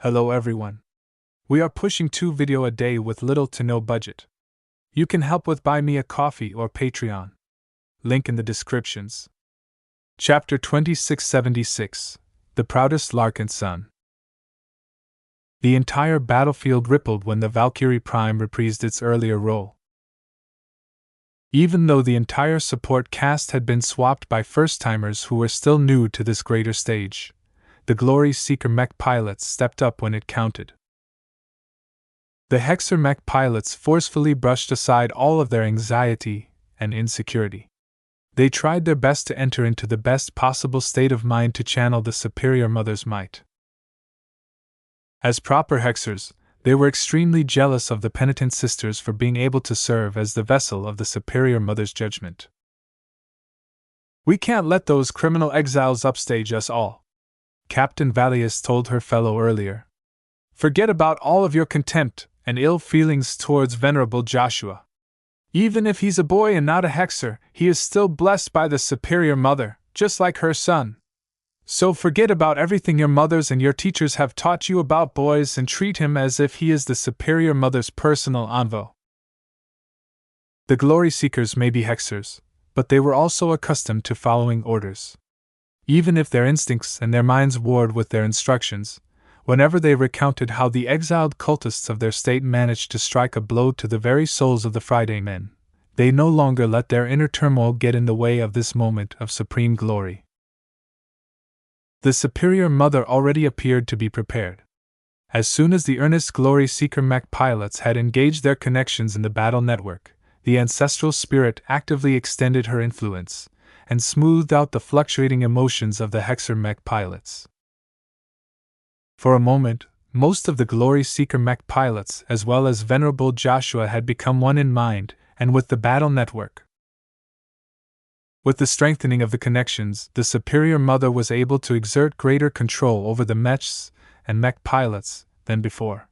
Hello everyone. We are pushing 2 videos a day with little to no budget. You can help with Buy Me a Coffee or Patreon. Link in the descriptions. Chapter 2676, The Proudest Larkinson. The entire battlefield rippled when the Valkyrie Prime reprised its earlier role. Even though the entire support cast had been swapped by first-timers who were still new to this greater stage, the Glory Seeker mech pilots stepped up when it counted. The Hexer mech pilots forcefully brushed aside all of their anxiety and insecurity. They tried their best to enter into the best possible state of mind to channel the superior mother's might. As proper Hexers, they were extremely jealous of the penitent sisters for being able to serve as the vessel of the superior mother's judgment. "We can't let those criminal exiles upstage us all," Captain Valius told her fellow earlier. "Forget about all of your contempt and ill feelings towards Venerable Joshua. Even if he's a boy and not a Hexer, he is still blessed by the superior mother, just like her son. So forget about everything your mothers and your teachers have taught you about boys and treat him as if he is the superior mother's personal envoy." The Glory Seekers may be Hexers, but they were also accustomed to following orders. Even if their instincts and their minds warred with their instructions, whenever they recounted how the exiled cultists of their state managed to strike a blow to the very souls of the Friday men, they no longer let their inner turmoil get in the way of this moment of supreme glory. The superior mother already appeared to be prepared. As soon as the earnest Glory Seeker mech pilots had engaged their connections in the battle network, the ancestral spirit actively extended her influence and smoothed out the fluctuating emotions of the Hexer mech pilots. For a moment, most of the Glory Seeker mech pilots as well as Venerable Joshua had become one in mind and with the battle network. With the strengthening of the connections, the superior mother was able to exert greater control over the mechs and mech pilots than before.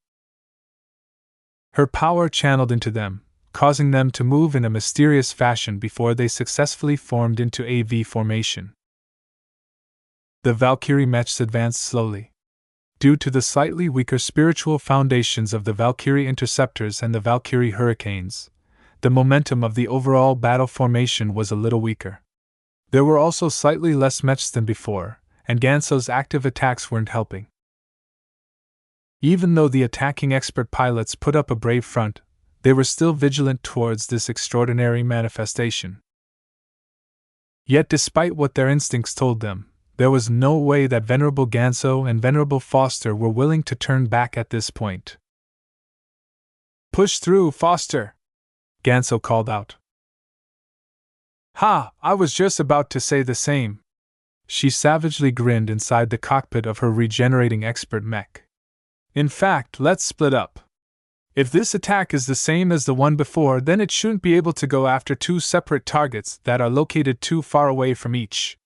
Her power channeled into them, causing them to move in a mysterious fashion before they successfully formed into a V formation. The Valkyrie mechs advanced slowly. Due to the slightly weaker spiritual foundations of the Valkyrie Interceptors and the Valkyrie Hurricanes, the momentum of the overall battle formation was a little weaker. There were also slightly less mechs than before, and Ganso's active attacks weren't helping. Even though the attacking expert pilots put up a brave front, they were still vigilant towards this extraordinary manifestation. Yet despite what their instincts told them, there was no way that Venerable Ganso and Venerable Foster were willing to turn back at this point. "Push through, Foster!" Ganso called out. "Ha! I was just about to say the same." She savagely grinned inside the cockpit of her regenerating expert mech. "In fact, let's split up. If this attack is the same as the one before, then it shouldn't be able to go after 2 separate targets that are located too far away from each."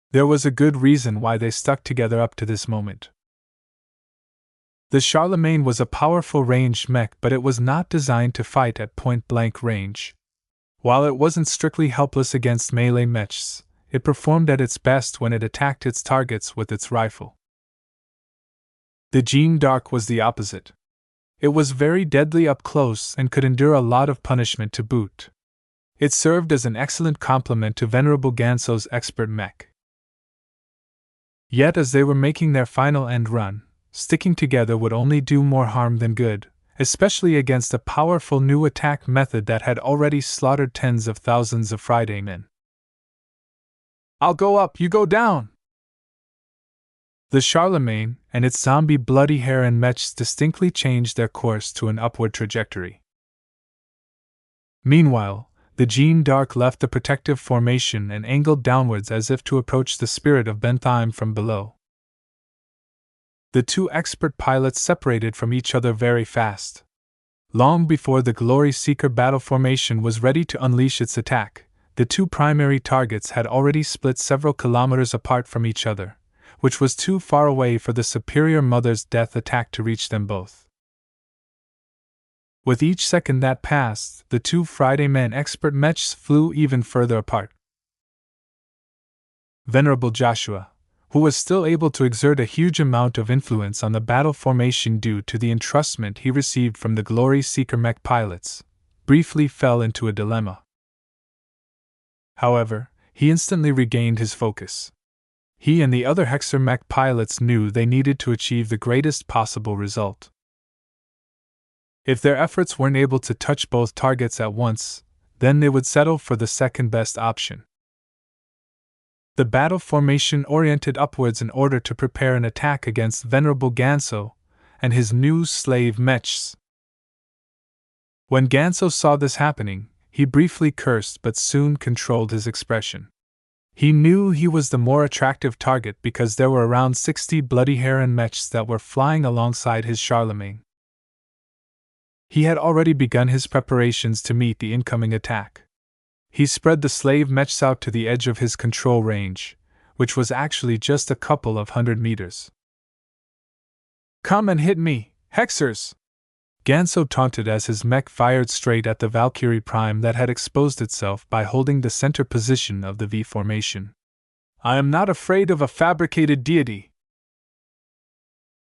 There was a good reason why they stuck together up to this moment. The Charlemagne was a powerful ranged mech, but it was not designed to fight at point-blank range. While it wasn't strictly helpless against melee mechs, it performed at its best when it attacked its targets with its rifle. The Jeanne d'Arc was the opposite. It was very deadly up close and could endure a lot of punishment to boot. It served as an excellent complement to Venerable Ganso's expert mech. Yet as they were making their final end run, sticking together would only do more harm than good, especially against a powerful new attack method that had already slaughtered tens of thousands of Friday men. "I'll go up, you go down!" The Charlemagne and its zombie bloody hair and mechs distinctly changed their course to an upward trajectory. Meanwhile, the Jeanne d'Arc left the protective formation and angled downwards as if to approach the spirit of Bentheim from below. The 2 expert pilots separated from each other very fast. Long before the Glory Seeker battle formation was ready to unleash its attack, the 2 primary targets had already split several kilometers apart from each other, which was too far away for the superior mother's death attack to reach them both. With each second that passed, the 2 Friday men expert mechs flew even further apart. Venerable Joshua, who was still able to exert a huge amount of influence on the battle formation due to the entrustment he received from the Glory Seeker mech pilots, briefly fell into a dilemma. However, he instantly regained his focus. He and the other Hexer mech pilots knew they needed to achieve the greatest possible result. If their efforts weren't able to touch both targets at once, then they would settle for the second best option. The battle formation oriented upwards in order to prepare an attack against Venerable Ganso and his new slave mechs. When Ganso saw this happening, he briefly cursed but soon controlled his expression. He knew he was the more attractive target because there were around 60 bloody heron mechs that were flying alongside his Charlemagne. He had already begun his preparations to meet the incoming attack. He spread the slave mechs out to the edge of his control range, which was actually just a couple of 100 meters. "Come and hit me, Hexers!" Ganso taunted as his mech fired straight at the Valkyrie Prime that had exposed itself by holding the center position of the V formation. "I am not afraid of a fabricated deity."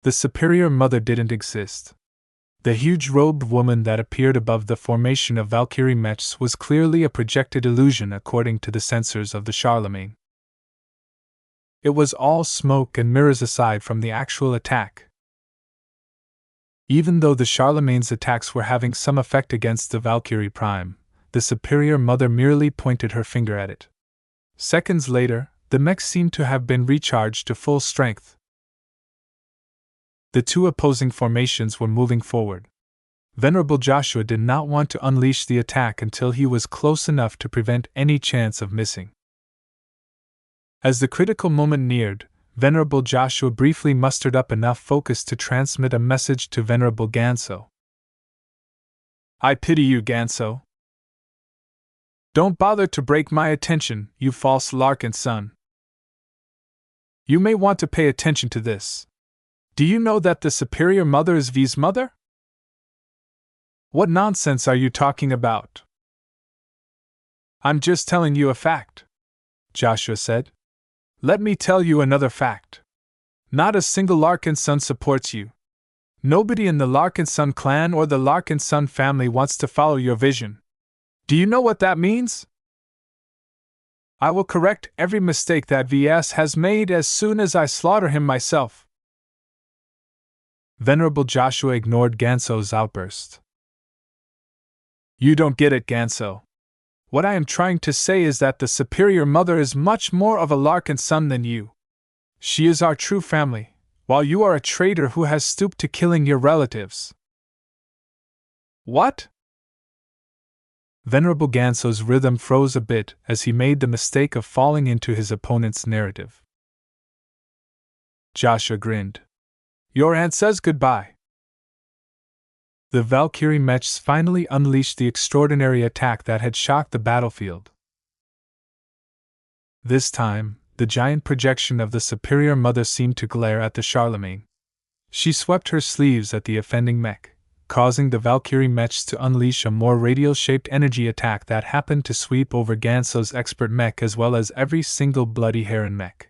The Superior Mother didn't exist. The huge robed woman that appeared above the formation of Valkyrie mechs was clearly a projected illusion according to the sensors of the Charlemagne. It was all smoke and mirrors aside from the actual attack. Even though the Charlemagne's attacks were having some effect against the Valkyrie Prime, the Superior Mother merely pointed her finger at it. Seconds later, the mech seemed to have been recharged to full strength. The two opposing formations were moving forward. Venerable Joshua did not want to unleash the attack until he was close enough to prevent any chance of missing. As the critical moment neared, Venerable Joshua briefly mustered up enough focus to transmit a message to Venerable Ganso. "I pity you, Ganso. Don't bother to break my attention, you false Larkinson. You may want to pay attention to this. Do you know that the Superior Mother is V's mother?" "What nonsense are you talking about?" "I'm just telling you a fact," Joshua said. "Let me tell you another fact. Not a single Larkinson supports you. Nobody in the Larkinson clan or the Larkinson family wants to follow your vision. Do you know what that means? I will correct every mistake that VS has made as soon as I slaughter him myself." Venerable Joshua ignored Ganso's outburst. "You don't get it, Ganso. What I am trying to say is that the Superior Mother is much more of a Larkinson than you. She is our true family, while you are a traitor who has stooped to killing your relatives." "What?" Venerable Ganso's rhythm froze a bit as he made the mistake of falling into his opponent's narrative. Joshua grinned. "Your aunt says goodbye." The Valkyrie mechs finally unleashed the extraordinary attack that had shocked the battlefield. This time, the giant projection of the Superior Mother seemed to glare at the Charlemagne. She swept her sleeves at the offending mech, causing the Valkyrie mechs to unleash a more radial-shaped energy attack that happened to sweep over Ganso's expert mech as well as every single bloody heron mech.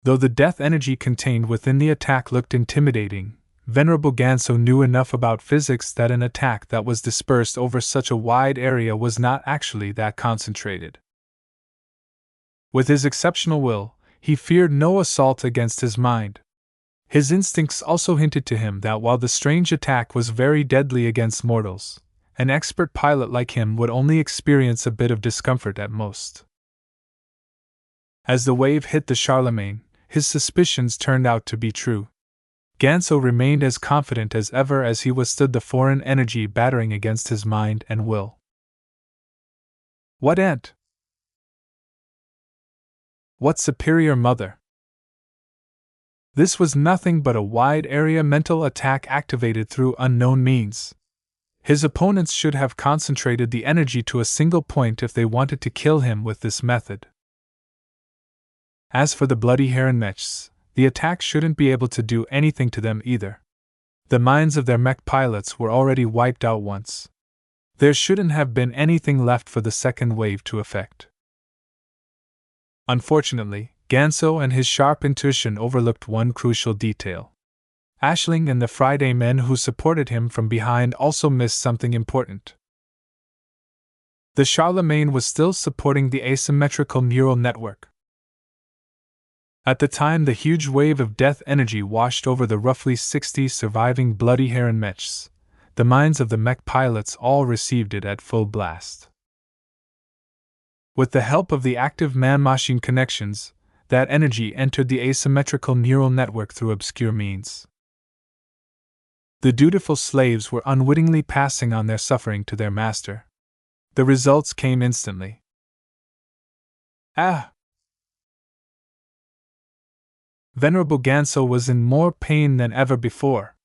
Though the death energy contained within the attack looked intimidating, Venerable Ganso knew enough about physics that an attack that was dispersed over such a wide area was not actually that concentrated. With his exceptional will, he feared no assault against his mind. His instincts also hinted to him that while the strange attack was very deadly against mortals, an expert pilot like him would only experience a bit of discomfort at most. As the wave hit the Charlemagne, his suspicions turned out to be true. Ganso remained as confident as ever as he withstood the foreign energy battering against his mind and will. What aunt? What Superior Mother? This was nothing but a wide-area mental attack activated through unknown means. His opponents should have concentrated the energy to a single point if they wanted to kill him with this method. As for the bloody heron mechs, the attack shouldn't be able to do anything to them either. The minds of their mech pilots were already wiped out once. There shouldn't have been anything left for the second wave to affect. Unfortunately, Ganso and his sharp intuition overlooked one crucial detail. Aisling and the Friday men who supported him from behind also missed something important. The Charlemagne was still supporting the asymmetrical neural network. At the time the huge wave of death energy washed over the roughly 60 surviving bloody heron mechs, the minds of the mech pilots all received it at full blast. With the help of the active man-machine connections, that energy entered the asymmetrical neural network through obscure means. The dutiful slaves were unwittingly passing on their suffering to their master. The results came instantly. Ah! Venerable Ganso was in more pain than ever before.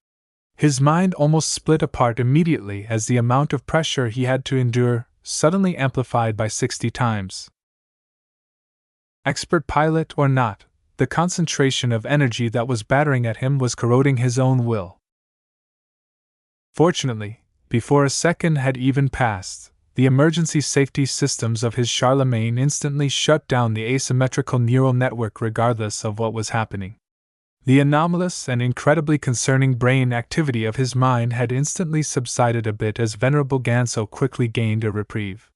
His mind almost split apart immediately as the amount of pressure he had to endure suddenly amplified by 60 times. Expert pilot or not, the concentration of energy that was battering at him was corroding his own will. Fortunately, before a second had even passed, the emergency safety systems of his Charlemagne instantly shut down the asymmetrical neural network regardless of what was happening. The anomalous and incredibly concerning brain activity of his mind had instantly subsided a bit as Venerable Ganso quickly gained a reprieve.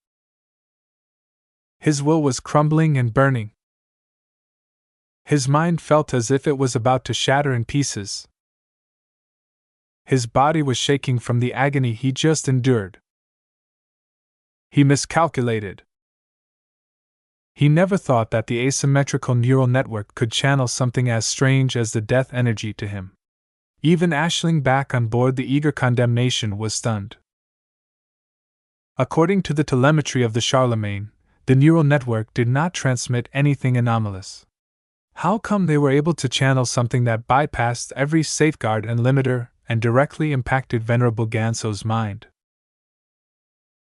His will was crumbling and burning. His mind felt as if it was about to shatter in pieces. His body was shaking from the agony he just endured. He miscalculated. He never thought that the asymmetrical neural network could channel something as strange as the death energy to him. Even Aisling back on board the eager condemnation was stunned. According to the telemetry of the Charlemagne, the neural network did not transmit anything anomalous. How come they were able to channel something that bypassed every safeguard and limiter and directly impacted Venerable Ganso's mind?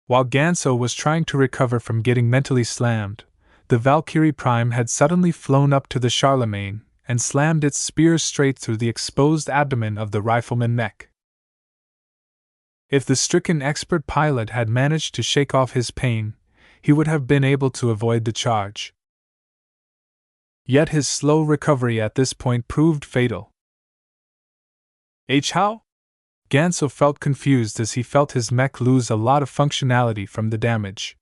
While Ganso was trying to recover from getting mentally slammed, the Valkyrie Prime had suddenly flown up to the Charlemagne and slammed its spear straight through the exposed abdomen of the rifleman mech. If the stricken expert pilot had managed to shake off his pain, he would have been able to avoid the charge. Yet his slow recovery at this point proved fatal. How? Ganso felt confused as he felt his mech lose a lot of functionality from the damage.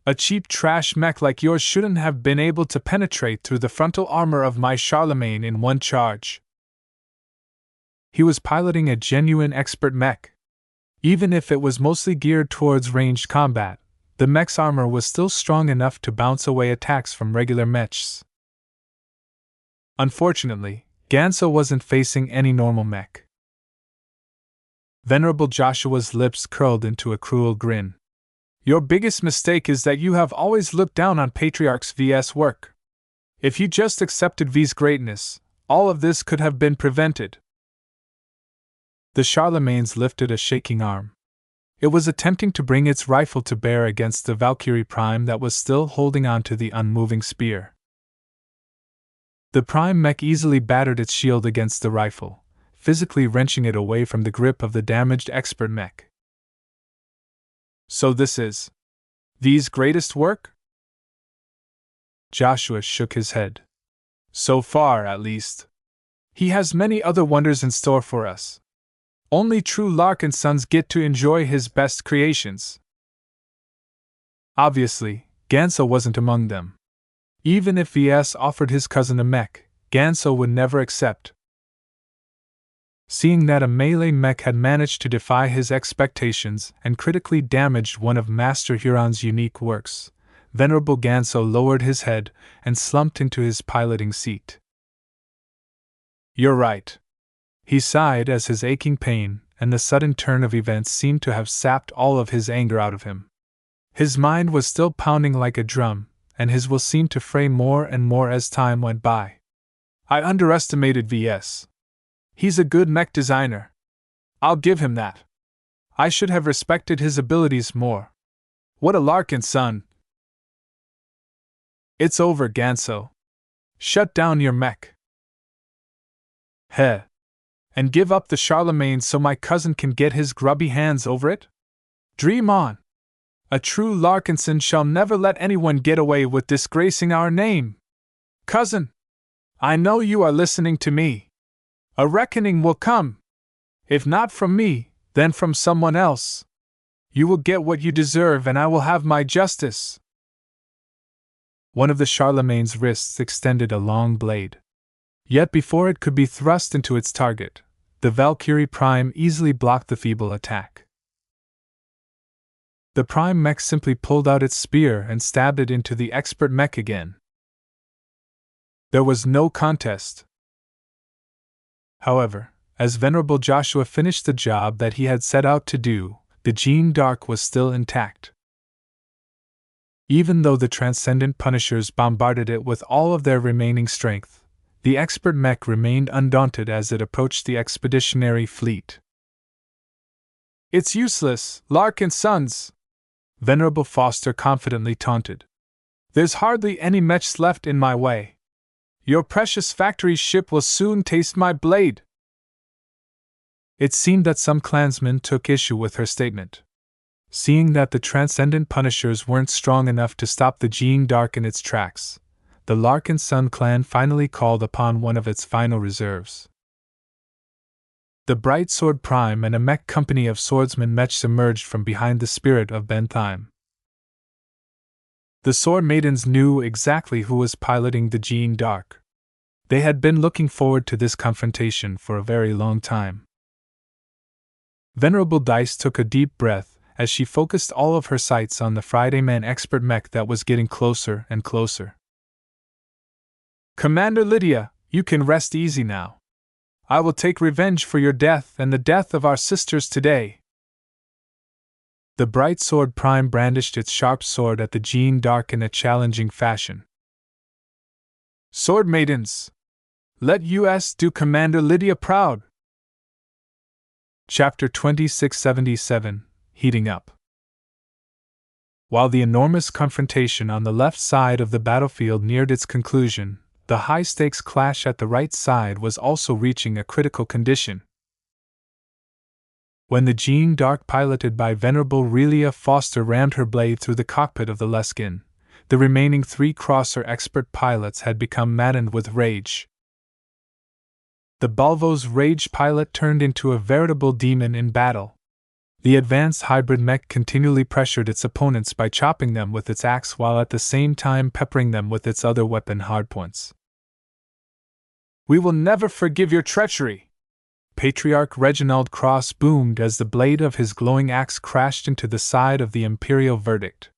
A cheap trash mech like yours shouldn't have been able to penetrate through the frontal armor of my Charlemagne in one charge. He was piloting a genuine expert mech. Even if it was mostly geared towards ranged combat, the mech's armor was still strong enough to bounce away attacks from regular mechs. Unfortunately, Ganso wasn't facing any normal mech. Venerable Joshua's lips curled into a cruel grin. Your biggest mistake is that you have always looked down on Patriarch's Ves work. If you just accepted V's greatness, all of this could have been prevented. The Charlemagne's lifted a shaking arm. It was attempting to bring its rifle to bear against the Valkyrie Prime that was still holding on to the unmoving spear. The Prime mech easily battered its shield against the rifle, physically wrenching it away from the grip of the damaged expert mech. So this is V's greatest work? Joshua shook his head. So far, at least. He has many other wonders in store for us. Only true Larkinsons get to enjoy his best creations. Obviously, Ganso wasn't among them. Even if Ves offered his cousin a mech, Ganso would never accept. Seeing that a melee mech had managed to defy his expectations and critically damaged one of Master Huron's unique works, Venerable Ganso lowered his head and slumped into his piloting seat. You're right. He sighed as his aching pain and the sudden turn of events seemed to have sapped all of his anger out of him. His mind was still pounding like a drum, and his will seemed to fray more and more as time went by. I underestimated Ves. He's a good mech designer. I'll give him that. I should have respected his abilities more. What a Larkinson! It's over, Ganso. Shut down your mech. Heh. And give up the Charlemagne so my cousin can get his grubby hands over it? Dream on. A true Larkinson shall never let anyone get away with disgracing our name. Cousin, I know you are listening to me. A reckoning will come. If not from me, then from someone else. You will get what you deserve, and I will have my justice. One of the Charlemagne's wrists extended a long blade. Yet before it could be thrust into its target, the Valkyrie Prime easily blocked the feeble attack. The Prime Mech simply pulled out its spear and stabbed it into the expert mech again. There was no contest. However, as Venerable Joshua finished the job that he had set out to do, the Jeanne d'Arc was still intact. Even though the Transcendent Punishers bombarded it with all of their remaining strength, the expert mech remained undaunted as it approached the expeditionary fleet. "It's useless, Larkinsons!" Venerable Foster confidently taunted. "There's hardly any mechs left in my way. Your precious factory ship will soon taste my blade." It seemed that some clansmen took issue with her statement. Seeing that the Transcendent Punishers weren't strong enough to stop the Jeanne d'Arc in its tracks, the Larkinson clan finally called upon one of its final reserves. The Bright Sword Prime and a mech company of swordsmen mechs emerged from behind the Spirit of Bentheim. The Sword Maidens knew exactly who was piloting the Jeanne d'Arc. They had been looking forward to this confrontation for a very long time. Venerable Dice took a deep breath as she focused all of her sights on the Friday Man expert mech that was getting closer and closer. "Commander Lydia, you can rest easy now. I will take revenge for your death and the death of our sisters today." The Bright Sword Prime brandished its sharp sword at the Jeanne d'Arc in a challenging fashion. "Sword Maidens, let us do Commander Lydia proud." Chapter 2677, Heating Up. While the enormous confrontation on the left side of the battlefield neared its conclusion, the high-stakes clash at the right side was also reaching a critical condition. When the Jeanne d'Arc piloted by Venerable Relia Foster rammed her blade through the cockpit of the Luskin, the remaining 3 crosser expert pilots had become maddened with rage. The Balvo's rage pilot turned into a veritable demon in battle. The advanced hybrid mech continually pressured its opponents by chopping them with its axe while at the same time peppering them with its other weapon hardpoints. "We will never forgive your treachery!" Patriarch Reginald Cross boomed as the blade of his glowing axe crashed into the side of the Imperial Verdict.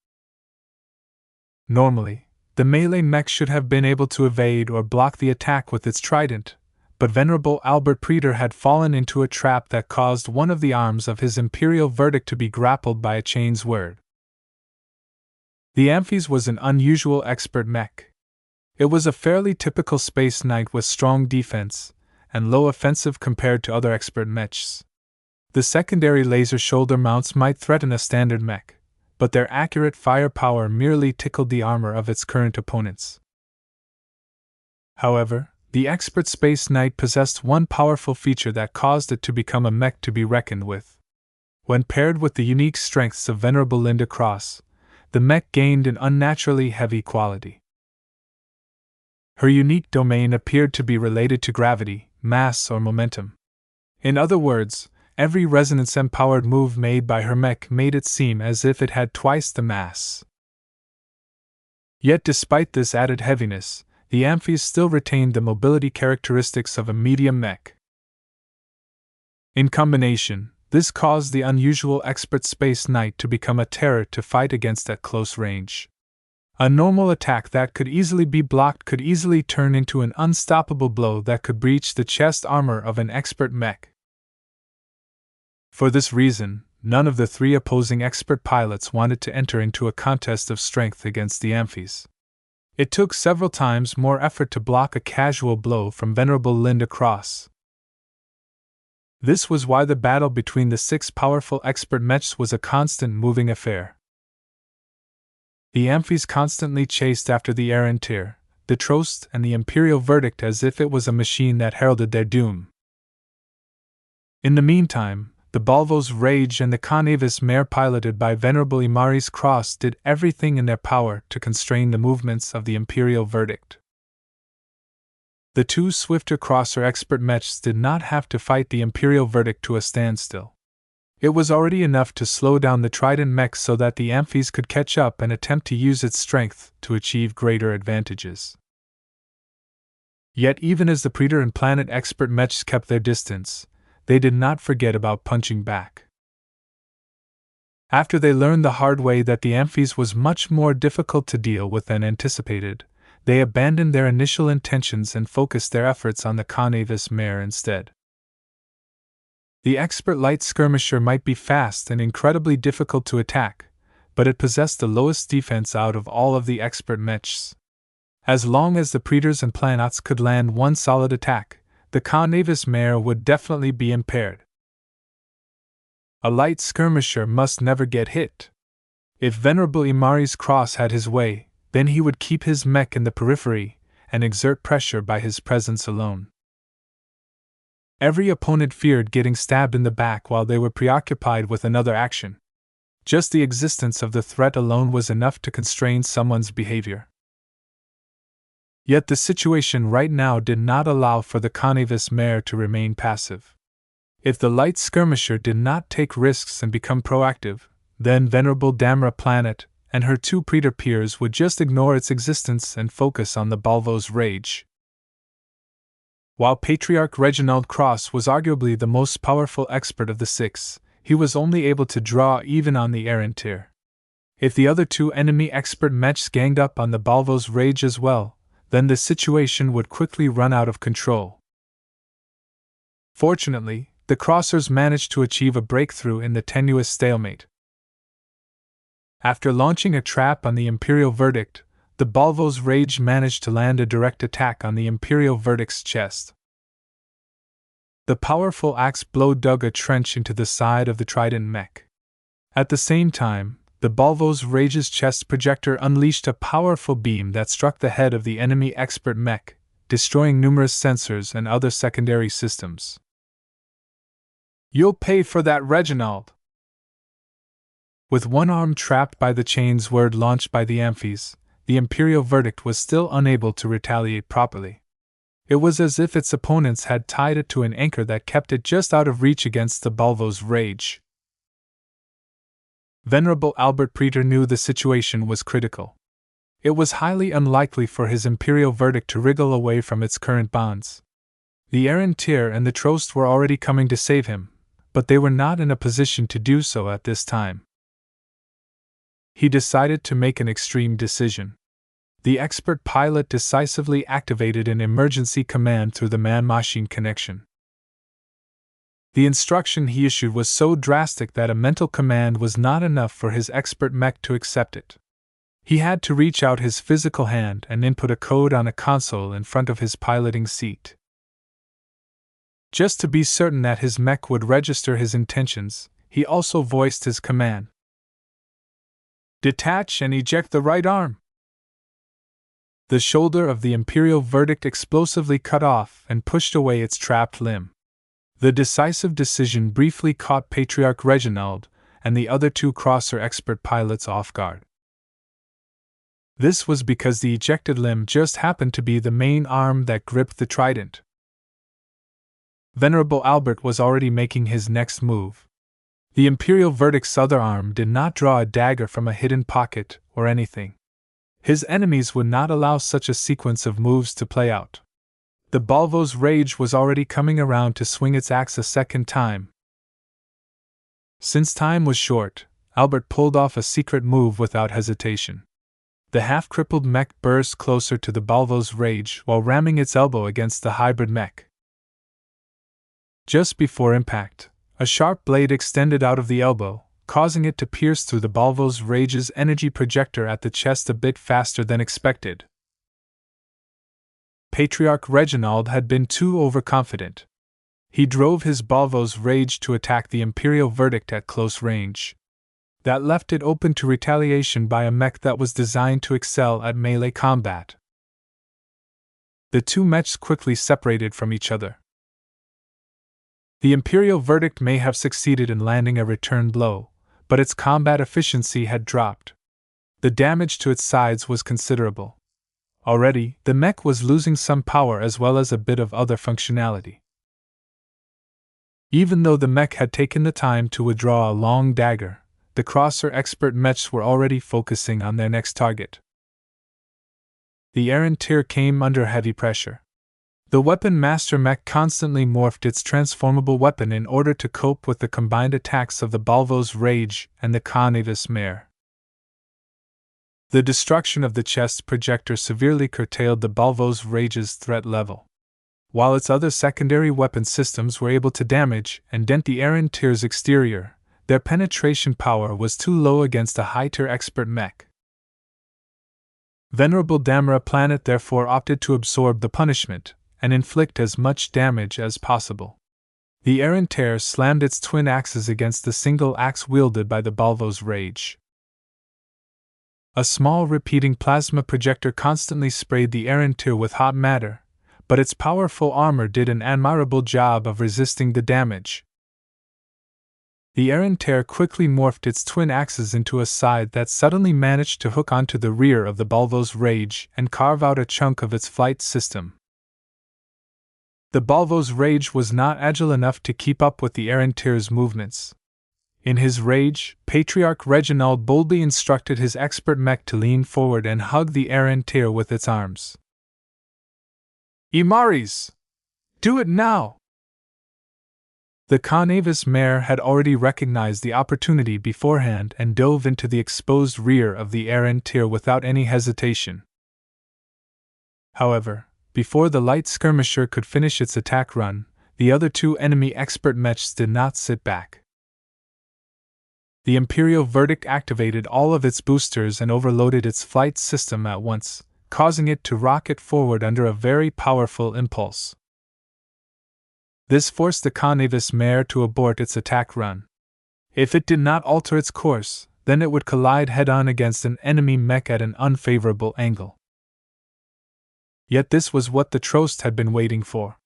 Normally, the melee mech should have been able to evade or block the attack with its trident, but Venerable Albert Preetor had fallen into a trap that caused one of the arms of his Imperial Verdict to be grappled by a chain's word. The Amphi's was an unusual expert mech. It was a fairly typical Space Knight with strong defense and low offensive compared to other expert mechs. The secondary laser shoulder mounts might threaten a standard mech, but their accurate firepower merely tickled the armor of its current opponents. However, the expert Space Knight possessed one powerful feature that caused it to become a mech to be reckoned with. When paired with the unique strengths of Venerable Linda Cross, the mech gained an unnaturally heavy quality. Her unique domain appeared to be related to gravity, mass, or momentum. In other words, every resonance-empowered move made by her mech made it seem as if it had twice the mass. Yet despite this added heaviness, the Amphi's still retained the mobility characteristics of a medium mech. In combination, this caused the unusual expert Space Knight to become a terror to fight against at close range. A normal attack that could easily be blocked could easily turn into an unstoppable blow that could breach the chest armor of an expert mech. For this reason, none of the 3 opposing expert pilots wanted to enter into a contest of strength against the Amphi's. It took several times more effort to block a casual blow from Venerable Linda Cross. This was why the battle between the 6 powerful expert mechs was a constant moving affair. The Amphi's constantly chased after the Errantir, the Trost, and the Imperial Verdict as if it was a machine that heralded their doom. In the meantime, the Balvo's Rage and the Conavis mare piloted by Venerable Imari's Cross did everything in their power to constrain the movements of the Imperial Verdict. The two swifter crosser expert mechs did not have to fight the Imperial verdict to a standstill. It was already enough to slow down the Trident mech so that the Amphies could catch up and attempt to use its strength to achieve greater advantages. Yet even as the Predator and Planet expert mechs kept their distance, they did not forget about punching back. After they learned the hard way that the Amphies was much more difficult to deal with than anticipated, they abandoned their initial intentions and focused their efforts on the Ves mare instead. The expert light skirmisher might be fast and incredibly difficult to attack, but it possessed the lowest defense out of all of the expert mechs. As long as the Predators and Planets could land one solid attack, the Ves mare would definitely be impaired. A light skirmisher must never get hit. If Venerable Imari's cross had his way, then he would keep his mech in the periphery and exert pressure by his presence alone. Every opponent feared getting stabbed in the back while they were preoccupied with another action. Just the existence of the threat alone was enough to constrain someone's behavior. Yet the situation right now did not allow for the Ves mare to remain passive. If the light skirmisher did not take risks and become proactive, then Venerable Damra Planet and her two Predator peers would just ignore its existence and focus on the Balvo's rage. While Patriarch Reginald Cross was arguably the most powerful expert of the six, he was only able to draw even on the errant tier. If the other two enemy expert mechs ganged up on the Balvo's rage as well, then the situation would quickly run out of control. Fortunately, the crossers managed to achieve a breakthrough in the tenuous stalemate. After launching a trap on the Imperial verdict, the Balvo's rage managed to land a direct attack on the Imperial verdict's chest. The powerful axe blow dug a trench into the side of the Trident mech. At the same time, the Balvo's rage's chest projector unleashed a powerful beam that struck the head of the enemy expert mech, destroying numerous sensors and other secondary systems. "You'll pay for that, Reginald!" With one arm trapped by the chains word launched by the Amphies, the Imperial verdict was still unable to retaliate properly. It was as if its opponents had tied it to an anchor that kept it just out of reach against the Balvo's rage. Venerable Albert Preter knew the situation was critical. It was highly unlikely for his Imperial verdict to wriggle away from its current bonds. The Errantier and the Trost were already coming to save him, but they were not in a position to do so at this time. He decided to make an extreme decision. The expert pilot decisively activated an emergency command through the man-machine connection. The instruction he issued was so drastic that a mental command was not enough for his expert mech to accept it. He had to reach out his physical hand and input a code on a console in front of his piloting seat. Just to be certain that his mech would register his intentions, he also voiced his command. "Detach and eject the right arm." The shoulder of the Imperial verdict explosively cut off and pushed away its trapped limb. The decisive decision briefly caught Patriarch Reginald and the other two crosser expert pilots off guard. This was because the ejected limb just happened to be the main arm that gripped the trident. Venerable Albert was already making his next move. The Imperial verdict's other arm did not draw a dagger from a hidden pocket or anything. His enemies would not allow such a sequence of moves to play out. The Balvo's rage was already coming around to swing its axe a second time. Since time was short, Albert pulled off a secret move without hesitation. The half-crippled mech burst closer to the Balvo's rage while ramming its elbow against the hybrid mech. Just before impact, a sharp blade extended out of the elbow, causing it to pierce through the Balvo's rage's energy projector at the chest a bit faster than expected. Patriarch Reginald had been too overconfident. He drove his Balvo's rage to attack the Imperial verdict at close range. That left it open to retaliation by a mech that was designed to excel at melee combat. The two mechs quickly separated from each other. The Imperial verdict may have succeeded in landing a return blow, but its combat efficiency had dropped. The damage to its sides was considerable. Already, the mech was losing some power as well as a bit of other functionality. Even though the mech had taken the time to withdraw a long dagger, the crosser expert mechs were already focusing on their next target. The errant tier came under heavy pressure. The Weapon Master mech constantly morphed its transformable weapon in order to cope with the combined attacks of the Balvo's Rage and the Ves Mare. The destruction of the chest projector severely curtailed the Balvo's Rage's threat level. While its other secondary weapon systems were able to damage and dent the errant tier's exterior, their penetration power was too low against a high-tier expert mech. Venerable Damara Planet therefore opted to absorb the punishment and inflict as much damage as possible. The errant tier slammed its twin axes against the single axe wielded by the Balvo's Rage. A small repeating plasma projector constantly sprayed the errant tier with hot matter, but its powerful armor did an admirable job of resisting the damage. The errant tier quickly morphed its twin axes into a scythe that suddenly managed to hook onto the rear of the Balvo's Rage and carve out a chunk of its flight system. The Balvo's Rage was not agile enough to keep up with the errant tier's movements. In his rage, Patriarch Reginald boldly instructed his expert mech to lean forward and hug the errant tier with its arms. "Imaris! Do it now!" The Ves Mare had already recognized the opportunity beforehand and dove into the exposed rear of the errant tier without any hesitation. However, before the light skirmisher could finish its attack run, the other two enemy expert mechs did not sit back. The Imperial Verdict activated all of its boosters and overloaded its flight system at once, causing it to rocket forward under a very powerful impulse. This forced the Ves Mare to abort its attack run. If it did not alter its course, then it would collide head-on against an enemy mech at an unfavorable angle. Yet this was what the Trost had been waiting for.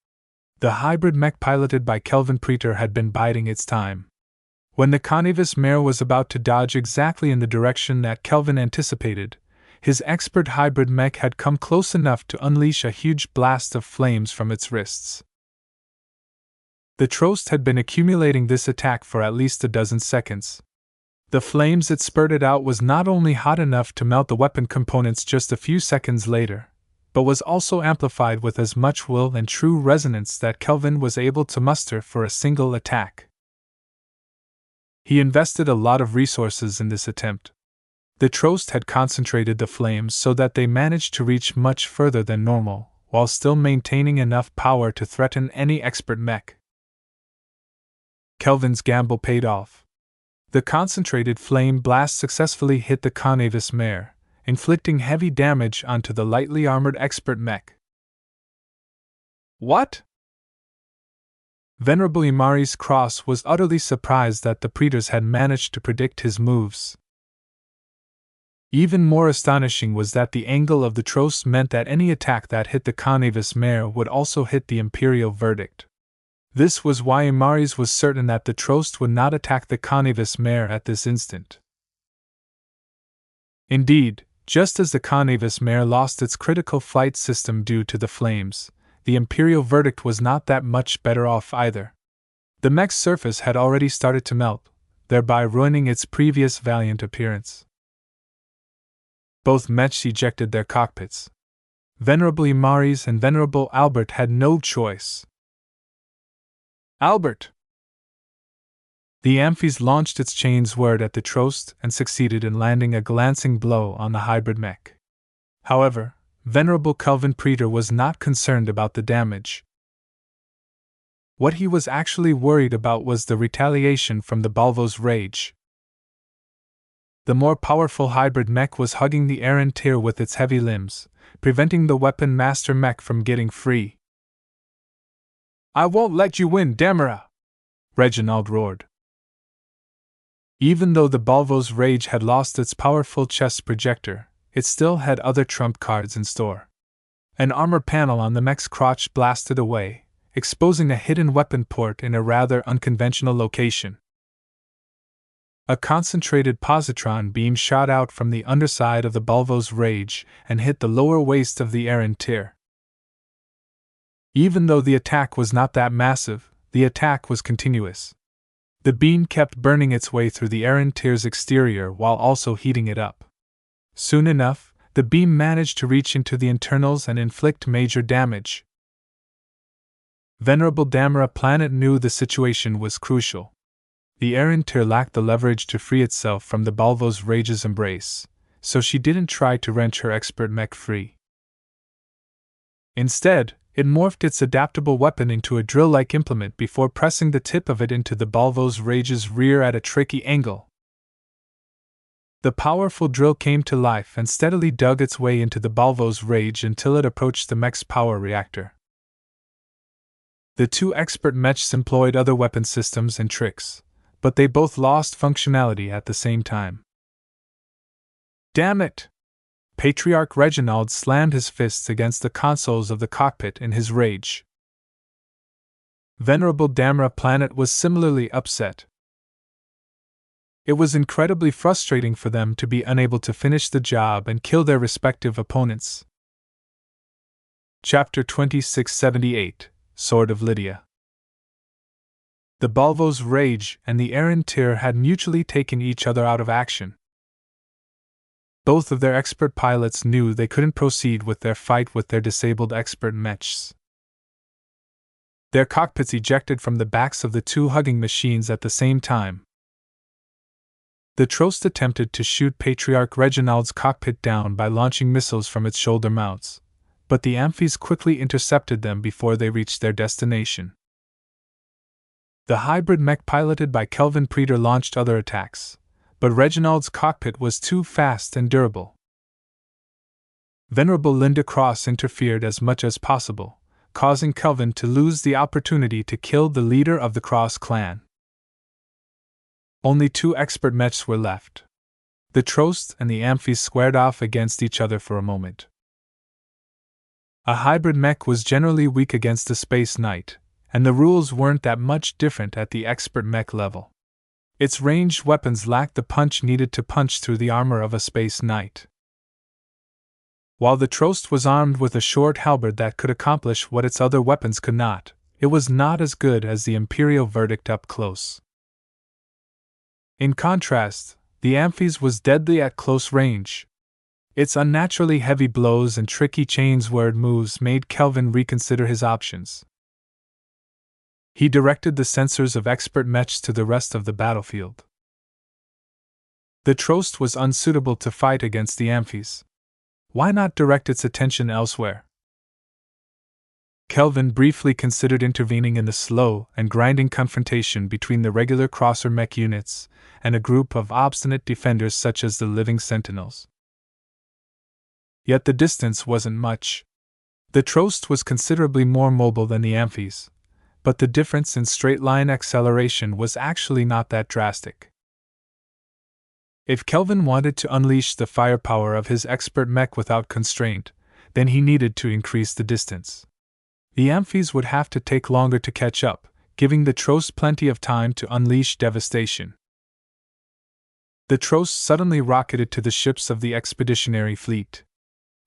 The hybrid mech piloted by Kelvin Preter had been biding its time. When the Ves Mare was about to dodge exactly in the direction that Kelvin anticipated, his expert hybrid mech had come close enough to unleash a huge blast of flames from its wrists. The Trost had been accumulating this attack for at least a dozen seconds. The flames it spurted out was not only hot enough to melt the weapon components just a few seconds later, but was also amplified with as much will and true resonance that Kelvin was able to muster for a single attack. He invested a lot of resources in this attempt. The Trost had concentrated the flames so that they managed to reach much further than normal, while still maintaining enough power to threaten any expert mech. Kelvin's gamble paid off. The concentrated flame blast successfully hit the Ves Mare, inflicting heavy damage onto the lightly armored expert mech. What? Venerable Imari's Cross was utterly surprised that the Preters had managed to predict his moves. Even more astonishing was that the angle of the Trost meant that any attack that hit the Ves Mare would also hit the Imperial Verdict. This was why Imaris was certain that the Trost would not attack the Ves Mare at this instant. Indeed, just as the Ves Mare lost its critical flight system due to the flames, the Imperial Verdict was not that much better off either. The mech's surface had already started to melt, thereby ruining its previous valiant appearance. Both mechs ejected their cockpits. Venerable Imaris and Venerable Albert had no choice. Albert! The Amphies launched its chains word at the Trost and succeeded in landing a glancing blow on the hybrid mech. However, Venerable Kelvin Preter was not concerned about the damage. What he was actually worried about was the retaliation from the Balvo's Rage. The more powerful hybrid mech was hugging the errant tier with its heavy limbs, preventing the Weapon Master mech from getting free. "I won't let you win, Damara!" Reginald roared. Even though the Balvo's Rage had lost its powerful chest projector, it still had other trump cards in store. An armor panel on the mech's crotch blasted away, exposing a hidden weapon port in a rather unconventional location. A concentrated positron beam shot out from the underside of the Bulvo's Rage and hit the lower waist of the errant Tyr. Even though the attack was not that massive, the attack was continuous. The beam kept burning its way through the errant Tyr's exterior while also heating it up. Soon enough, the beam managed to reach into the internals and inflict major damage. Venerable Damara Planet knew the situation was crucial. The errant Tyr lacked the leverage to free itself from the Bulvo's Rage's embrace, so she didn't try to wrench her expert mech free. Instead, it morphed its adaptable weapon into a drill-like implement before pressing the tip of it into the Bulvo's Rage's rear at a tricky angle. The powerful drill came to life and steadily dug its way into the Bulvo's Rage until it approached the mech's power reactor. The two expert mechs employed other weapon systems and tricks, but they both lost functionality at the same time. Damn it! Patriarch Reginald slammed his fists against the consoles of the cockpit in his rage. Venerable Damara Planet was similarly upset. It was incredibly frustrating for them to be unable to finish the job and kill their respective opponents. Chapter 2678, Sword of Lydia. The Bulvo's Rage and the errant Tyr had mutually taken each other out of action. Both of their expert pilots knew they couldn't proceed with their fight with their disabled expert mechs. Their cockpits ejected from the backs of the two hugging machines at the same time. The Trost attempted to shoot Patriarch Reginald's cockpit down by launching missiles from its shoulder mounts, but the Amphies quickly intercepted them before they reached their destination. The hybrid mech piloted by Kelvin Preter launched other attacks, but Reginald's cockpit was too fast and durable. Venerable Linda Cross interfered as much as possible, causing Kelvin to lose the opportunity to kill the leader of the Cross clan. Only two expert mechs were left. The Trost and the Amphies squared off against each other for a moment. A hybrid mech was generally weak against a Space Knight, and the rules weren't that much different at the expert mech level. Its ranged weapons lacked the punch needed to punch through the armor of a Space Knight. While the Trost was armed with a short halberd that could accomplish what its other weapons could not, it was not as good as the Imperial Verdict up close. In contrast, the Amphies was deadly at close range. Its unnaturally heavy blows and tricky chains-word moves made Kelvin reconsider his options. He directed the sensors of expert mechs to the rest of the battlefield. The Trost was unsuitable to fight against the Amphies. Why not direct its attention elsewhere? Kelvin briefly considered intervening in the slow and grinding confrontation between the regular crosser mech units and a group of obstinate defenders such as the Living Sentinels. Yet the distance wasn't much. The Trost was considerably more mobile than the Amphies, but the difference in straight-line acceleration was actually not that drastic. If Kelvin wanted to unleash the firepower of his expert mech without constraint, then he needed to increase the distance. The Amphies would have to take longer to catch up, giving the Trost plenty of time to unleash devastation. The Trost suddenly rocketed to the ships of the expeditionary fleet.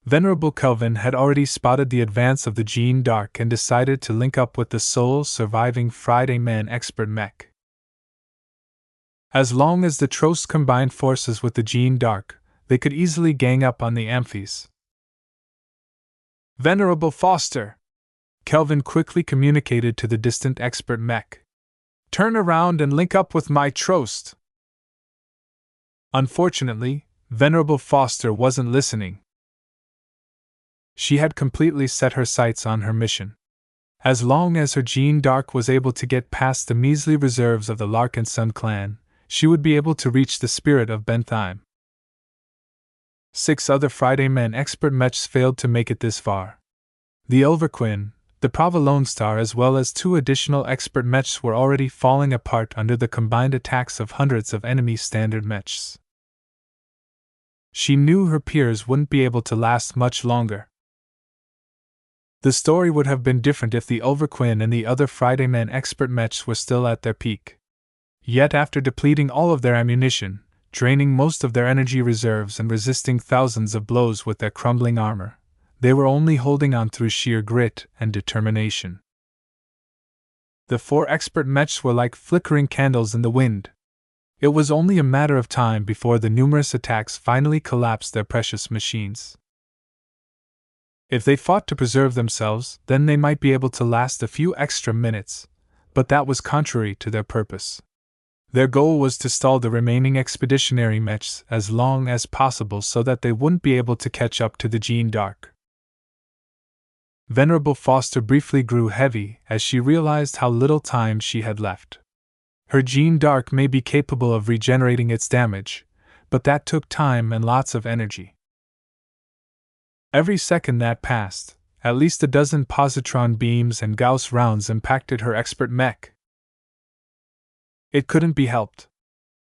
Venerable Kelvin had already spotted the advance of the Jeanne d'Arc and decided to link up with the sole surviving Friday Man expert mech. As long as the Trost combined forces with the Jeanne d'Arc, they could easily gang up on the Amphies. Venerable Foster! Kelvin quickly communicated to the distant expert mech. Turn around and link up with my Trost! Unfortunately, Venerable Foster wasn't listening. She had completely set her sights on her mission. As long as her Jeanne d'Arc was able to get past the measly reserves of the Larkinson clan, she would be able to reach the spirit of Bentheim. 6 other Friday Men expert mechs failed to make it this far. The Overquinn, the Provolone Star as well as 2 additional expert mechs were already falling apart under the combined attacks of hundreds of enemy standard mechs. She knew her peers wouldn't be able to last much longer. The story would have been different if the Overquinn and the other Friday Men expert mechs were still at their peak. Yet after depleting all of their ammunition, draining most of their energy reserves and resisting thousands of blows with their crumbling armor, they were only holding on through sheer grit and determination. The 4 expert mechs were like flickering candles in the wind. It was only a matter of time before the numerous attacks finally collapsed their precious machines. If they fought to preserve themselves, then they might be able to last a few extra minutes, but that was contrary to their purpose. Their goal was to stall the remaining expeditionary mechs as long as possible so that they wouldn't be able to catch up to the Jeanne d'Arc. Venerable Foster briefly grew heavy as she realized how little time she had left. Her Jeanne d'Arc may be capable of regenerating its damage, but that took time and lots of energy. Every second that passed, at least a dozen positron beams and Gauss rounds impacted her expert mech. It couldn't be helped.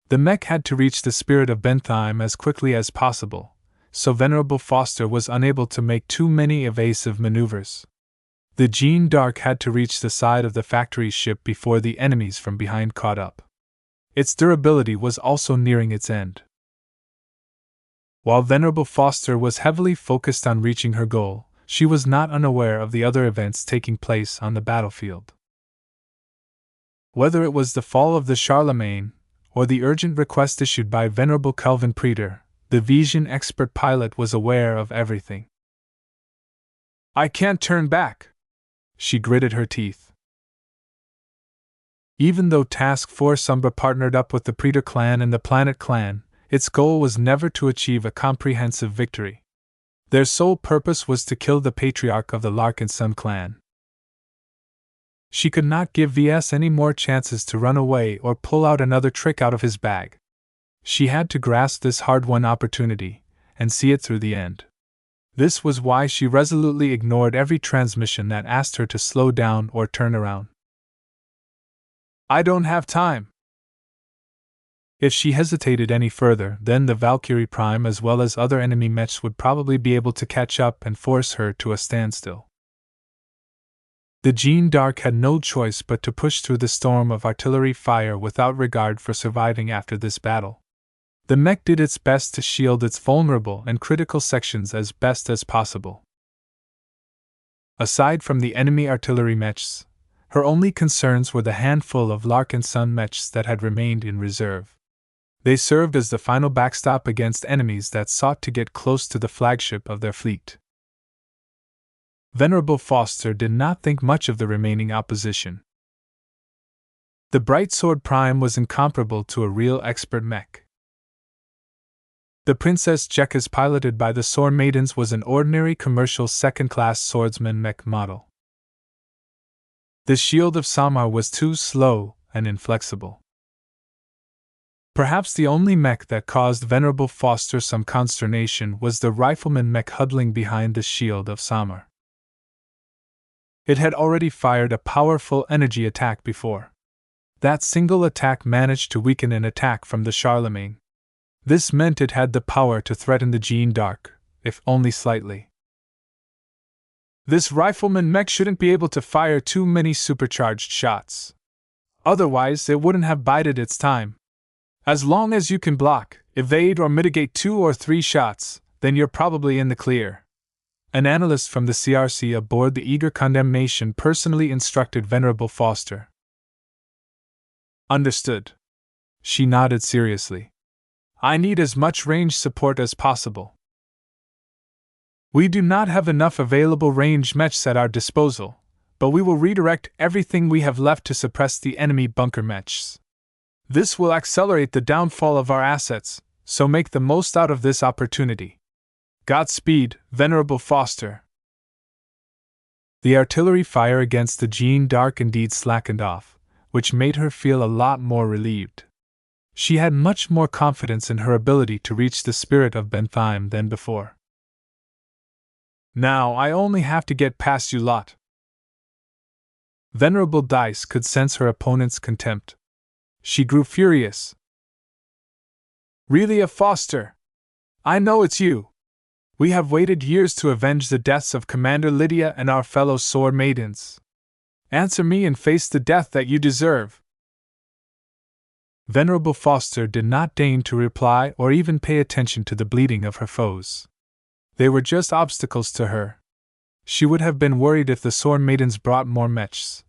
The mech had to reach the spirit of Bentheim as quickly as possible, so Venerable Foster was unable to make too many evasive maneuvers. The Jeanne d'Arc had to reach the side of the factory ship before the enemies from behind caught up. Its durability was also nearing its end. While Venerable Foster was heavily focused on reaching her goal, she was not unaware of the other events taking place on the battlefield. Whether it was the fall of the Charlemagne, or the urgent request issued by Venerable Kelvin Preter, the Vision expert pilot was aware of everything. "I can't turn back," she gritted her teeth. Even though Task Force Umbra partnered up with the Preter clan and the Planet clan, its goal was never to achieve a comprehensive victory. Their sole purpose was to kill the patriarch of the Larkinson clan. She could not give Ves any more chances to run away or pull out another trick out of his bag. She had to grasp this hard-won opportunity and see it through the end. This was why she resolutely ignored every transmission that asked her to slow down or turn around. "I don't have time." If she hesitated any further, then the Valkyrie Prime as well as other enemy mechs would probably be able to catch up and force her to a standstill. The Jeanne d'Arc had no choice but to push through the storm of artillery fire without regard for surviving after this battle. The mech did its best to shield its vulnerable and critical sections as best as possible. Aside from the enemy artillery mechs, her only concerns were the handful of Larkinson mechs that had remained in reserve. They served as the final backstop against enemies that sought to get close to the flagship of their fleet. Venerable Foster did not think much of the remaining opposition. The Brightsword Prime was incomparable to a real expert mech. The Princess Jekkas piloted by the Sword Maidens was an ordinary commercial second-class swordsman mech model. The Shield of Samar was too slow and inflexible. Perhaps the only mech that caused Venerable Foster some consternation was the Rifleman mech huddling behind the Shield of Samar. It had already fired a powerful energy attack before. That single attack managed to weaken an attack from the Charlemagne. This meant it had the power to threaten the Jeanne d'Arc, if only slightly. This Rifleman mech shouldn't be able to fire too many supercharged shots. Otherwise, it wouldn't have bided its time. As long as you can block, evade, or mitigate 2 or 3 shots, then you're probably in the clear. An analyst from the CRC aboard the Eager Condemnation personally instructed Venerable Foster. Understood. She nodded seriously. I need as much range support as possible. We do not have enough available range mechs at our disposal, but we will redirect everything we have left to suppress the enemy bunker mechs. This will accelerate the downfall of our assets, so make the most out of this opportunity. Godspeed, Venerable Foster. The artillery fire against the Jeanne d'Arc indeed slackened off, which made her feel a lot more relieved. She had much more confidence in her ability to reach the spirit of Bentheim than before. Now I only have to get past you lot. Venerable Dice could sense her opponent's contempt. She grew furious. Really, Foster? I know it's you. We have waited years to avenge the deaths of Commander Lydia and our fellow Sword Maidens. Answer me and face the death that you deserve. Venerable Foster did not deign to reply or even pay attention to the bleating of her foes. They were just obstacles to her. She would have been worried if the sword maidens brought more mechs,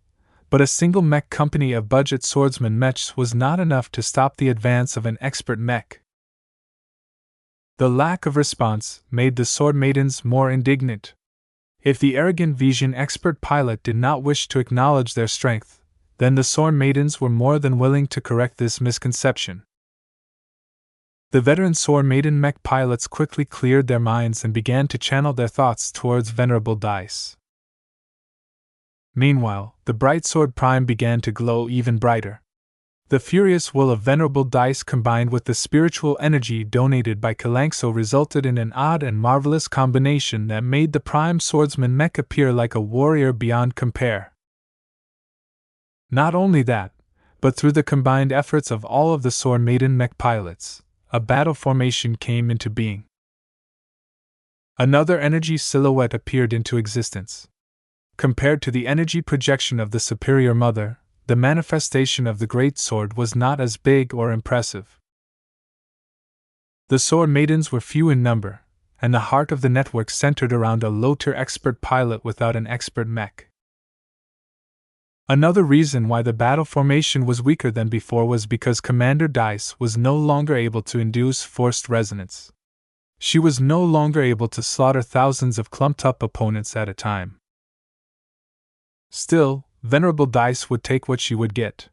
but a single mech company of budget swordsman mechs was not enough to stop the advance of an expert mech. The lack of response made the sword maidens more indignant. If the arrogant Vision expert pilot did not wish to acknowledge their strength, then the sword maidens were more than willing to correct this misconception. The veteran sword maiden mech pilots quickly cleared their minds and began to channel their thoughts towards Venerable Dice. Meanwhile, the bright sword prime began to glow even brighter. The furious will of Venerable Dice combined with the spiritual energy donated by Kalanxo resulted in an odd and marvelous combination that made the prime swordsman mech appear like a warrior beyond compare. Not only that, but through the combined efforts of all of the sword maiden mech pilots, a battle formation came into being. Another energy silhouette appeared into existence. Compared to the energy projection of the superior mother, the manifestation of the great sword was not as big or impressive. The sword maidens were few in number, and the heart of the network centered around a low-tier expert pilot without an expert mech. Another reason why the battle formation was weaker than before was because Commander Dice was no longer able to induce forced resonance. She was no longer able to slaughter thousands of clumped-up opponents at a time. Still, Venerable Dice would take what she would get.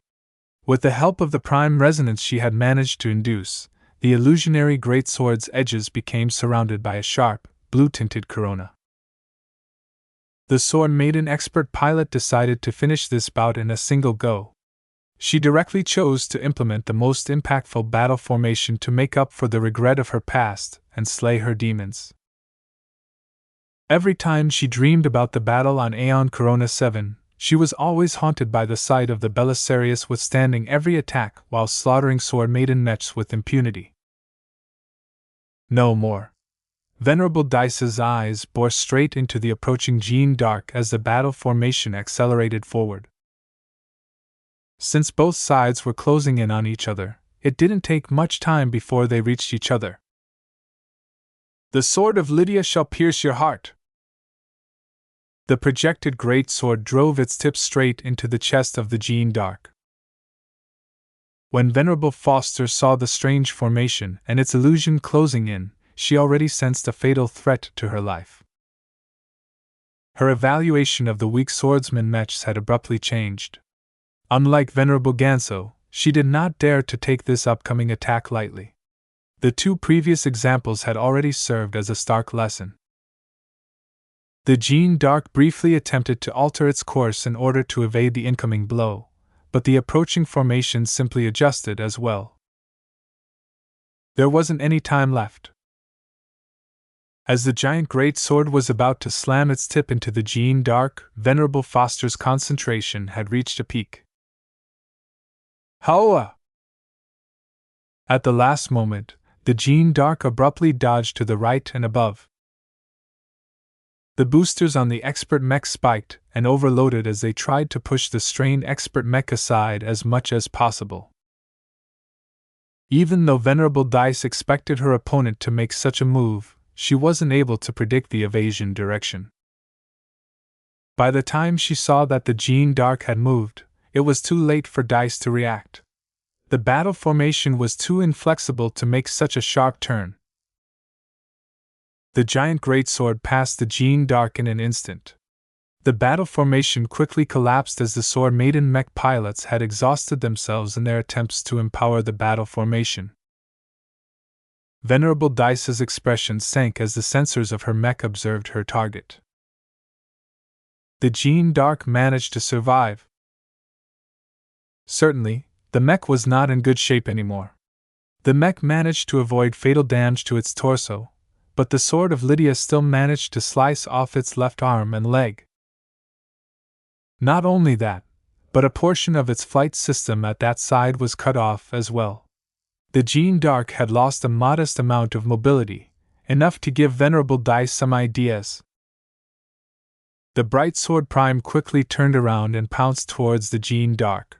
With the help of the prime resonance she had managed to induce, the illusionary greatsword's edges became surrounded by a sharp, blue-tinted corona. The sword maiden expert pilot decided to finish this bout in a single go. She directly chose to implement the most impactful battle formation to make up for the regret of her past and slay her demons. Every time she dreamed about the battle on Aeon Corona 7, she was always haunted by the sight of the Belisarius withstanding every attack while slaughtering sword maiden mechs with impunity. No more. Venerable Dice's eyes bore straight into the approaching Jeanne d'Arc as the battle formation accelerated forward. Since both sides were closing in on each other, it didn't take much time before they reached each other. "The sword of Lydia shall pierce your heart." The projected great sword drove its tip straight into the chest of the Jeanne d'Arc. When Venerable Foster saw the strange formation and its illusion closing in, she already sensed a fatal threat to her life. Her evaluation of the weak swordsman mechs had abruptly changed. Unlike Venerable Ganso, she did not dare to take this upcoming attack lightly. The two previous examples had already served as a stark lesson. The Jeanne d'Arc briefly attempted to alter its course in order to evade the incoming blow, but the approaching formation simply adjusted as well. There wasn't any time left. As the giant great sword was about to slam its tip into the Jeanne d'Arc, Venerable Foster's concentration had reached a peak. Hoa! At the last moment, the Jeanne d'Arc abruptly dodged to the right and above. The boosters on the expert mech spiked and overloaded as they tried to push the strained expert mech aside as much as possible. Even though Venerable Dice expected her opponent to make such a move, she wasn't able to predict the evasion direction. By the time she saw that the Jeanne d'Arc had moved, it was too late for Dice to react. The battle formation was too inflexible to make such a sharp turn. The giant greatsword passed the Jeanne d'Arc in an instant. The battle formation quickly collapsed as the sword maiden mech pilots had exhausted themselves in their attempts to empower the battle formation. Venerable Dice's expression sank as the sensors of her mech observed her target. The Jeanne d'Arc managed to survive. Certainly, the mech was not in good shape anymore. The mech managed to avoid fatal damage to its torso, but the sword of Lydia still managed to slice off its left arm and leg. Not only that, but a portion of its flight system at that side was cut off as well. The Jeanne d'Arc had lost a modest amount of mobility, enough to give Venerable Dice some ideas. The bright sword prime quickly turned around and pounced towards the Jeanne d'Arc.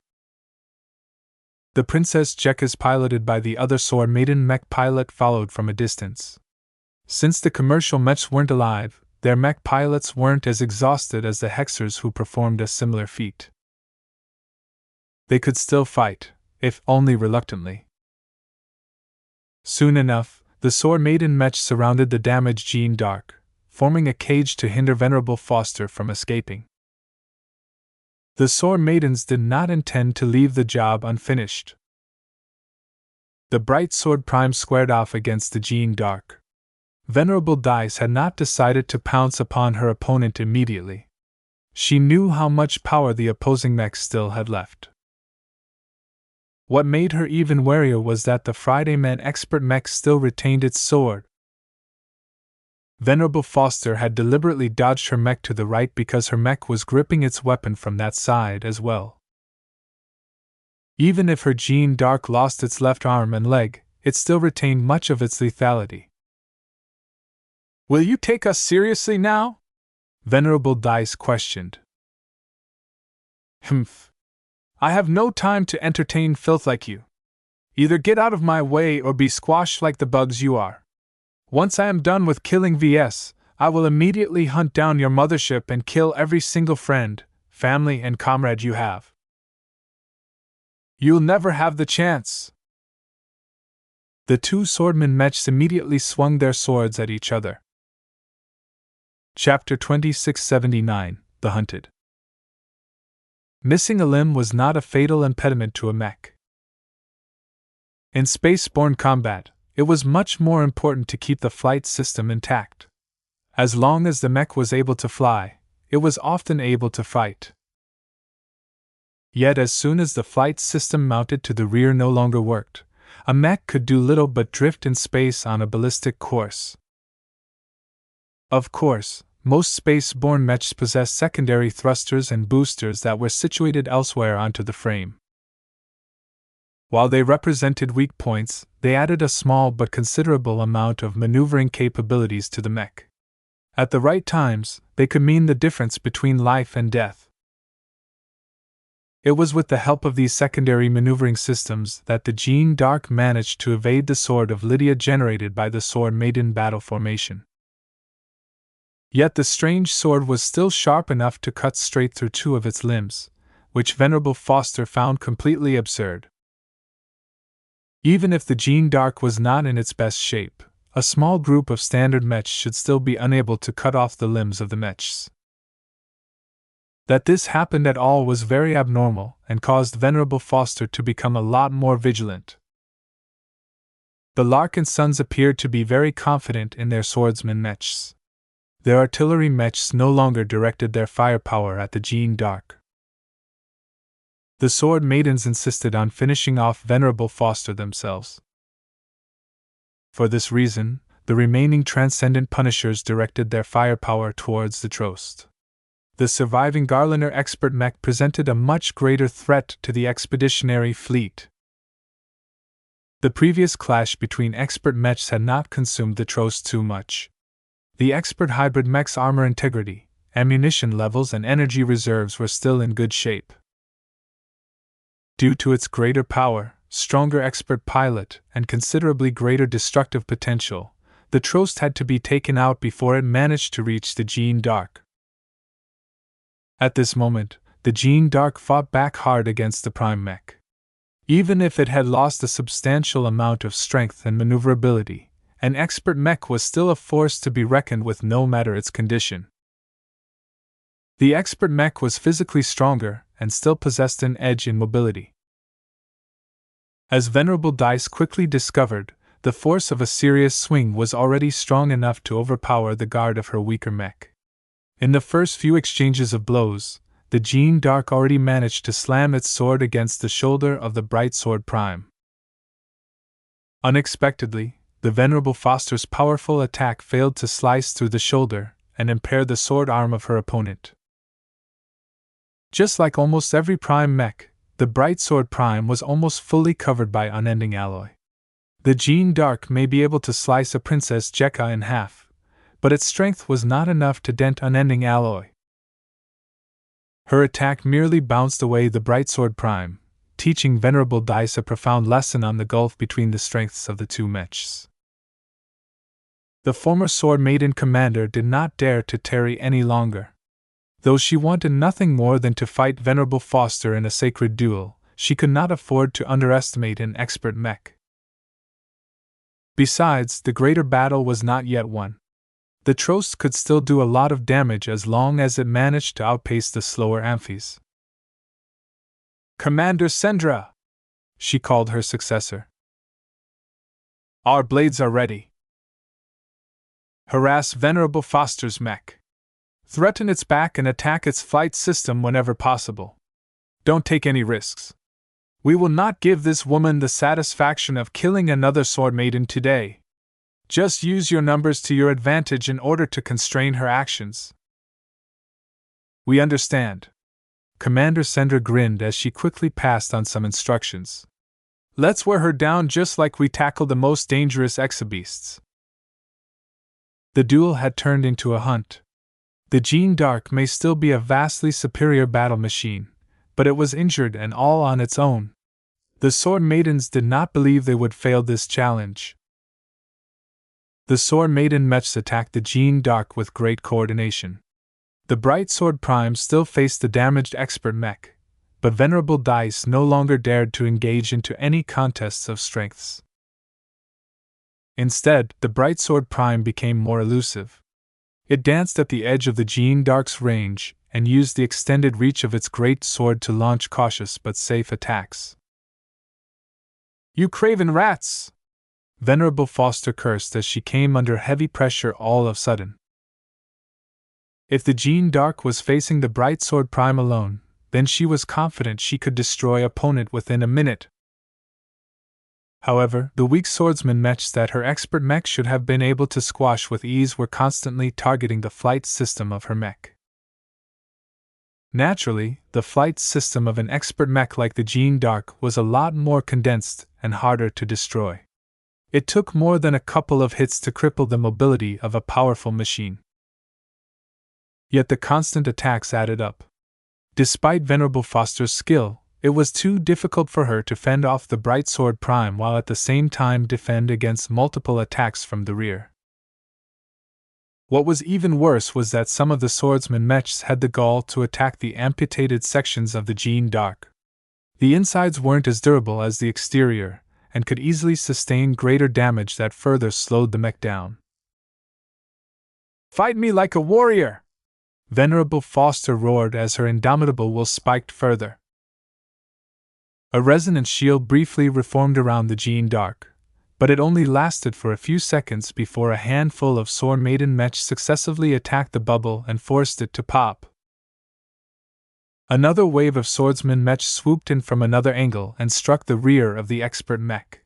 The Princess Jekka's piloted by the other Sword Maiden mech pilot followed from a distance. Since the commercial mechs weren't alive, their mech pilots weren't as exhausted as the Hexers who performed a similar feat. They could still fight, if only reluctantly. Soon enough, the Sword Maiden mech surrounded the damaged Jeanne d'Arc, forming a cage to hinder Venerable Foster from escaping. The Sword Maidens did not intend to leave the job unfinished. The Bright Sword Prime squared off against the Jeanne d'Arc. Venerable Dice had not decided to pounce upon her opponent immediately. She knew how much power the opposing mech still had left. What made her even warier was that the Friday Man expert mech still retained its sword. Venerable Foster had deliberately dodged her mech to the right because her mech was gripping its weapon from that side as well. Even if her Jeanne d'Arc lost its left arm and leg, it still retained much of its lethality. "Will you take us seriously now?" Venerable Dice questioned. "Humph. I have no time to entertain filth like you. Either get out of my way or be squashed like the bugs you are. Once I am done with killing VS, I will immediately hunt down your mothership and kill every single friend, family, and comrade you have. You'll never have the chance." The two swordmen mechs immediately swung their swords at each other. Chapter 2679, The Hunted. Missing a limb was not a fatal impediment to a mech. In space-borne combat, it was much more important to keep the flight system intact. As long as the mech was able to fly, it was often able to fight. Yet as soon as the flight system mounted to the rear no longer worked, a mech could do little but drift in space on a ballistic course. Of course, most space-borne mechs possessed secondary thrusters and boosters that were situated elsewhere onto the frame. While they represented weak points, they added a small but considerable amount of maneuvering capabilities to the mech. At the right times, they could mean the difference between life and death. It was with the help of these secondary maneuvering systems that the Jeanne d'Arc managed to evade the sword of Lydia generated by the Sword Maiden battle formation. Yet the strange sword was still sharp enough to cut straight through two of its limbs, which Venerable Foster found completely absurd. Even if the Jeanne d'Arc was not in its best shape, a small group of standard mechs should still be unable to cut off the limbs of the mechs. That this happened at all was very abnormal and caused Venerable Foster to become a lot more vigilant. The Larkinsons appeared to be very confident in their swordsman mechs. Their artillery mechs no longer directed their firepower at the Jeanne d'Arc. The Sword Maidens insisted on finishing off Venerable Foster themselves. For this reason, the remaining Transcendent Punishers directed their firepower towards the Trost. The surviving Garlaner expert mech presented a much greater threat to the expeditionary fleet. The previous clash between expert mechs had not consumed the Trost too much. The expert hybrid mech's armor integrity, ammunition levels, and energy reserves were still in good shape. Due to its greater power, stronger expert pilot, and considerably greater destructive potential, the Trost had to be taken out before it managed to reach the Jeanne d'Arc. At this moment, the Jeanne d'Arc fought back hard against the Prime Mech. Even if it had lost a substantial amount of strength and maneuverability, an expert mech was still a force to be reckoned with no matter its condition. The expert mech was physically stronger and still possessed an edge in mobility. As Venerable Dice quickly discovered, the force of a serious swing was already strong enough to overpower the guard of her weaker mech. In the first few exchanges of blows, the Jeanne d'Arc already managed to slam its sword against the shoulder of the Bright Sword Prime. Unexpectedly, the Venerable Foster's powerful attack failed to slice through the shoulder and impair the sword arm of her opponent. Just like almost every Prime mech, the Bright Sword Prime was almost fully covered by unending alloy. The Jeanne d'Arc may be able to slice a Princess Jekka in half, but its strength was not enough to dent unending alloy. Her attack merely bounced away the Bright Sword Prime, teaching Venerable Dice a profound lesson on the gulf between the strengths of the two mechs. The former Sword Maiden commander did not dare to tarry any longer. Though she wanted nothing more than to fight Venerable Foster in a sacred duel, she could not afford to underestimate an expert mech. Besides, the greater battle was not yet won. The Trost could still do a lot of damage as long as it managed to outpace the slower amphies. "Commander Sendra!" she called her successor. "Our blades are ready. Harass Venerable Foster's mech. Threaten its back and attack its flight system whenever possible. Don't take any risks. We will not give this woman the satisfaction of killing another Sword Maiden today. Just use your numbers to your advantage in order to constrain her actions." "We understand." Commander Sendra grinned as she quickly passed on some instructions. "Let's wear her down just like we tackled the most dangerous exobeasts." The duel had turned into a hunt. The Jeanne d'Arc may still be a vastly superior battle machine, but it was injured and all on its own. The Sword Maidens did not believe they would fail this challenge. The Sword Maiden mechs attacked the Jeanne d'Arc with great coordination. The Bright Sword Prime still faced the damaged expert mech, but Venerable Dice no longer dared to engage into any contests of strengths. Instead, the Bright Sword Prime became more elusive. It danced at the edge of the Jeanne d'Arc's range and used the extended reach of its great sword to launch cautious but safe attacks. "You craven rats!" Venerable Foster cursed as she came under heavy pressure all of a sudden. If the Jeanne d'Arc was facing the Bright Sword Prime alone, then she was confident she could destroy opponent within a minute. However, the weak swordsman mechs that her expert mech should have been able to squash with ease were constantly targeting the flight system of her mech. Naturally, the flight system of an expert mech like the Jeanne d'Arc was a lot more condensed and harder to destroy. It took more than a couple of hits to cripple the mobility of a powerful machine. Yet the constant attacks added up. Despite Venerable Foster's skill, it was too difficult for her to fend off the Bright Sword Prime while at the same time defend against multiple attacks from the rear. What was even worse was that some of the swordsman mechs had the gall to attack the amputated sections of the Jeanne d'Arc. The insides weren't as durable as the exterior, and could easily sustain greater damage that further slowed the mech down. "Fight me like a warrior!" Venerable Foster roared as her indomitable will spiked further. A resonant shield briefly reformed around the Jeanne d'Arc, but it only lasted for a few seconds before a handful of Sword Maiden mechs successively attacked the bubble and forced it to pop. Another wave of swordsman mechs swooped in from another angle and struck the rear of the expert mech.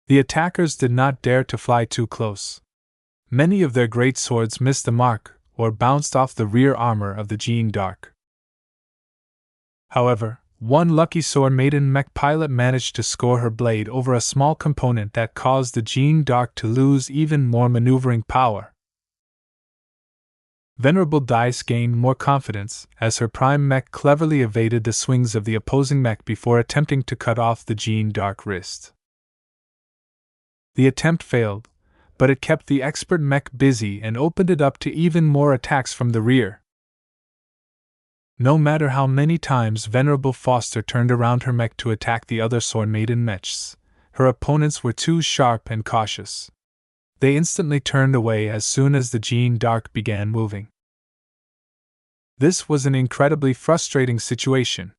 The attackers did not dare to fly too close. Many of their great swords missed the mark or bounced off the rear armor of the Jeanne d'Arc. However, one lucky Sword Maiden mech pilot managed to score her blade over a small component that caused the Jeanne d'Arc to lose even more maneuvering power. Venerable Dice gained more confidence as her prime mech cleverly evaded the swings of the opposing mech before attempting to cut off the Jeanne d'Arc wrist. The attempt failed, but it kept the expert mech busy and opened it up to even more attacks from the rear. No matter how many times Venerable Foster turned around her mech to attack the other Sword Maiden mechs, her opponents were too sharp and cautious. They instantly turned away as soon as the Jeanne d'Arc began moving. This was an incredibly frustrating situation.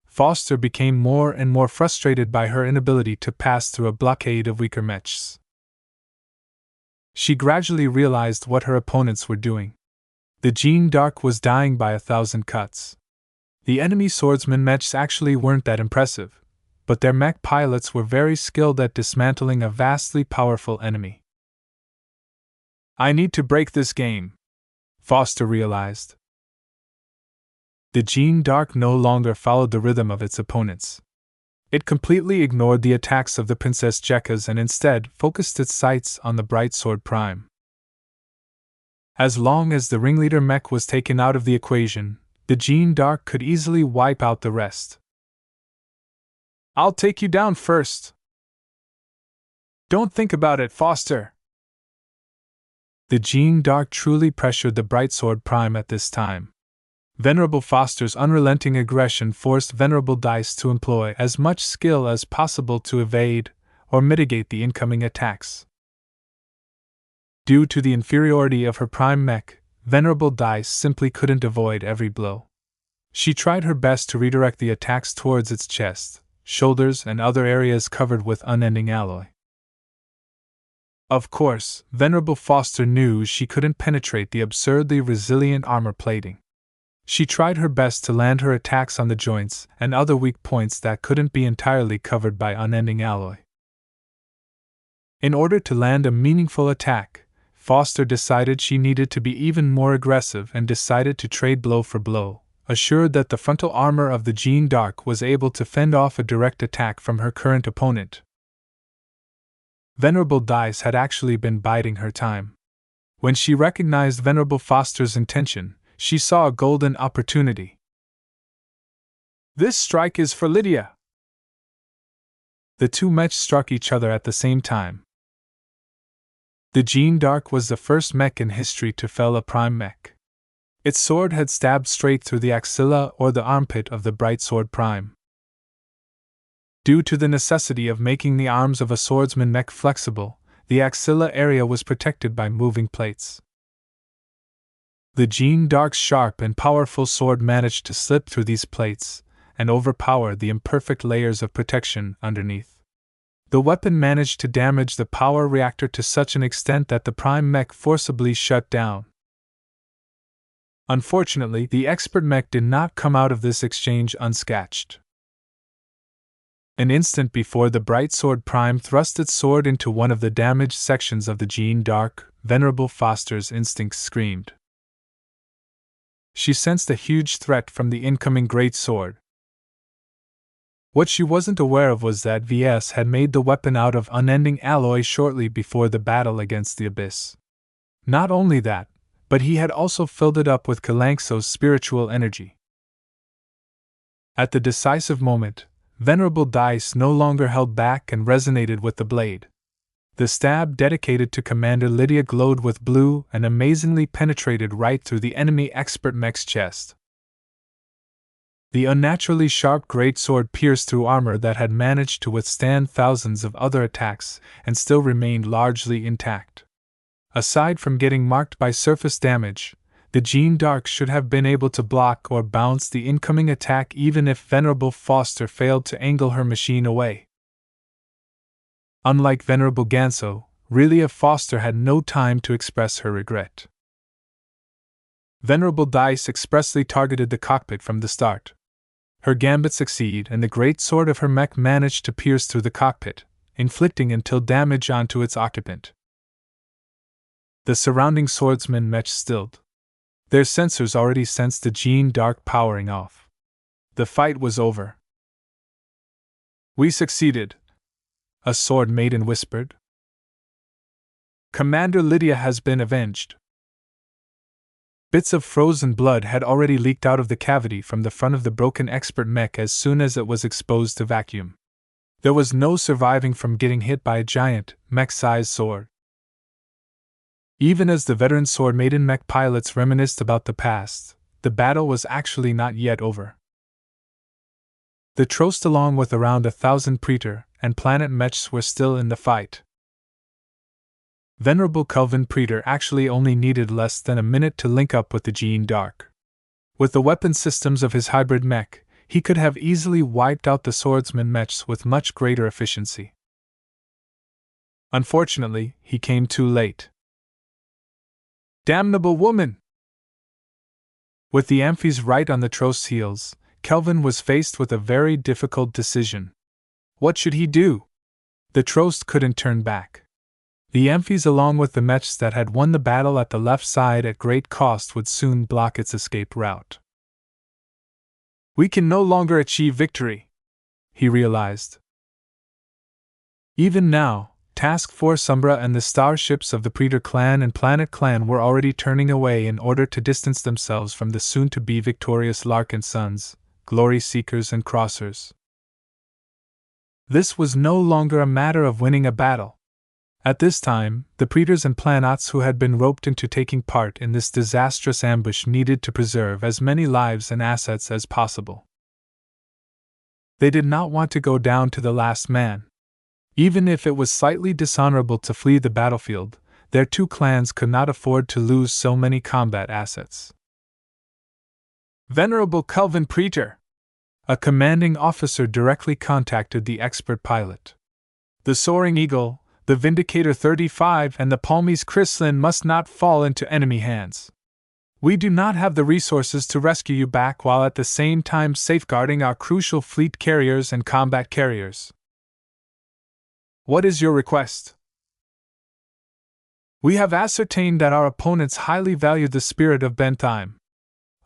Foster became more and more frustrated by her inability to pass through a blockade of weaker mechs. She gradually realized what her opponents were doing. The Jeanne d'Arc was dying by 1,000 cuts. The enemy swordsman mechs actually weren't that impressive, but their mech pilots were very skilled at dismantling a vastly powerful enemy. "I need to break this game," Foster realized. The Jeanne d'Arc no longer followed the rhythm of its opponents. It completely ignored the attacks of the Princess Jekkas and instead focused its sights on the Bright Sword Prime. As long as the ringleader mech was taken out of the equation, the Jeanne d'Arc could easily wipe out the rest. I'll take you down first. Don't think about it, Foster. The Jeanne d'Arc truly pressured the Brightsword Prime at this time. Venerable Foster's unrelenting aggression forced Venerable Dice to employ as much skill as possible to evade or mitigate the incoming attacks. Due to the inferiority of her prime mech, Venerable Dice simply couldn't avoid every blow. She tried her best to redirect the attacks towards its chest, shoulders, and other areas covered with unending alloy. Of course, Venerable Foster knew she couldn't penetrate the absurdly resilient armor plating. She tried her best to land her attacks on the joints and other weak points that couldn't be entirely covered by unending alloy. In order to land a meaningful attack, Foster decided she needed to be even more aggressive and decided to trade blow for blow, assured that the frontal armor of the Jeanne d'Arc was able to fend off a direct attack from her current opponent. Venerable Dice had actually been biding her time. When she recognized Venerable Foster's intention, she saw a golden opportunity. This strike is for Lydia. The two mechs struck each other at the same time. The Jeanne d'Arc was the first mech in history to fell a prime mech. Its sword had stabbed straight through the axilla or the armpit of the Brightsword Prime. Due to the necessity of making the arms of a swordsman mech flexible, the axilla area was protected by moving plates. The Jeanne d'Arc's sharp and powerful sword managed to slip through these plates and overpower the imperfect layers of protection underneath. The weapon managed to damage the power reactor to such an extent that the prime mech forcibly shut down. Unfortunately, the expert mech did not come out of this exchange unscathed. An instant before the Brightsword Prime thrust its sword into one of the damaged sections of the Jeanne d'Arc, Venerable Foster's instincts screamed. She sensed a huge threat from the incoming great sword. What she wasn't aware of was that Ves had made the weapon out of unending alloy shortly before the battle against the Abyss. Not only that, but he had also filled it up with Kalanxo's spiritual energy. At the decisive moment, Venerable Dice no longer held back and resonated with the blade. The stab dedicated to Commander Lydia glowed with blue and amazingly penetrated right through the enemy expert mech's chest. The unnaturally sharp greatsword pierced through armor that had managed to withstand thousands of other attacks and still remained largely intact. Aside from getting marked by surface damage, the Jeanne d'Arc should have been able to block or bounce the incoming attack even if Venerable Foster failed to angle her machine away. Unlike Venerable Ganso, Relia Foster had no time to express her regret. Venerable Dice expressly targeted the cockpit from the start. Her gambit succeeded, and the great sword of her mech managed to pierce through the cockpit, inflicting until damage onto its occupant. The surrounding swordsmen mech stilled. Their sensors already sensed the Jeanne d'Arc powering off. The fight was over. We succeeded, a sword maiden whispered. Commander Lydia has been avenged. Bits of frozen blood had already leaked out of the cavity from the front of the broken expert mech as soon as it was exposed to vacuum. There was no surviving from getting hit by a giant, mech-sized sword. Even as the veteran sword maiden mech pilots reminisced about the past, the battle was actually not yet over. The Trost, along with around 1,000 Praetor and planet mechs, were still in the fight. Venerable Kelvin Praetor actually only needed less than a minute to link up with the Jeanne d'Arc. With the weapon systems of his hybrid mech, he could have easily wiped out the swordsman mechs with much greater efficiency. Unfortunately, he came too late. Damnable woman! With the Amphis right on the Trost's heels, Kelvin was faced with a very difficult decision. What should he do? The Trost couldn't turn back. The Amphis, along with the mechs that had won the battle at the left side at great cost, would soon block its escape route. We can no longer achieve victory, he realized. Even now, Task Force Umbra and the starships of the Praetor clan and Planet clan were already turning away in order to distance themselves from the soon-to-be victorious Larkinsons, Glory Seekers and Crossers. This was no longer a matter of winning a battle. At this time, the praetors and planats who had been roped into taking part in this disastrous ambush needed to preserve as many lives and assets as possible. They did not want to go down to the last man. Even if it was slightly dishonorable to flee the battlefield, their two clans could not afford to lose so many combat assets. Venerable Kelvin Praetor, a commanding officer directly contacted the expert pilot. The Soaring Eagle, the Vindicator 35, and the Palmes Chrysalin must not fall into enemy hands. We do not have the resources to rescue you back while at the same time safeguarding our crucial fleet carriers and combat carriers. What is your request? We have ascertained that our opponents highly value the spirit of Bentheim.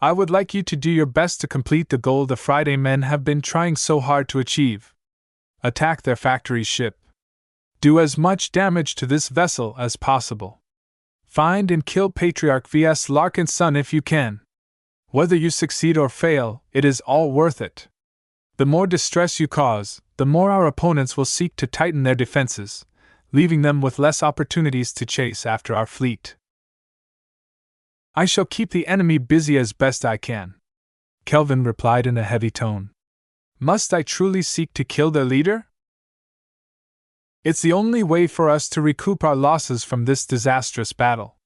I would like you to do your best to complete the goal the Friday men have been trying so hard to achieve. Attack their factory ship. Do as much damage to this vessel as possible. Find and kill Patriarch Ves Larkinson if you can. Whether you succeed or fail, it is all worth it. The more distress you cause, the more our opponents will seek to tighten their defenses, leaving them with less opportunities to chase after our fleet. I shall keep the enemy busy as best I can, Kelvin replied in a heavy tone. Must I truly seek to kill their leader? It's the only way for us to recoup our losses from this disastrous battle.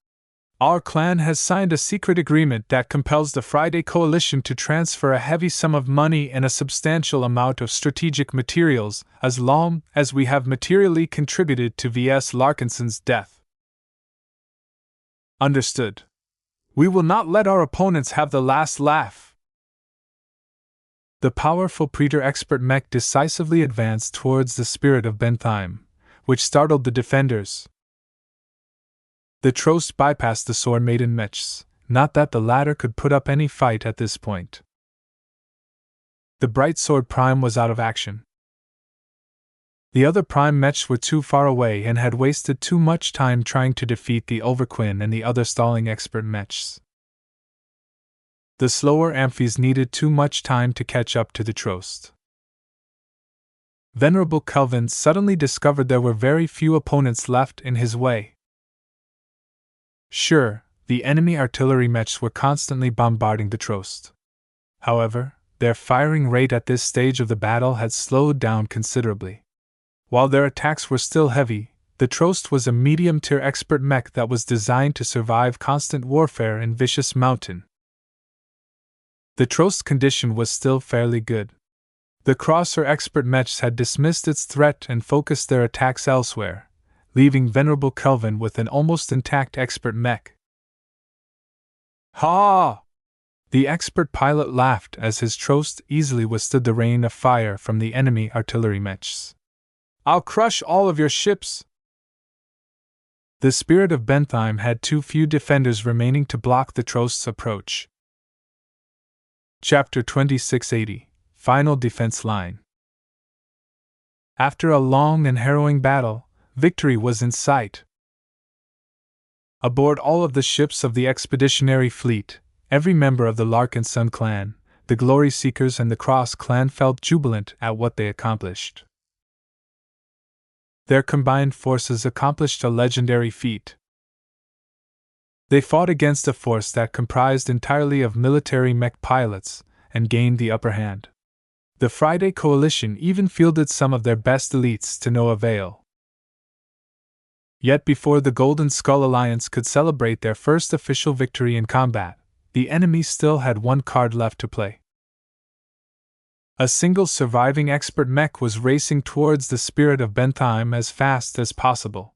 Our clan has signed a secret agreement that compels the Friday Coalition to transfer a heavy sum of money and a substantial amount of strategic materials as long as we have materially contributed to Ves Larkinson's death. Understood. We will not let our opponents have the last laugh. The powerful Praetor expert mech decisively advanced towards the spirit of Bentheim, which startled the defenders. The Trost bypassed the Sword Maiden Mechs, not that the latter could put up any fight at this point. The Bright Sword Prime was out of action. The other Prime Mechs were too far away and had wasted too much time trying to defeat the Overquinn and the other stalling expert Mechs. The slower Amphies needed too much time to catch up to the Trost. Venerable Kelvin suddenly discovered there were very few opponents left in his way. Sure, the enemy artillery mechs were constantly bombarding the Trost. However, their firing rate at this stage of the battle had slowed down considerably. While their attacks were still heavy, the Trost was a medium-tier expert mech that was designed to survive constant warfare in Vicious Mountain. The Trost's condition was still fairly good. The Crosser expert mechs had dismissed its threat and focused their attacks elsewhere, leaving Venerable Kelvin with an almost intact expert mech. Ha! The expert pilot laughed as his Trost easily withstood the rain of fire from the enemy artillery mechs. I'll crush all of your ships! The spirit of Bentheim had too few defenders remaining to block the Trost's approach. Chapter 2680 Final Defense Line. After a long and harrowing battle, victory was in sight. Aboard all of the ships of the expeditionary fleet, every member of the Larkinson clan, the Glory Seekers and the Cross clan felt jubilant at what they accomplished. Their combined forces accomplished a legendary feat. They fought against a force that comprised entirely of military mech pilots and gained the upper hand. The Friday Coalition even fielded some of their best elites to no avail. Yet before the Golden Skull Alliance could celebrate their first official victory in combat, the enemy still had one card left to play. A single surviving expert mech was racing towards the spirit of Bentheim as fast as possible.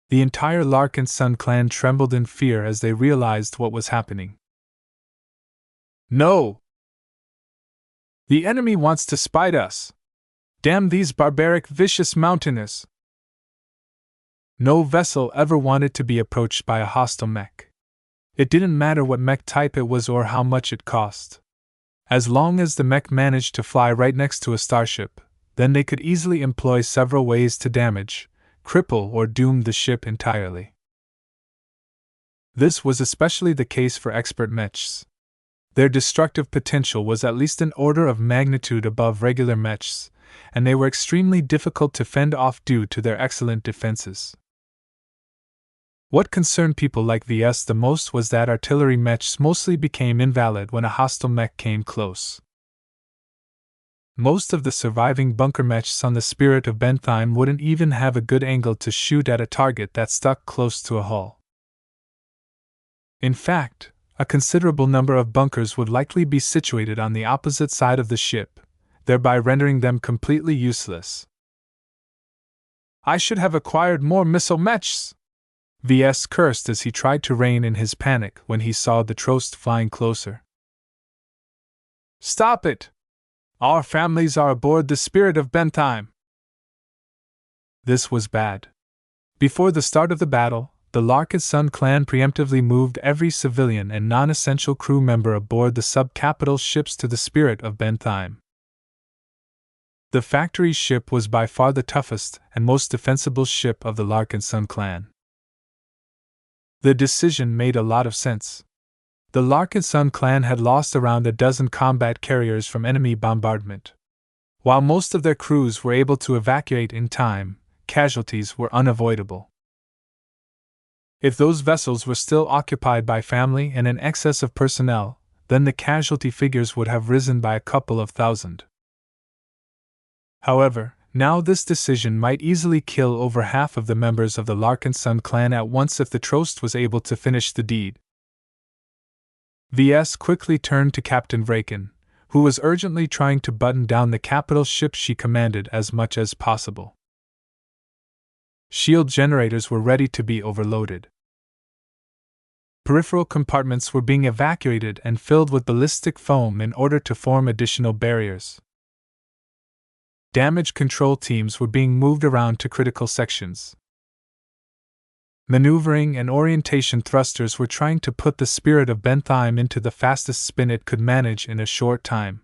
The entire Larkinson clan trembled in fear as they realized what was happening. No! The enemy wants to spite us! Damn these barbaric, vicious mountaineers! No vessel ever wanted to be approached by a hostile mech. It didn't matter what mech type it was or how much it cost. As long as the mech managed to fly right next to a starship, then they could easily employ several ways to damage, cripple, or doom the ship entirely. This was especially the case for expert mechs. Their destructive potential was at least an order of magnitude above regular mechs, and they were extremely difficult to fend off due to their excellent defenses. What concerned people like Ves the most was that artillery mechs mostly became invalid when a hostile mech came close. Most of the surviving bunker mechs on the Spirit of Bentheim wouldn't even have a good angle to shoot at a target that stuck close to a hull. In fact, a considerable number of bunkers would likely be situated on the opposite side of the ship, thereby rendering them completely useless. "I should have acquired more missile mechs!" Ves cursed as he tried to rein in his panic when he saw the Trost flying closer. "Stop it! Our families are aboard the Spirit of Bentheim!" This was bad. Before the start of the battle, the Larkinson clan preemptively moved every civilian and non-essential crew member aboard the sub-capital ships to the Spirit of Bentheim. The factory ship was by far the toughest and most defensible ship of the Larkinson clan. The decision made a lot of sense. The Larkinson clan had lost around a dozen combat carriers from enemy bombardment. While most of their crews were able to evacuate in time, casualties were unavoidable. If those vessels were still occupied by family and an excess of personnel, then the casualty figures would have risen by a couple of thousand. However, now this decision might easily kill over half of the members of the Larkinson clan at once if the Trost was able to finish the deed. Ves quickly turned to Captain Vraken, who was urgently trying to button down the capital ship she commanded as much as possible. Shield generators were ready to be overloaded. Peripheral compartments were being evacuated and filled with ballistic foam in order to form additional barriers. Damage control teams were being moved around to critical sections. Maneuvering and orientation thrusters were trying to put the Spirit of Bentheim into the fastest spin it could manage in a short time.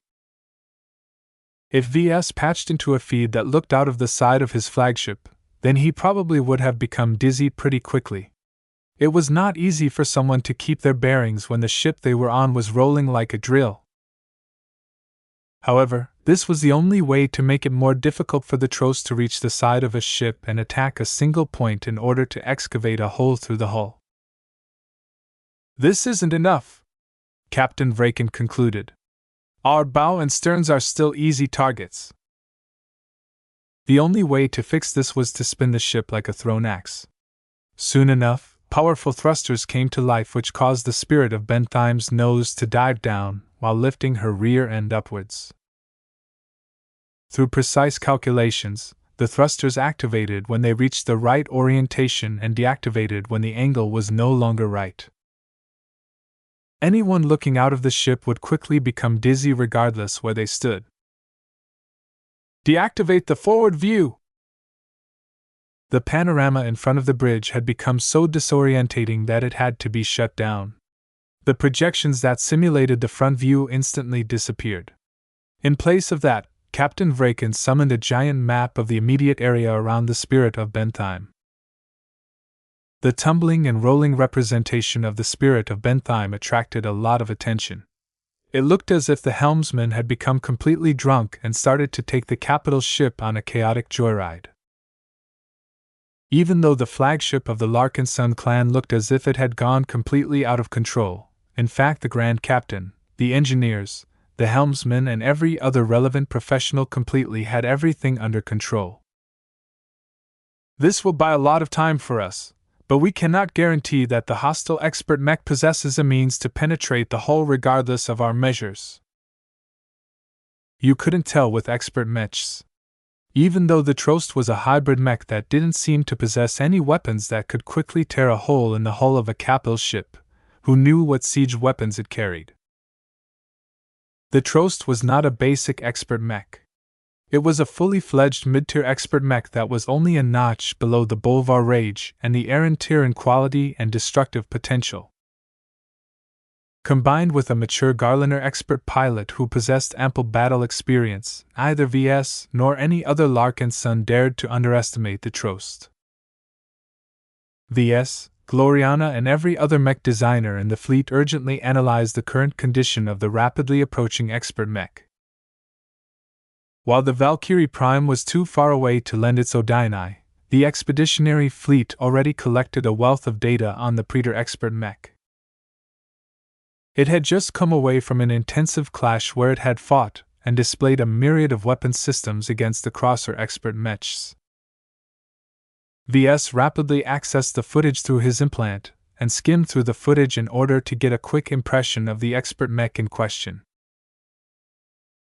If Ves patched into a feed that looked out of the side of his flagship, then he probably would have become dizzy pretty quickly. It was not easy for someone to keep their bearings when the ship they were on was rolling like a drill. However, this was the only way to make it more difficult for the Trost to reach the side of a ship and attack a single point in order to excavate a hole through the hull. "This isn't enough," Captain Vraken concluded. "Our bow and sterns are still easy targets." The only way to fix this was to spin the ship like a thrown axe. Soon enough, powerful thrusters came to life which caused the Spirit of Bentheim's nose to dive down while lifting her rear end upwards. Through precise calculations, the thrusters activated when they reached the right orientation and deactivated when the angle was no longer right. Anyone looking out of the ship would quickly become dizzy regardless where they stood. "Deactivate the forward view!" The panorama in front of the bridge had become so disorientating that it had to be shut down. The projections that simulated the front view instantly disappeared. In place of that, Captain Vraken summoned a giant map of the immediate area around the Spirit of Bentheim. The tumbling and rolling representation of the Spirit of Bentheim attracted a lot of attention. It looked as if the helmsman had become completely drunk and started to take the capital ship on a chaotic joyride. Even though the flagship of the Larkinson clan looked as if it had gone completely out of control, in fact the Grand Captain, the engineers, the helmsman and every other relevant professional completely had everything under control. "This will buy a lot of time for us, but we cannot guarantee that the hostile expert mech possesses a means to penetrate the hull regardless of our measures." You couldn't tell with expert mechs. Even though the Trost was a hybrid mech that didn't seem to possess any weapons that could quickly tear a hole in the hull of a capital ship, who knew what siege weapons it carried? The Trost was not a basic expert mech. It was a fully fledged mid-tier expert mech that was only a notch below the Bolvar Rage and the Aaron tier in quality and destructive potential. Combined with a mature Garliner expert pilot who possessed ample battle experience, neither Ves nor any other Larkinson dared to underestimate the Trost. Ves, Gloriana and every other mech designer in the fleet urgently analyzed the current condition of the rapidly approaching expert mech. While the Valkyrie Prime was too far away to lend its Odini, the expeditionary fleet already collected a wealth of data on the Praetor expert mech. It had just come away from an intensive clash where it had fought and displayed a myriad of weapon systems against the Crosser expert mechs. Ves rapidly accessed the footage through his implant and skimmed through the footage in order to get a quick impression of the expert mech in question.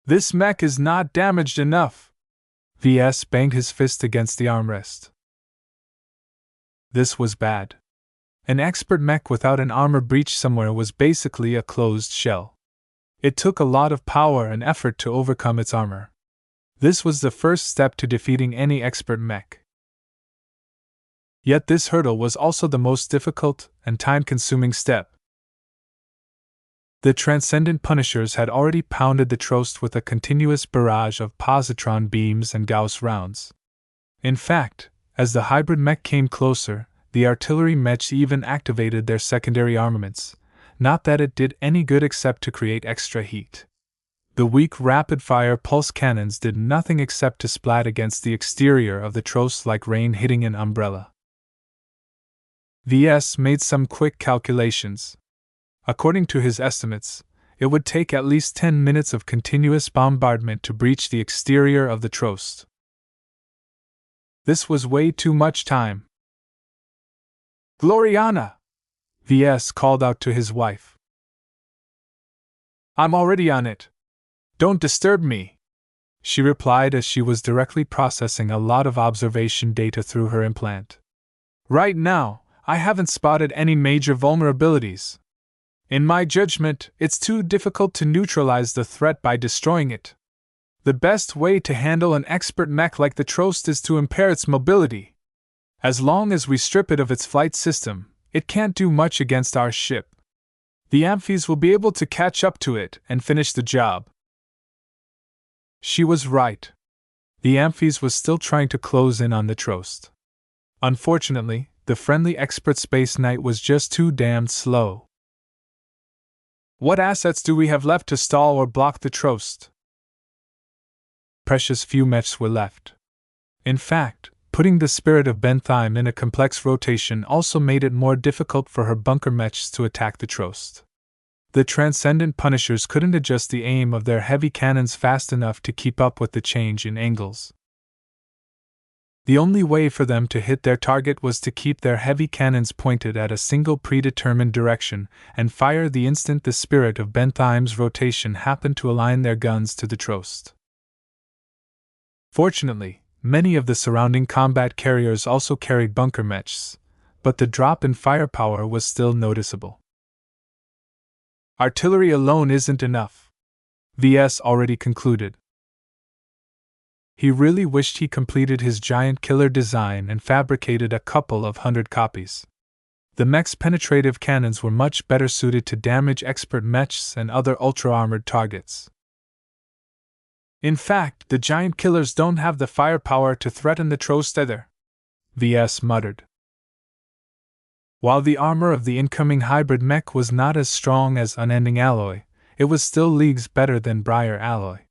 "This mech is not damaged enough." Ves banged his fist against the armrest. This was bad. An expert mech without an armor breach somewhere was basically a closed shell. It took a lot of power and effort to overcome its armor. This was the first step to defeating any expert mech. Yet this hurdle was also the most difficult and time-consuming step. The Transcendent Punishers had already pounded the Trost with a continuous barrage of positron beams and Gauss rounds. In fact, as the hybrid mech came closer, the artillery mechs even activated their secondary armaments, not that it did any good except to create extra heat. The weak rapid-fire pulse cannons did nothing except to splat against the exterior of the Trost like rain hitting an umbrella. Ves made some quick calculations. According to his estimates, it would take at least 10 minutes of continuous bombardment to breach the exterior of the Trost. This was way too much time. "Gloriana!" Ves called out to his wife. "I'm already on it. Don't disturb me," she replied as she was directly processing a lot of observation data through her implant. "Right now, I haven't spotted any major vulnerabilities. In my judgment, it's too difficult to neutralize the threat by destroying it. The best way to handle an expert mech like the Trost is to impair its mobility. As long as we strip it of its flight system, it can't do much against our ship. The Amphies will be able to catch up to it and finish the job." She was right. The Amphies was still trying to close in on the Trost. Unfortunately, the friendly expert Space Knight was just too damned slow. "What assets do we have left to stall or block the Trost?" Precious few mechs were left. In fact, putting the Spirit of Bentheim in a complex rotation also made it more difficult for her bunker mechs to attack the Trost. The Transcendent Punishers couldn't adjust the aim of their heavy cannons fast enough to keep up with the change in angles. The only way for them to hit their target was to keep their heavy cannons pointed at a single predetermined direction and fire the instant the Spirit of Bentheim's rotation happened to align their guns to the Trost. Fortunately, many of the surrounding combat carriers also carried bunker mechs, but the drop in firepower was still noticeable. Artillery alone isn't enough, Ves already concluded. He really wished he completed his giant killer design and fabricated a couple of 100 copies. The mech's penetrative cannons were much better suited to damage expert mechs and other ultra-armored targets. In fact, the giant killers don't have the firepower to threaten the Trost either, Ves muttered. While the armor of the incoming hybrid mech was not as strong as Unending Alloy, it was still leagues better than Briar Alloy.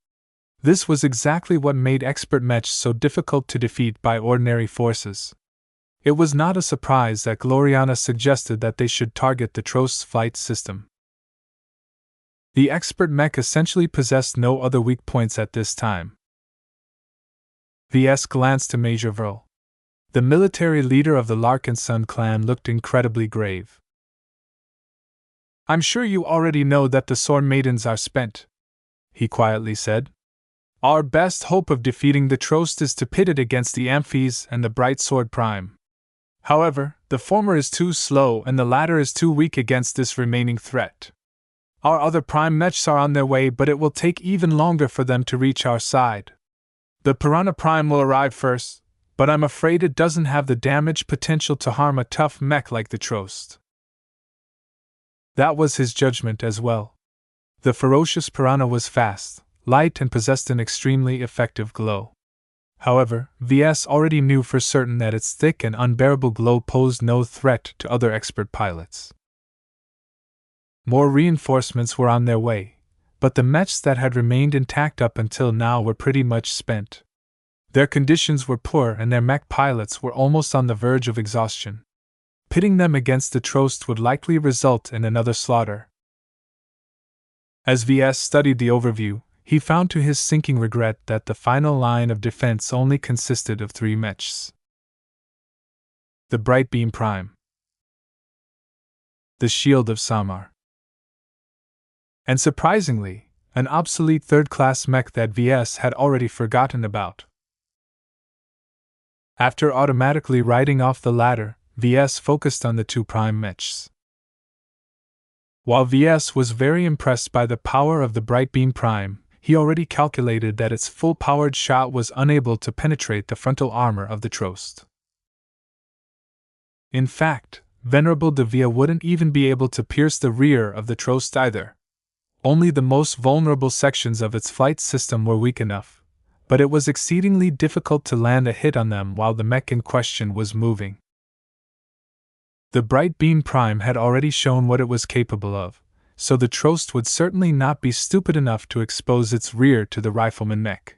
This was exactly what made expert mechs so difficult to defeat by ordinary forces. It was not a surprise that Gloriana suggested that they should target the Trost's flight system. The expert mech essentially possessed no other weak points at this time. Ves glanced to Major Vril. The military leader of the Larkinson clan looked incredibly grave. "I'm sure you already know that the Sword Maidens are spent," he quietly said. "Our best hope of defeating the Trost is to pit it against the Amphies and the Bright Sword Prime. However, the former is too slow and the latter is too weak against this remaining threat. Our other Prime mechs are on their way, but it will take even longer for them to reach our side. The Piranha Prime will arrive first, but I'm afraid it doesn't have the damage potential to harm a tough mech like the Trost." That was his judgment as well. The ferocious Piranha was fast, light, and possessed an extremely effective glow. However, Ves already knew for certain that its thick and unbearable glow posed no threat to other expert pilots. More reinforcements were on their way. but the mechs that had remained intact up until now were pretty much spent. Their conditions were poor and their mech pilots were almost on the verge of exhaustion. Pitting them against the Trost would likely result in another slaughter. As Ves studied the overview, he found to his sinking regret that the final line of defense only consisted of 3 mechs. The Bright Beam Prime, the Shield of Samar, and surprisingly, an obsolete third-class mech that Ves had already forgotten about. After automatically writing off the latter, Ves focused on the 2 prime mechs. While Ves was very impressed by the power of the Bright Beam Prime, he already calculated that its full-powered shot was unable to penetrate the frontal armor of the Trost. In fact, Venerable Devia wouldn't even be able to pierce the rear of the Trost either. Only the most vulnerable sections of its flight system were weak enough, but it was exceedingly difficult to land a hit on them while the mech in question was moving. The Bright Beam Prime had already shown what it was capable of, so the Trost would certainly not be stupid enough to expose its rear to the rifleman mech.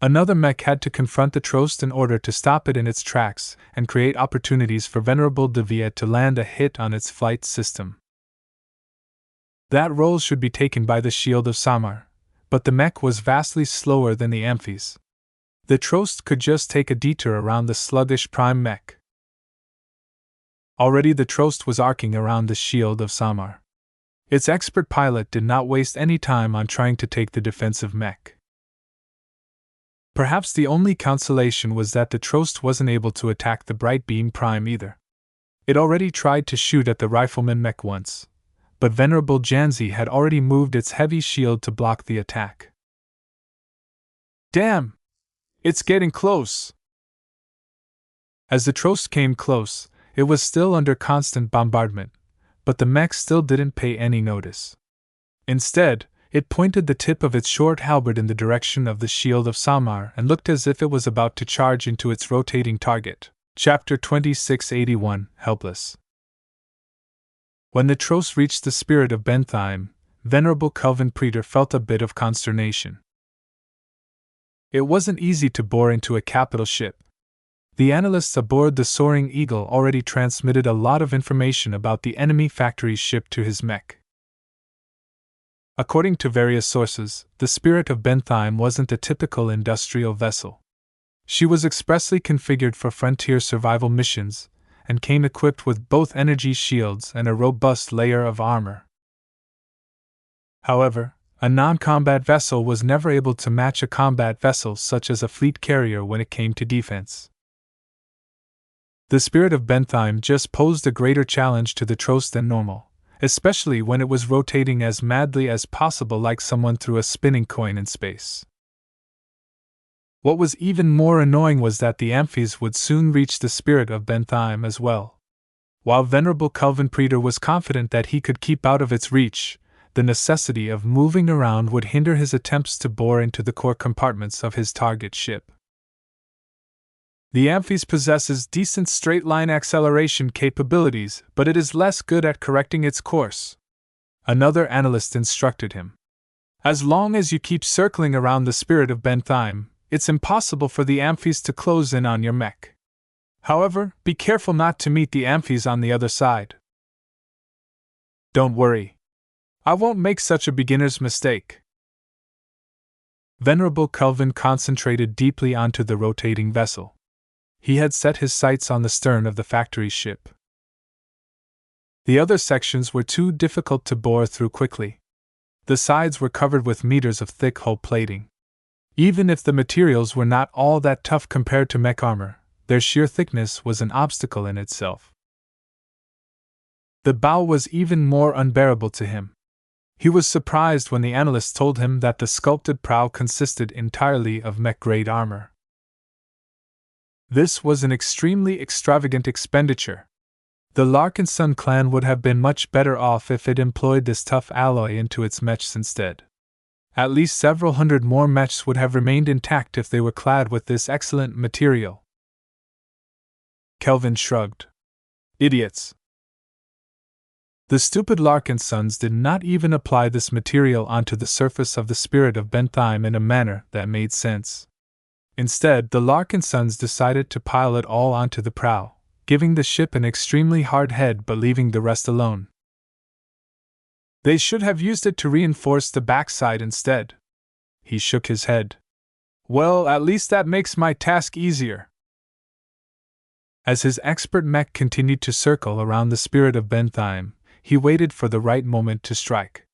Another mech had to confront the Trost in order to stop it in its tracks and create opportunities for Venerable Devia to land a hit on its flight system. That role should be taken by the Shield of Samar, but the mech was vastly slower than the Amphies. The Trost could just take a detour around the sluggish prime mech. Already the Trost was arcing around the Shield of Samar. Its expert pilot did not waste any time on trying to take the defensive mech. Perhaps the only consolation was that the Trost wasn't able to attack the Bright Beam Prime either. It already tried to shoot at the rifleman mech once, but Venerable Janzi had already moved its heavy shield to block the attack. Damn! It's getting close! As the Trost came close, it was still under constant bombardment, but the mech still didn't pay any notice. Instead, it pointed the tip of its short halberd in the direction of the Shield of Samar and looked as if it was about to charge into its rotating target. Chapter 2681, Helpless. When the Trost reached the Spirit of Bentheim, Venerable Kelvin Preter felt a bit of consternation. It wasn't easy to bore into a capital ship. The analysts aboard the Soaring Eagle already transmitted a lot of information about the enemy factory's ship to his mech. According to various sources, the Spirit of Bentheim wasn't a typical industrial vessel. She was expressly configured for frontier survival missions, and came equipped with both energy shields and a robust layer of armor. However, a non-combat vessel was never able to match a combat vessel such as a fleet carrier when it came to defense. The Spirit of Bentheim just posed a greater challenge to the Trost than normal, especially when it was rotating as madly as possible like someone threw a spinning coin in space. What was even more annoying was that the Amphies would soon reach the Spirit of Bentheim as well. While Venerable Kelvin Preter was confident that he could keep out of its reach, the necessity of moving around would hinder his attempts to bore into the core compartments of his target ship. The Amphies possesses decent straight-line acceleration capabilities, but it is less good at correcting its course. Another analyst instructed him. As long as you keep circling around the Spirit of Bentheim, it's impossible for the Amphies to close in on your mech. However, be careful not to meet the Amphies on the other side. Don't worry. I won't make such a beginner's mistake. Venerable Kelvin concentrated deeply onto the rotating vessel. He had set his sights on the stern of the factory ship. The other sections were too difficult to bore through quickly. The sides were covered with meters of thick hull plating. Even if the materials were not all that tough compared to mech armor, their sheer thickness was an obstacle in itself. The bow was even more unbearable to him. He was surprised when the analyst told him that the sculpted prow consisted entirely of mech-grade armor. This was an extremely extravagant expenditure. The Larkinson clan would have been much better off if it employed this tough alloy into its mechs instead. At least several hundred more mechs would have remained intact if they were clad with this excellent material. Kelvin shrugged. Idiots. The stupid Larkinsons did not even apply this material onto the surface of the spirit of Bentheim in a manner that made sense. Instead, the Larkinsons decided to pile it all onto the prow, giving the ship an extremely hard head but leaving the rest alone. They should have used it to reinforce the backside instead. He shook his head. Well, at least that makes my task easier. As his expert mech continued to circle around the spirit of Bentheim, he waited for the right moment to strike.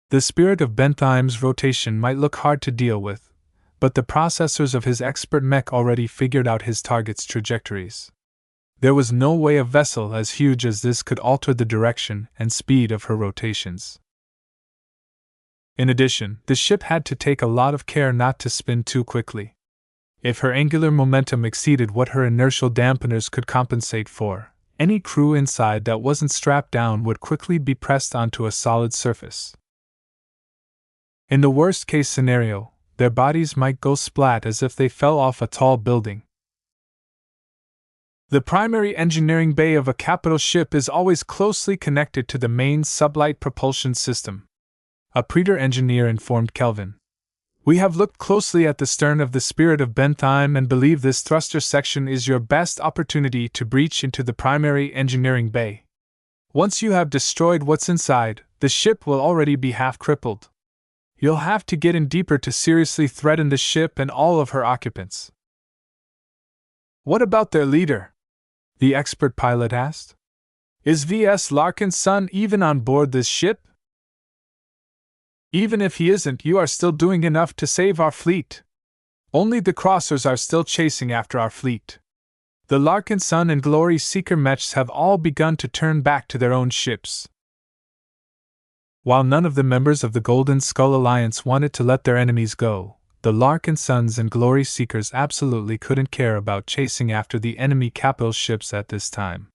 The spirit of Bentheim's rotation might look hard to deal with, but the processors of his expert mech already figured out his target's trajectories. There was no way a vessel as huge as this could alter the direction and speed of her rotations. In addition, the ship had to take a lot of care not to spin too quickly. If her angular momentum exceeded what her inertial dampeners could compensate for, any crew inside that wasn't strapped down would quickly be pressed onto a solid surface. In the worst-case scenario, their bodies might go splat as if they fell off a tall building. The primary engineering bay of a capital ship is always closely connected to the main sublight propulsion system, a Praetor engineer informed Kelvin. We have looked closely at the stern of the Spirit of Bentheim and believe this thruster section is your best opportunity to breach into the primary engineering bay. Once you have destroyed what's inside, the ship will already be half crippled. You'll have to get in deeper to seriously threaten the ship and all of her occupants. What about their leader? The expert pilot asked. Is Ves Larkinson even on board this ship? Even if he isn't, you are still doing enough to save our fleet. Only the crossers are still chasing after our fleet. The Larkinson and Glory Seeker Mechs have all begun to turn back to their own ships. While none of the members of the Golden Skull Alliance wanted to let their enemies go, the Larkinsons and Glory Seekers absolutely couldn't care about chasing after the enemy capital ships at this time.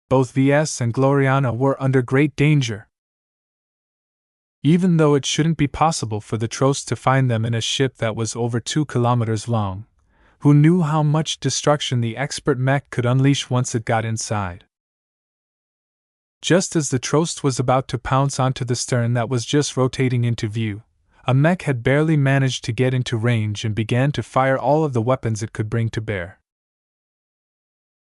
Both Ves and Gloriana were under great danger. Even though it shouldn't be possible for the Trost to find them in a ship that was over 2 kilometers long, who knew how much destruction the expert mech could unleash once it got inside? Just as the Trost was about to pounce onto the stern that was just rotating into view, a mech had barely managed to get into range and began to fire all of the weapons it could bring to bear.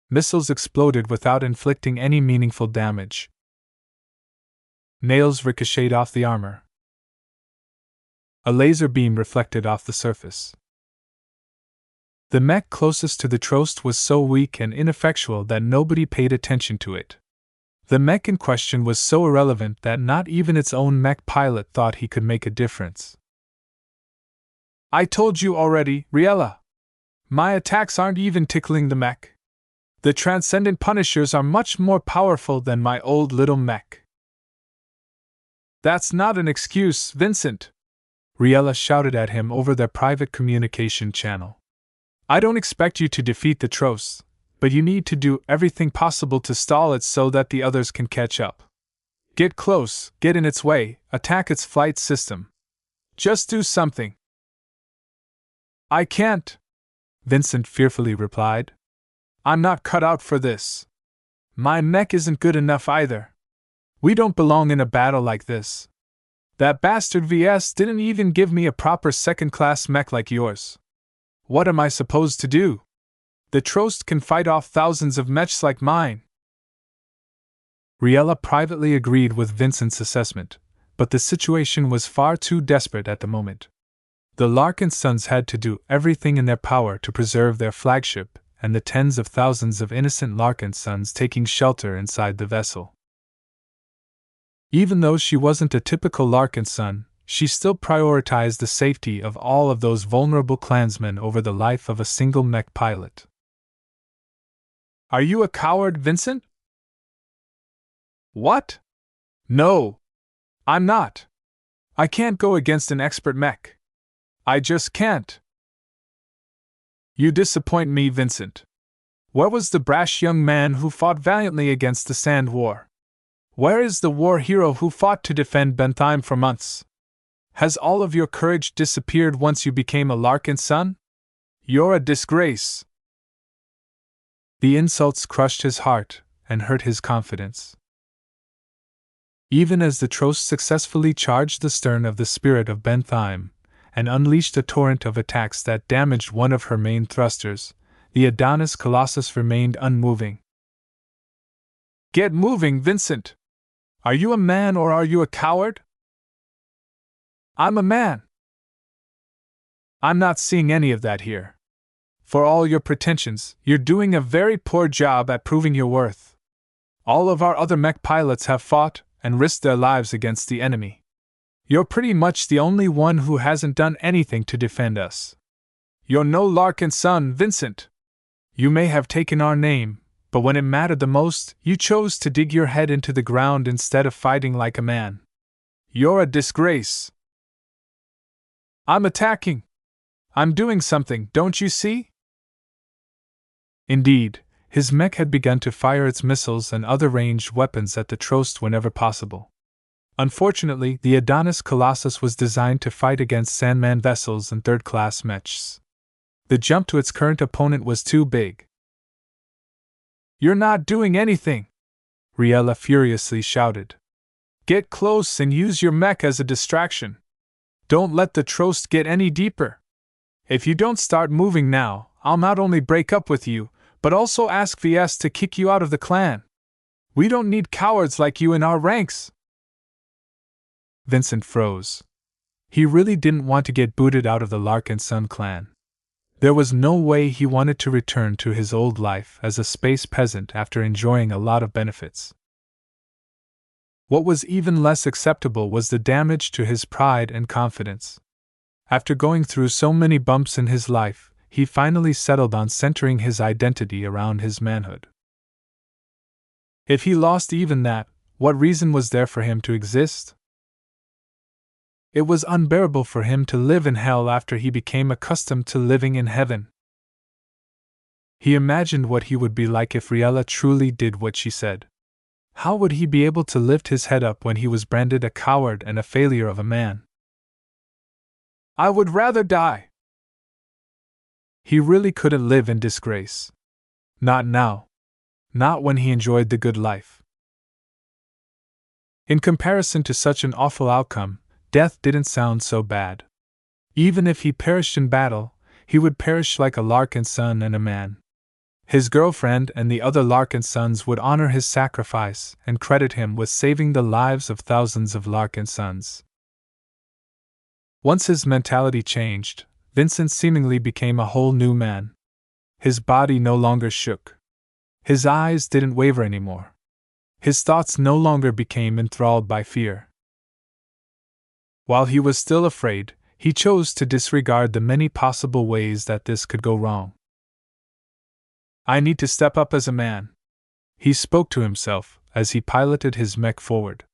Missiles exploded without inflicting any meaningful damage. Nails ricocheted off the armor. A laser beam reflected off the surface. The mech closest to the Trost was so weak and ineffectual that nobody paid attention to it. The mech in question was so irrelevant that not even its own mech pilot thought he could make a difference. I told you already, Riella. My attacks aren't even tickling the mech. The Transcendent Punishers are much more powerful than my old little mech. That's not an excuse, Vincent, Riella shouted at him over their private communication channel. I don't expect you to defeat the Trost, but you need to do everything possible to stall it so that the others can catch up. Get close, get in its way, attack its flight system. Just do something. I can't, Vincent fearfully replied. I'm not cut out for this. My mech isn't good enough either. We don't belong in a battle like this. That bastard VS didn't even give me a proper second-class mech like yours. What am I supposed to do? The Trost can fight off thousands of mechs like mine. Riella privately agreed with Vincent's assessment, but the situation was far too desperate at the moment. The Larkinsons had to do everything in their power to preserve their flagship and the tens of thousands of innocent Larkinsons taking shelter inside the vessel. Even though she wasn't a typical Larkinson, she still prioritized the safety of all of those vulnerable clansmen over the life of a single mech pilot. Are you a coward, Vincent? What? No, I'm not. I can't go against an expert mech. I just can't. You disappoint me, Vincent. Where was the brash young man who fought valiantly against the Sand War? Where is the war hero who fought to defend Bentheim for months? Has all of your courage disappeared once you became a Larkinson? You're a disgrace. The insults crushed his heart, and hurt his confidence. Even as the Trost successfully charged the stern of the Spirit of Benthheim, and unleashed a torrent of attacks that damaged one of her main thrusters, the Adonis Colossus remained unmoving. "Get moving, Vincent! Are you a man or are you a coward?" "I'm a man." "I'm not seeing any of that here. For all your pretensions, you're doing a very poor job at proving your worth. All of our other mech pilots have fought and risked their lives against the enemy. You're pretty much the only one who hasn't done anything to defend us. You're no Larkinson, Vincent. You may have taken our name, but when it mattered the most, you chose to dig your head into the ground instead of fighting like a man. You're a disgrace." "I'm attacking. I'm doing something, don't you see?" Indeed, his mech had begun to fire its missiles and other ranged weapons at the Trost whenever possible. Unfortunately, the Adonis Colossus was designed to fight against Sandman vessels and third-class mechs. The jump to its current opponent was too big. "You're not doing anything!" Riella furiously shouted. "Get close and use your mech as a distraction. Don't let the Trost get any deeper. If you don't start moving now, I'll not only break up with you, but also ask Ves to kick you out of the clan. We don't need cowards like you in our ranks." Vincent froze. He really didn't want to get booted out of the Larkinson clan. There was no way he wanted to return to his old life as a space peasant after enjoying a lot of benefits. What was even less acceptable was the damage to his pride and confidence. After going through so many bumps in his life, he finally settled on centering his identity around his manhood. If he lost even that, what reason was there for him to exist? It was unbearable for him to live in hell after he became accustomed to living in heaven. He imagined what he would be like if Riella truly did what she said. How would he be able to lift his head up when he was branded a coward and a failure of a man? "I would rather die." He really couldn't live in disgrace. Not now. Not when he enjoyed the good life. In comparison to such an awful outcome, death didn't sound so bad. Even if he perished in battle, he would perish like a Larkinson and a man. His girlfriend and the other Larkinsons would honor his sacrifice and credit him with saving the lives of thousands of Larkinsons. Once his mentality changed, Vincent seemingly became a whole new man. His body no longer shook. His eyes didn't waver anymore. His thoughts no longer became enthralled by fear. While he was still afraid, he chose to disregard the many possible ways that this could go wrong. "I need to step up as a man," he spoke to himself as he piloted his mech forward.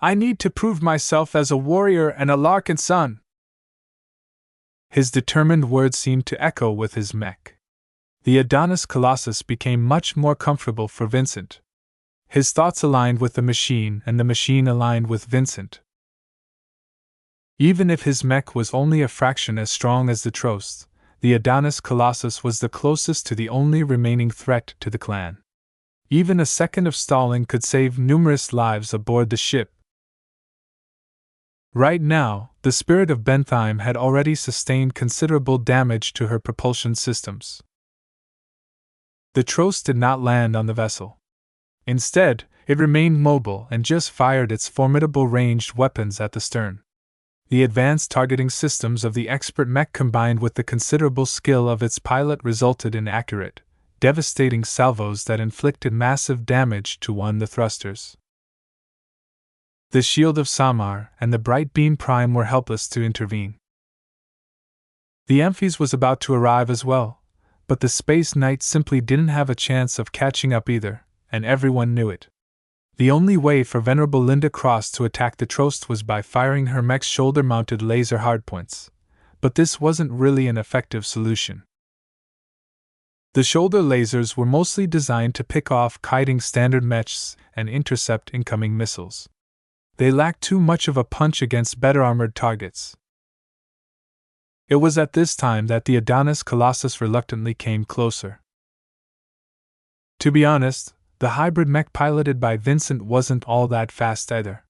"I need to prove myself as a warrior and a Larkinson." His determined words seemed to echo with his mech. The Adonis Colossus became much more comfortable for Vincent. His thoughts aligned with the machine and the machine aligned with Vincent. Even if his mech was only a fraction as strong as the Trost, the Adonis Colossus was the closest to the only remaining threat to the clan. Even a second of stalling could save numerous lives aboard the ship. Right now, the Spirit of Benthheim had already sustained considerable damage to her propulsion systems. The Trost did not land on the vessel. Instead, it remained mobile and just fired its formidable ranged weapons at the stern. The advanced targeting systems of the expert mech combined with the considerable skill of its pilot resulted in accurate, devastating salvos that inflicted massive damage to the thrusters. The shield of Samar and the bright beam prime were helpless to intervene. The Amphies was about to arrive as well, but the Space Knight simply didn't have a chance of catching up either, and everyone knew it. The only way for Venerable Linda Cross to attack the Trost was by firing her mech's shoulder-mounted laser hardpoints, but this wasn't really an effective solution. The shoulder lasers were mostly designed to pick off kiting standard mechs and intercept incoming missiles. They lacked too much of a punch against better armored targets. It was at this time that the Adonis Colossus reluctantly came closer. To be honest, the hybrid mech piloted by Vincent wasn't all that fast either.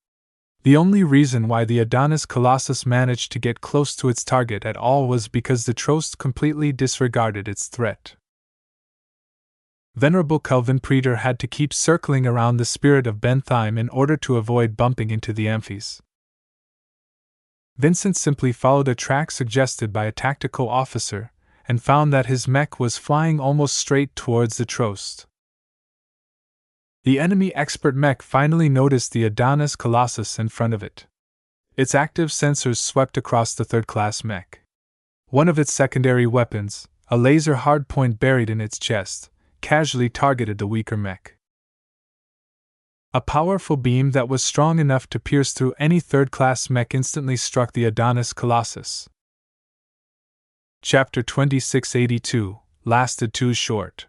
The only reason why the Adonis Colossus managed to get close to its target at all was because the Trost completely disregarded its threat. Venerable Kelvin Preetor had to keep circling around the spirit of Bentheim in order to avoid bumping into the Amphies. Vincent simply followed a track suggested by a tactical officer, and found that his mech was flying almost straight towards the Trost. The enemy expert mech finally noticed the Adonis Colossus in front of it. Its active sensors swept across the third-class mech. One of its secondary weapons, a laser hardpoint buried in its chest, casually targeted the weaker mech. A powerful beam that was strong enough to pierce through any third-class mech instantly struck the Adonis Colossus. Chapter 2682 lasted too short.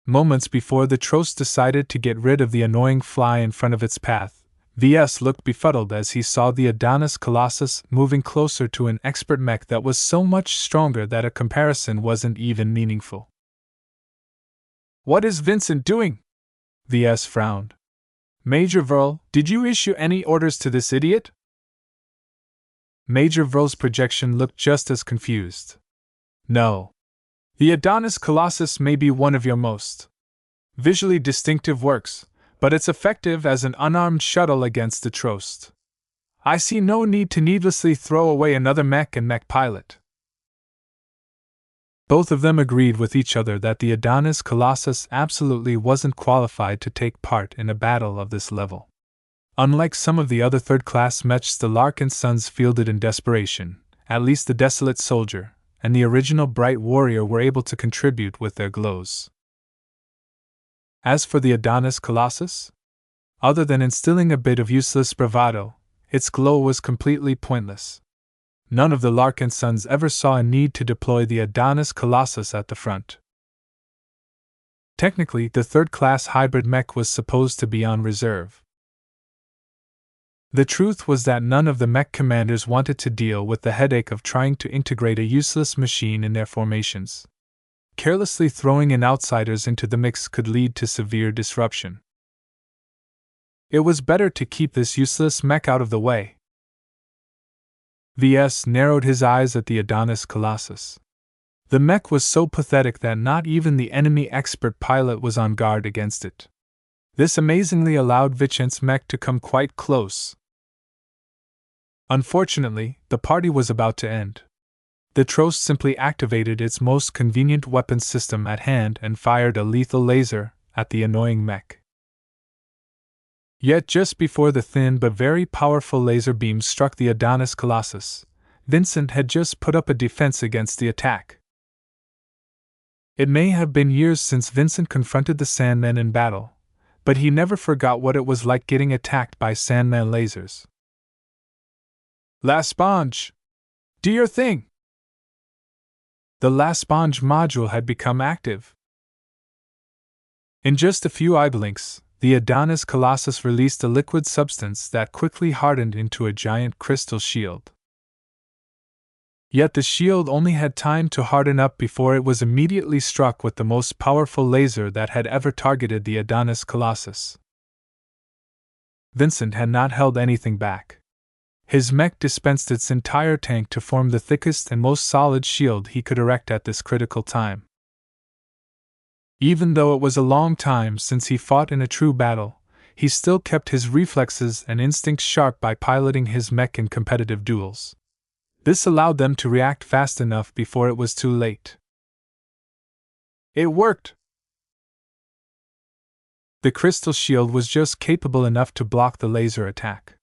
Moments before the Trost decided to get rid of the annoying fly in front of its path, Ves looked befuddled as he saw the Adonis Colossus moving closer to an expert mech that was so much stronger that a comparison wasn't even meaningful. "What is Vincent doing?" Ves frowned. "Major Vrl, did you issue any orders to this idiot?" Major Vrl's projection looked just as confused. "No. The Adonis Colossus may be one of your most visually distinctive works, but it's effective as an unarmed shuttle against the Trost. I see no need to needlessly throw away another mech and mech pilot." Both of them agreed with each other that the Adonis Colossus absolutely wasn't qualified to take part in a battle of this level. Unlike some of the other third-class mechs the Larkinsons fielded in desperation, at least the Desolate Soldier and the original Bright Warrior were able to contribute with their glows. As for the Adonis Colossus, other than instilling a bit of useless bravado, its glow was completely pointless. None of the Larkinsons ever saw a need to deploy the Adonis Colossus at the front. Technically, the third-class hybrid mech was supposed to be on reserve. The truth was that none of the mech commanders wanted to deal with the headache of trying to integrate a useless machine in their formations. Carelessly throwing in outsiders into the mix could lead to severe disruption. It was better to keep this useless mech out of the way. Ves narrowed his eyes at the Adonis Colossus. The mech was so pathetic that not even the enemy expert pilot was on guard against it. This amazingly allowed Vincent's mech to come quite close. Unfortunately, the party was about to end. The Trost simply activated its most convenient weapon system at hand and fired a lethal laser at the annoying mech. Yet just before the thin but very powerful laser beam struck the Adonis Colossus, Vincent had just put up a defense against the attack. It may have been years since Vincent confronted the Sandmen in battle, but he never forgot what it was like getting attacked by Sandman lasers. "Last sponge! Do your thing!" The last sponge module had become active. In just a few eye blinks, the Adonis Colossus released a liquid substance that quickly hardened into a giant crystal shield. Yet the shield only had time to harden up before it was immediately struck with the most powerful laser that had ever targeted the Adonis Colossus. Vincent had not held anything back. His mech dispensed its entire tank to form the thickest and most solid shield he could erect at this critical time. Even though it was a long time since he fought in a true battle, he still kept his reflexes and instincts sharp by piloting his mech in competitive duels. This allowed them to react fast enough before it was too late. It worked! The crystal shield was just capable enough to block the laser attack.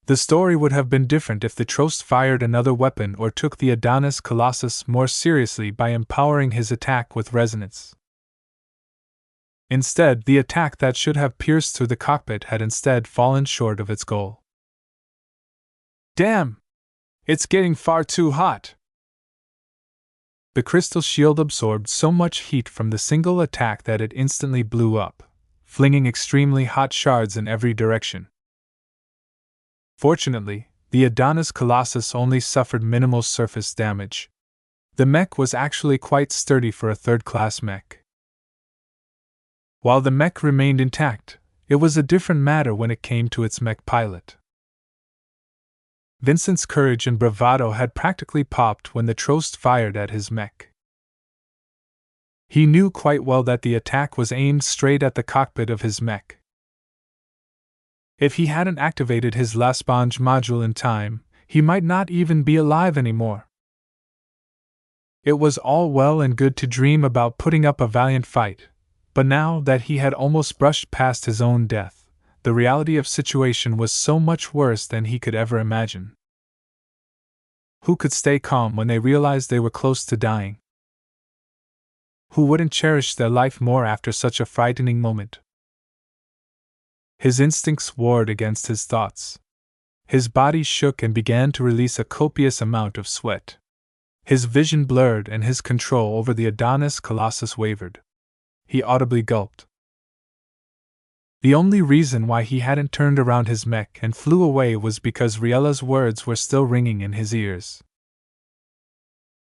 The story would have been different if the Trost fired another weapon or took the Adonis Colossus more seriously by empowering his attack with resonance. Instead, the attack that should have pierced through the cockpit had instead fallen short of its goal. "Damn! It's getting far too hot!" The crystal shield absorbed so much heat from the single attack that it instantly blew up, flinging extremely hot shards in every direction. Fortunately, the Adonis Colossus only suffered minimal surface damage. The mech was actually quite sturdy for a third-class mech. While the mech remained intact, it was a different matter when it came to its mech pilot. Vincent's courage and bravado had practically popped when the Trost fired at his mech. He knew quite well that the attack was aimed straight at the cockpit of his mech. If he hadn't activated his Lasponge module in time, he might not even be alive anymore. It was all well and good to dream about putting up a valiant fight, but now that he had almost brushed past his own death, the reality of the situation was so much worse than he could ever imagine. Who could stay calm when they realized they were close to dying? Who wouldn't cherish their life more after such a frightening moment? His instincts warred against his thoughts. His body shook and began to release a copious amount of sweat. His vision blurred and his control over the Adonis Colossus wavered. He audibly gulped. The only reason why he hadn't turned around his mech and flew away was because Riella's words were still ringing in his ears.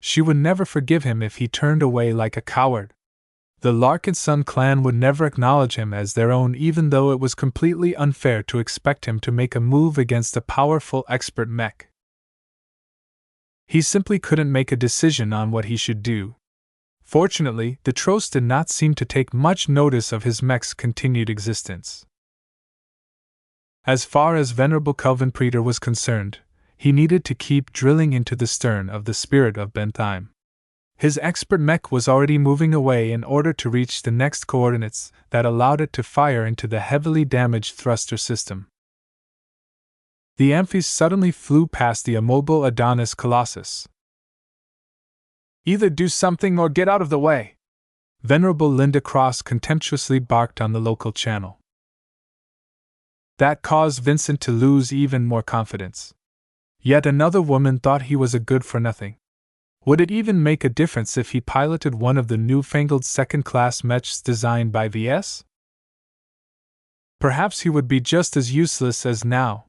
She would never forgive him if he turned away like a coward. The Larkinson clan would never acknowledge him as their own, even though it was completely unfair to expect him to make a move against a powerful expert mech. He simply couldn't make a decision on what he should do. Fortunately, the Trost did not seem to take much notice of his mech's continued existence. As far as Venerable Kelvin Preeter was concerned, he needed to keep drilling into the stern of the Spirit of Bentheim. His expert mech was already moving away in order to reach the next coordinates that allowed it to fire into the heavily damaged thruster system. The Amphies suddenly flew past the immobile Adonis Colossus. "Either do something or get out of the way!" Venerable Linda Cross contemptuously barked on the local channel. That caused Vincent to lose even more confidence. Yet another woman thought he was a good-for-nothing. Would it even make a difference if he piloted one of the newfangled second-class mechs designed by Ves? Perhaps he would be just as useless as now.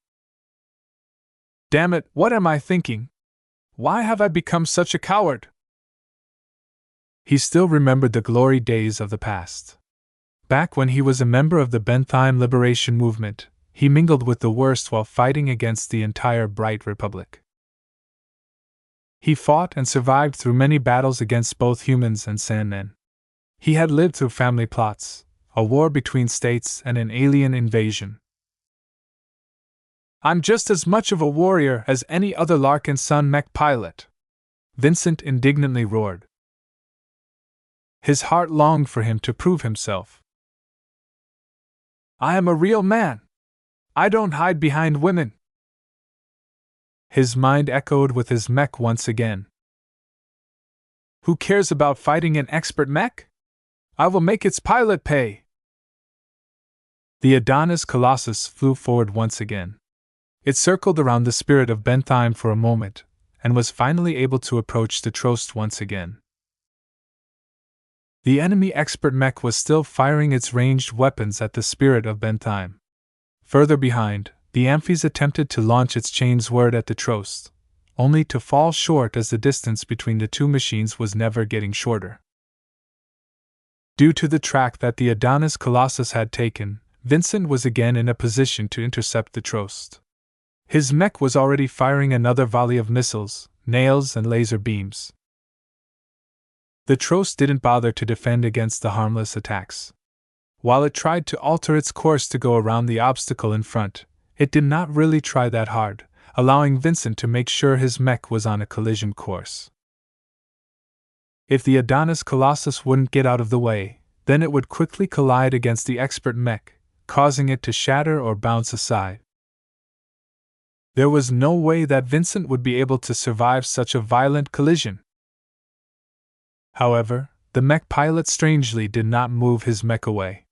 Damn it, what am I thinking? Why have I become such a coward? He still remembered the glory days of the past. Back when he was a member of the Bentheim Liberation Movement, he mingled with the worst while fighting against the entire Bright Republic. He fought and survived through many battles against both humans and Sandmen. He had lived through family plots, a war between states, and an alien invasion. "I'm just as much of a warrior as any other Larkinson mech pilot," Vincent indignantly roared. His heart longed for him to prove himself. "I am a real man. I don't hide behind women." His mind echoed with his mech once again. "Who cares about fighting an expert mech? I will make its pilot pay." The Adonis Colossus flew forward once again. It circled around the Spirit of Bentheim for a moment, and was finally able to approach the Trost once again. The enemy expert mech was still firing its ranged weapons at the Spirit of Bentheim. Further behind, the Amphies attempted to launch its chainsword at the Trost, only to fall short as the distance between the two machines was never getting shorter. Due to the track that the Adonis Colossus had taken, Vincent was again in a position to intercept the Trost. His mech was already firing another volley of missiles, nails, and laser beams. The Trost didn't bother to defend against the harmless attacks. While it tried to alter its course to go around the obstacle in front, it did not really try that hard, allowing Vincent to make sure his mech was on a collision course. If the Adonis Colossus wouldn't get out of the way, then it would quickly collide against the expert mech, causing it to shatter or bounce aside. There was no way that Vincent would be able to survive such a violent collision. However, the mech pilot strangely did not move his mech away.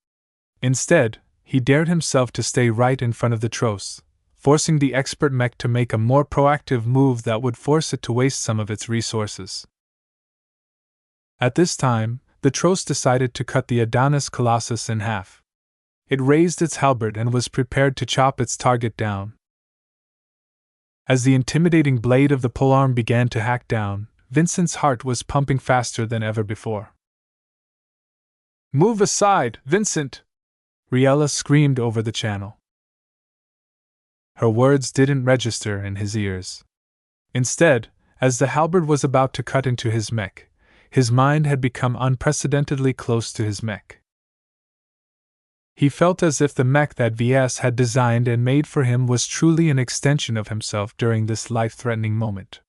Instead, he dared himself to stay right in front of the Trost, forcing the expert mech to make a more proactive move that would force it to waste some of its resources. At this time, the Trost decided to cut the Adonis Colossus in half. It raised its halberd and was prepared to chop its target down. As the intimidating blade of the polearm began to hack down, Vincent's heart was pumping faster than ever before. Move aside, Vincent! Riella screamed over the channel. Her words didn't register in his ears. Instead, as the halberd was about to cut into his mech, his mind had become unprecedentedly close to his mech. He felt as if the mech that Ves had designed and made for him was truly an extension of himself during this life-threatening moment.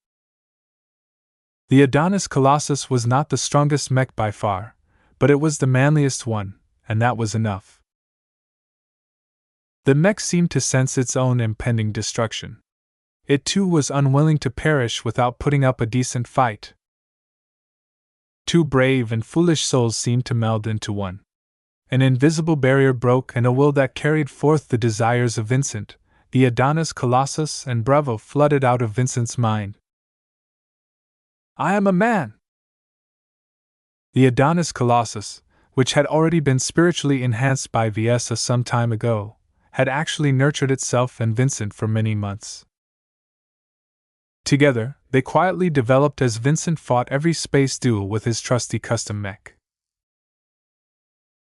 The Adonis Colossus was not the strongest mech by far, but it was the manliest one, and that was enough. The mech seemed to sense its own impending destruction. It too was unwilling to perish without putting up a decent fight. Two brave and foolish souls seemed to meld into one. An invisible barrier broke, and a will that carried forth the desires of Vincent, the Adonis Colossus, and Bravo flooded out of Vincent's mind. I am a man! The Adonis Colossus, which had already been spiritually enhanced by Ves some time ago, had actually nurtured itself and Vincent for many months. Together, they quietly developed as Vincent fought every space duel with his trusty custom mech.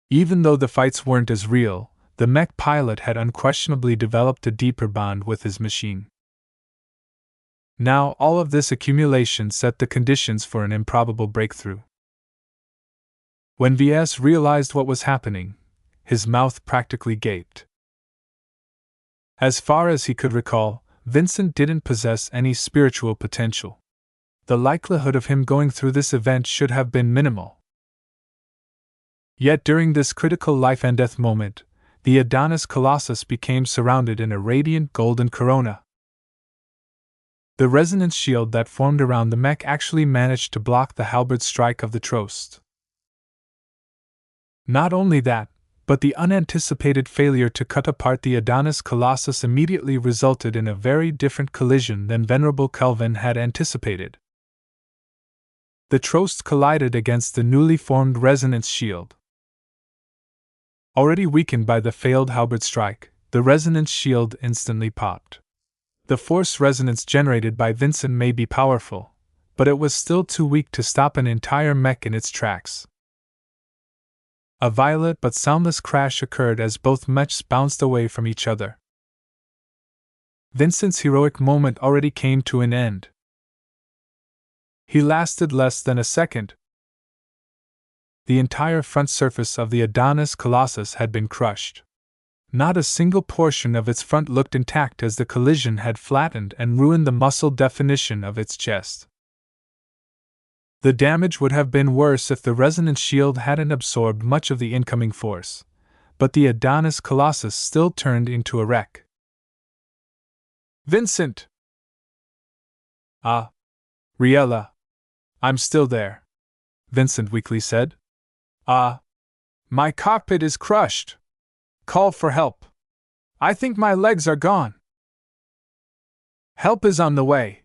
Even though the fights weren't as real, the mech pilot had unquestionably developed a deeper bond with his machine. Now, all of this accumulation set the conditions for an improbable breakthrough. When Ves realized what was happening, his mouth practically gaped. As far as he could recall, Vincent didn't possess any spiritual potential. The likelihood of him going through this event should have been minimal. Yet during this critical life and death moment, the Adonis Colossus became surrounded in a radiant golden corona. The resonance shield that formed around the mech actually managed to block the halberd strike of the Trost. Not only that, but the unanticipated failure to cut apart the Adonis Colossus immediately resulted in a very different collision than Venerable Kelvin had anticipated. The Trost collided against the newly formed resonance shield. Already weakened by the failed halberd strike, the resonance shield instantly popped. The force resonance generated by Vincent may be powerful, but it was still too weak to stop an entire mech in its tracks. A violent but soundless crash occurred as both mechs bounced away from each other. Vincent's heroic moment already came to an end. He lasted less than a second. The entire front surface of the Adonis Colossus had been crushed. Not a single portion of its front looked intact, as the collision had flattened and ruined the muscle definition of its chest. The damage would have been worse if the resonance shield hadn't absorbed much of the incoming force, but the Adonis Colossus still turned into a wreck. Vincent! Ah, Riella. I'm still there, Vincent weakly said. My cockpit is crushed. Call for help. I think my legs are gone. Help is on the way.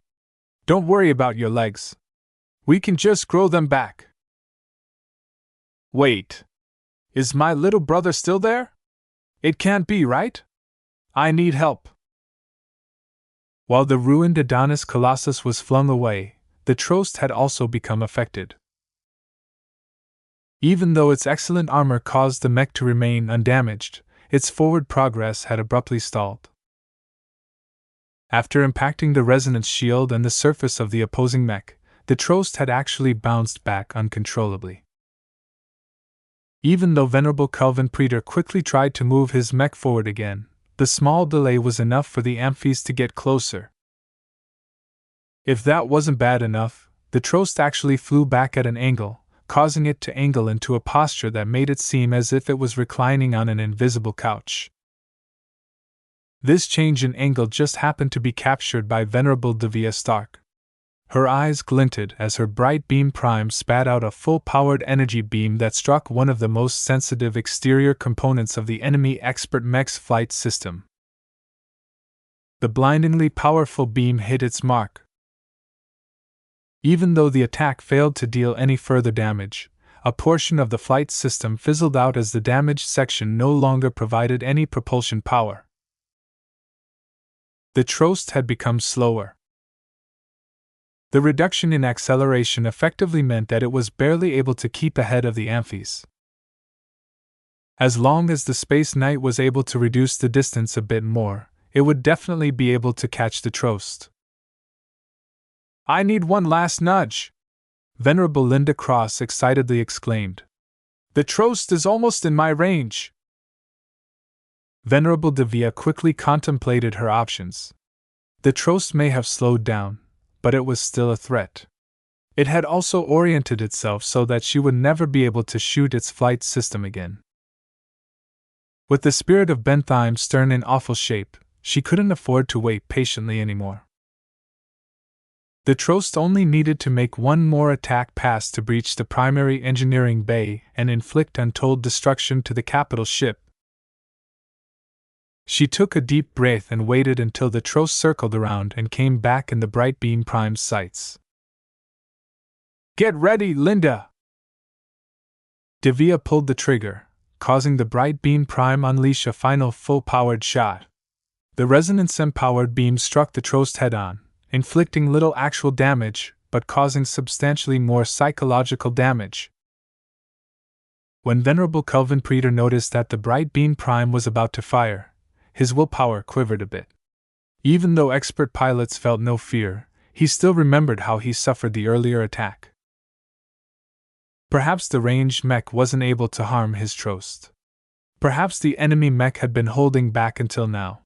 Don't worry about your legs. We can just grow them back. Wait. Is my little brother still there? It can't be, right? I need help. While the ruined Adonis Colossus was flung away, the Trost had also become affected. Even though its excellent armor caused the mech to remain undamaged, its forward progress had abruptly stalled. After impacting the resonance shield and the surface of the opposing mech, the Trost had actually bounced back uncontrollably. Even though Venerable Kelvin Preter quickly tried to move his mech forward again, the small delay was enough for the amphies to get closer. If that wasn't bad enough, the Trost actually flew back at an angle, causing it to angle into a posture that made it seem as if it was reclining on an invisible couch. This change in angle just happened to be captured by Venerable Devia Stark. Her eyes glinted as her bright beam prime spat out a full-powered energy beam that struck one of the most sensitive exterior components of the enemy expert mech's flight system. The blindingly powerful beam hit its mark. Even though the attack failed to deal any further damage, a portion of the flight system fizzled out as the damaged section no longer provided any propulsion power. The Trost had become slower. The reduction in acceleration effectively meant that it was barely able to keep ahead of the amphies. As long as the Space Knight was able to reduce the distance a bit more, it would definitely be able to catch the Trost. "I need one last nudge!" Venerable Linda Cross excitedly exclaimed. "The Trost is almost in my range!" Venerable Devia quickly contemplated her options. The Trost may have slowed down, but it was still a threat. It had also oriented itself so that she would never be able to shoot its flight system again. With the spirit of Bentheim stern in awful shape, she couldn't afford to wait patiently anymore. The Trost only needed to make one more attack pass to breach the primary engineering bay and inflict untold destruction to the capital ship. She took a deep breath and waited until the Trost circled around and came back in the Bright Beam Prime's sights. "Get ready, Linda!" Devia pulled the trigger, causing the Bright Beam Prime unleash a final full-powered shot. The resonance-empowered beam struck the Trost head-on, inflicting little actual damage, but causing substantially more psychological damage. When Venerable Kelvin Preeter noticed that the Bright Beam Prime was about to fire, his willpower quivered a bit. Even though expert pilots felt no fear, he still remembered how he suffered the earlier attack. Perhaps the ranged mech wasn't able to harm his Trost. Perhaps the enemy mech had been holding back until now.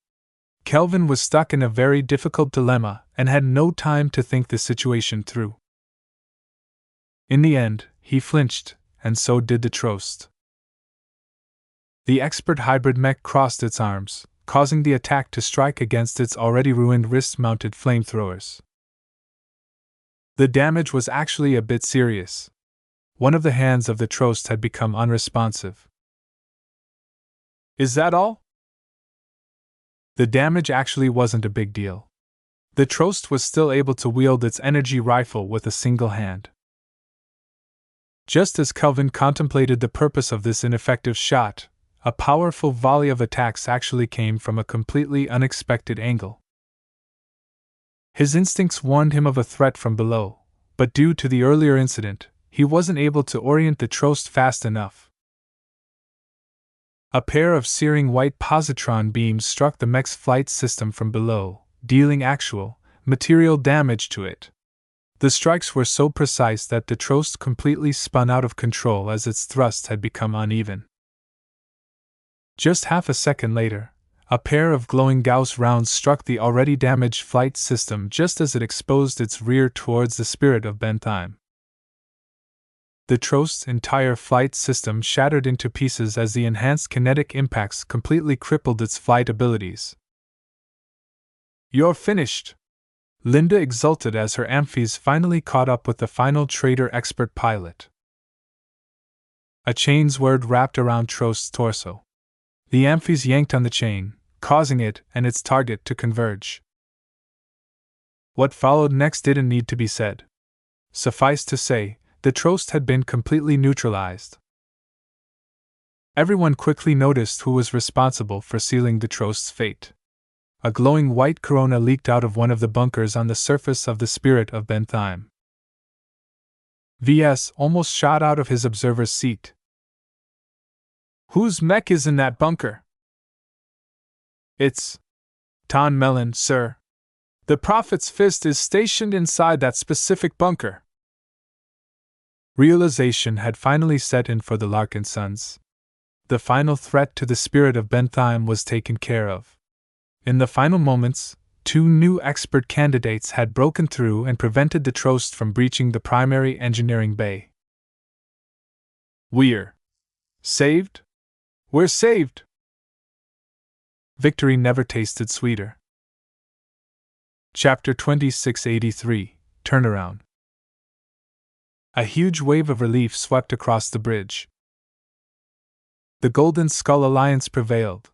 Kelvin was stuck in a very difficult dilemma and had no time to think the situation through. In the end, he flinched, and so did the Trost. The expert hybrid mech crossed its arms, causing the attack to strike against its already ruined wrist-mounted flamethrowers. The damage was actually a bit serious. One of the hands of the Trost had become unresponsive. "Is that all?" The damage actually wasn't a big deal. The Trost was still able to wield its energy rifle with a single hand. Just as Kelvin contemplated the purpose of this ineffective shot, a powerful volley of attacks actually came from a completely unexpected angle. His instincts warned him of a threat from below, but due to the earlier incident, he wasn't able to orient the Trost fast enough. A pair of searing white positron beams struck the mech's flight system from below, dealing actual, material damage to it. The strikes were so precise that the Trost completely spun out of control as its thrust had become uneven. Just half a second later, a pair of glowing Gauss rounds struck the already damaged flight system just as it exposed its rear towards the spirit of Bentheim. The Trost's entire flight system shattered into pieces as the enhanced kinetic impacts completely crippled its flight abilities. "You're finished!" Linda exulted as her amphis finally caught up with the final traitor expert pilot. A chain's word wrapped around Trost's torso. The amphis yanked on the chain, causing it and its target to converge. What followed next didn't need to be said. Suffice to say, the Trost had been completely neutralized. Everyone quickly noticed who was responsible for sealing the Trost's fate. A glowing white corona leaked out of one of the bunkers on the surface of the spirit of Bentheim. VS almost shot out of his observer's seat. "Whose mech is in that bunker?" "It's Ton Mellon, sir. The Prophet's Fist is stationed inside that specific bunker." Realization had finally set in for the Larkinsons. The final threat to the spirit of Bentheim was taken care of. In the final moments, 2 new expert candidates had broken through and prevented the Trost from breaching the primary engineering bay. "We're saved? We're saved!" Victory never tasted sweeter. Chapter 2683, Turnaround. A huge wave of relief swept across the bridge. The Golden Skull Alliance prevailed.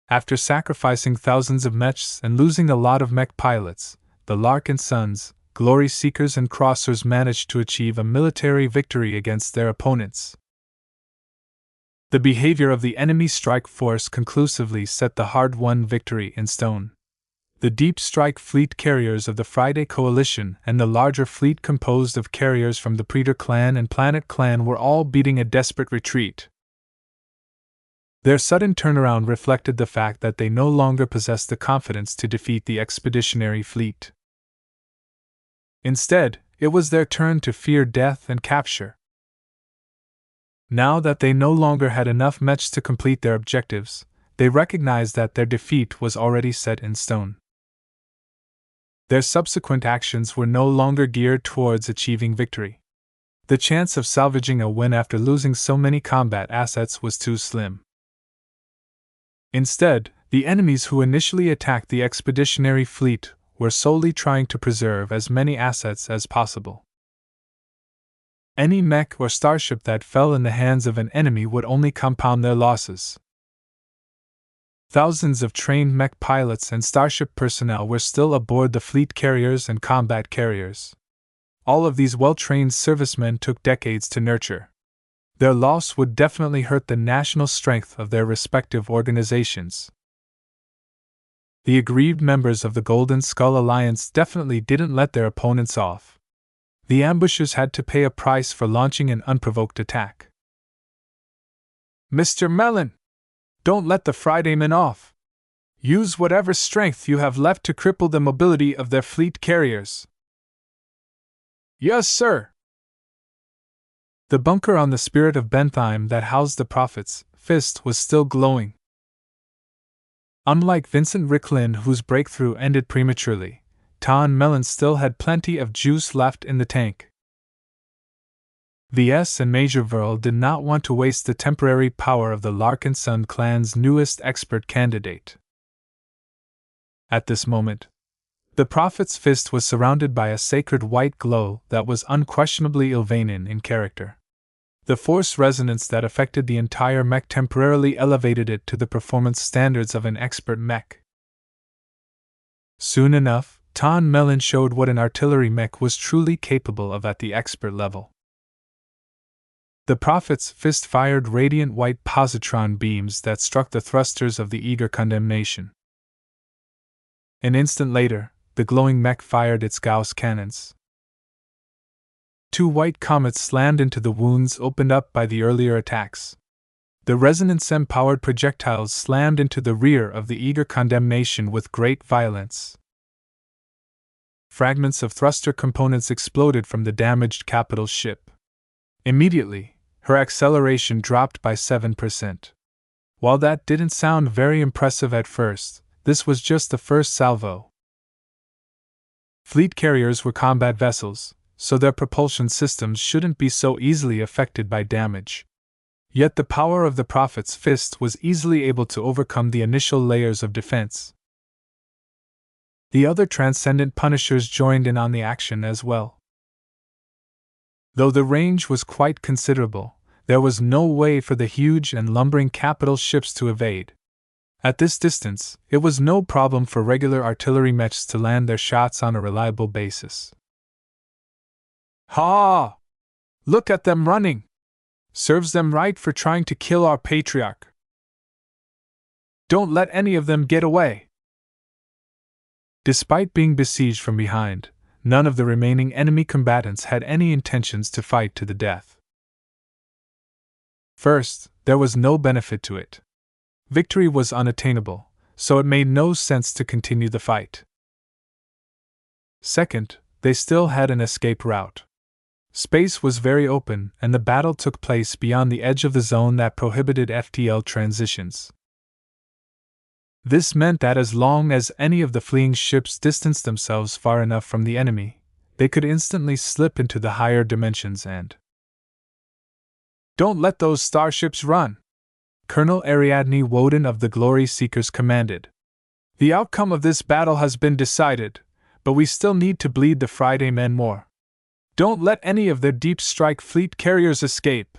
After sacrificing thousands of mechs and losing a lot of mech pilots, the Larkinsons, Glory Seekers and Crossers managed to achieve a military victory against their opponents. The behavior of the enemy strike force conclusively set the hard-won victory in stone. The Deep Strike fleet carriers of the Friday Coalition and the larger fleet composed of carriers from the Preetor clan and Planet clan were all beating a desperate retreat. Their sudden turnaround reflected the fact that they no longer possessed the confidence to defeat the expeditionary fleet. Instead, it was their turn to fear death and capture. Now that they no longer had enough mechs to complete their objectives, they recognized that their defeat was already set in stone. Their subsequent actions were no longer geared towards achieving victory. The chance of salvaging a win after losing so many combat assets was too slim. Instead, the enemies who initially attacked the expeditionary fleet were solely trying to preserve as many assets as possible. Any mech or starship that fell in the hands of an enemy would only compound their losses. Thousands of trained mech pilots and starship personnel were still aboard the fleet carriers and combat carriers. All of these well-trained servicemen took decades to nurture. Their loss would definitely hurt the national strength of their respective organizations. The aggrieved members of the Golden Skull Alliance definitely didn't let their opponents off. The ambushers had to pay a price for launching an unprovoked attack. "Mr. Melon! Don't let the Fridaymen off! Use whatever strength you have left to cripple the mobility of their fleet carriers." "Yes, sir!" The bunker on the Spirit of Bentheim that housed the Prophet's fist was still glowing. Unlike Vincent Ricklin, whose breakthrough ended prematurely, Tan Melon still had plenty of juice left in the tank. Ves and Major Verl did not want to waste the temporary power of the Larkinson clan's newest expert candidate. At this moment, the Prophet's fist was surrounded by a sacred white glow that was unquestionably Ilvanan in character. The force resonance that affected the entire mech temporarily elevated it to the performance standards of an expert mech. Soon enough, Tan Melon showed what an artillery mech was truly capable of at the expert level. The Prophet's fist fired radiant white positron beams that struck the thrusters of the eager condemnation. An instant later, the glowing mech fired its Gauss cannons. Two white comets slammed into the wounds opened up by the earlier attacks. The resonance-empowered projectiles slammed into the rear of the eager condemnation with great violence. Fragments of thruster components exploded from the damaged capital ship. Immediately, her acceleration dropped by 7%. While that didn't sound very impressive at first, this was just the first salvo. Fleet carriers were combat vessels, so their propulsion systems shouldn't be so easily affected by damage. Yet the power of the Prophet's fist was easily able to overcome the initial layers of defense. The other Transcendent Punishers joined in on the action as well. Though the range was quite considerable, there was no way for the huge and lumbering capital ships to evade. At this distance, it was no problem for regular artillery mechs to land their shots on a reliable basis. "Ha! Look at them running! Serves them right for trying to kill our patriarch. Don't let any of them get away." Despite being besieged from behind, none of the remaining enemy combatants had any intentions to fight to the death. First, there was no benefit to it. Victory was unattainable, so it made no sense to continue the fight. Second, they still had an escape route. Space was very open, and the battle took place beyond the edge of the zone that prohibited FTL transitions. This meant that as long as any of the fleeing ships distanced themselves far enough from the enemy, they could instantly slip into the higher dimensions and... "Don't let those starships run!" Colonel Ariadne Woden of the Glory Seekers commanded. "The outcome of this battle has been decided, but we still need to bleed the Friday men more. Don't let any of their deep strike fleet carriers escape."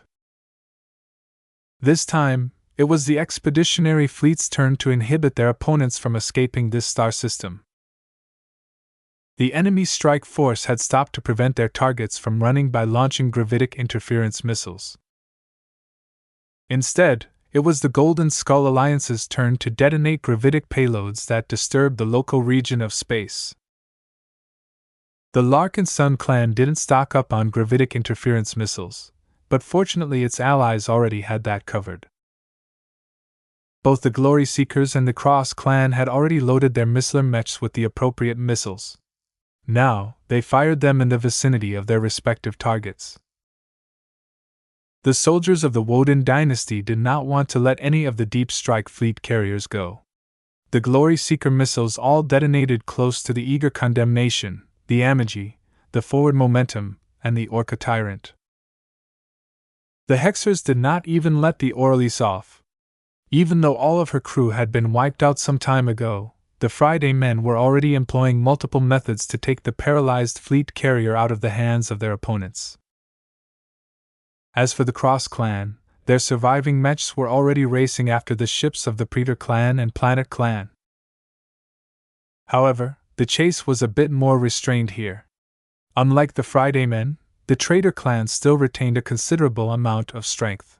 This time, it was the expeditionary fleet's turn to inhibit their opponents from escaping this star system. The enemy strike force had stopped to prevent their targets from running by launching gravitic interference missiles. Instead, it was the Golden Skull Alliance's turn to detonate gravitic payloads that disturbed the local region of space. The Larkinson clan didn't stock up on gravitic interference missiles, but fortunately its allies already had that covered. Both the Glory Seekers and the Cross clan had already loaded their missile mechs with the appropriate missiles. Now, they fired them in the vicinity of their respective targets. The soldiers of the Woden dynasty did not want to let any of the deep strike fleet carriers go. The Glory Seeker missiles all detonated close to the Eager Condemnation, the Amagi, the Forward Momentum, and the Orca Tyrant. The Hexers did not even let the Orlis off. Even though all of her crew had been wiped out some time ago, the Friday men were already employing multiple methods to take the paralyzed fleet carrier out of the hands of their opponents. As for the Cross clan, their surviving mechs were already racing after the ships of the Praetor clan and Planet clan. However, the chase was a bit more restrained here. Unlike the Friday men, the Traitor clan still retained a considerable amount of strength.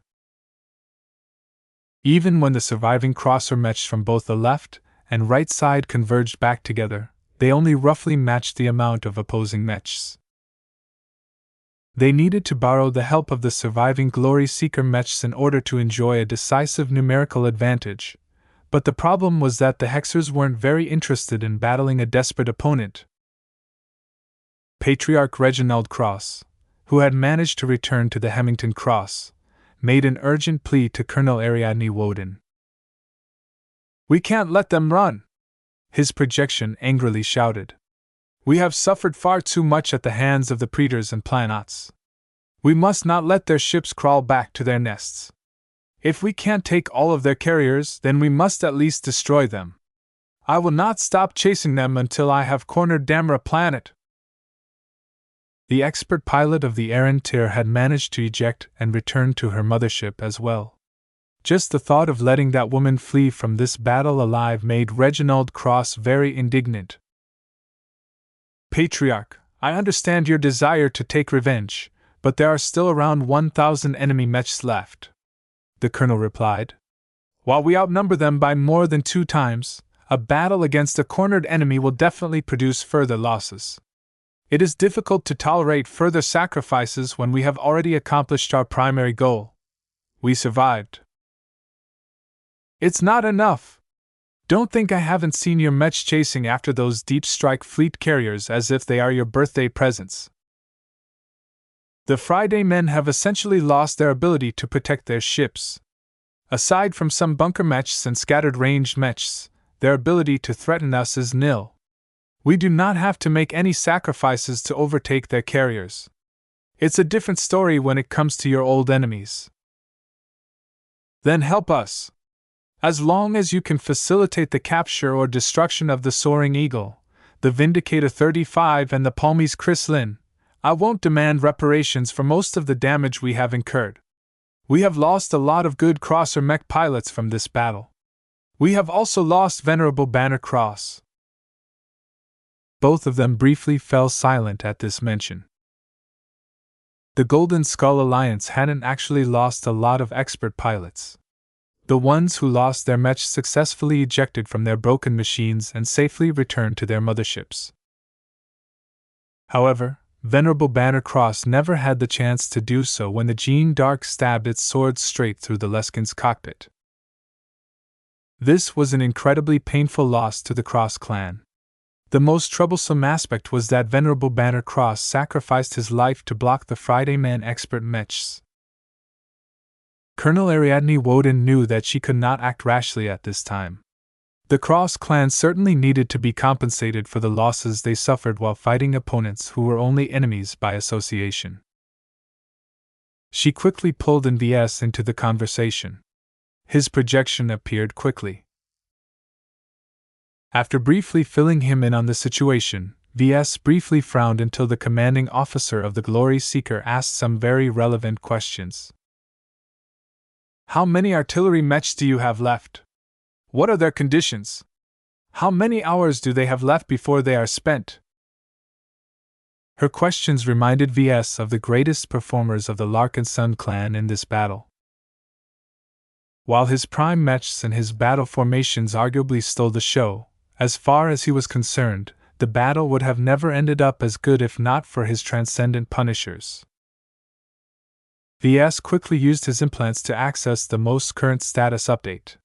Even when the surviving crosser mechs from both the left and right side converged back together, they only roughly matched the amount of opposing mechs. They needed to borrow the help of the surviving Glory Seeker mechs in order to enjoy a decisive numerical advantage, but the problem was that the Hexers weren't very interested in battling a desperate opponent. Patriarch Reginald Cross, who had managed to return to the Hemington Cross, made an urgent plea to Colonel Ariadne Woden. "We can't let them run!" his projection angrily shouted. "We have suffered far too much at the hands of the Praetors and Planets. We must not let their ships crawl back to their nests. If we can't take all of their carriers, then we must at least destroy them. I will not stop chasing them until I have cornered Damara Planet." The expert pilot of the Errant Tyr had managed to eject and return to her mothership as well. Just the thought of letting that woman flee from this battle alive made Reginald Cross very indignant. "Patriarch, I understand your desire to take revenge, but there are still around 1,000 enemy mechs left," the colonel replied. "While we outnumber them by more than 2 times, a battle against a cornered enemy will definitely produce further losses. It is difficult to tolerate further sacrifices when we have already accomplished our primary goal. We survived." "It's not enough. Don't think I haven't seen your mechs chasing after those deep strike fleet carriers as if they are your birthday presents. The Friday men have essentially lost their ability to protect their ships. Aside from some bunker mechs and scattered ranged mechs, their ability to threaten us is nil. We do not have to make any sacrifices to overtake their carriers. It's a different story when it comes to your old enemies." "Then help us. As long as you can facilitate the capture or destruction of the Soaring Eagle, the Vindicator 35 and the Palmy's Chryslin, I won't demand reparations for most of the damage we have incurred. We have lost a lot of good crosser mech pilots from this battle. We have also lost Venerable Banner Cross." Both of them briefly fell silent at this mention. The Golden Skull Alliance hadn't actually lost a lot of expert pilots. The ones who lost their mechs successfully ejected from their broken machines and safely returned to their motherships. However, Venerable Banner Cross never had the chance to do so when the Jeanne d'Arc stabbed its sword straight through the Leskin's cockpit. This was an incredibly painful loss to the Cross clan. The most troublesome aspect was that Venerable Banner Cross sacrificed his life to block the Friday Man expert mechs. Colonel Ariadne Woden knew that she could not act rashly at this time. The Cross clan certainly needed to be compensated for the losses they suffered while fighting opponents who were only enemies by association. She quickly pulled in Ves into the conversation. His projection appeared quickly. After briefly filling him in on the situation, Ves briefly frowned until the commanding officer of the Glory Seeker asked some very relevant questions. "How many artillery mechs do you have left? What are their conditions? How many hours do they have left before they are spent?" Her questions reminded Ves of the greatest performers of the Larkinson clan in this battle. While his prime mechs and his battle formations arguably stole the show, as far as he was concerned, the battle would have never ended up as good if not for his transcendent punishers. Ves quickly used his implants to access the most current status update.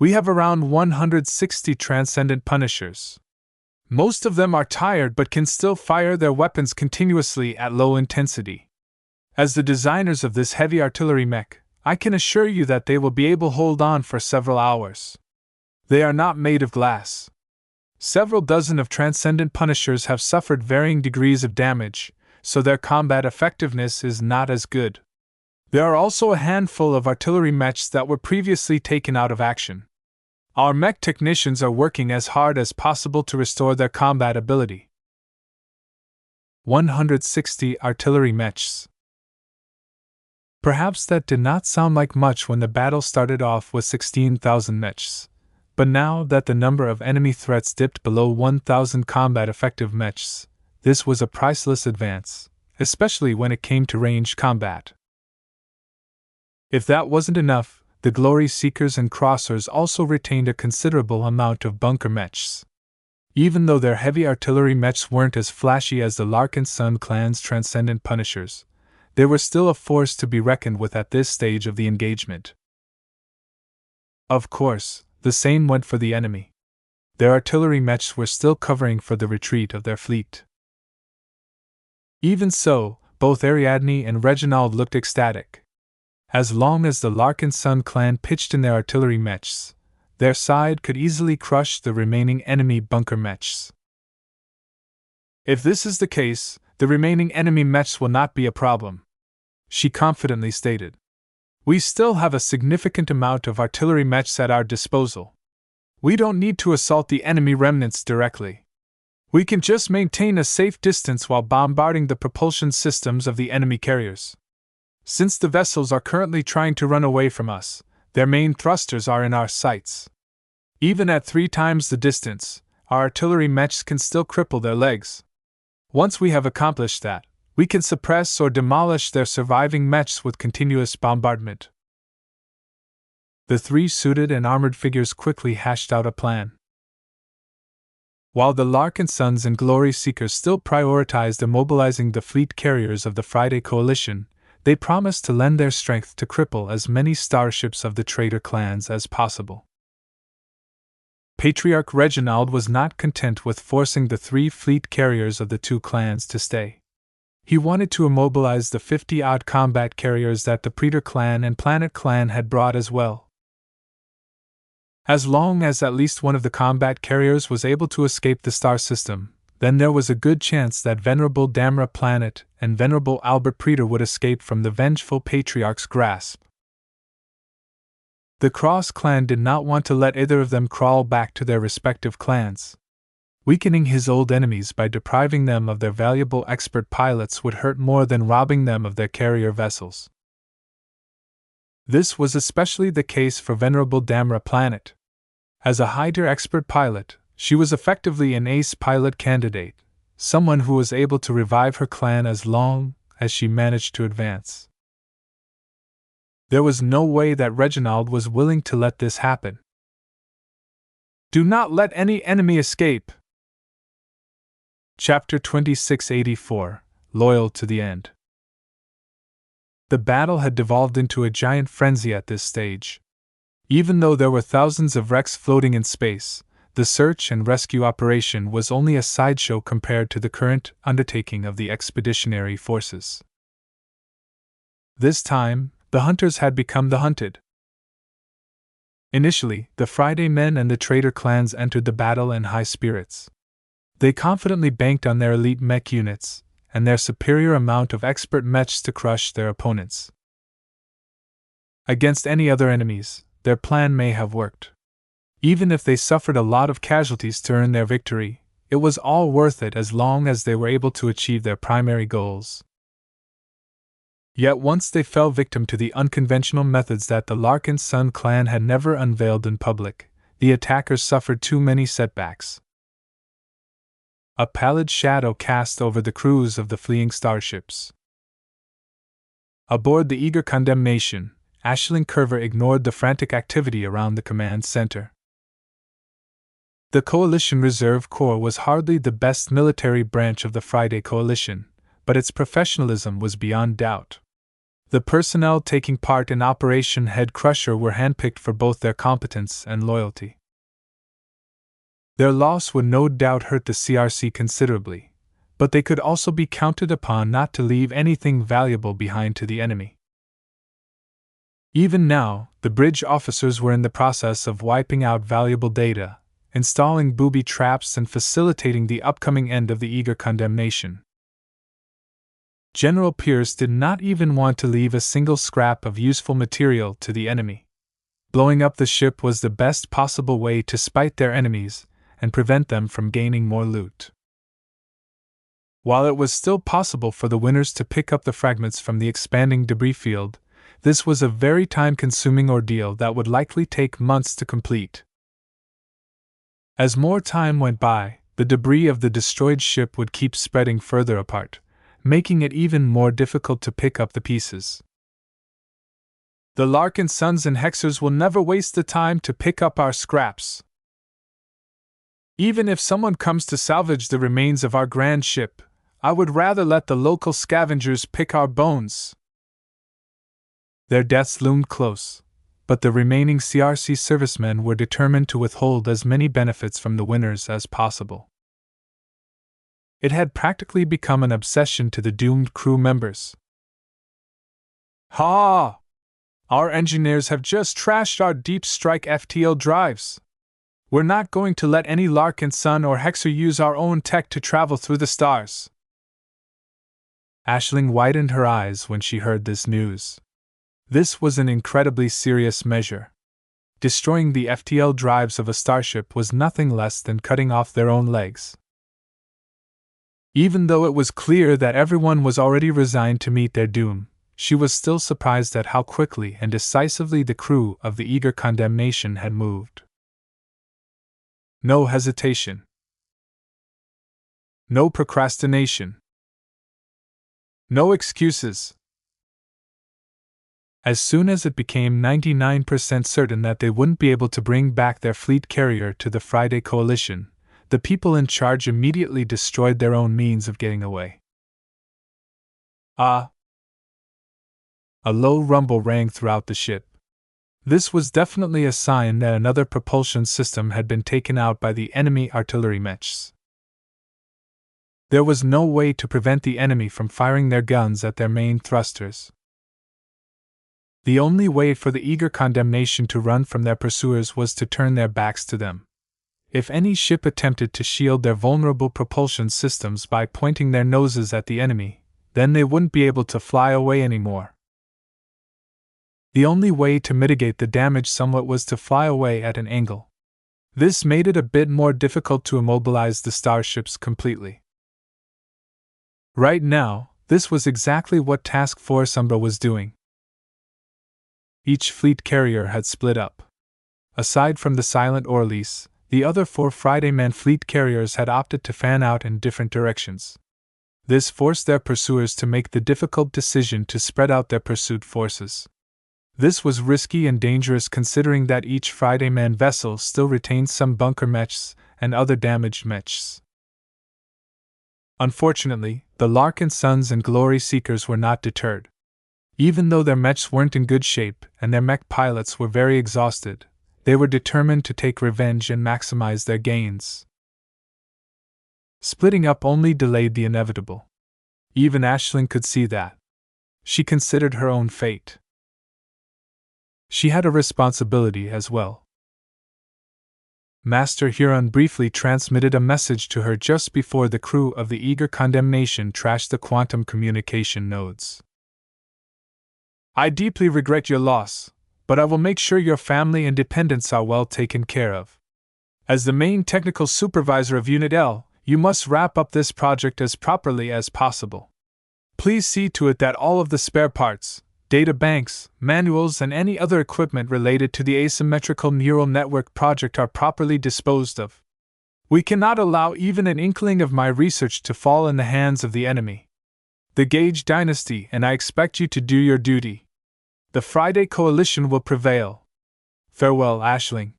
We have around 160 Transcendent Punishers. Most of them are tired but can still fire their weapons continuously at low intensity. As the designers of this heavy artillery mech, I can assure you that they will be able to hold on for several hours. They are not made of glass. Several dozen of Transcendent Punishers have suffered varying degrees of damage, so their combat effectiveness is not as good. There are also a handful of artillery mechs that were previously taken out of action. Our mech technicians are working as hard as possible to restore their combat ability. 160 artillery mechs. Perhaps that did not sound like much when the battle started off with 16,000 mechs, but now that the number of enemy threats dipped below 1,000 combat-effective mechs, this was a priceless advance, especially when it came to ranged combat. If that wasn't enough, the Glory Seekers and Crossers also retained a considerable amount of bunker mechs. Even though their heavy artillery mechs weren't as flashy as the Larkinson clan's Transcendent Punishers, they were still a force to be reckoned with at this stage of the engagement. Of course, the same went for the enemy. Their artillery mechs were still covering for the retreat of their fleet. Even so, both Ariadne and Reginald looked ecstatic. As long as the Larkinson clan pitched in their artillery mechs, their side could easily crush the remaining enemy bunker mechs. If this is the case, the remaining enemy mechs will not be a problem, she confidently stated. We still have a significant amount of artillery mechs at our disposal. We don't need to assault the enemy remnants directly. We can just maintain a safe distance while bombarding the propulsion systems of the enemy carriers. Since the vessels are currently trying to run away from us, their main thrusters are in our sights. Even at 3 times the distance, our artillery mechs can still cripple their legs. Once we have accomplished that, we can suppress or demolish their surviving mechs with continuous bombardment. The 3 suited and armored figures quickly hashed out a plan. While the Larkinsons and Glory Seekers still prioritized immobilizing the fleet carriers of the Friday Coalition, they promised to lend their strength to cripple as many starships of the traitor clans as possible. Patriarch Reginald was not content with forcing the 3 fleet carriers of the 2 clans to stay. He wanted to immobilize the 50-odd combat carriers that the Praetor clan and Planet clan had brought as well. As long as at least one of the combat carriers was able to escape the star system, then there was a good chance that Venerable Damra Planet and Venerable Albert Praetor would escape from the vengeful Patriarch's grasp. The Cross clan did not want to let either of them crawl back to their respective clans. Weakening his old enemies by depriving them of their valuable expert pilots would hurt more than robbing them of their carrier vessels. This was especially the case for Venerable Damra Planet. As a high-tier expert pilot, she was effectively an ace pilot candidate, someone who was able to revive her clan as long as she managed to advance. There was no way that Reginald was willing to let this happen. Do not let any enemy escape. Chapter 2684, Loyal to the End. The battle had devolved into a giant frenzy at this stage. Even though there were thousands of wrecks floating in space, the search and rescue operation was only a sideshow compared to the current undertaking of the expeditionary forces. This time, the hunters had become the hunted. Initially, the Friday men and the traitor clans entered the battle in high spirits. They confidently banked on their elite mech units and their superior amount of expert mechs to crush their opponents. Against any other enemies, their plan may have worked. Even if they suffered a lot of casualties to earn their victory, it was all worth it as long as they were able to achieve their primary goals. Yet once they fell victim to the unconventional methods that the Larkinson clan had never unveiled in public, the attackers suffered too many setbacks. A pallid shadow cast over the crews of the fleeing starships. Aboard the eager Condemnation, Aisling Curver ignored the frantic activity around the command center. The Coalition Reserve Corps was hardly the best military branch of the Friday Coalition, but its professionalism was beyond doubt. The personnel taking part in Operation Head Crusher were handpicked for both their competence and loyalty. Their loss would no doubt hurt the CRC considerably, but they could also be counted upon not to leave anything valuable behind to the enemy. Even now, the bridge officers were in the process of wiping out valuable data, installing booby traps, and facilitating the upcoming end of the eager condemnation. General Pierce did not even want to leave a single scrap of useful material to the enemy. Blowing up the ship was the best possible way to spite their enemies and prevent them from gaining more loot. While it was still possible for the winners to pick up the fragments from the expanding debris field, this was a very time-consuming ordeal that would likely take months to complete. As more time went by, the debris of the destroyed ship would keep spreading further apart, making it even more difficult to pick up the pieces. The Larkinsons and Hexers will never waste the time to pick up our scraps. Even if someone comes to salvage the remains of our grand ship, I would rather let the local scavengers pick our bones. Their deaths loomed close, but the remaining CRC servicemen were determined to withhold as many benefits from the winners as possible. It had practically become an obsession to the doomed crew members. Ha! Our engineers have just trashed our deep strike FTL drives. We're not going to let any Larkinson or Hexer use our own tech to travel through the stars. Aisling widened her eyes when she heard this news. This was an incredibly serious measure. Destroying the FTL drives of a starship was nothing less than cutting off their own legs. Even though it was clear that everyone was already resigned to meet their doom, she was still surprised at how quickly and decisively the crew of the eager condemnation had moved. No hesitation. No procrastination. No excuses. As soon as it became 99% certain that they wouldn't be able to bring back their fleet carrier to the Friday Coalition, the people in charge immediately destroyed their own means of getting away. Ah! A low rumble rang throughout the ship. This was definitely a sign that another propulsion system had been taken out by the enemy artillery mechs. There was no way to prevent the enemy from firing their guns at their main thrusters. The only way for the eager condemnation to run from their pursuers was to turn their backs to them. If any ship attempted to shield their vulnerable propulsion systems by pointing their noses at the enemy, then they wouldn't be able to fly away anymore. The only way to mitigate the damage somewhat was to fly away at an angle. This made it a bit more difficult to immobilize the starships completely. Right now, this was exactly what Task Force Umbra was doing. Each fleet carrier had split up. Aside from the silent Orleans, the other 4 Fridayman fleet carriers had opted to fan out in different directions. This forced their pursuers to make the difficult decision to spread out their pursuit forces. This was risky and dangerous considering that each Fridayman vessel still retained some bunker mechs and other damaged mechs. Unfortunately, the Larkinsons and Glory Seekers were not deterred. Even though their mechs weren't in good shape and their mech pilots were very exhausted, they were determined to take revenge and maximize their gains. Splitting up only delayed the inevitable. Even Aisling could see that. She considered her own fate. She had a responsibility as well. Master Huron briefly transmitted a message to her just before the crew of the eager condemnation trashed the quantum communication nodes. I deeply regret your loss, but I will make sure your family and dependents are well taken care of. As the main technical supervisor of Unit L, you must wrap up this project as properly as possible. Please see to it that all of the spare parts, data banks, manuals, and any other equipment related to the asymmetrical neural network project are properly disposed of. We cannot allow even an inkling of my research to fall in the hands of the enemy. The Gage dynasty and I expect you to do your duty. The Friday Coalition will prevail. Farewell, Aisling.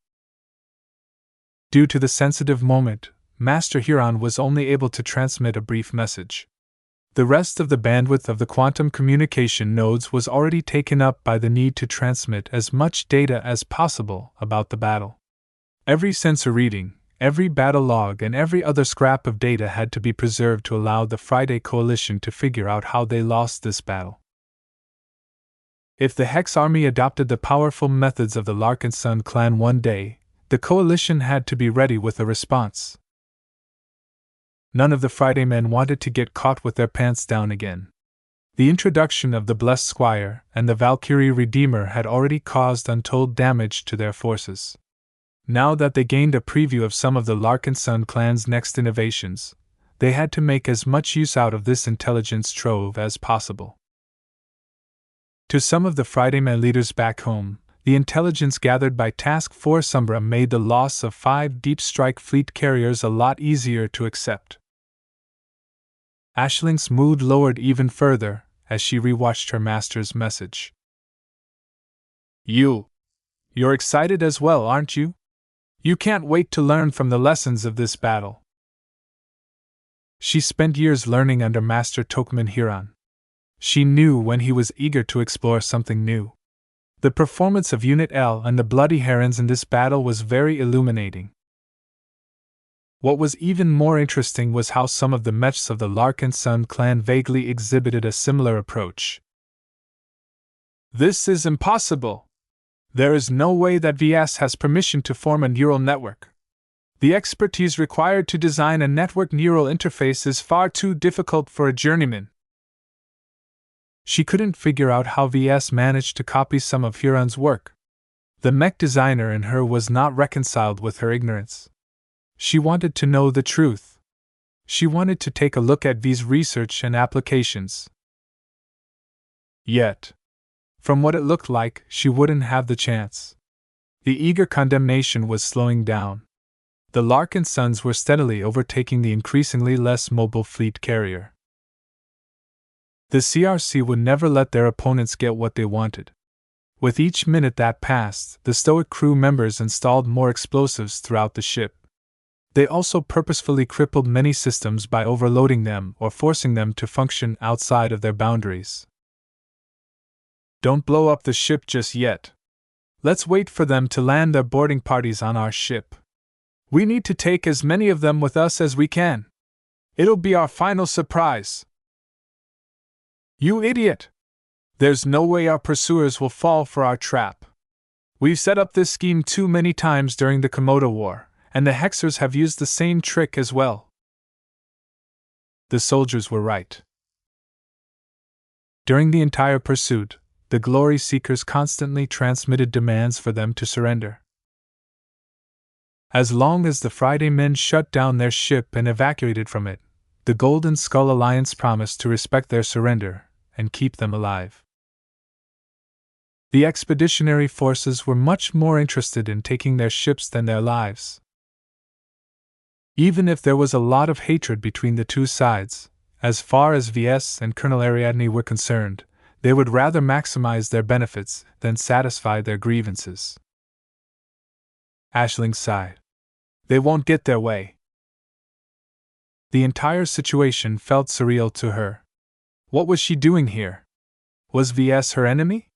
Due to the sensitive moment, Master Huron was only able to transmit a brief message. The rest of the bandwidth of the quantum communication nodes was already taken up by the need to transmit as much data as possible about the battle. Every sensor reading, every battle log, and every other scrap of data had to be preserved to allow the Friday Coalition to figure out how they lost this battle. If the Hex Army adopted the powerful methods of the Larkinson clan one day, the Coalition had to be ready with a response. None of the Friday men wanted to get caught with their pants down again. The introduction of the Blessed Squire and the Valkyrie Redeemer had already caused untold damage to their forces. Now that they gained a preview of some of the Larkinson clan's next innovations, they had to make as much use out of this intelligence trove as possible. To some of the Friday men leaders back home, the intelligence gathered by Task Force Umbra made the loss of 5 deep strike fleet carriers a lot easier to accept. Aisling's mood lowered even further as she rewatched her master's message. You're excited as well, aren't you? You can't wait to learn from the lessons of this battle. She spent years learning under Master Tokman Huron. She knew when he was eager to explore something new. The performance of Unit L and the Bloody Herons in this battle was very illuminating. What was even more interesting was how some of the mechs of the Larkinson clan vaguely exhibited a similar approach. This is impossible. There is no way that VS has permission to form a neural network. The expertise required to design a network neural interface is far too difficult for a journeyman. She couldn't figure out how VS managed to copy some of Huron's work. The mech designer in her was not reconciled with her ignorance. She wanted to know the truth. She wanted to take a look at V's research and applications. Yet, from what it looked like, she wouldn't have the chance. The eager condemnation was slowing down. The Larkinsons were steadily overtaking the increasingly less mobile fleet carrier. The CRC would never let their opponents get what they wanted. With each minute that passed, the stoic crew members installed more explosives throughout the ship. They also purposefully crippled many systems by overloading them or forcing them to function outside of their boundaries. Don't blow up the ship just yet. Let's wait for them to land their boarding parties on our ship. We need to take as many of them with us as we can. It'll be our final surprise. You idiot! There's no way our pursuers will fall for our trap. We've set up this scheme too many times during the Komodo War, and the Hexers have used the same trick as well. The soldiers were right. During the entire pursuit, the Glory Seekers constantly transmitted demands for them to surrender. As long as the Friday men shut down their ship and evacuated from it, the Golden Skull Alliance promised to respect their surrender and keep them alive. The expeditionary forces were much more interested in taking their ships than their lives. Even if there was a lot of hatred between the two sides, as far as VS and Colonel Ariadne were concerned, they would rather maximize their benefits than satisfy their grievances. Aisling sighed. They won't get their way. The entire situation felt surreal to her. What was she doing here? Was VS her enemy?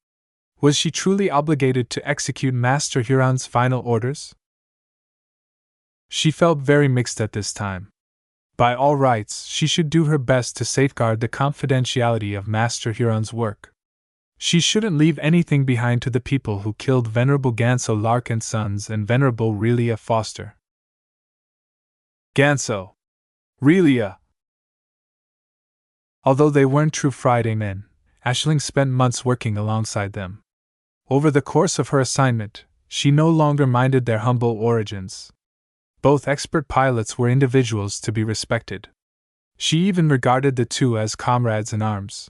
Was she truly obligated to execute Master Huron's final orders? She felt very mixed at this time. By all rights, she should do her best to safeguard the confidentiality of Master Huron's work. She shouldn't leave anything behind to the people who killed Venerable Ganso Larkinsons and Venerable Relia Foster. Ganso! Relia! Although they weren't true Friday men, Aisling spent months working alongside them. Over the course of her assignment, she no longer minded their humble origins. Both expert pilots were individuals to be respected. She even regarded the two as comrades in arms.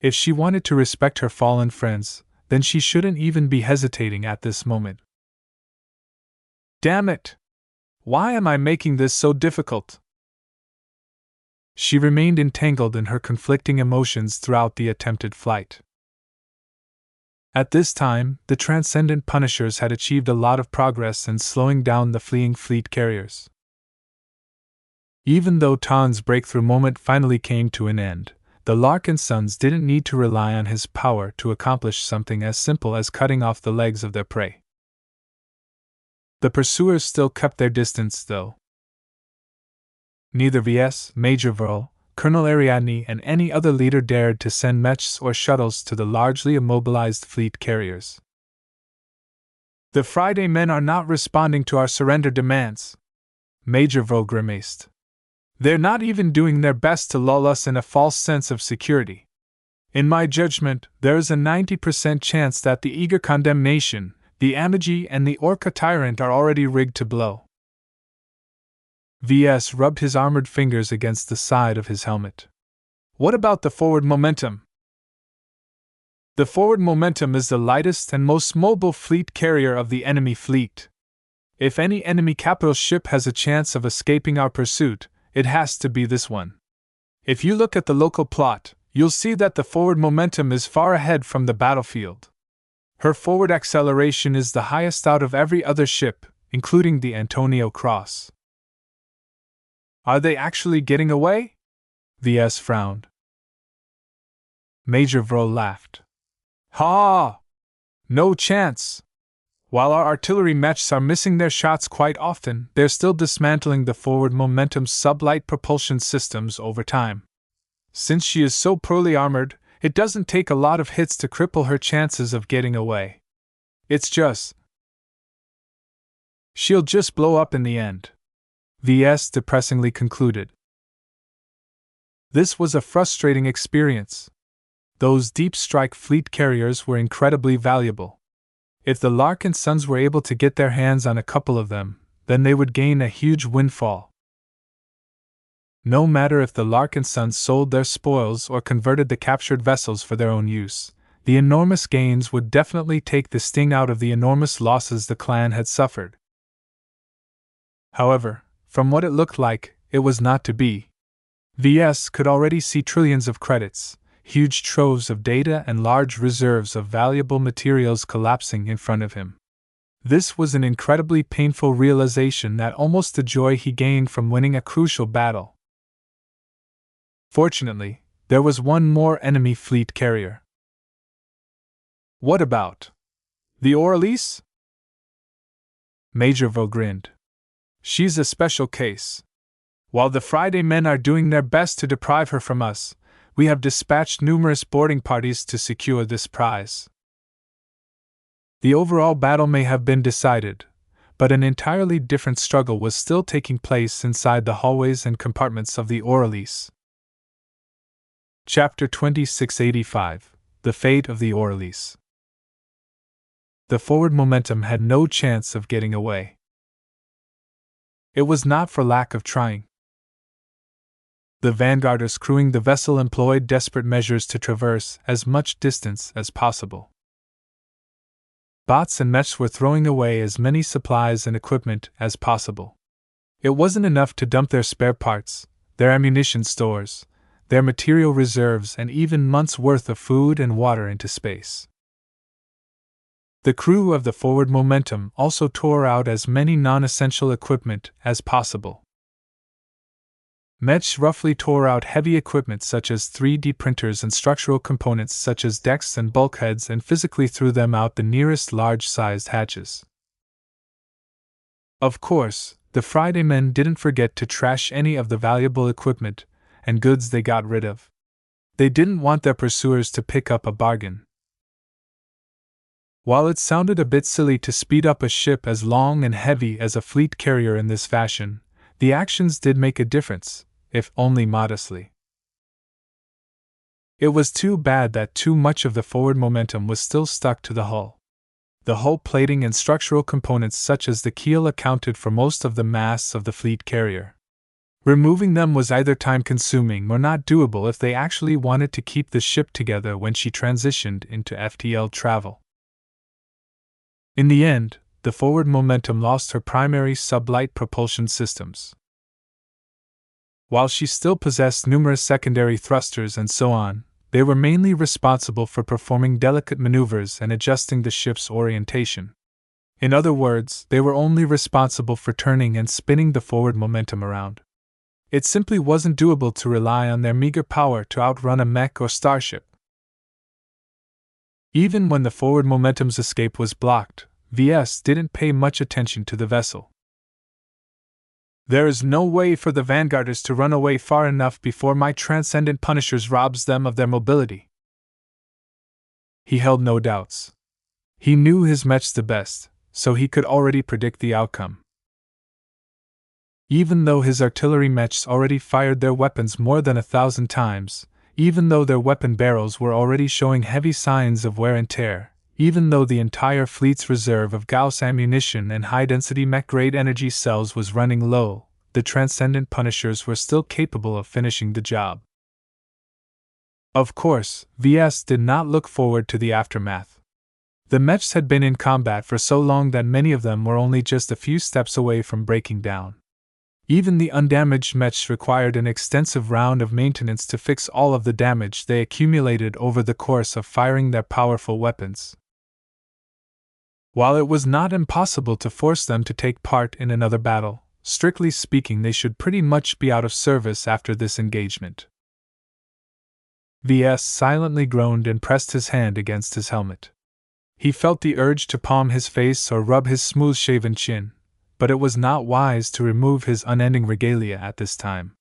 If she wanted to respect her fallen friends, then she shouldn't even be hesitating at this moment. Damn it! Why am I making this so difficult? She remained entangled in her conflicting emotions throughout the attempted flight. At this time, the Transcendent Punishers had achieved a lot of progress in slowing down the fleeing fleet carriers. Even though Ton's breakthrough moment finally came to an end, the Larkinsons didn't need to rely on his power to accomplish something as simple as cutting off the legs of their prey. The pursuers still kept their distance, though. Neither Ves, Major Vril, Colonel Ariadne, and any other leader dared to send mechs or shuttles to the largely immobilized fleet carriers. "The Friday men are not responding to our surrender demands," Major Vril grimaced. "They're not even doing their best to lull us in a false sense of security. In my judgment, there is a 90% chance that the eager condemnation, the Amagi, and the Orca tyrant are already rigged to blow." Ves rubbed his armored fingers against the side of his helmet. "What about the forward momentum?" "The forward momentum is the lightest and most mobile fleet carrier of the enemy fleet. If any enemy capital ship has a chance of escaping our pursuit, it has to be this one. If you look at the local plot, you'll see that the forward momentum is far ahead from the battlefield. Her forward acceleration is the highest out of every other ship, including the Antonio Cross." "Are they actually getting away?" Ves frowned. Major Vril laughed. "Ha! No chance! While our artillery mechs are missing their shots quite often, they're still dismantling the forward momentum's sublight propulsion systems over time. Since she is so poorly armored, it doesn't take a lot of hits to cripple her chances of getting away. It's just... she'll just blow up in the end," Ves depressingly concluded. This was a frustrating experience. Those deep strike fleet carriers were incredibly valuable. If the Larkinsons were able to get their hands on a couple of them, then they would gain a huge windfall. No matter if the Larkinsons sold their spoils or converted the captured vessels for their own use, the enormous gains would definitely take the sting out of the enormous losses the clan had suffered. However, from what it looked like, it was not to be. Ves could already see trillions of credits, huge troves of data, and large reserves of valuable materials collapsing in front of him. This was an incredibly painful realization that almost the joy he gained from winning a crucial battle. Fortunately, there was one more enemy fleet carrier. "What about the Orelise?" Major Vril grinned. "She's a special case. While the Friday men are doing their best to deprive her from us, we have dispatched numerous boarding parties to secure this prize. The overall battle may have been decided, but an entirely different struggle was still taking place inside the hallways and compartments of the Orelise." Chapter 2685 The Fate of the Orelise. The forward momentum had no chance of getting away. It was not for lack of trying. The vanguarders crewing the vessel employed desperate measures to traverse as much distance as possible. Bots and mechs were throwing away as many supplies and equipment as possible. It wasn't enough to dump their spare parts, their ammunition stores, their material reserves, and even months' worth of food and water into space. The crew of the forward momentum also tore out as many non-essential equipment as possible. Mechs roughly tore out heavy equipment such as 3D printers and structural components such as decks and bulkheads and physically threw them out the nearest large-sized hatches. Of course, the Friday men didn't forget to trash any of the valuable equipment and goods they got rid of. They didn't want their pursuers to pick up a bargain. While it sounded a bit silly to speed up a ship as long and heavy as a fleet carrier in this fashion, the actions did make a difference, if only modestly. It was too bad that too much of the forward momentum was still stuck to the hull. The hull plating and structural components such as the keel accounted for most of the mass of the fleet carrier. Removing them was either time-consuming or not doable if they actually wanted to keep the ship together when she transitioned into FTL travel. In the end, the forward momentum lost her primary sublight propulsion systems. While she still possessed numerous secondary thrusters and so on, they were mainly responsible for performing delicate maneuvers and adjusting the ship's orientation. In other words, they were only responsible for turning and spinning the forward momentum around. It simply wasn't doable to rely on their meager power to outrun a mech or starship. Even when the forward momentum's escape was blocked, Ves didn't pay much attention to the vessel. There is no way for the vanguarders to run away far enough before my transcendent punishers robs them of their mobility. He held no doubts. He knew his mechs the best, so he could already predict the outcome. Even though his artillery mechs already fired their weapons more than 1,000 times, even though their weapon barrels were already showing heavy signs of wear and tear, even though the entire fleet's reserve of Gauss ammunition and high-density mech-grade energy cells was running low, the Transcendent Punishers were still capable of finishing the job. Of course, Ves did not look forward to the aftermath. The mechs had been in combat for so long that many of them were only just a few steps away from breaking down. Even the undamaged mechs required an extensive round of maintenance to fix all of the damage they accumulated over the course of firing their powerful weapons. While it was not impossible to force them to take part in another battle, strictly speaking they should pretty much be out of service after this engagement. Ves silently groaned and pressed his hand against his helmet. He felt the urge to palm his face or rub his smooth-shaven chin, but it was not wise to remove his unending regalia at this time.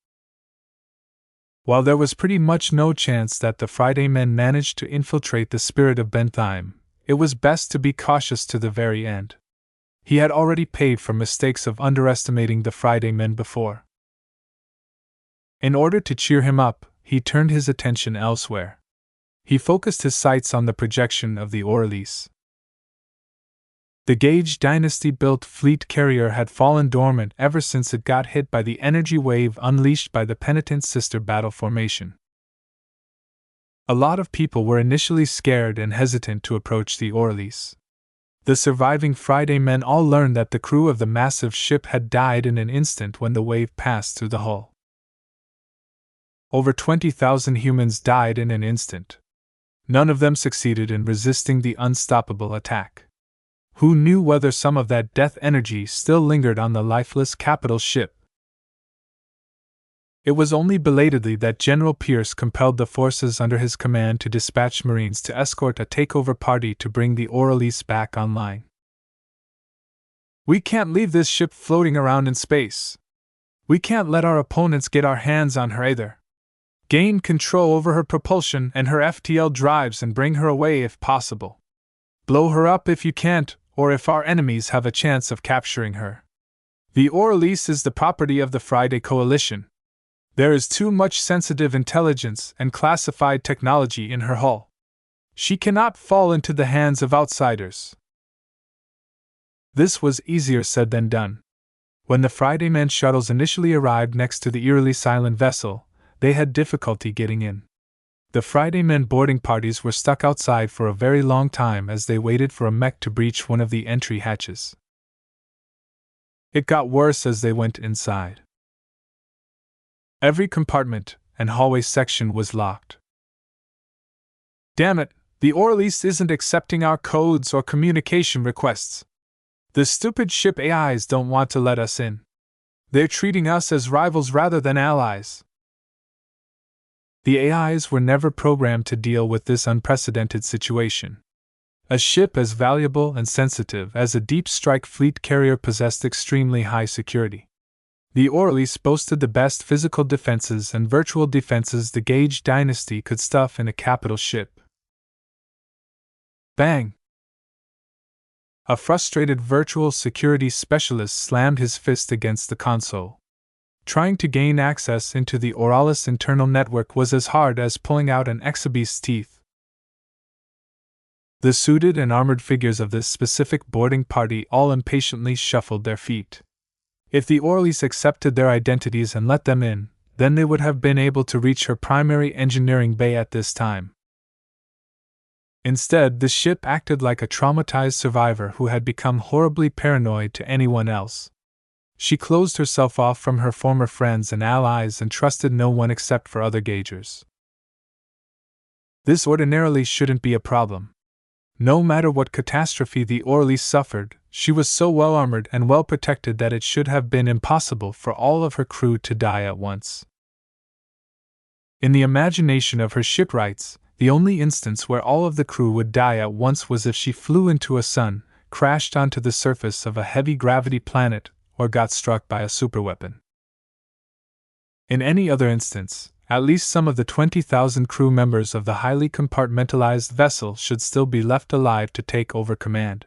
While there was pretty much no chance that the Friday men managed to infiltrate the spirit of Bentheim, it was best to be cautious to the very end. He had already paid for mistakes of underestimating the Friday men before. In order to cheer him up, he turned his attention elsewhere. He focused his sights on the projection of the Orelise. The Gage Dynasty-built fleet carrier had fallen dormant ever since it got hit by the energy wave unleashed by the penitent sister battle formation. A lot of people were initially scared and hesitant to approach the Orelise. The surviving Friday men all learned that the crew of the massive ship had died in an instant when the wave passed through the hull. Over 20,000 humans died in an instant. None of them succeeded in resisting the unstoppable attack. Who knew whether some of that death energy still lingered on the lifeless capital ship? It was only belatedly that General Pierce compelled the forces under his command to dispatch Marines to escort a takeover party to bring the Orelise back online. We can't leave this ship floating around in space. We can't let our opponents get our hands on her either. Gain control over her propulsion and her FTL drives and bring her away if possible. Blow her up if you can't, or if our enemies have a chance of capturing her. The Orelise is the property of the Friday Coalition. There is too much sensitive intelligence and classified technology in her hull. She cannot fall into the hands of outsiders. This was easier said than done. When the Friday men shuttles initially arrived next to the eerily silent vessel, they had difficulty getting in. The Friday men boarding parties were stuck outside for a very long time as they waited for a mech to breach one of the entry hatches. It got worse as they went inside. Every compartment and hallway section was locked. Damn it, the Orelise isn't accepting our codes or communication requests. The stupid ship AIs don't want to let us in. They're treating us as rivals rather than allies. The AIs were never programmed to deal with this unprecedented situation. A ship as valuable and sensitive as a deep strike fleet carrier possessed extremely high security. The Orelise boasted the best physical defenses and virtual defenses the Gage Dynasty could stuff in a capital ship. Bang! A frustrated virtual security specialist slammed his fist against the console. Trying to gain access into the Orelise internal network was as hard as pulling out an exhibeast's teeth. The suited and armored figures of this specific boarding party all impatiently shuffled their feet. If the Orelise accepted their identities and let them in, then they would have been able to reach her primary engineering bay at this time. Instead, the ship acted like a traumatized survivor who had become horribly paranoid to anyone else. She closed herself off from her former friends and allies and trusted no one except for other gaugers. This ordinarily shouldn't be a problem. No matter what catastrophe the Orelise suffered, she was so well armored and well protected that it should have been impossible for all of her crew to die at once. In the imagination of her shipwrights, the only instance where all of the crew would die at once was if she flew into a sun, crashed onto the surface of a heavy gravity planet, or got struck by a superweapon. In any other instance, at least some of the 20,000 crew members of the highly compartmentalized vessel should still be left alive to take over command.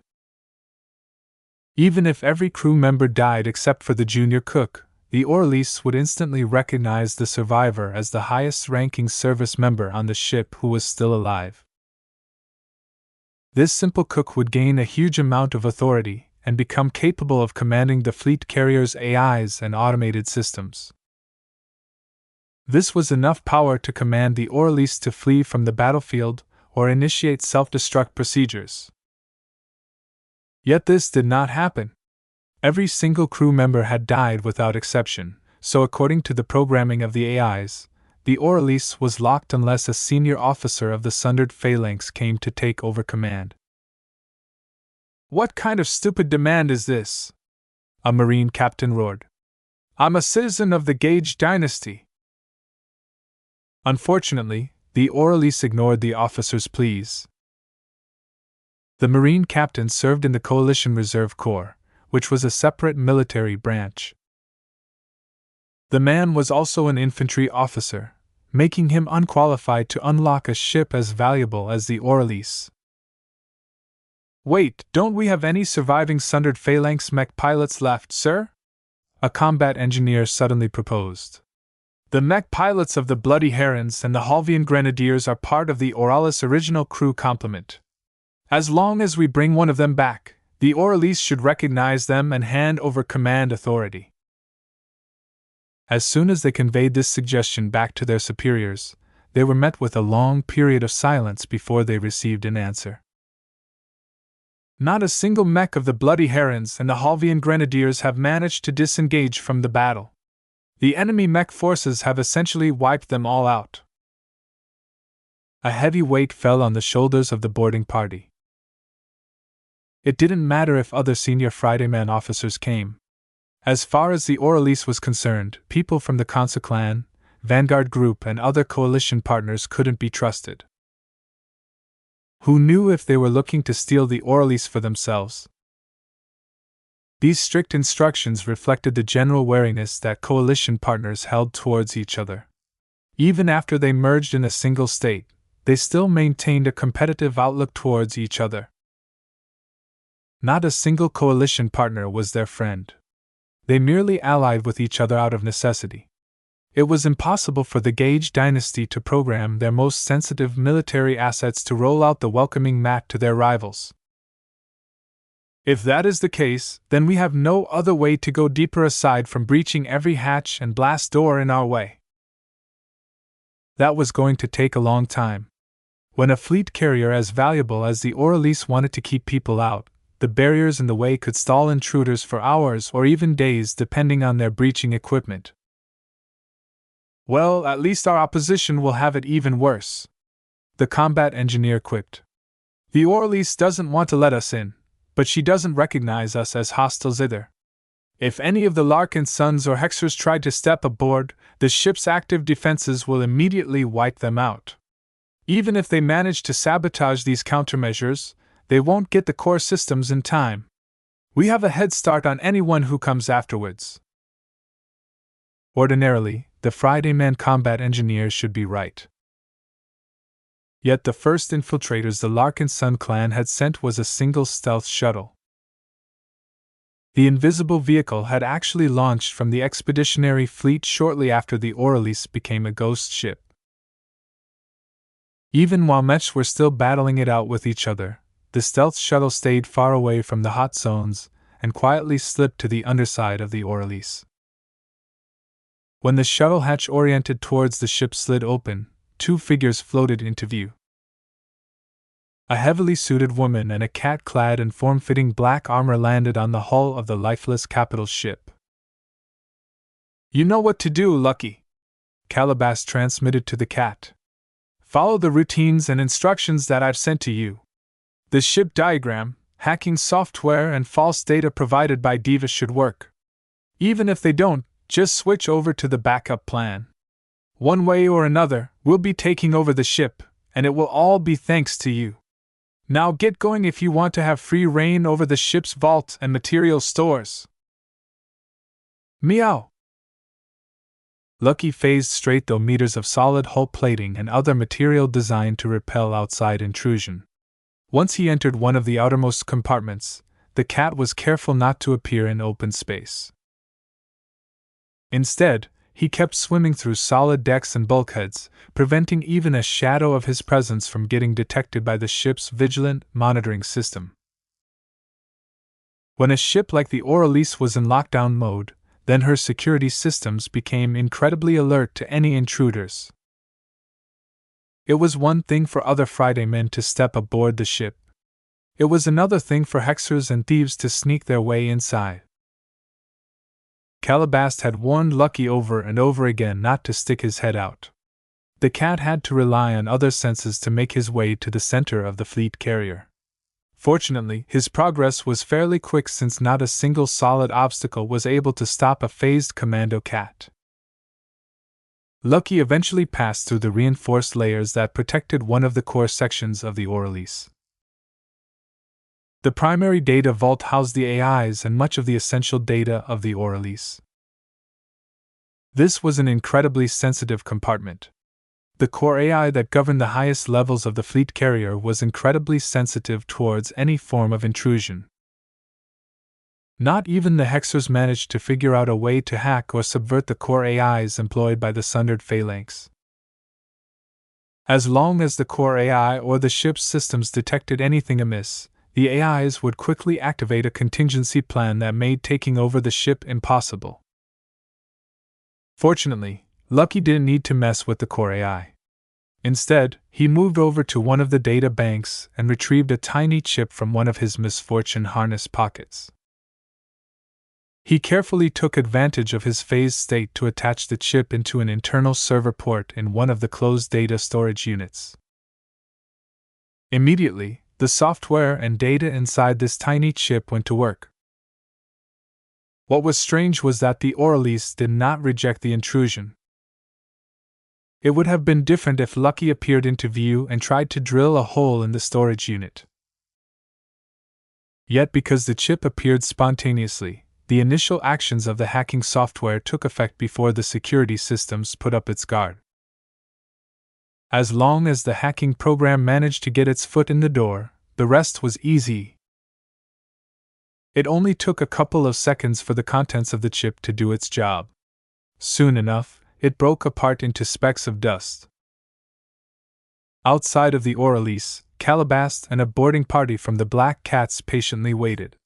Even if every crew member died except for the junior cook, the Orlise would instantly recognize the survivor as the highest-ranking service member on the ship who was still alive. This simple cook would gain a huge amount of authority and become capable of commanding the fleet carrier's AIs and automated systems. This was enough power to command the Orlise to flee from the battlefield or initiate self-destruct procedures. Yet this did not happen. Every single crew member had died without exception, so according to the programming of the AIs, the Orlise was locked unless a senior officer of the sundered phalanx came to take over command. "What kind of stupid demand is this?" a Marine captain roared. "I'm a citizen of the Gage dynasty." Unfortunately, the Orlise ignored the officer's pleas. The Marine captain served in the Coalition Reserve Corps, which was a separate military branch. The man was also an infantry officer, making him unqualified to unlock a ship as valuable as the Orlise. "Wait, don't we have any surviving sundered phalanx mech pilots left, sir?" a combat engineer suddenly proposed. "The mech pilots of the Bloody Herons and the Halvian Grenadiers are part of the Oralis original crew complement. As long as we bring one of them back, the Orlise should recognize them and hand over command authority." As soon as they conveyed this suggestion back to their superiors, they were met with a long period of silence before they received an answer. "Not a single mech of the Bloody Herons and the Halvian Grenadiers have managed to disengage from the battle. The enemy mech forces have essentially wiped them all out." A heavy weight fell on the shoulders of the boarding party. It didn't matter if other senior Fridayman officers came. As far as the Orlise was concerned, people from the Consa clan, Vanguard Group, and other coalition partners couldn't be trusted. Who knew if they were looking to steal the Orlise for themselves? These strict instructions reflected the general wariness that coalition partners held towards each other. Even after they merged in a single state, they still maintained a competitive outlook towards each other. Not a single coalition partner was their friend. They merely allied with each other out of necessity. It was impossible for the Gage dynasty to program their most sensitive military assets to roll out the welcoming mat to their rivals. "If that is the case, then we have no other way to go deeper aside from breaching every hatch and blast door in our way." That was going to take a long time. When a fleet carrier as valuable as the Orlise wanted to keep people out, the barriers in the way could stall intruders for hours or even days depending on their breaching equipment. "Well, at least our opposition will have it even worse," the combat engineer quipped. "The Orlise doesn't want to let us in, but she doesn't recognize us as hostiles either. If any of the Larkinsons or Hexers try to step aboard, the ship's active defenses will immediately wipe them out. Even if they manage to sabotage these countermeasures, they won't get the core systems in time. We have a head start on anyone who comes afterwards." Ordinarily, the Fridayman combat engineer should be right. Yet the first infiltrators the Larkinson clan had sent was a single stealth shuttle. The invisible vehicle had actually launched from the expeditionary fleet shortly after the Orlise became a ghost ship. Even while Mechs were still battling it out with each other, the stealth shuttle stayed far away from the hot zones and quietly slipped to the underside of the Orlise. When the shuttle hatch oriented towards the ship slid open, two figures floated into view. A heavily suited woman and a cat clad in form-fitting black armor landed on the hull of the lifeless capital ship. "You know what to do, Lucky," Calabas transmitted to the cat. "Follow the routines and instructions that I've sent to you. The ship diagram, hacking software and false data provided by Divas should work. Even if they don't, just switch over to the backup plan. One way or another, we'll be taking over the ship, and it will all be thanks to you. Now get going if you want to have free reign over the ship's vault and material stores. Meow. Lucky phased straight though meters of solid hull plating and other material designed to repel outside intrusion. Once he entered one of the outermost compartments, the cat was careful not to appear in open space. Instead, he kept swimming through solid decks and bulkheads, preventing even a shadow of his presence from getting detected by the ship's vigilant monitoring system. When a ship like the Orelise was in lockdown mode, then her security systems became incredibly alert to any intruders. It was one thing for other Friday men to step aboard the ship. It was another thing for hexers and thieves to sneak their way inside. Calabast had warned Lucky over and over again not to stick his head out. The cat had to rely on other senses to make his way to the center of the fleet carrier. Fortunately, his progress was fairly quick since not a single solid obstacle was able to stop a phased commando cat. Lucky eventually passed through the reinforced layers that protected one of the core sections of the Orelise. The primary data vault housed the AIs and much of the essential data of the Orelise. This was an incredibly sensitive compartment. The core AI that governed the highest levels of the fleet carrier was incredibly sensitive towards any form of intrusion. Not even the hexers managed to figure out a way to hack or subvert the core AIs employed by the sundered phalanx. As long as the core AI or the ship's systems detected anything amiss, the AIs would quickly activate a contingency plan that made taking over the ship impossible. Fortunately, Lucky didn't need to mess with the core AI. Instead, he moved over to one of the data banks and retrieved a tiny chip from one of his misfortune harness pockets. He carefully took advantage of his phased state to attach the chip into an internal server port in one of the closed data storage units. Immediately, the software and data inside this tiny chip went to work. What was strange was that the Orelise did not reject the intrusion. It would have been different if Lucky appeared into view and tried to drill a hole in the storage unit. Yet because the chip appeared spontaneously, the initial actions of the hacking software took effect before the security systems put up its guard. As long as the hacking program managed to get its foot in the door, the rest was easy. It only took a couple of seconds for the contents of the chip to do its job. Soon enough, it broke apart into specks of dust. Outside of the Orelise, Calabast and a boarding party from the Black Cats patiently waited.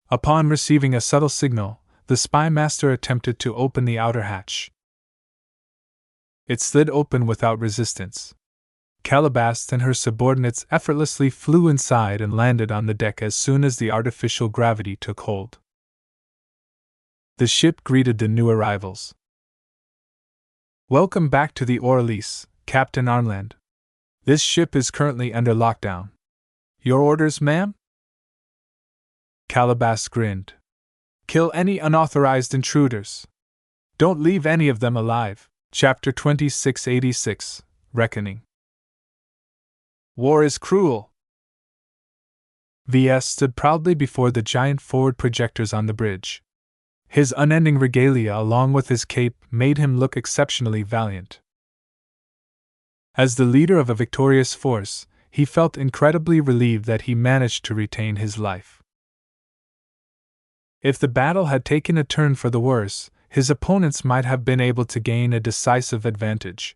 Upon receiving a subtle signal, the spy master attempted to open the outer hatch. It slid open without resistance. Calabast and her subordinates effortlessly flew inside and landed on the deck as soon as the artificial gravity took hold. The ship greeted the new arrivals. "Welcome back to the Orelise, Captain Arnland. This ship is currently under lockdown. Your orders, ma'am?" Calabast grinned. "Kill any unauthorized intruders. Don't leave any of them alive." Chapter 2686, Reckoning. War is cruel. Ves stood proudly before the giant forward projectors on the bridge. His unending regalia along with his cape made him look exceptionally valiant. As the leader of a victorious force, he felt incredibly relieved that he managed to retain his life. If the battle had taken a turn for the worse, his opponents might have been able to gain a decisive advantage.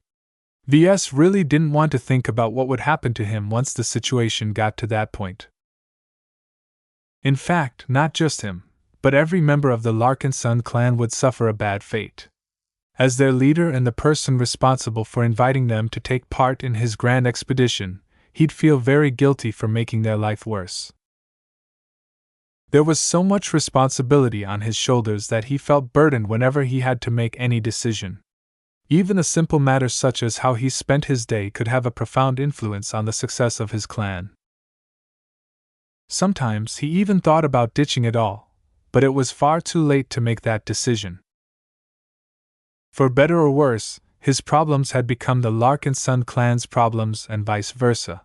Ves really didn't want to think about what would happen to him once the situation got to that point. In fact, not just him, but every member of the Larkinson clan would suffer a bad fate. As their leader and the person responsible for inviting them to take part in his grand expedition, he'd feel very guilty for making their life worse. There was so much responsibility on his shoulders that he felt burdened whenever he had to make any decision. Even a simple matter such as how he spent his day could have a profound influence on the success of his clan. Sometimes he even thought about ditching it all, but it was far too late to make that decision. For better or worse, his problems had become the Larkinson clan's problems and vice versa.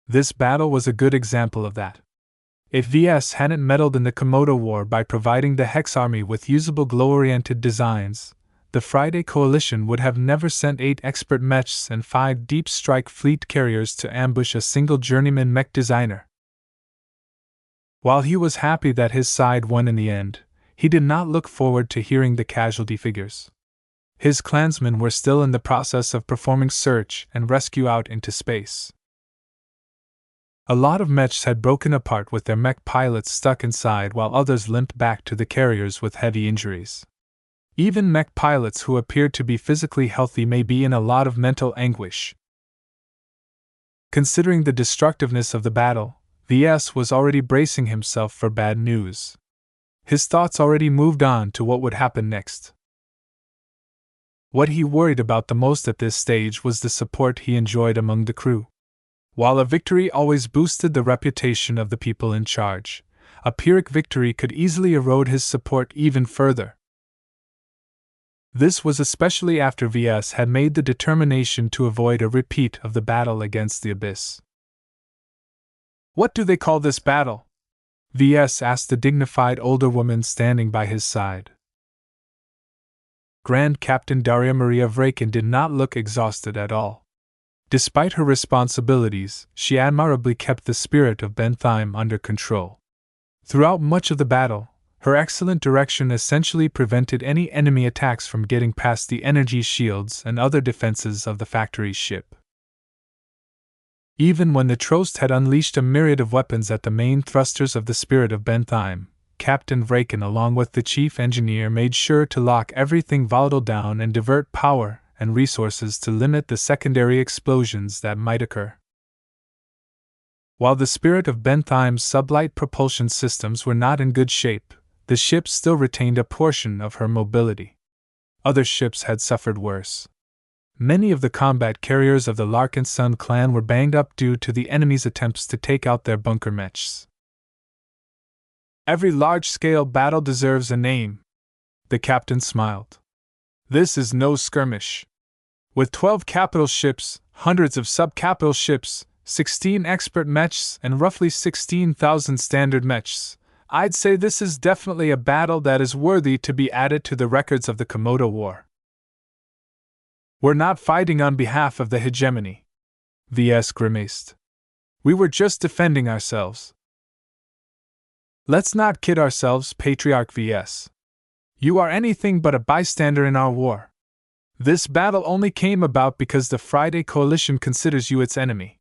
This battle was a good example of that. If Ves hadn't meddled in the Komodo War by providing the Hex army with usable glow-oriented designs, the Friday Coalition would have never sent 8 expert mechs and 5 deep strike fleet carriers to ambush a single journeyman mech designer. While he was happy that his side won in the end, he did not look forward to hearing the casualty figures. His clansmen were still in the process of performing search and rescue out into space. A lot of mechs had broken apart with their mech pilots stuck inside, while others limped back to the carriers with heavy injuries. Even mech pilots who appeared to be physically healthy may be in a lot of mental anguish. Considering the destructiveness of the battle, Ves was already bracing himself for bad news. His thoughts already moved on to what would happen next. What he worried about the most at this stage was the support he enjoyed among the crew. While a victory always boosted the reputation of the people in charge, a Pyrrhic victory could easily erode his support even further. This was especially after Ves had made the determination to avoid a repeat of the battle against the Abyss. "What do they call this battle?" Ves asked the dignified older woman standing by his side. Grand Captain Daria Maria Vraken did not look exhausted at all. Despite her responsibilities, she admirably kept the spirit of Bentheim under control. Throughout much of the battle, her excellent direction essentially prevented any enemy attacks from getting past the energy shields and other defenses of the factory's ship. Even when the Trost had unleashed a myriad of weapons at the main thrusters of the spirit of Bentheim, Captain Vraken along with the chief engineer made sure to lock everything volatile down and divert power and resources to limit the secondary explosions that might occur. While the spirit of Bentheim's sublight propulsion systems were not in good shape, the ship still retained a portion of her mobility. Other ships had suffered worse. Many of the combat carriers of the Larkinson clan were banged up due to the enemy's attempts to take out their bunker mechs. "Every large-scale battle deserves a name," the captain smiled. "This is no skirmish. With 12 capital ships, hundreds of sub-capital ships, 16 expert mechs, and roughly 16,000 standard mechs, I'd say this is definitely a battle that is worthy to be added to the records of the Komodo War. We're not fighting on behalf of the hegemony," Ves grimaced. "We were just defending ourselves." "Let's not kid ourselves, Patriarch Ves. You are anything but a bystander in our war. This battle only came about because the Friday Coalition considers you its enemy.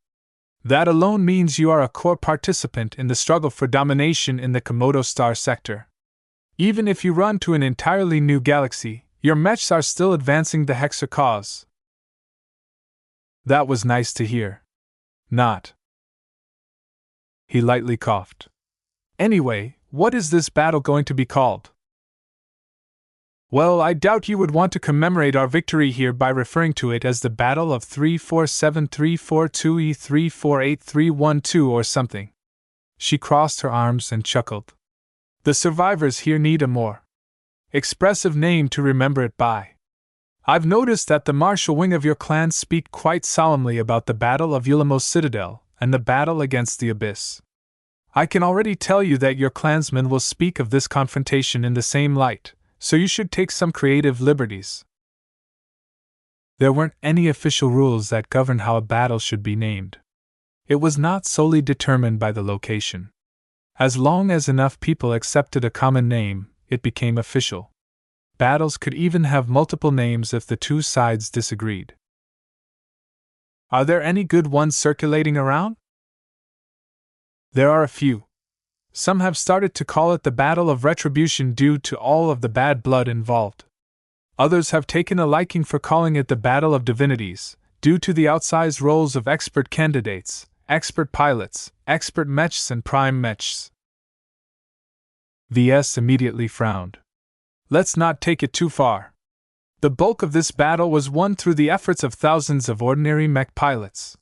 That alone means you are a core participant in the struggle for domination in the Komodo Star sector. Even if you run to an entirely new galaxy, your mechs are still advancing the Hexer cause." That was nice to hear. Not. He lightly coughed. "Anyway, what is this battle going to be called?" "Well, I doubt you would want to commemorate our victory here by referring to it as the Battle of 347-342E-348312 or something." She crossed her arms and chuckled. "The survivors here need a more expressive name to remember it by. I've noticed that the martial wing of your clan speak quite solemnly about the Battle of Ulamos Citadel and the battle against the Abyss. I can already tell you that your clansmen will speak of this confrontation in the same light, so you should take some creative liberties." There weren't any official rules that governed how a battle should be named. It was not solely determined by the location. As long as enough people accepted a common name, it became official. Battles could even have multiple names if the two sides disagreed. "Are there any good ones circulating around?" "There are a few. Some have started to call it the Battle of Retribution due to all of the bad blood involved. Others have taken a liking for calling it the Battle of Divinities, due to the outsized roles of expert candidates, expert pilots, expert mechs, and prime mechs." Ves immediately frowned. "Let's not take it too far. The bulk of this battle was won through the efforts of thousands of ordinary mech pilots.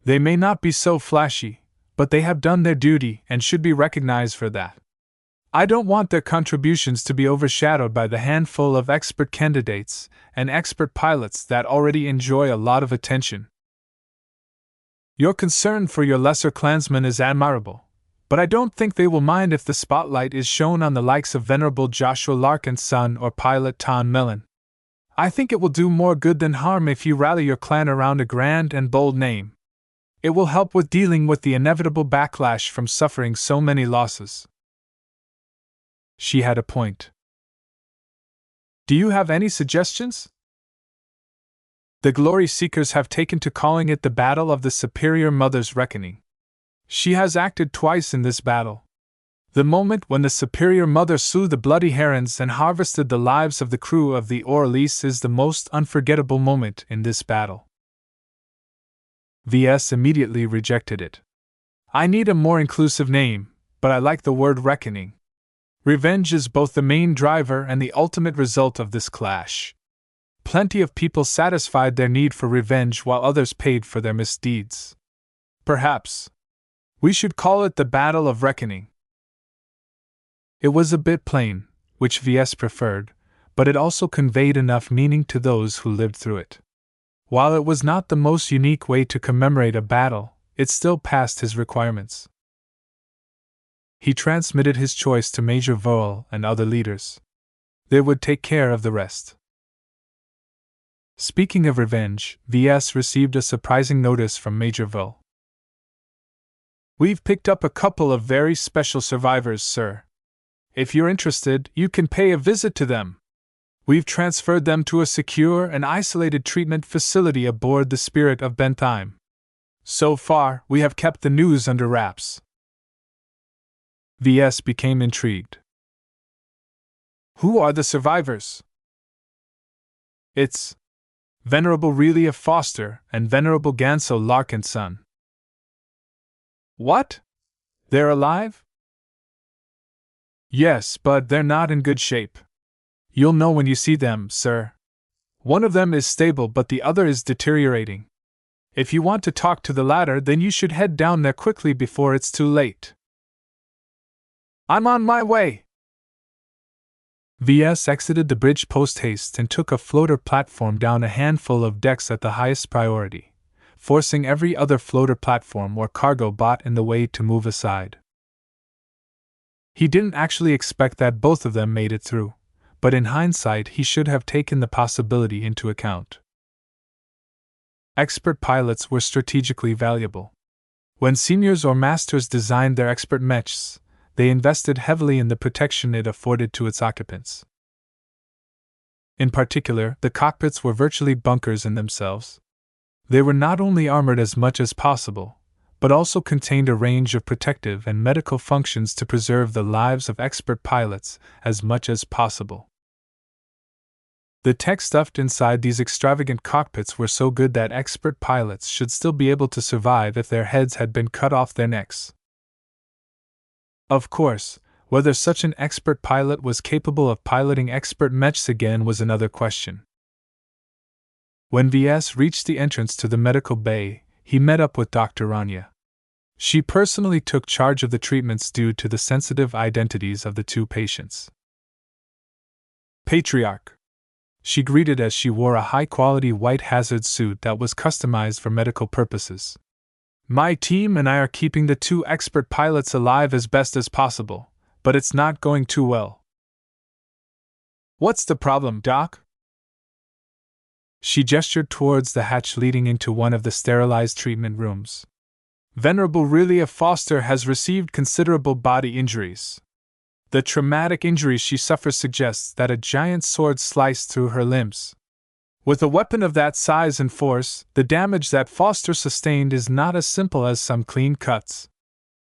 They may not be so flashy, but they have done their duty and should be recognized for that. I don't want their contributions to be overshadowed by the handful of expert candidates and expert pilots that already enjoy a lot of attention. Your concern for your lesser clansmen is admirable, but I don't think they will mind if the spotlight is shown on the likes of Venerable Joshua Larkinson or Pilot Ton Mellon. I think it will do more good than harm if you rally your clan around a grand and bold name. It will help with dealing with the inevitable backlash from suffering so many losses. She had a point. Do you have any suggestions? The Glory Seekers have taken to calling it the Battle of the Superior Mother's Reckoning. She has acted twice in this battle. The moment when the Superior Mother slew the bloody herons and harvested the lives of the crew of the Orleans is the most unforgettable moment in this battle. Ves immediately rejected it. I need a more inclusive name, but I like the word reckoning. Revenge is both the main driver and the ultimate result of this clash. Plenty of people satisfied their need for revenge while others paid for their misdeeds. Perhaps we should call it the Battle of Reckoning. It was a bit plain, which Ves preferred, but it also conveyed enough meaning to those who lived through it. While it was not the most unique way to commemorate a battle, it still passed his requirements. He transmitted his choice to Major Vole and other leaders. They would take care of the rest. Speaking of revenge, Ves received a surprising notice from Major Vole. We've picked up a couple of very special survivors, sir. If you're interested, you can pay a visit to them. We've transferred them to a secure and isolated treatment facility aboard the Spirit of Bentheim. So far, we have kept the news under wraps. Ves became intrigued. Who are the survivors? It's Venerable Relia Foster and Venerable Ganso Larkinson. What? They're alive? Yes, but they're not in good shape. You'll know when you see them, sir. One of them is stable, but the other is deteriorating. If you want to talk to the latter, then you should head down there quickly before it's too late. I'm on my way! Ves exited the bridge post-haste and took a floater platform down a handful of decks at the highest priority, forcing every other floater platform or cargo bot in the way to move aside. He didn't actually expect that both of them made it through, but in hindsight he should have taken the possibility into account. Expert pilots were strategically valuable. When seniors or masters designed their expert mechs, they invested heavily in the protection it afforded to its occupants. In particular, the cockpits were virtually bunkers in themselves. They were not only armored as much as possible, but also contained a range of protective and medical functions to preserve the lives of expert pilots as much as possible. The tech stuffed inside these extravagant cockpits were so good that expert pilots should still be able to survive if their heads had been cut off their necks. Of course, whether such an expert pilot was capable of piloting expert mechs again was another question. When Ves reached the entrance to the medical bay, he met up with Dr. Rania. She personally took charge of the treatments due to the sensitive identities of the two patients. Patriarch, she greeted as she wore a high-quality white hazard suit that was customized for medical purposes. My team and I are keeping the two expert pilots alive as best as possible, but it's not going too well. What's the problem, Doc? She gestured towards the hatch leading into one of the sterilized treatment rooms. Venerable Relia Foster has received considerable body injuries. The traumatic injuries she suffers suggests that a giant sword sliced through her limbs. With a weapon of that size and force, the damage that Foster sustained is not as simple as some clean cuts.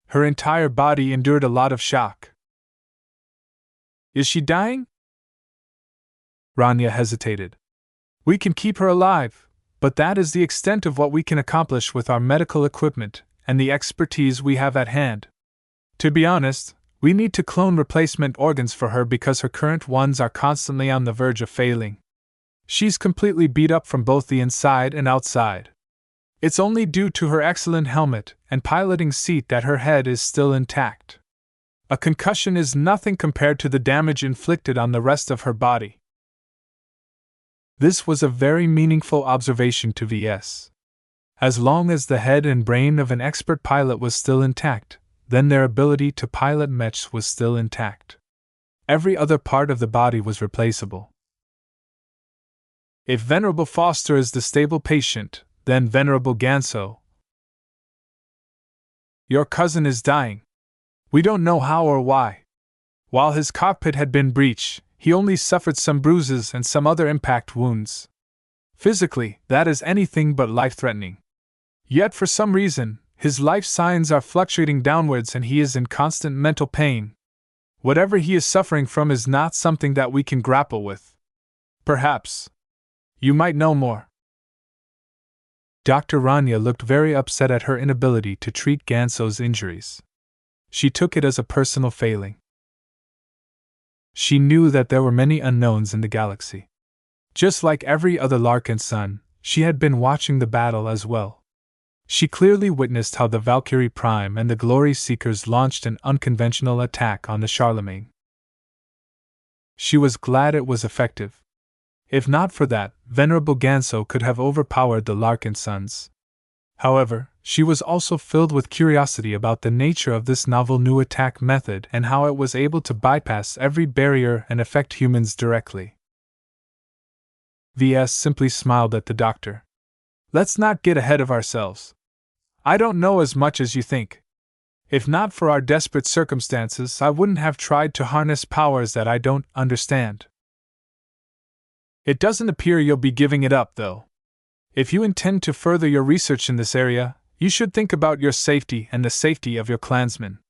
Her entire body endured a lot of shock. Is she dying? Rania hesitated. We can keep her alive, but that is the extent of what we can accomplish with our medical equipment and the expertise we have at hand. To be honest, we need to clone replacement organs for her because her current ones are constantly on the verge of failing. She's completely beat up from both the inside and outside. It's only due to her excellent helmet and piloting seat that her head is still intact. A concussion is nothing compared to the damage inflicted on the rest of her body. This was a very meaningful observation to Ves. As long as the head and brain of an expert pilot was still intact, then their ability to pilot mechs was still intact. Every other part of the body was replaceable. If Venerable Foster is the stable patient, then Venerable Ganso, your cousin is dying. We don't know how or why. While his cockpit had been breached, he only suffered some bruises and some other impact wounds. Physically, that is anything but life-threatening. Yet for some reason, his life signs are fluctuating downwards and he is in constant mental pain. Whatever he is suffering from is not something that we can grapple with. Perhaps you might know more. Dr. Rania looked very upset at her inability to treat Ganso's injuries. She took it as a personal failing. She knew that there were many unknowns in the galaxy. Just like every other Larkinson, she had been watching the battle as well. She clearly witnessed how the Valkyrie Prime and the Glory Seekers launched an unconventional attack on the Charlemagne. She was glad it was effective. If not for that, Venerable Ganso could have overpowered the Larkinsons. However, she was also filled with curiosity about the nature of this novel new attack method and how it was able to bypass every barrier and affect humans directly. Ves simply smiled at the doctor. Let's not get ahead of ourselves. I don't know as much as you think. If not for our desperate circumstances, I wouldn't have tried to harness powers that I don't understand. It doesn't appear you'll be giving it up, though. If you intend to further your research in this area, you should think about your safety and the safety of your clansmen.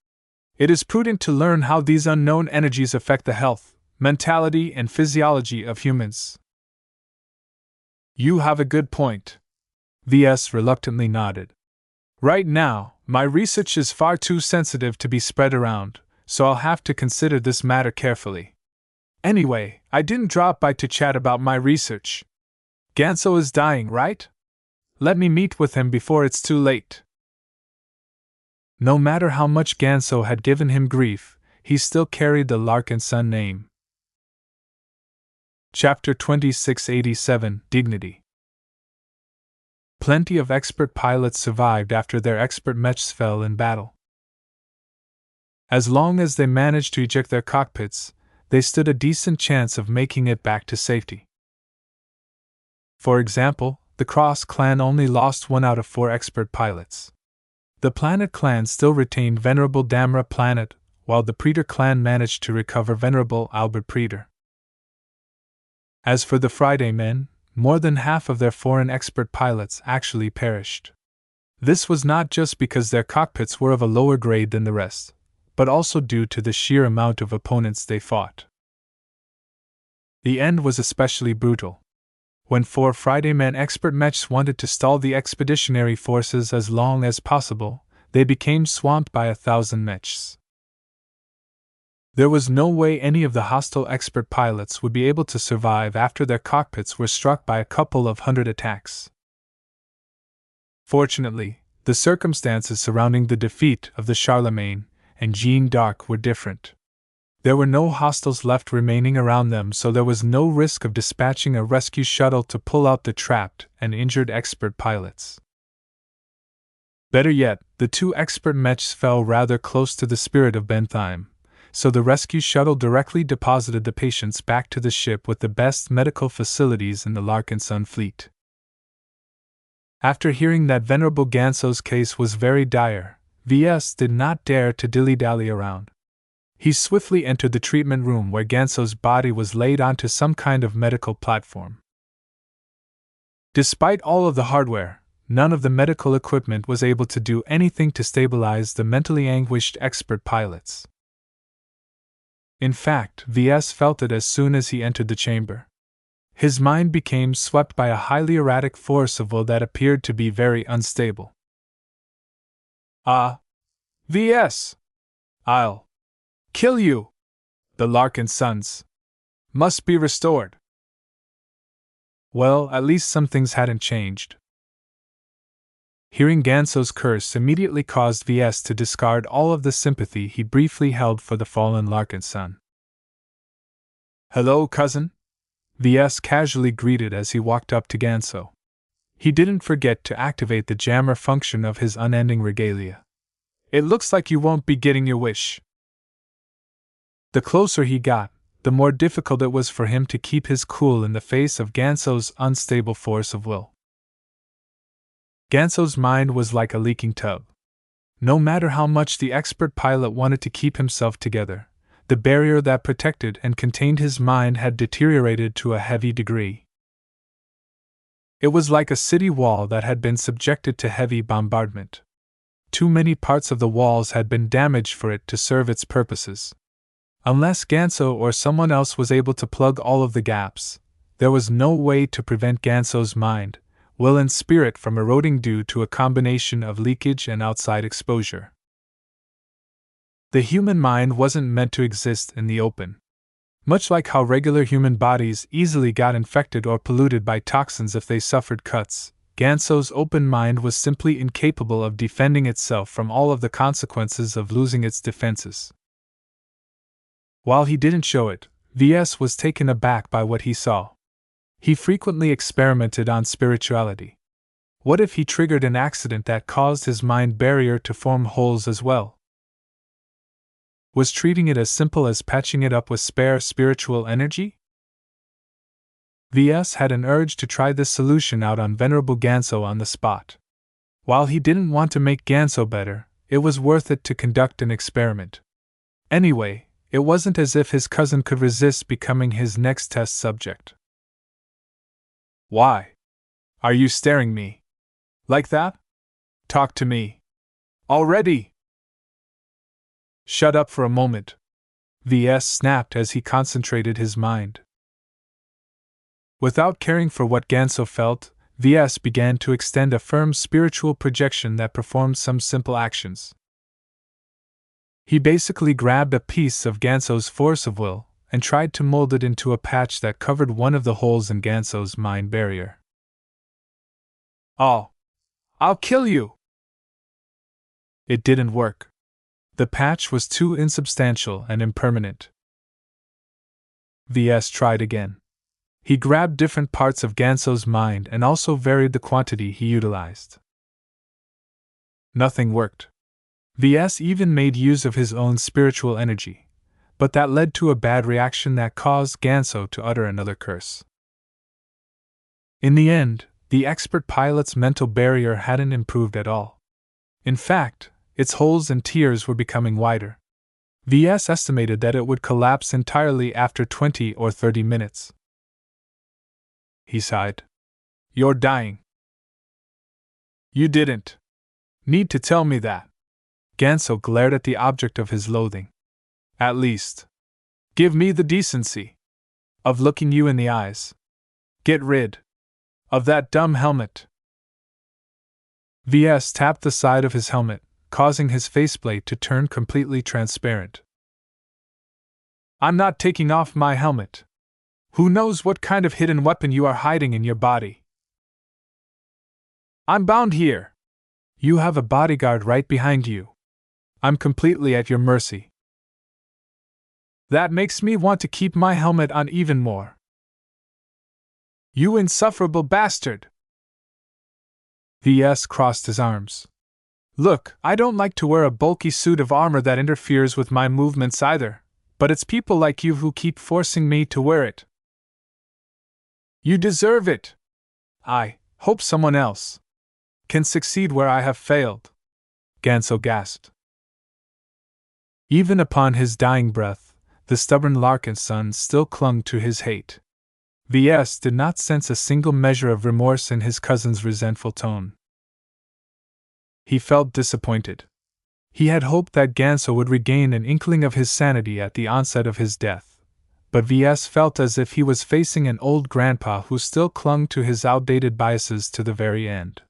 It is prudent to learn how these unknown energies affect the health, mentality, and physiology of humans. You have a good point. Ves reluctantly nodded. Right now, my research is far too sensitive to be spread around, so I'll have to consider this matter carefully. Anyway, I didn't drop by to chat about my research. Ganso is dying, right? Let me meet with him before it's too late. No matter how much Ganso had given him grief, he still carried the Larkinson name. Chapter 2687 Dignity. Plenty of expert pilots survived after their expert mechs fell in battle. As long as they managed to eject their cockpits, they stood a decent chance of making it back to safety. For example, the Cross clan only lost 1 out of 4 expert pilots. The Planet clan still retained Venerable Damra Planet, while the Praetor clan managed to recover Venerable Albert Praetor. As for the Friday men, more than half of their foreign expert pilots actually perished. This was not just because their cockpits were of a lower grade than the rest, but also due to the sheer amount of opponents they fought. The end was especially brutal. When 4 Friday men expert mechs wanted to stall the expeditionary forces as long as possible, they became swamped by 1,000 mechs. There was no way any of the hostile expert pilots would be able to survive after their cockpits were struck by a couple of 100 attacks. Fortunately, the circumstances surrounding the defeat of the Charlemagne and Jeanne d'Arc were different. There were no hostiles left remaining around them, so there was no risk of dispatching a rescue shuttle to pull out the trapped and injured expert pilots. Better yet, the 2 expert mechs fell rather close to the Spirit of Bentheim, so the rescue shuttle directly deposited the patients back to the ship with the best medical facilities in the Larkinson fleet. After hearing that Venerable Ganso's case was very dire, Ves did not dare to dilly-dally around. He swiftly entered the treatment room where Ganso's body was laid onto some kind of medical platform. Despite all of the hardware, none of the medical equipment was able to do anything to stabilize the mentally anguished expert pilots. In fact, Ves felt it as soon as he entered the chamber. His mind became swept by a highly erratic force of will that appeared to be very unstable. Ves! I'll kill you! The Larkinsons must be restored. Well, at least some things hadn't changed. Hearing Ganso's curse immediately caused Ves to discard all of the sympathy he briefly held for the fallen Larkinson. "Hello, cousin?" Ves casually greeted as he walked up to Ganso. He didn't forget to activate the jammer function of his unending regalia. "It looks like you won't be getting your wish." The closer he got, the more difficult it was for him to keep his cool in the face of Ganso's unstable force of will. Ganso's mind was like a leaking tub. No matter how much the expert pilot wanted to keep himself together, the barrier that protected and contained his mind had deteriorated to a heavy degree. It was like a city wall that had been subjected to heavy bombardment. Too many parts of the walls had been damaged for it to serve its purposes. Unless Ganso or someone else was able to plug all of the gaps, there was no way to prevent Ganso's mind, will and spirit from eroding due to a combination of leakage and outside exposure. The human mind wasn't meant to exist in the open. Much like how regular human bodies easily got infected or polluted by toxins if they suffered cuts, Ganso's open mind was simply incapable of defending itself from all of the consequences of losing its defenses. While he didn't show it, Ves was taken aback by what he saw. He frequently experimented on spirituality. What if he triggered an accident that caused his mind barrier to form holes as well? Was treating it as simple as patching it up with spare spiritual energy? Ves had an urge to try this solution out on venerable Ganso on the spot. While he didn't want to make Ganso better, it was worth it to conduct an experiment. Anyway, it wasn't as if his cousin could resist becoming his next test subject. "Why? Are you staring me? Like that? Talk to me. Already!" "Shut up for a moment," Ves snapped as he concentrated his mind. Without caring for what Ganso felt, Ves began to extend a firm spiritual projection that performed some simple actions. He basically grabbed a piece of Ganso's force of will and tried to mold it into a patch that covered one of the holes in Ganso's mind barrier. "Oh, I'll kill you!" It didn't work. The patch was too insubstantial and impermanent. Ves tried again. He grabbed different parts of Ganso's mind and also varied the quantity he utilized. Nothing worked. Ves even made use of his own spiritual energy, but that led to a bad reaction that caused Ganso to utter another curse. In the end, the expert pilot's mental barrier hadn't improved at all. In fact, its holes and tears were becoming wider. Ves estimated that it would collapse entirely after 20 or 30 minutes. He sighed. "You're dying." "You didn't need to tell me that." Ganso glared at the object of his loathing. "At least, give me the decency of looking you in the eyes. Get rid of that dumb helmet." Ves tapped the side of his helmet, causing his faceplate to turn completely transparent. "I'm not taking off my helmet. Who knows what kind of hidden weapon you are hiding in your body? I'm bound here. You have a bodyguard right behind you. I'm completely at your mercy. That makes me want to keep my helmet on even more. You insufferable bastard!" Ves crossed his arms. "Look, I don't like to wear a bulky suit of armor that interferes with my movements either, but it's people like you who keep forcing me to wear it. You deserve it. I hope someone else can succeed where I have failed," Ganso gasped. Even upon his dying breath, the stubborn Larkinson still clung to his hate. Ves did not sense a single measure of remorse in his cousin's resentful tone. He felt disappointed. He had hoped that Ganso would regain an inkling of his sanity at the onset of his death, but Ves felt as if he was facing an old grandpa who still clung to his outdated biases to the very end.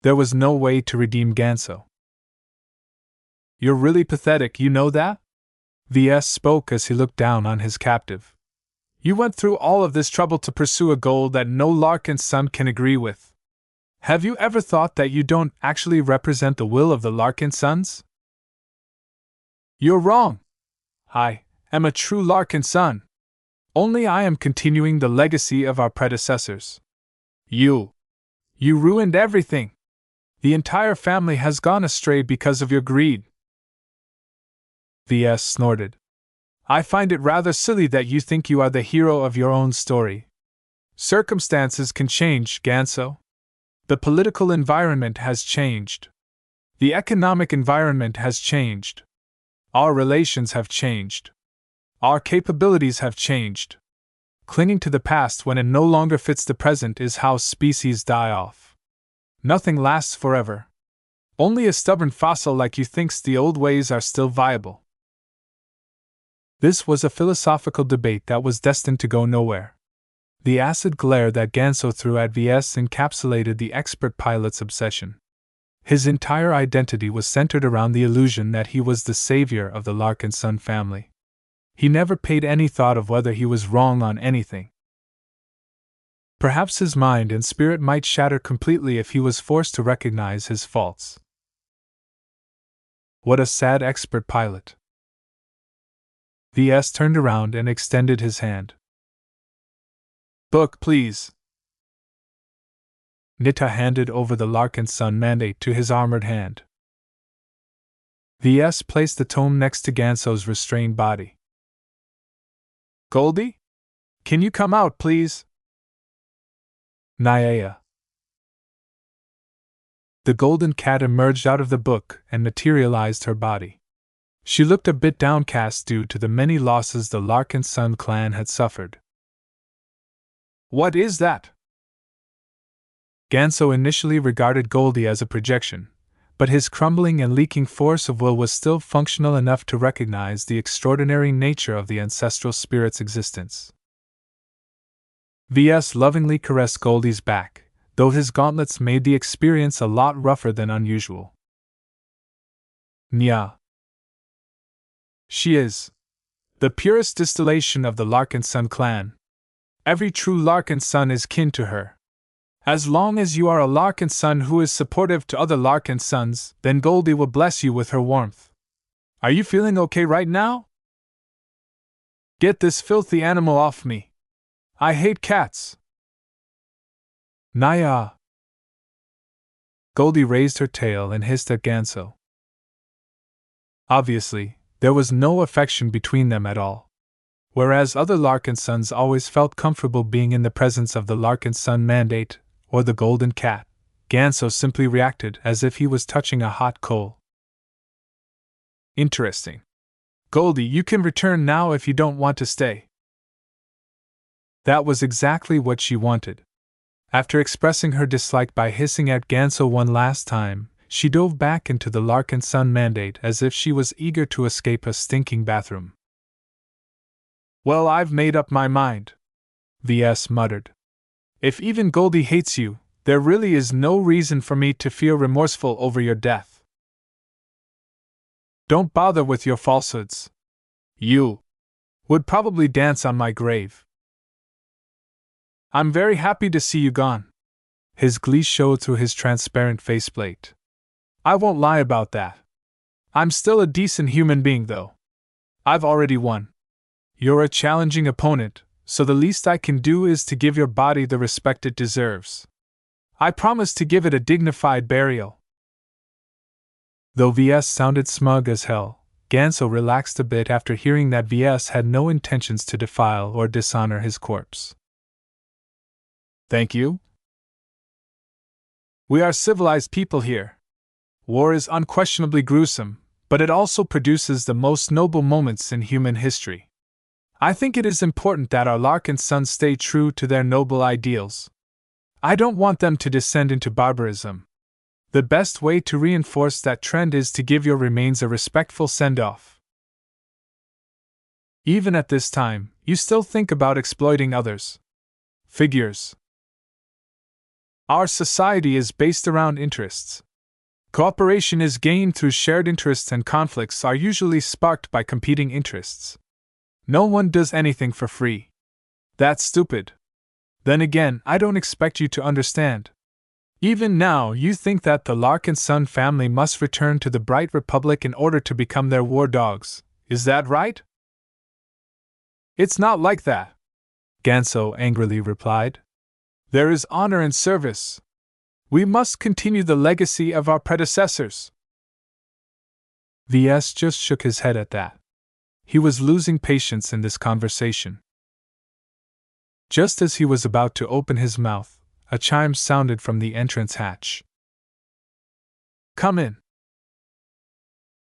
There was no way to redeem Ganso. "You're really pathetic, you know that?" Ves spoke as he looked down on his captive. "You went through all of this trouble to pursue a goal that no Larkinson can agree with. Have you ever thought that you don't actually represent the will of the Larkinsons? You're wrong. I am a true Larkinson. Only I am continuing the legacy of our predecessors. You ruined everything. The entire family has gone astray because of your greed. Ves snorted. I find it rather silly that you think you are the hero of your own story. Circumstances can change, Ganso. The political environment has changed. The economic environment has changed. Our relations have changed. Our capabilities have changed. Clinging to the past when it no longer fits the present is how species die off. Nothing lasts forever. Only a stubborn fossil like you thinks the old ways are still viable. This was a philosophical debate that was destined to go nowhere. The acid glare that Ganso threw at Ves encapsulated the expert pilot's obsession. His entire identity was centered around the illusion that he was the savior of the Larkinson family. He never paid any thought of whether he was wrong on anything. Perhaps his mind and spirit might shatter completely if he was forced to recognize his faults. What a sad expert pilot. Ves turned around and extended his hand. Book, please. Nita handed over the Larkinson mandate to his armored hand. Ves placed the tome next to Ganso's restrained body. Goldie? Can you come out, please? Nyaya. The golden cat emerged out of the book and materialized her body. She looked a bit downcast due to the many losses the Larkinson clan had suffered. What is that? Ganso initially regarded Goldie as a projection, but his crumbling and leaking force of will was still functional enough to recognize the extraordinary nature of the ancestral spirit's existence. Ves lovingly caressed Goldie's back, though his gauntlets made the experience a lot rougher than unusual. Nya. She is the purest distillation of the Larkinson clan. Every true Larkinson is kin to her. As long as you are a Larkinson who is supportive to other Larkinsons, then Goldie will bless you with her warmth. Are you feeling okay right now? Get this filthy animal off me. I hate cats. Naya. Goldie raised her tail and hissed at Ganso. Obviously, there was no affection between them at all. Whereas other Larkinsons always felt comfortable being in the presence of the Larkinson mandate, or the golden cat, Ganso simply reacted as if he was touching a hot coal. Interesting. Goldie, you can return now if you don't want to stay. That was exactly what she wanted. After expressing her dislike by hissing at Ganso one last time, she dove back into the Larkinson mandate as if she was eager to escape a stinking bathroom. Well, I've made up my mind, Ves muttered. If even Goldie hates you, there really is no reason for me to feel remorseful over your death. Don't bother with your falsehoods. You would probably dance on my grave. I'm very happy to see you gone. His glee showed through his transparent faceplate. I won't lie about that. I'm still a decent human being, though. I've already won. You're a challenging opponent, so the least I can do is to give your body the respect it deserves. I promise to give it a dignified burial. Though Ves sounded smug as hell, Ganso relaxed a bit after hearing that Ves had no intentions to defile or dishonor his corpse. Thank you. We are civilized people here. War is unquestionably gruesome, but it also produces the most noble moments in human history. I think it is important that our Larkinsons stay true to their noble ideals. I don't want them to descend into barbarism. The best way to reinforce that trend is to give your remains a respectful send-off. Even at this time, you still think about exploiting others. Figures. Our society is based around interests. Cooperation is gained through shared interests, and conflicts are usually sparked by competing interests. No one does anything for free. That's stupid. Then again, I don't expect you to understand. Even now, you think that the Larkinson family must return to the Bright Republic in order to become their war dogs, is that right? It's not like that, Ganso angrily replied. There is honor in service. We must continue the legacy of our predecessors. Ves just shook his head at that. He was losing patience in this conversation. Just as he was about to open his mouth, a chime sounded from the entrance hatch. Come in.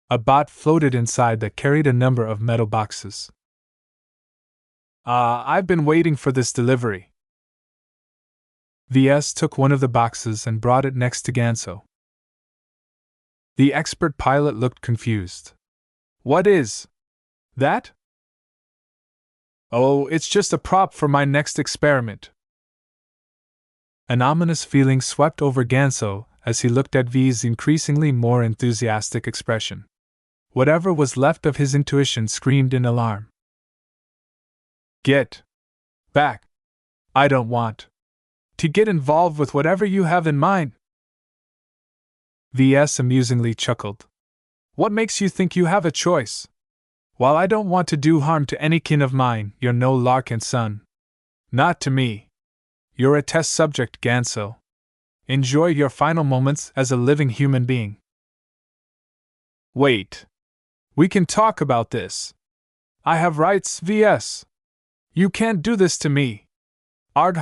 A bot floated inside that carried a number of metal boxes. I've been waiting for this delivery. Ves took one of the boxes and brought it next to Ganso. The expert pilot looked confused. What is that? Oh, it's just a prop for my next experiment. An ominous feeling swept over Ganso as he looked at V's increasingly more enthusiastic expression. Whatever was left of his intuition screamed in alarm. Get back. I don't want to get involved with whatever you have in mind. Ves amusingly chuckled. What makes you think you have a choice? While I don't want to do harm to any kin of mine, you're no Larkinson. Not to me. You're a test subject, Ganso. Enjoy your final moments as a living human being. Wait. We can talk about this. I have rights, Ves. You can't do this to me. Arg.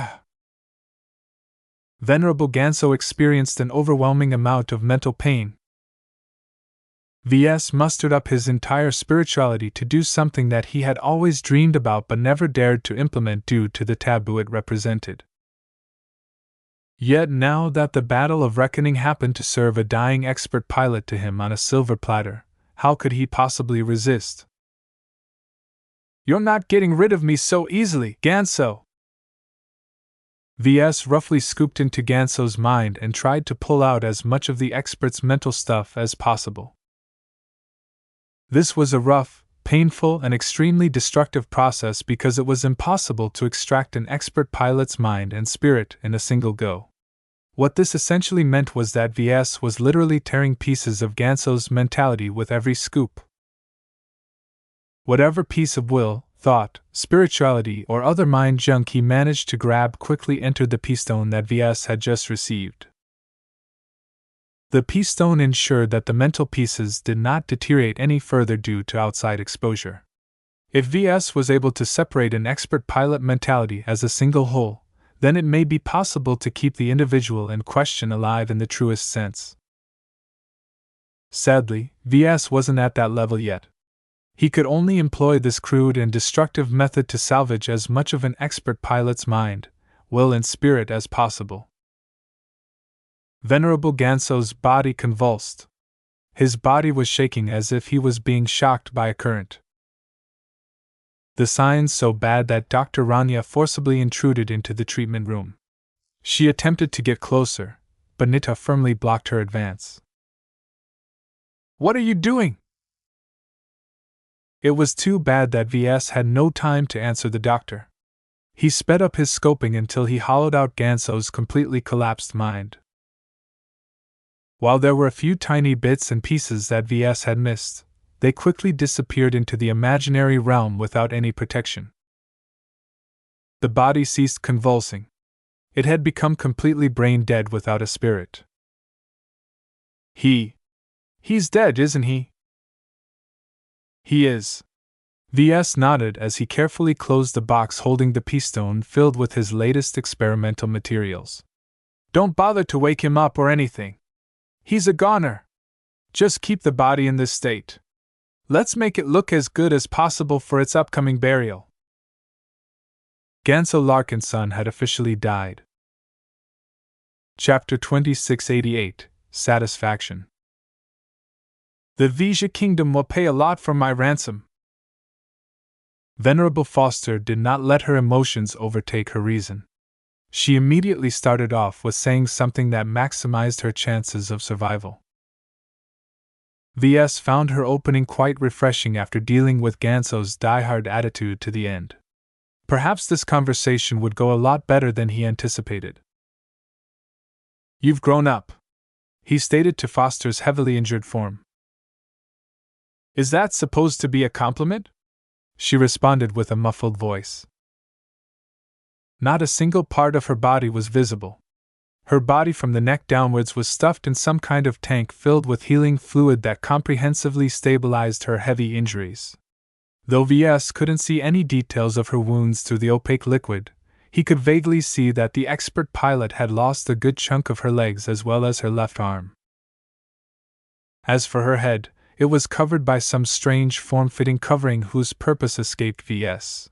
Venerable Ganso experienced an overwhelming amount of mental pain. Ves mustered up his entire spirituality to do something that he had always dreamed about but never dared to implement due to the taboo it represented. Yet now that the battle of reckoning happened to serve a dying expert pilot to him on a silver platter, how could he possibly resist? You're not getting rid of me so easily, Ganso! Ves roughly scooped into Ganso's mind and tried to pull out as much of the expert's mental stuff as possible. This was a rough, painful, and extremely destructive process because it was impossible to extract an expert pilot's mind and spirit in a single go. What this essentially meant was that Ves was literally tearing pieces of Ganso's mentality with every scoop. Whatever piece of will, thought, spirituality, or other mind junk he managed to grab quickly entered the P-stone that Ves had just received. The P-stone ensured that the mental pieces did not deteriorate any further due to outside exposure. If Ves was able to separate an expert pilot mentality as a single whole, then it may be possible to keep the individual in question alive in the truest sense. Sadly, Ves wasn't at that level yet. He could only employ this crude and destructive method to salvage as much of an expert pilot's mind, will, and spirit as possible. Venerable Ganso's body convulsed. His body was shaking as if he was being shocked by a current. The signs so bad that Dr. Rania forcibly intruded into the treatment room. She attempted to get closer, but Nita firmly blocked her advance. What are you doing? It was too bad that Ves had no time to answer the doctor. He sped up his scoping until he hollowed out Ganso's completely collapsed mind. While there were a few tiny bits and pieces that Ves had missed, they quickly disappeared into the imaginary realm without any protection. The body ceased convulsing. It had become completely brain dead without a spirit. He's dead, isn't he? He is. Ves nodded as he carefully closed the box holding the P-stone filled with his latest experimental materials. Don't bother to wake him up or anything. He's a goner. Just keep the body in this state. Let's make it look as good as possible for its upcoming burial. Ganso Larkinson had officially died. Chapter 2688, Satisfaction. The Veja Kingdom will pay a lot for my ransom. Venerable Foster did not let her emotions overtake her reason. She immediately started off with saying something that maximized her chances of survival. Ves found her opening quite refreshing after dealing with Ganso's diehard attitude to the end. Perhaps this conversation would go a lot better than he anticipated. "You've grown up," he stated to Foster's heavily injured form. "Is that supposed to be a compliment?" she responded with a muffled voice. Not a single part of her body was visible. Her body from the neck downwards was stuffed in some kind of tank filled with healing fluid that comprehensively stabilized her heavy injuries. Though Ves couldn't see any details of her wounds through the opaque liquid, he could vaguely see that the expert pilot had lost a good chunk of her legs as well as her left arm. As for her head, it was covered by some strange form-fitting covering whose purpose escaped Ves.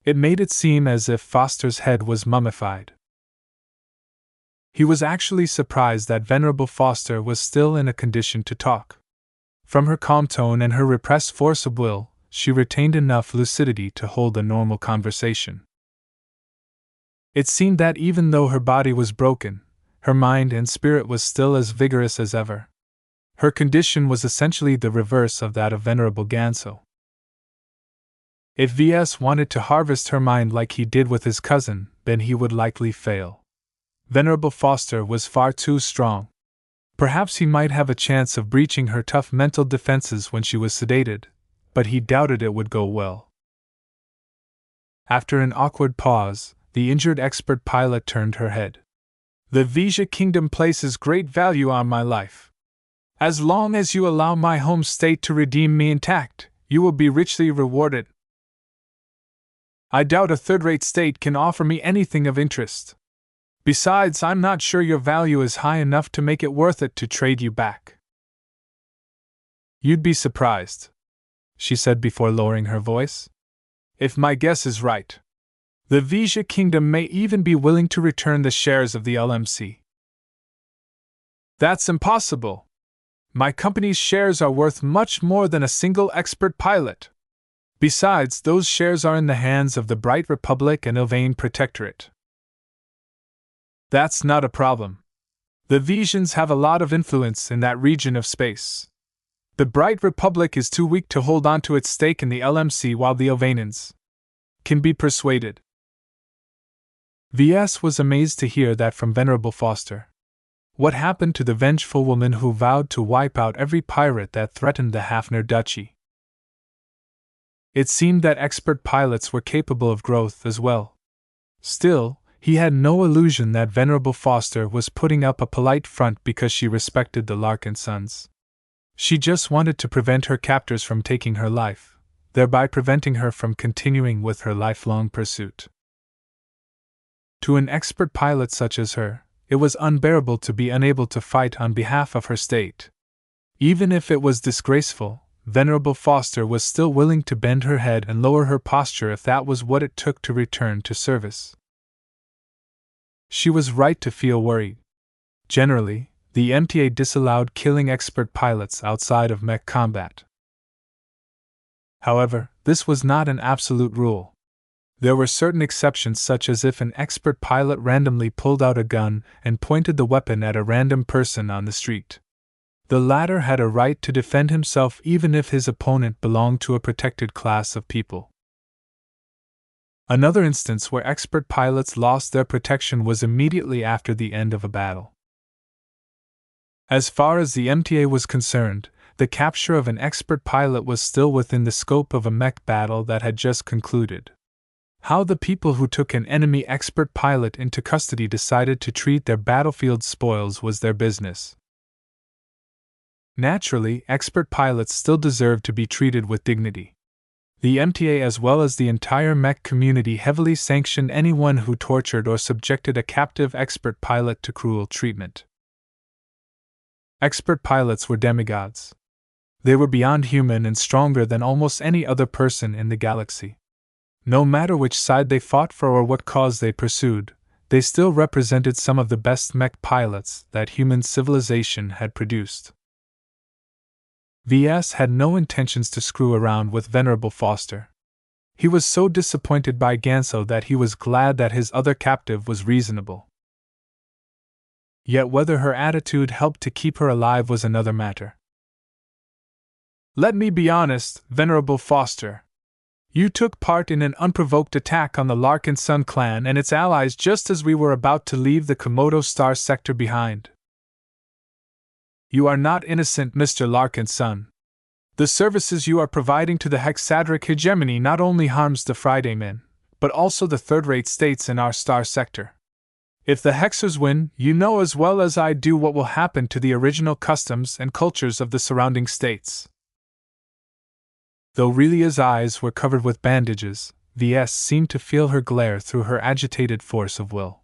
It made it seem as if Foster's head was mummified. He was actually surprised that Venerable Foster was still in a condition to talk. From her calm tone and her repressed force of will, she retained enough lucidity to hold a normal conversation. It seemed that even though her body was broken, her mind and spirit was still as vigorous as ever. Her condition was essentially the reverse of that of Venerable Ganso. If Ves wanted to harvest her mind like he did with his cousin, then he would likely fail. Venerable Foster was far too strong. Perhaps he might have a chance of breaching her tough mental defenses when she was sedated, but he doubted it would go well. After an awkward pause, the injured expert pilot turned her head. "The Vesia Kingdom places great value on my life. As long as you allow my home state to redeem me intact, you will be richly rewarded. I doubt a third-rate state can offer me anything of interest. Besides, I'm not sure your value is high enough to make it worth it to trade you back." "You'd be surprised," she said before lowering her voice. "If my guess is right, the Vesia Kingdom may even be willing to return the shares of the LMC." "That's impossible. My company's shares are worth much more than a single expert pilot. Besides, those shares are in the hands of the Bright Republic and Ilvain Protectorate." "That's not a problem. The Vesians have a lot of influence in that region of space. The Bright Republic is too weak to hold on to its stake in the LMC while the Ilvainans can be persuaded." Ves was amazed to hear that from Venerable Foster. What happened to the vengeful woman who vowed to wipe out every pirate that threatened the Hafner Duchy? It seemed that expert pilots were capable of growth as well. Still, he had no illusion that Venerable Foster was putting up a polite front because she respected the Larkinsons. She just wanted to prevent her captors from taking her life, thereby preventing her from continuing with her lifelong pursuit. To an expert pilot such as her, it was unbearable to be unable to fight on behalf of her state. Even if it was disgraceful, Venerable Foster was still willing to bend her head and lower her posture if that was what it took to return to service. She was right to feel worried. Generally, the MTA disallowed killing expert pilots outside of mech combat. However, this was not an absolute rule. There were certain exceptions, such as if an expert pilot randomly pulled out a gun and pointed the weapon at a random person on the street. The latter had a right to defend himself even if his opponent belonged to a protected class of people. Another instance where expert pilots lost their protection was immediately after the end of a battle. As far as the MTA was concerned, the capture of an expert pilot was still within the scope of a mech battle that had just concluded. How the people who took an enemy expert pilot into custody decided to treat their battlefield spoils was their business. Naturally, expert pilots still deserved to be treated with dignity. The MTA as well as the entire mech community heavily sanctioned anyone who tortured or subjected a captive expert pilot to cruel treatment. Expert pilots were demigods. They were beyond human and stronger than almost any other person in the galaxy. No matter which side they fought for or what cause they pursued, they still represented some of the best mech pilots that human civilization had produced. Ves had no intentions to screw around with Venerable Foster. He was so disappointed by Ganso that he was glad that his other captive was reasonable. Yet whether her attitude helped to keep her alive was another matter. "Let me be honest, Venerable Foster. You took part in an unprovoked attack on the Larkinson clan and its allies just as we were about to leave the Komodo Star sector behind. You are not innocent, Mr. Larkinson. The services you are providing to the Hexadric hegemony not only harms the Friday men, but also the third-rate states in our star sector. If the Hexers win, you know as well as I do what will happen to the original customs and cultures of the surrounding states. Though Relia's eyes were covered with bandages, Ves seemed to feel her glare through her agitated force of will.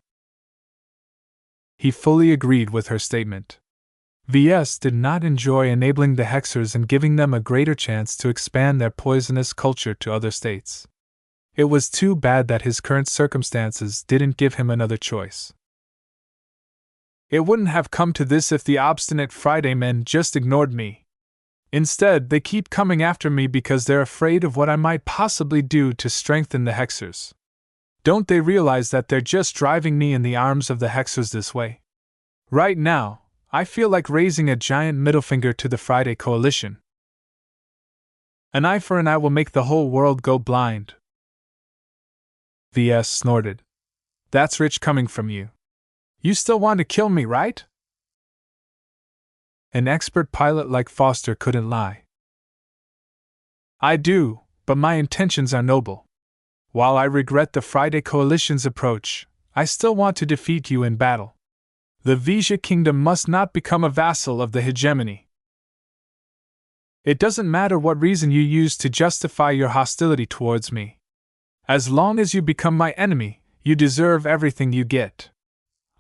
He fully agreed with her statement. Ves did not enjoy enabling the Hexers and giving them a greater chance to expand their poisonous culture to other states. It was too bad that his current circumstances didn't give him another choice. It wouldn't have come to this if the obstinate Friday men just ignored me. Instead, they keep coming after me because they're afraid of what I might possibly do to strengthen the Hexers. Don't they realize that they're just driving me in the arms of the Hexers this way? Right now, I feel like raising a giant middle finger to the Friday Coalition. An eye for an eye will make the whole world go blind. Ves snorted. That's rich coming from you. You still want to kill me, right? An expert pilot like Foster couldn't lie. I do, but my intentions are noble. While I regret the Friday Coalition's approach, I still want to defeat you in battle. The Vesia kingdom must not become a vassal of the hegemony. It doesn't matter what reason you use to justify your hostility towards me. As long as you become my enemy, you deserve everything you get.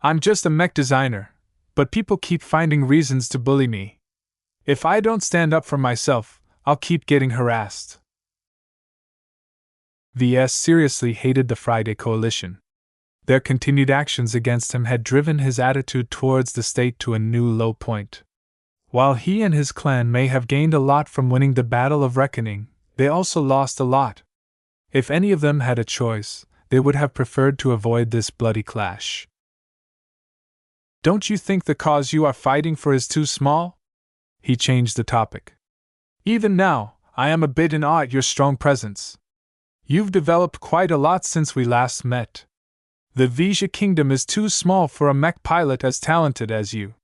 I'm just a mech designer, but people keep finding reasons to bully me. If I don't stand up for myself, I'll keep getting harassed. Ves seriously hated the Friday Coalition. Their continued actions against him had driven his attitude towards the state to a new low point. While he and his clan may have gained a lot from winning the Battle of Reckoning, they also lost a lot. If any of them had a choice, they would have preferred to avoid this bloody clash. Don't you think the cause you are fighting for is too small? He changed the topic. Even now, I am a bit in awe at your strong presence. You've developed quite a lot since we last met. The Vesia kingdom is too small for a mech pilot as talented as you.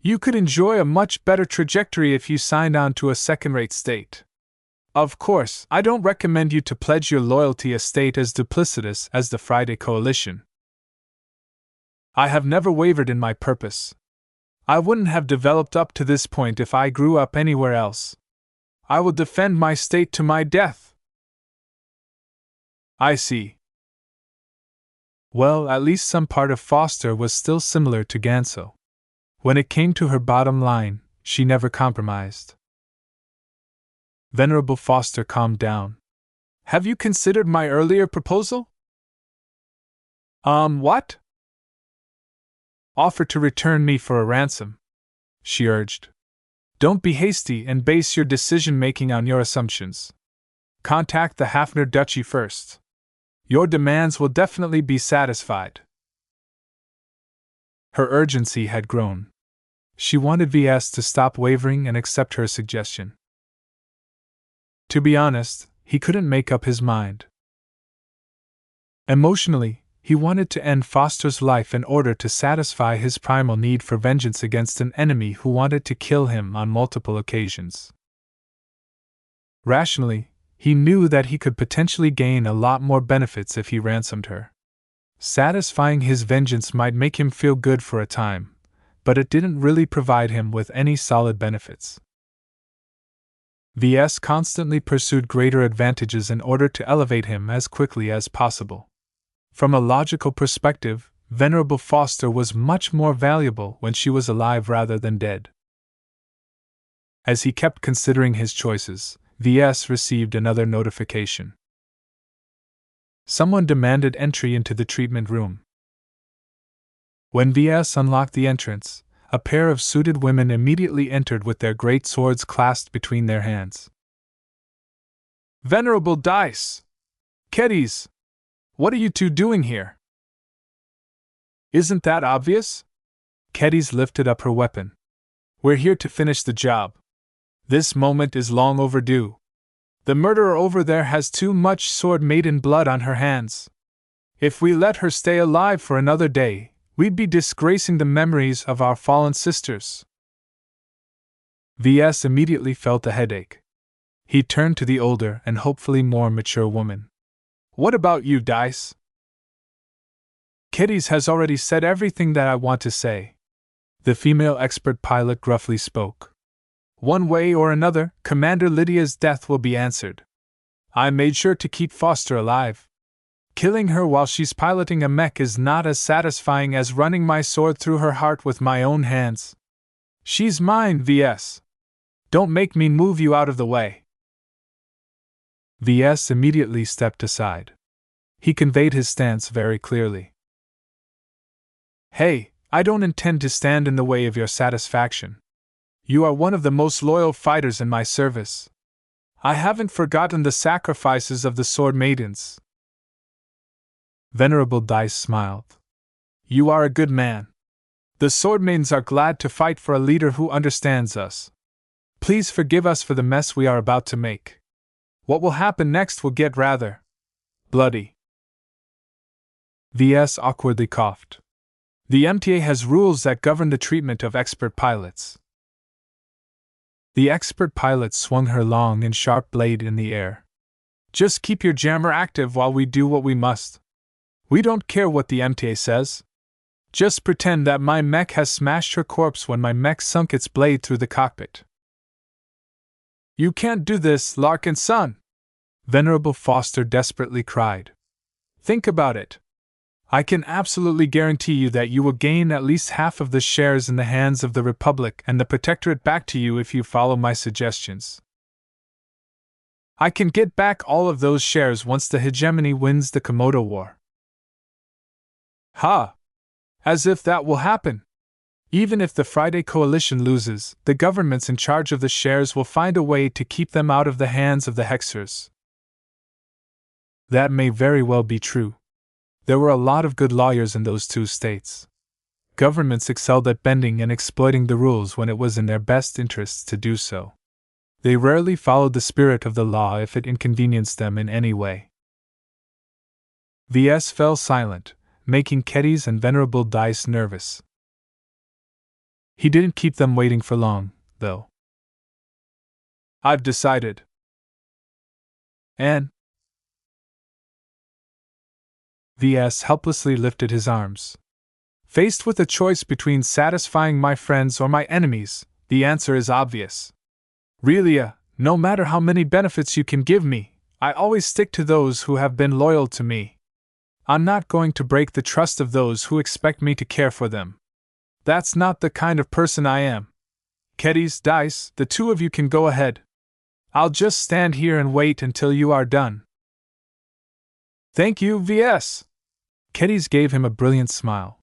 You could enjoy a much better trajectory if you signed on to a second-rate state. Of course, I don't recommend you to pledge your loyalty to a state as duplicitous as the Friday Coalition. I have never wavered in my purpose. I wouldn't have developed up to this point if I grew up anywhere else. I will defend my state to my death. I see. Well, at least some part of Foster was still similar to Ganso. When it came to her bottom line, she never compromised. Venerable Foster calmed down. Have you considered my earlier proposal? What? Offer to return me for a ransom, she urged. Don't be hasty and base your decision-making on your assumptions. Contact the Hafner Duchy first. Your demands will definitely be satisfied. Her urgency had grown. She wanted Ves to stop wavering and accept her suggestion. To be honest, he couldn't make up his mind. Emotionally, he wanted to end Foster's life in order to satisfy his primal need for vengeance against an enemy who wanted to kill him on multiple occasions. Rationally, he knew that he could potentially gain a lot more benefits if he ransomed her. Satisfying his vengeance might make him feel good for a time, but it didn't really provide him with any solid benefits. Ves constantly pursued greater advantages in order to elevate him as quickly as possible. From a logical perspective, Venerable Foster was much more valuable when she was alive rather than dead. As he kept considering his choices, Ves received another notification. Someone demanded entry into the treatment room. When Ves unlocked the entrance, a pair of suited women immediately entered with their great swords clasped between their hands. Venerable Dice! Keddies! What are you two doing here? Isn't that obvious? Keddies lifted up her weapon. We're here to finish the job. This moment is long overdue. The murderer over there has too much sword maiden blood on her hands. If we let her stay alive for another day, we'd be disgracing the memories of our fallen sisters. Ves immediately felt a headache. He turned to the older and hopefully more mature woman. What about you, Dice? Kitties has already said everything that I want to say. The female expert pilot gruffly spoke. One way or another, Commander Lydia's death will be answered. I made sure to keep Foster alive. Killing her while she's piloting a mech is not as satisfying as running my sword through her heart with my own hands. She's mine, Ves. Don't make me move you out of the way. Ves immediately stepped aside. He conveyed his stance very clearly. Hey, I don't intend to stand in the way of your satisfaction. You are one of the most loyal fighters in my service. I haven't forgotten the sacrifices of the Sword Maidens. Venerable Dice smiled. You are a good man. The Sword Maidens are glad to fight for a leader who understands us. Please forgive us for the mess we are about to make. What will happen next will get rather bloody. Ves awkwardly coughed. The MTA has rules that govern the treatment of expert pilots. The expert pilot swung her long and sharp blade in the air. Just keep your jammer active while we do what we must. We don't care what the MTA says. Just pretend that my mech has smashed her corpse when my mech sunk its blade through the cockpit. You can't do this, Larkinson! Venerable Foster desperately cried. Think about it. I can absolutely guarantee you that you will gain at least half of the shares in the hands of the Republic and the Protectorate back to you if you follow my suggestions. I can get back all of those shares once the hegemony wins the Komodo War. Ha! As if that will happen! Even if the Friday Coalition loses, the governments in charge of the shares will find a way to keep them out of the hands of the Hexers. That may very well be true. There were a lot of good lawyers in those two states. Governments excelled at bending and exploiting the rules when it was in their best interests to do so. They rarely followed the spirit of the law if it inconvenienced them in any way. Ves fell silent, making Keddies and Venerable Dice nervous. He didn't keep them waiting for long, though. I've decided. And Ves helplessly lifted his arms. Faced with a choice between satisfying my friends or my enemies, the answer is obvious. Relia, no matter how many benefits you can give me, I always stick to those who have been loyal to me. I'm not going to break the trust of those who expect me to care for them. That's not the kind of person I am. Keddies, Dice, the two of you can go ahead. I'll just stand here and wait until you are done. Thank you, Ves. Keddies gave him a brilliant smile.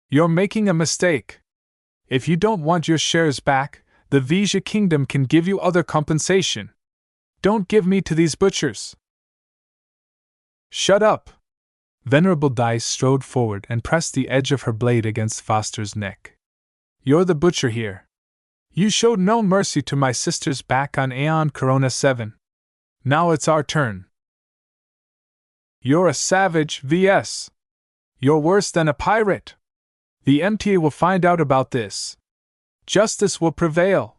You're making a mistake. If you don't want your shares back, the Vesia Kingdom can give you other compensation. Don't give me to these butchers. Shut up. Venerable Dice strode forward and pressed the edge of her blade against Foster's neck. You're the butcher here. You showed no mercy to my sisters back on Aeon Corona 7. Now it's our turn. You're a savage, Ves. You're worse than a pirate. The MTA will find out about this. Justice will prevail.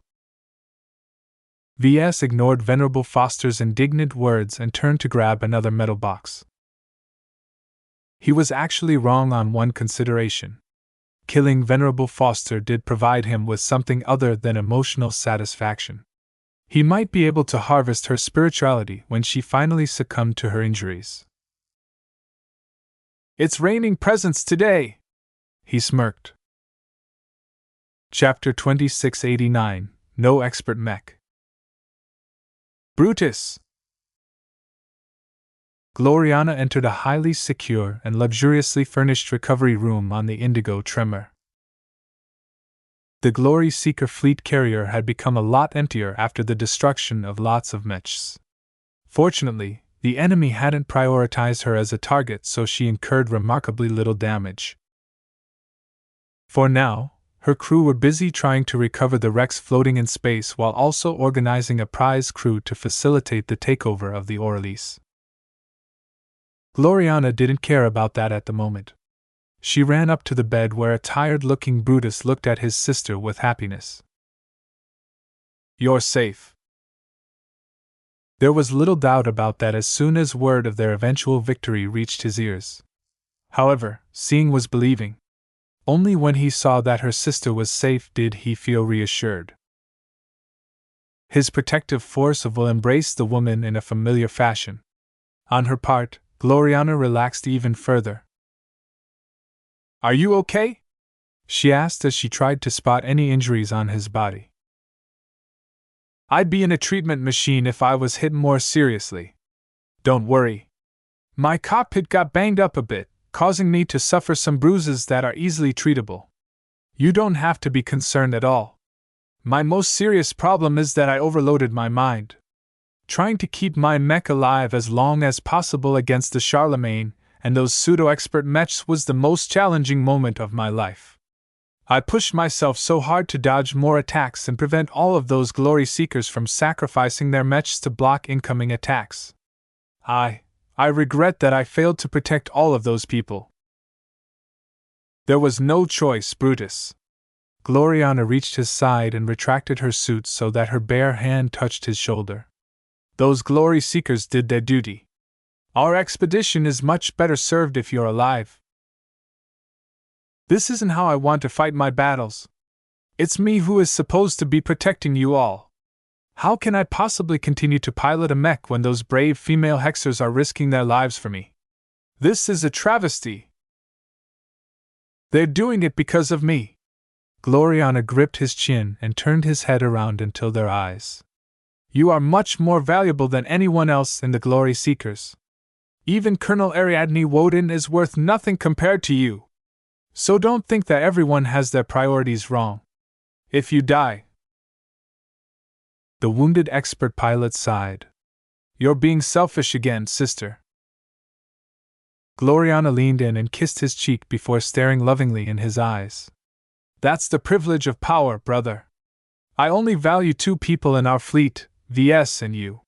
Ves ignored Venerable Foster's indignant words and turned to grab another metal box. He was actually wrong on one consideration. Killing Venerable Foster did provide him with something other than emotional satisfaction. He might be able to harvest her spirituality when she finally succumbed to her injuries. It's raining presents today, he smirked. Chapter 2689, No Expert Mech. Brutus. Gloriana entered a highly secure and luxuriously furnished recovery room on the Indigo Tremor. The Glory Seeker fleet carrier had become a lot emptier after the destruction of lots of mechs. Fortunately, the enemy hadn't prioritized her as a target, so she incurred remarkably little damage. For now, Her crew were busy trying to recover the wrecks floating in space while also organizing a prize crew to facilitate the takeover of the Orelise. Gloriana didn't care about that at the moment. She ran up to the bed where a tired-looking Brutus looked at his sister with happiness. "You're safe." There was little doubt about that as soon as word of their eventual victory reached his ears. However, seeing was believing. Only when he saw that her sister was safe did he feel reassured. His protective force of will embraced the woman in a familiar fashion. On her part, Gloriana relaxed even further. "Are you okay?" she asked as she tried to spot any injuries on his body. "I'd be in a treatment machine if I was hit more seriously. Don't worry. My cockpit got banged up a bit, causing me to suffer some bruises that are easily treatable. You don't have to be concerned at all. My most serious problem is that I overloaded my mind. Trying to keep my mech alive as long as possible against the Charlemagne and those pseudo-expert mechs was the most challenging moment of my life. I pushed myself so hard to dodge more attacks and prevent all of those glory seekers from sacrificing their mechs to block incoming attacks. I regret that I failed to protect all of those people." "There was no choice, Brutus." Gloriana reached his side and retracted her suit so that her bare hand touched his shoulder. "Those glory seekers did their duty. Our expedition is much better served if you're alive. This isn't how I want to fight my battles. It's me who is supposed to be protecting you all. How can I possibly continue to pilot a mech when those brave female hexers are risking their lives for me? This is a travesty. They're doing it because of me." Gloriana gripped his chin and turned his head around until their eyes. "You are much more valuable than anyone else in the Glory Seekers. Even Colonel Ariadne Woden is worth nothing compared to you. So don't think that everyone has their priorities wrong. If you die..." The wounded expert pilot sighed. "You're being selfish again, sister." Gloriana leaned in and kissed his cheek before staring lovingly in his eyes. "That's the privilege of power, brother. I only value two people in our fleet, Ves and you.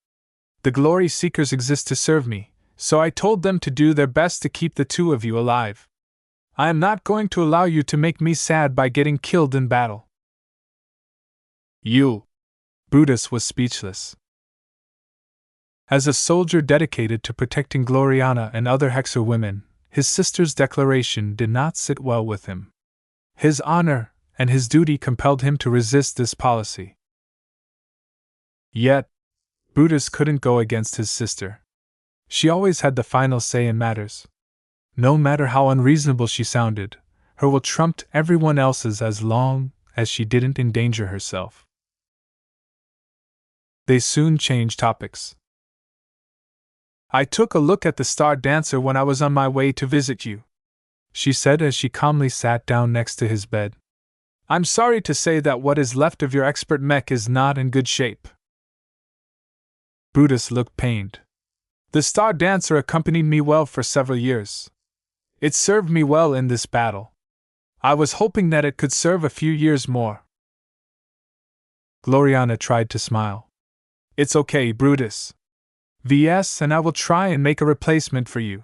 The Glory Seekers exist to serve me, so I told them to do their best to keep the two of you alive. I am not going to allow you to make me sad by getting killed in battle." "You..." Brutus was speechless. As a soldier dedicated to protecting Gloriana and other Hexer women, his sister's declaration did not sit well with him. His honor and his duty compelled him to resist this policy. Yet, Brutus couldn't go against his sister. She always had the final say in matters. No matter how unreasonable she sounded, her will trumped everyone else's as long as she didn't endanger herself. They soon changed topics. "I took a look at the Star Dancer when I was on my way to visit you," she said as she calmly sat down next to his bed. "I'm sorry to say that what is left of your expert mech is not in good shape." Brutus looked pained. "The Star Dancer accompanied me well for several years. It served me well in this battle. I was hoping that it could serve a few years more." Gloriana tried to smile. "It's okay, Brutus. Ves and I will try and make a replacement for you.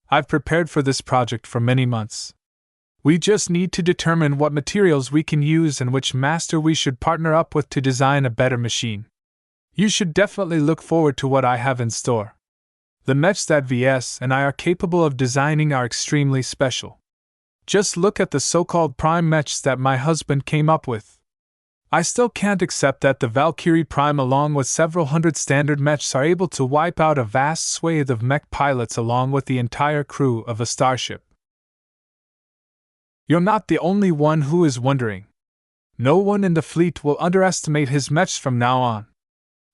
I've prepared for this project for many months. We just need to determine what materials we can use and which master we should partner up with to design a better machine. You should definitely look forward to what I have in store. The mechs that Ves and I are capable of designing are extremely special. Just look at the so-called prime mechs that my husband came up with. I still can't accept that the Valkyrie Prime along with several hundred standard mechs are able to wipe out a vast swathe of mech pilots along with the entire crew of a starship. You're not the only one who is wondering. No one in the fleet will underestimate his mechs from now on.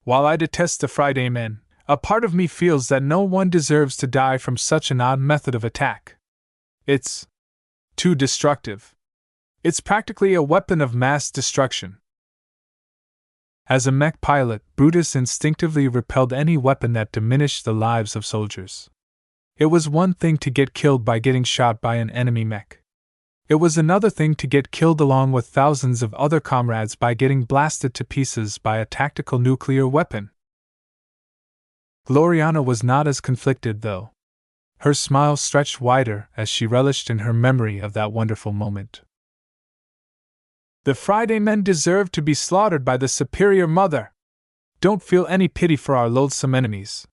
While I detest the Friday men, a part of me feels that no one deserves to die from such an odd method of attack. It's too destructive. It's practically a weapon of mass destruction." As a mech pilot, Brutus instinctively repelled any weapon that diminished the lives of soldiers. It was one thing to get killed by getting shot by an enemy mech. It was another thing to get killed along with thousands of other comrades by getting blasted to pieces by a tactical nuclear weapon. Gloriana was not as conflicted, though. Her smile stretched wider as she relished in her memory of that wonderful moment. The Friday men deserve to be slaughtered by the Superior Mother. Don't feel any pity for our loathsome enemies.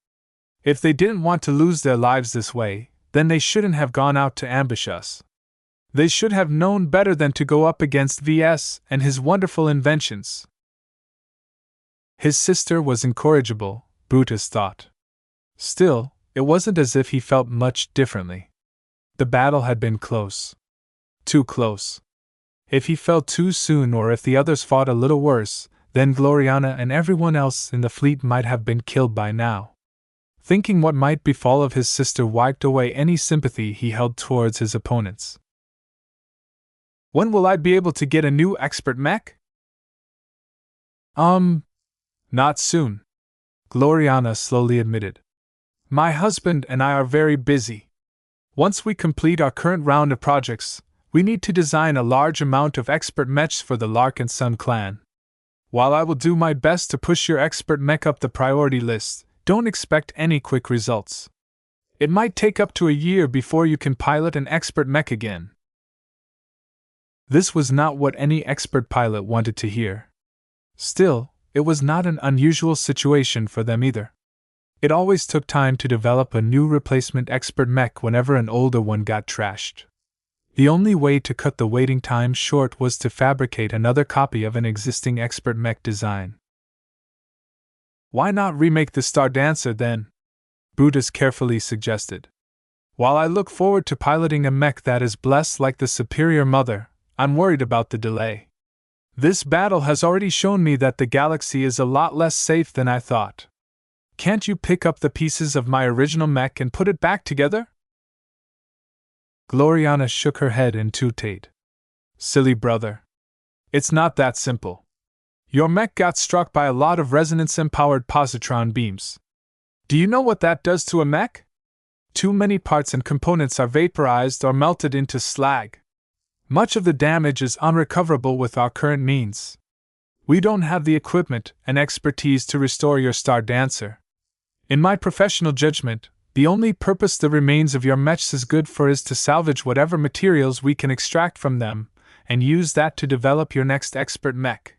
If they didn't want to lose their lives this way, then they shouldn't have gone out to ambush us. They should have known better than to go up against Ves and his wonderful inventions. His sister was incorrigible, Brutus thought. Still, it wasn't as if he felt much differently. The battle had been close. Too close. If he fell too soon or if the others fought a little worse, then Gloriana and everyone else in the fleet might have been killed by now. Thinking what might befall of his sister wiped away any sympathy he held towards his opponents. When will I be able to get a new expert mech? Not soon, Gloriana slowly admitted. My husband and I are very busy. Once we complete our current round of projects, we need to design a large amount of expert mechs for the Larkinson clan. While I will do my best to push your expert mech up the priority list, don't expect any quick results. It might take up to a year before you can pilot an expert mech again. This was not what any expert pilot wanted to hear. Still, it was not an unusual situation for them either. It always took time to develop a new replacement expert mech whenever an older one got trashed. The only way to cut the waiting time short was to fabricate another copy of an existing expert mech design. Why not remake the Star Dancer then? Brutus carefully suggested. While I look forward to piloting a mech that is blessed like the Superior Mother, I'm worried about the delay. This battle has already shown me that the galaxy is a lot less safe than I thought. Can't you pick up the pieces of my original mech and put it back together? Gloriana shook her head in tootate. Silly brother. It's not that simple. Your mech got struck by a lot of resonance-empowered positron beams. Do you know what that does to a mech? Too many parts and components are vaporized or melted into slag. Much of the damage is unrecoverable with our current means. We don't have the equipment and expertise to restore your Star Dancer. In my professional judgment, the only purpose the remains of your mechs is good for is to salvage whatever materials we can extract from them, and use that to develop your next expert mech.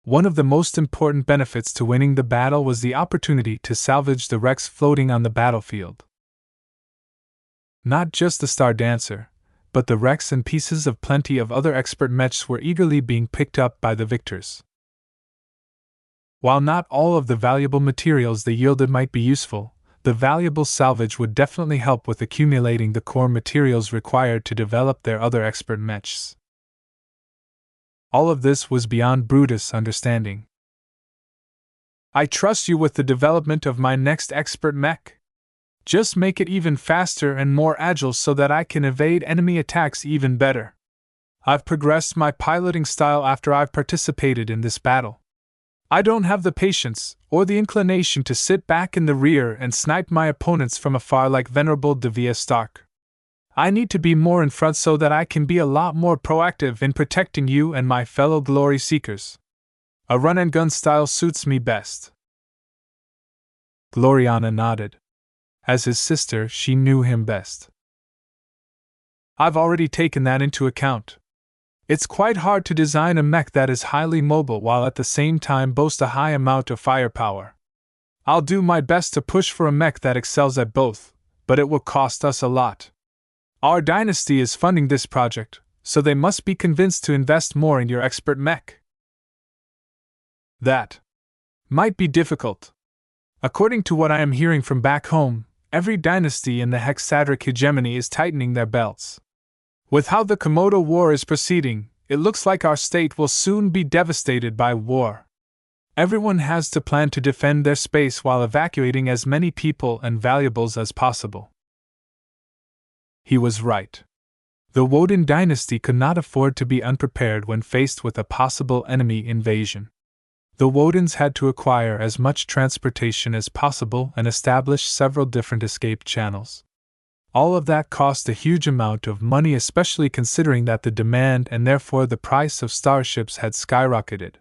One of the most important benefits to winning the battle was the opportunity to salvage the wrecks floating on the battlefield. Not just the Star Dancer, but the wrecks and pieces of plenty of other expert mechs were eagerly being picked up by the victors. While not all of the valuable materials they yielded might be useful, the valuable salvage would definitely help with accumulating the core materials required to develop their other expert mechs. All of this was beyond Brutus' understanding. I trust you with the development of my next expert mech. Just make it even faster and more agile so that I can evade enemy attacks even better. I've progressed my piloting style after I've participated in this battle. I don't have the patience or the inclination to sit back in the rear and snipe my opponents from afar like Venerable Ves Stark. I need to be more in front so that I can be a lot more proactive in protecting you and my fellow glory seekers. A run-and-gun style suits me best. Gloriana nodded. As his sister, she knew him best. I've already taken that into account. It's quite hard to design a mech that is highly mobile while at the same time boasts a high amount of firepower. I'll do my best to push for a mech that excels at both, but it will cost us a lot. Our dynasty is funding this project, so they must be convinced to invest more in your expert mech. That might be difficult. According to what I am hearing from back home, every dynasty in the Hexadric hegemony is tightening their belts. With how the Komodo War is proceeding, it looks like our state will soon be devastated by war. Everyone has to plan to defend their space while evacuating as many people and valuables as possible. He was right. The Woden dynasty could not afford to be unprepared when faced with a possible enemy invasion. The Wodens had to acquire as much transportation as possible and establish several different escape channels. All of that cost a huge amount of money, especially considering that the demand and therefore the price of starships had skyrocketed.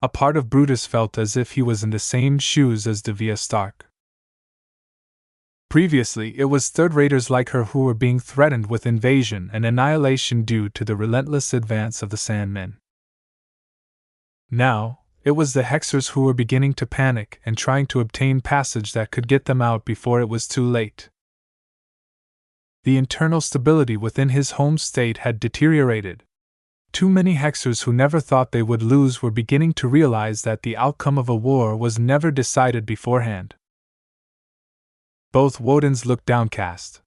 A part of Brutus felt as if he was in the same shoes as Devia Stark. Previously, it was third-raters like her who were being threatened with invasion and annihilation due to the relentless advance of the Sandmen. Now, it was the Hexers who were beginning to panic and trying to obtain passage that could get them out before it was too late. The internal stability within his home state had deteriorated. Too many Hexers who never thought they would lose were beginning to realize that the outcome of a war was never decided beforehand. Both Wodens looked downcast.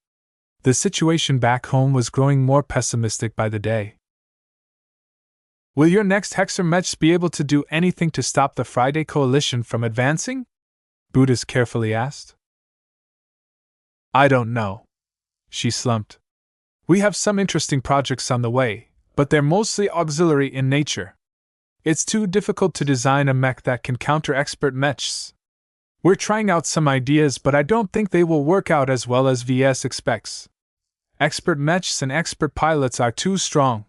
The situation back home was growing more pessimistic by the day. Will your next Hexer Mechs be able to do anything to stop the Friday Coalition from advancing? Brutus carefully asked. I don't know. She slumped. We have some interesting projects on the way, but they're mostly auxiliary in nature. It's too difficult to design a mech that can counter expert mechs. We're trying out some ideas, but I don't think they will work out as well as VS expects. Expert mechs and expert pilots are too strong.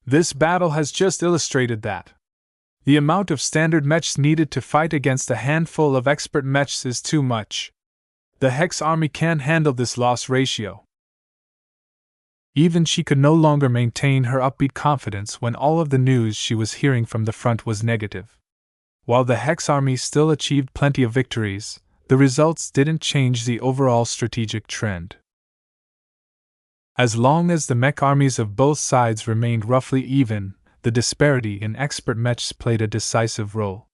This battle has just illustrated that. The amount of standard mechs needed to fight against a handful of expert mechs is too much. The Hex army can't handle this loss ratio. Even she could no longer maintain her upbeat confidence when all of the news she was hearing from the front was negative. While the Hex army still achieved plenty of victories, the results didn't change the overall strategic trend. As long as the mech armies of both sides remained roughly even, the disparity in expert mechs played a decisive role.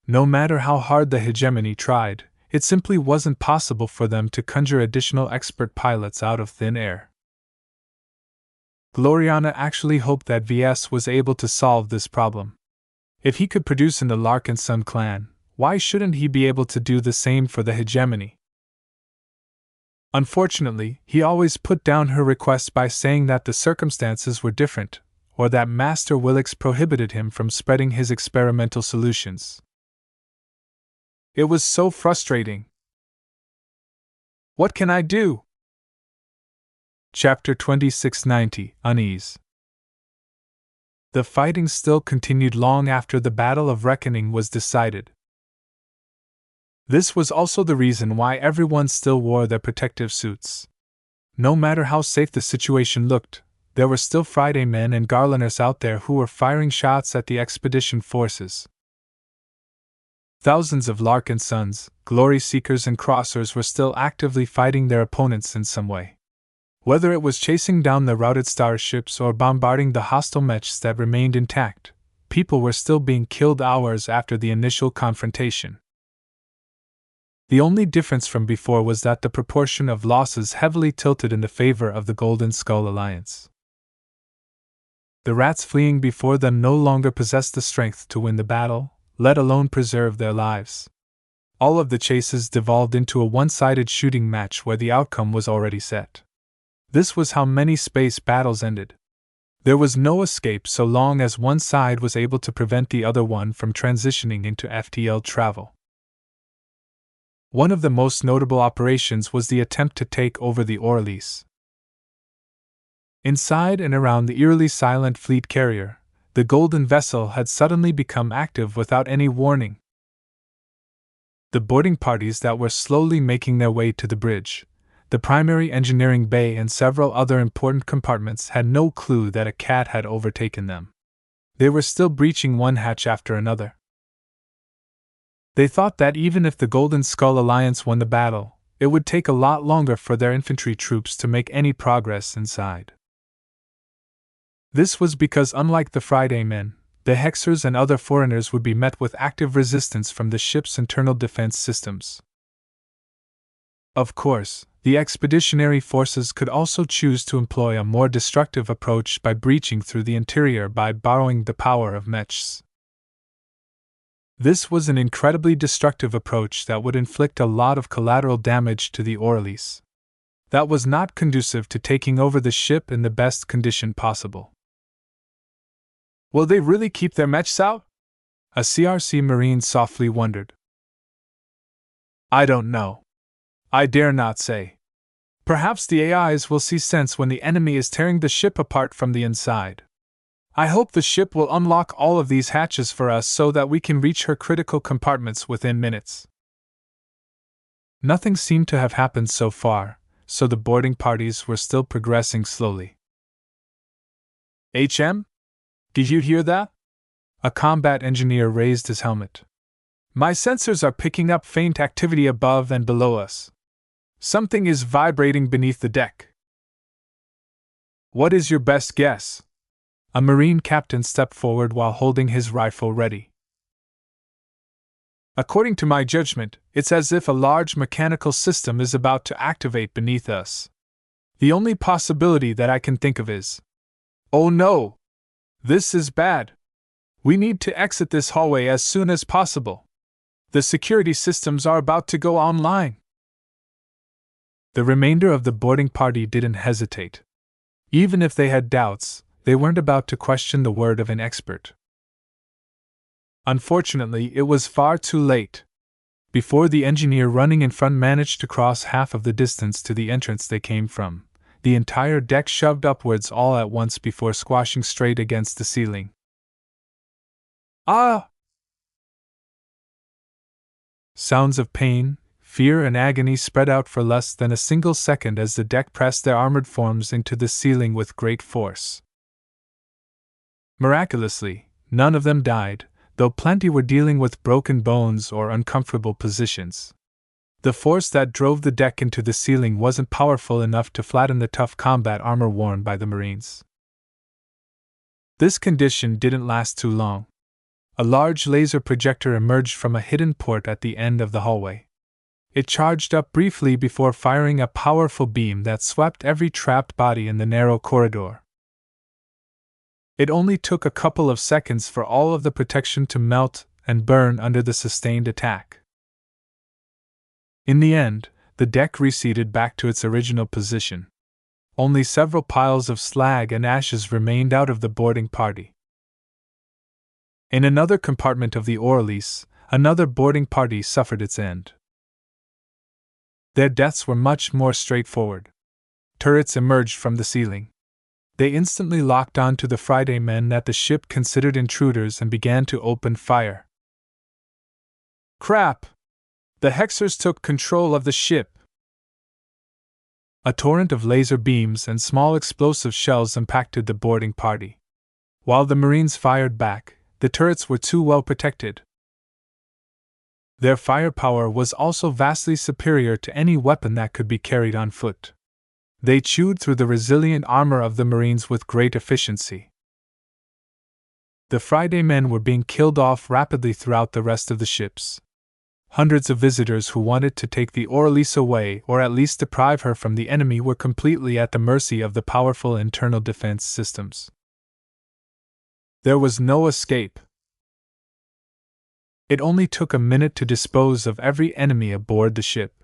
No matter how hard the hegemony tried, it simply wasn't possible for them to conjure additional expert pilots out of thin air. Gloriana actually hoped that VS was able to solve this problem. If he could produce in the Larkinson clan, why shouldn't he be able to do the same for the hegemony? Unfortunately, he always put down her request by saying that the circumstances were different, or that Master Willix prohibited him from spreading his experimental solutions. It was so frustrating. What can I do? Chapter 2690, Unease. The fighting still continued long after the Battle of Reckoning was decided. This was also the reason why everyone still wore their protective suits. No matter how safe the situation looked, there were still Friday men and Garlanders out there who were firing shots at the expedition forces. Thousands of Larkinsons, Glory Seekers and Crossers were still actively fighting their opponents in some way. Whether it was chasing down the routed starships or bombarding the hostile mechs that remained intact, people were still being killed hours after the initial confrontation. The only difference from before was that the proportion of losses heavily tilted in the favor of the Golden Skull Alliance. The rats fleeing before them no longer possessed the strength to win the battle, let alone preserve their lives. All of the chases devolved into a one-sided shooting match where the outcome was already set. This was how many space battles ended. There was no escape so long as one side was able to prevent the other one from transitioning into FTL travel. One of the most notable operations was the attempt to take over the Orleans. Inside and around the eerily silent fleet carrier, the golden vessel had suddenly become active without any warning. The boarding parties that were slowly making their way to the bridge, the primary engineering bay and several other important compartments had no clue that a cat had overtaken them. They were still breaching one hatch after another. They thought that even if the Golden Skull Alliance won the battle, it would take a lot longer for their infantry troops to make any progress inside. This was because, unlike the Friday men, the Hexers and other foreigners would be met with active resistance from the ship's internal defense systems. Of course, the expeditionary forces could also choose to employ a more destructive approach by breaching through the interior by borrowing the power of mechs. This was an incredibly destructive approach that would inflict a lot of collateral damage to the Orleans. That was not conducive to taking over the ship in the best condition possible. Will they really keep their mechs out? A CRC Marine softly wondered. I don't know. I dare not say. Perhaps the AIs will see sense when the enemy is tearing the ship apart from the inside. I hope the ship will unlock all of these hatches for us so that we can reach her critical compartments within minutes. Nothing seemed to have happened so far, so the boarding parties were still progressing slowly. HM? Did you hear that? A combat engineer raised his helmet. My sensors are picking up faint activity above and below us. Something is vibrating beneath the deck. What is your best guess? A Marine captain stepped forward while holding his rifle ready. According to my judgment, it's as if a large mechanical system is about to activate beneath us. The only possibility that I can think of is, oh no! This is bad. We need to exit this hallway as soon as possible. The security systems are about to go online. The remainder of the boarding party didn't hesitate. Even if they had doubts, they weren't about to question the word of an expert. Unfortunately, it was far too late. Before the engineer running in front managed to cross half of the distance to the entrance they came from, the entire deck shoved upwards all at once before squashing straight against the ceiling. Ah! Sounds of pain, fear, and agony spread out for less than a single second as the deck pressed their armored forms into the ceiling with great force. Miraculously, none of them died, though plenty were dealing with broken bones or uncomfortable positions. The force that drove the deck into the ceiling wasn't powerful enough to flatten the tough combat armor worn by the Marines. This condition didn't last too long. A large laser projector emerged from a hidden port at the end of the hallway. It charged up briefly before firing a powerful beam that swept every trapped body in the narrow corridor. It only took a couple of seconds for all of the protection to melt and burn under the sustained attack. In the end, the deck receded back to its original position. Only several piles of slag and ashes remained out of the boarding party. In another compartment of the Orelise, another boarding party suffered its end. Their deaths were much more straightforward. Turrets emerged from the ceiling. They instantly locked on to the Friday men that the ship considered intruders and began to open fire. Crap! The Hexers took control of the ship! A torrent of laser beams and small explosive shells impacted the boarding party. While the Marines fired back, the turrets were too well protected. Their firepower was also vastly superior to any weapon that could be carried on foot. They chewed through the resilient armor of the Marines with great efficiency. The Friday men were being killed off rapidly throughout the rest of the ships. Hundreds of visitors who wanted to take the Orelise away or at least deprive her from the enemy were completely at the mercy of the powerful internal defense systems. There was no escape. It only took a minute to dispose of every enemy aboard the ship.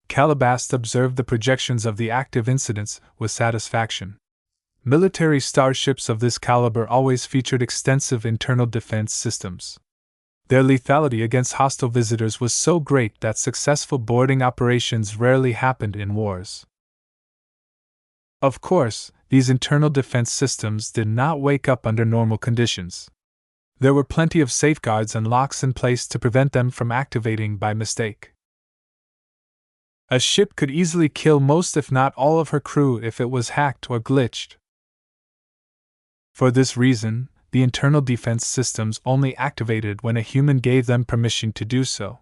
Calabast observed the projections of the active incidents with satisfaction. Military starships of this caliber always featured extensive internal defense systems. Their lethality against hostile visitors was so great that successful boarding operations rarely happened in wars. Of course, these internal defense systems did not wake up under normal conditions. There were plenty of safeguards and locks in place to prevent them from activating by mistake. A ship could easily kill most if not all of her crew if it was hacked or glitched. For this reason, the internal defense systems only activated when a human gave them permission to do so.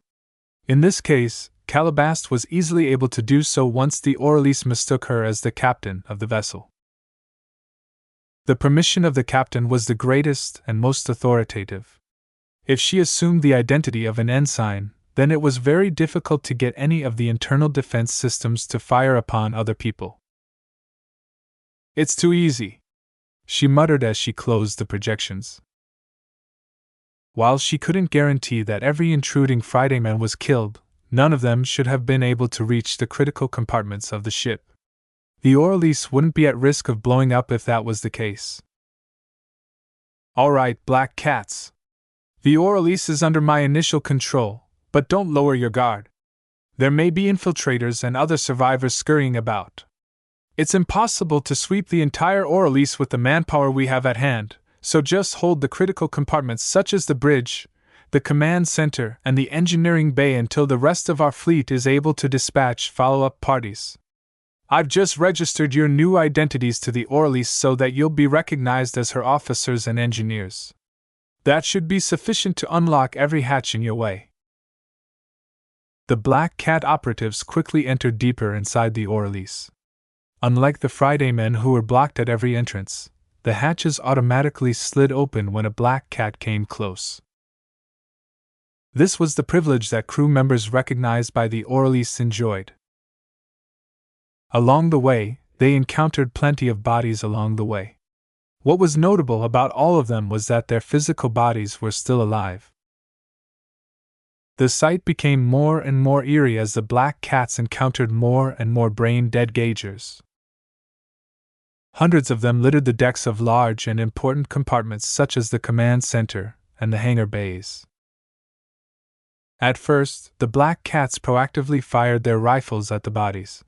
In this case, Calabast was easily able to do so once the Orelise mistook her as the captain of the vessel. The permission of the captain was the greatest and most authoritative. If she assumed the identity of an ensign, then it was very difficult to get any of the internal defense systems to fire upon other people. It's too easy, she muttered as she closed the projections. While she couldn't guarantee that every intruding Friday man was killed, none of them should have been able to reach the critical compartments of the ship. The Orelise wouldn't be at risk of blowing up if that was the case. All right, Black Cats. The Orelise is under my initial control, but don't lower your guard. There may be infiltrators and other survivors scurrying about. It's impossible to sweep the entire Orelise with the manpower we have at hand, so just hold the critical compartments such as the bridge, the command center, and the engineering bay until the rest of our fleet is able to dispatch follow-up parties. I've just registered your new identities to the Orelise so that you'll be recognized as her officers and engineers. That should be sufficient to unlock every hatch in your way. The Black Cat operatives quickly entered deeper inside the Orelise. Unlike the Friday men who were blocked at every entrance, the hatches automatically slid open when a Black Cat came close. This was the privilege that crew members recognized by the Orelise enjoyed. Along the way, they encountered plenty of bodies along the way. What was notable about all of them was that their physical bodies were still alive. The sight became more and more eerie as the Black Cats encountered more and more brain-dead gaugers. Hundreds of them littered the decks of large and important compartments such as the command center and the hangar bays. At first, the Black Cats proactively fired their rifles at the bodies.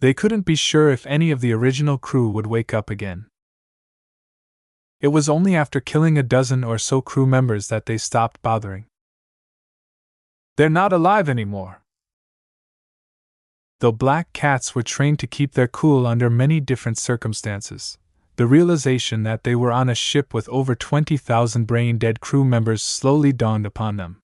They couldn't be sure if any of the original crew would wake up again. It was only after killing a dozen or so crew members that they stopped bothering. They're not alive anymore. Though Black Cats were trained to keep their cool under many different circumstances, the realization that they were on a ship with over 20,000 brain-dead crew members slowly dawned upon them.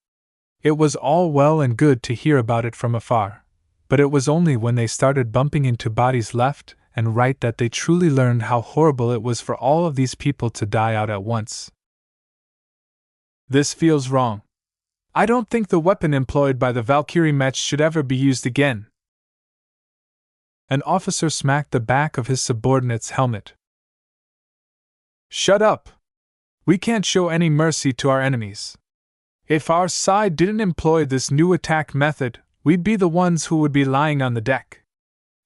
It was all well and good to hear about it from afar, but it was only when they started bumping into bodies left and right that they truly learned how horrible it was for all of these people to die out at once. This feels wrong. I don't think the weapon employed by the Valkyrie Mech should ever be used again. An officer smacked the back of his subordinate's helmet. Shut up! We can't show any mercy to our enemies. If our side didn't employ this new attack method, we'd be the ones who would be lying on the deck.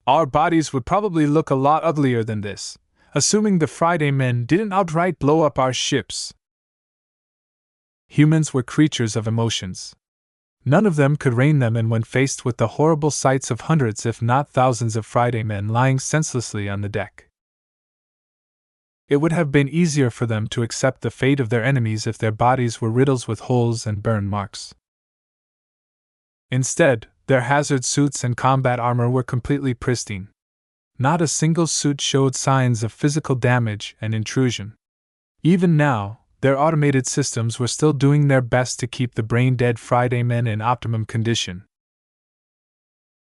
Our bodies would probably look a lot uglier than this, assuming the Friday men didn't outright blow up our ships. Humans were creatures of emotions. None of them could rein them in when faced with the horrible sights of hundreds if not thousands of Friday men lying senselessly on the deck. It would have been easier for them to accept the fate of their enemies if their bodies were riddles with holes and burn marks. Instead, their hazard suits and combat armor were completely pristine. Not a single suit showed signs of physical damage and intrusion. Even now, their automated systems were still doing their best to keep the brain-dead Friday men in optimum condition.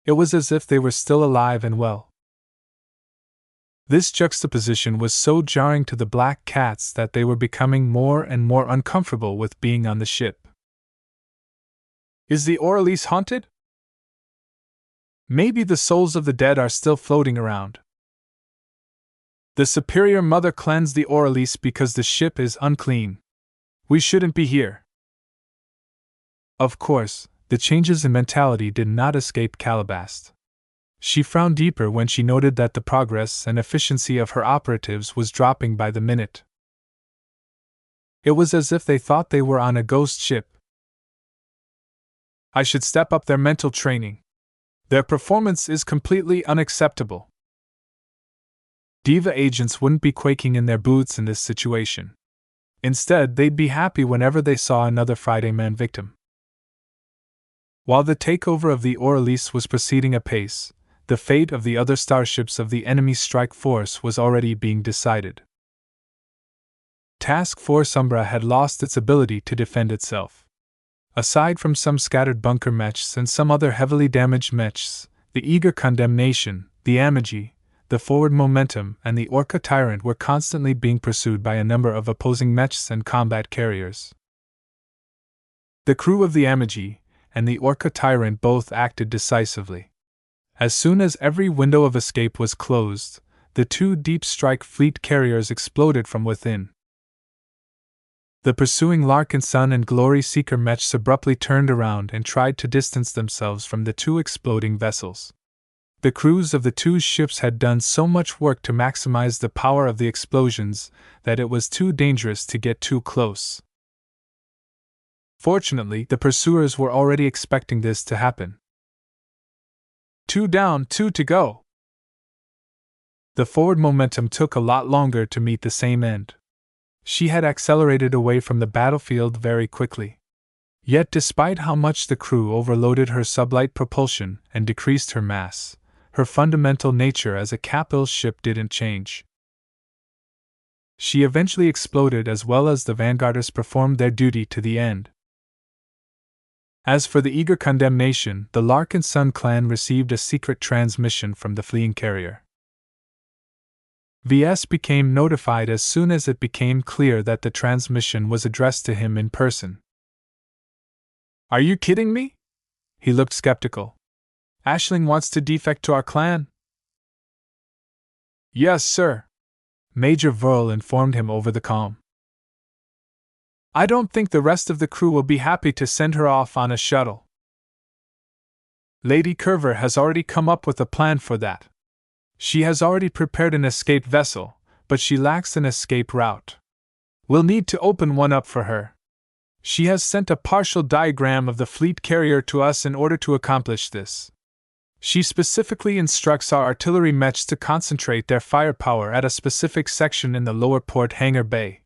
It was as if they were still alive and well. This juxtaposition was so jarring to the Black Cats that they were becoming more and more uncomfortable with being on the ship. Is the Orelise haunted? Maybe the souls of the dead are still floating around. The Superior Mother cleansed the Orelise because the ship is unclean. We shouldn't be here. Of course, the changes in mentality did not escape Calabast. She frowned deeper when she noted that the progress and efficiency of her operatives was dropping by the minute. It was as if they thought they were on a ghost ship. I should step up their mental training. Their performance is completely unacceptable. Diva agents wouldn't be quaking in their boots in this situation. Instead, they'd be happy whenever they saw another Friday man victim. While the takeover of the Orelise was proceeding apace, the fate of the other starships of the enemy strike force was already being decided. Task Force Umbra had lost its ability to defend itself. Aside from some scattered bunker mechs and some other heavily damaged mechs, the Eager Condemnation, the Amagi, the Forward Momentum, and the Orca Tyrant were constantly being pursued by a number of opposing mechs and combat carriers. The crew of the Amagi and the Orca Tyrant both acted decisively. As soon as every window of escape was closed, the two Deep Strike Fleet carriers exploded from within. The pursuing Larkinson and Glory Seeker mechs abruptly turned around and tried to distance themselves from the two exploding vessels. The crews of the two ships had done so much work to maximize the power of the explosions that it was too dangerous to get too close. Fortunately, the pursuers were already expecting this to happen. 2 down, 2 to go. The forward momentum took a lot longer to meet the same end. She had accelerated away from the battlefield very quickly. Yet despite how much the crew overloaded her sublight propulsion and decreased her mass, her fundamental nature as a capital ship didn't change. She eventually exploded as well as the vanguardists performed their duty to the end. As for the eager condemnation, the Larkinson clan received a secret transmission from the fleeing carrier. Ves became notified as soon as it became clear that the transmission was addressed to him in person. Are you kidding me? He looked skeptical. Aisling wants to defect to our clan? Yes, sir, Major Verl informed him over the comm. I don't think the rest of the crew will be happy to send her off on a shuttle. Lady Curver has already come up with a plan for that. She has already prepared an escape vessel, but she lacks an escape route. We'll need to open one up for her. She has sent a partial diagram of the fleet carrier to us in order to accomplish this. She specifically instructs our artillery mechs to concentrate their firepower at a specific section in the lower port hangar bay.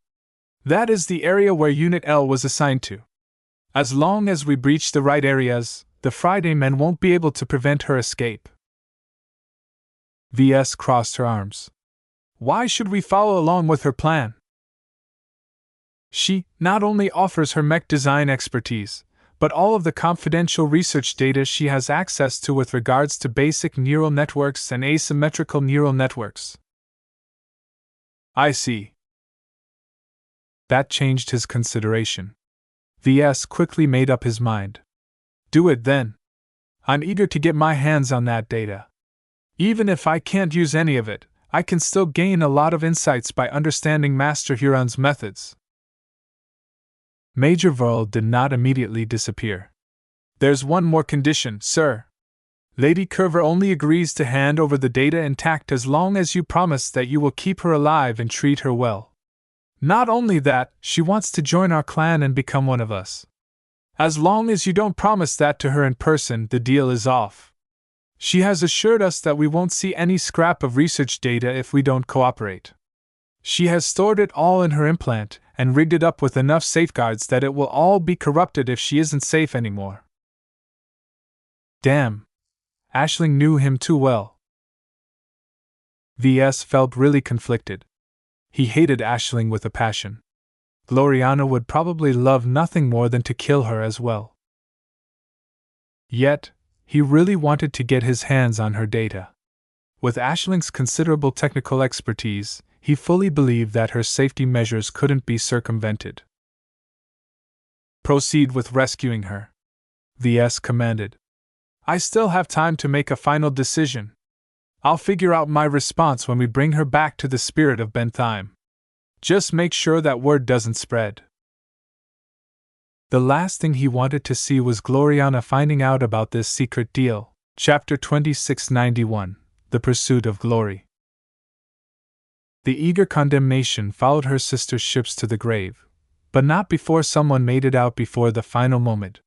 That is the area where Unit L was assigned to. As long as we breach the right areas, the Friday men won't be able to prevent her escape. Ves crossed her arms. Why should we follow along with her plan? She not only offers her mech design expertise, but all of the confidential research data she has access to with regards to basic neural networks and asymmetrical neural networks. I see. That changed his consideration. Ves quickly made up his mind. Do it then. I'm eager to get my hands on that data. Even if I can't use any of it, I can still gain a lot of insights by understanding Master Huron's methods. Major Verl did not immediately disappear. There's one more condition, sir. Lady Curver only agrees to hand over the data intact as long as you promise that you will keep her alive and treat her well. Not only that, she wants to join our clan and become one of us. As long as you don't promise that to her in person, the deal is off. She has assured us that we won't see any scrap of research data if we don't cooperate. She has stored it all in her implant and rigged it up with enough safeguards that it will all be corrupted if she isn't safe anymore. Damn. Aisling knew him too well. Ves felt really conflicted. He hated Aisling with a passion. Gloriana would probably love nothing more than to kill her as well. Yet, he really wanted to get his hands on her data. With Aisling's considerable technical expertise, he fully believed that her safety measures couldn't be circumvented. Proceed with rescuing her, Ves commanded. I still have time to make a final decision. I'll figure out my response when we bring her back to the spirit of Bentheim. Just make sure that word doesn't spread. The last thing he wanted to see was Gloriana finding out about this secret deal. Chapter 2691, The Pursuit of Glory. The eager condemnation followed her sister's ships to the grave, but not before someone made it out before the final moment.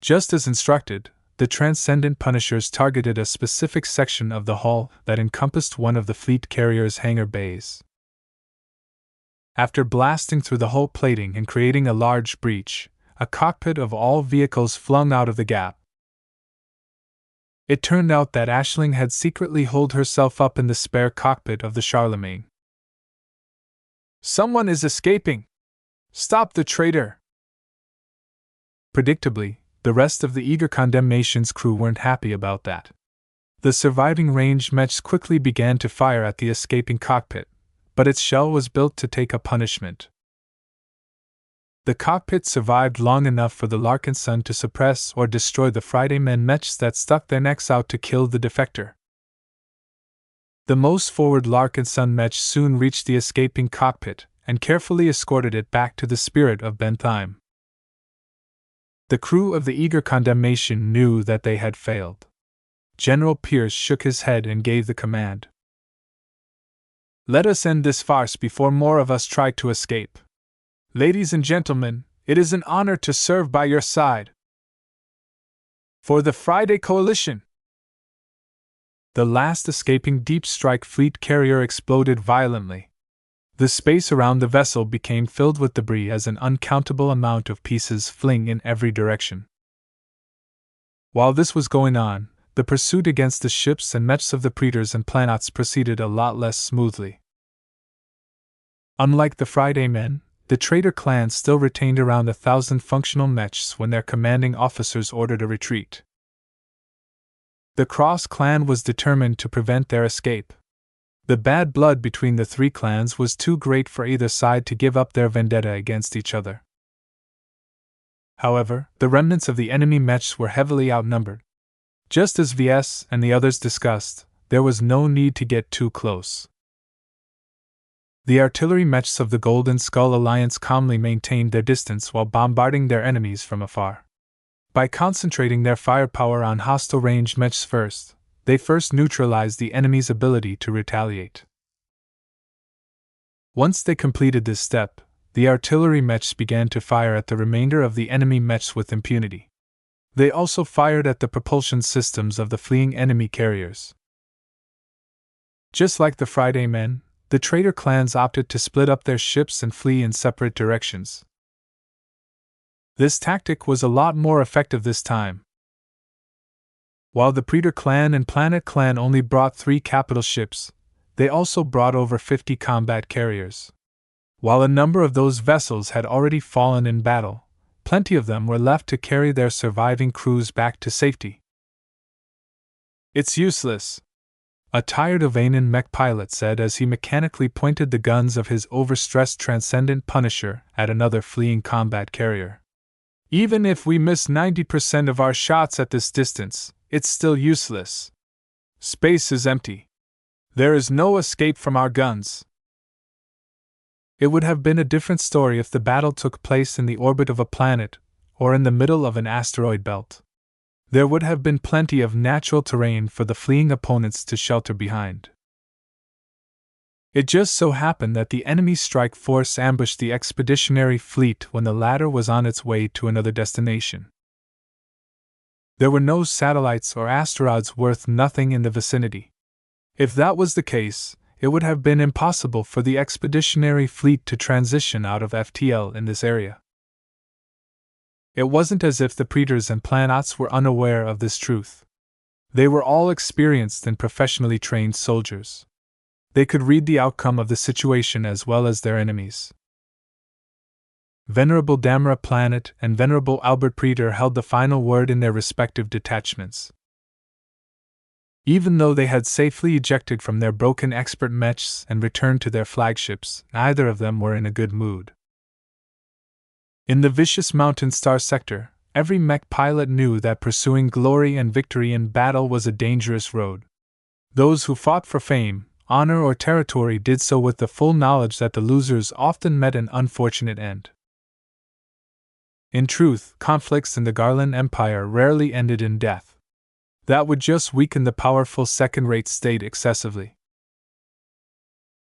Just as instructed, the Transcendent Punishers targeted a specific section of the hull that encompassed one of the fleet carrier's hangar bays. After blasting through the hull plating and creating a large breach, a cockpit of all vehicles flung out of the gap. It turned out that Aisling had secretly holed herself up in the spare cockpit of the Charlemagne. Someone is escaping! Stop the traitor! Predictably, the rest of the eager condemnation's crew weren't happy about that. The surviving ranged mechs quickly began to fire at the escaping cockpit, but its shell was built to take a punishment. The cockpit survived long enough for the Larkinson to suppress or destroy the Friday men mechs that stuck their necks out to kill the defector. The most forward Larkinson mech soon reached the escaping cockpit and carefully escorted it back to the spirit of Bentheim. The crew of the eager condemnation knew that they had failed. General Pierce shook his head and gave the command. Let us end this farce before more of us try to escape. Ladies and gentlemen, it is an honor to serve by your side. For the Friday Coalition! The last escaping Deep Strike Fleet carrier exploded violently. The space around the vessel became filled with debris as an uncountable amount of pieces fling in every direction. While this was going on, the pursuit against the ships and mechs of the Praetors and Planets proceeded a lot less smoothly. Unlike the Friday men, the traitor clan still retained around 1,000 functional mechs when their commanding officers ordered a retreat. The Cross clan was determined to prevent their escape. The bad blood between the three clans was too great for either side to give up their vendetta against each other. However, the remnants of the enemy mechs were heavily outnumbered. Just as Ves and the others discussed, there was no need to get too close. The artillery mechs of the Golden Skull Alliance calmly maintained their distance while bombarding their enemies from afar. By concentrating their firepower on hostile ranged mechs first, they first neutralized the enemy's ability to retaliate. Once they completed this step, the artillery mechs began to fire at the remainder of the enemy mechs with impunity. They also fired at the propulsion systems of the fleeing enemy carriers. Just like the Friday men, the traitor clans opted to split up their ships and flee in separate directions. This tactic was a lot more effective this time. While the Praetor clan and Planet clan only brought 3 capital ships, they also brought over 50 combat carriers. While a number of those vessels had already fallen in battle, plenty of them were left to carry their surviving crews back to safety. "It's useless," a tired Ovanan mech pilot said as he mechanically pointed the guns of his overstressed Transcendent Punisher at another fleeing combat carrier. "Even if we miss 90% of our shots at this distance, it's still useless. Space is empty. There is no escape from our guns." It would have been a different story if the battle took place in the orbit of a planet, or in the middle of an asteroid belt. There would have been plenty of natural terrain for the fleeing opponents to shelter behind. It just so happened that the enemy strike force ambushed the expeditionary fleet when the latter was on its way to another destination. There were no satellites or asteroids worth nothing in the vicinity. If that was the case, it would have been impossible for the expeditionary fleet to transition out of FTL in this area. It wasn't as if the Praetors and Planets were unaware of this truth. They were all experienced and professionally trained soldiers. They could read the outcome of the situation as well as their enemies. Venerable Damara Planet and Venerable Albert Praetor held the final word in their respective detachments. Even though they had safely ejected from their broken expert mechs and returned to their flagships, neither of them were in a good mood. In the vicious Mountain Star sector, every mech pilot knew that pursuing glory and victory in battle was a dangerous road. Those who fought for fame, honor, or territory did so with the full knowledge that the losers often met an unfortunate end. In truth, conflicts in the Garland Empire rarely ended in death. That would just weaken the powerful second-rate state excessively.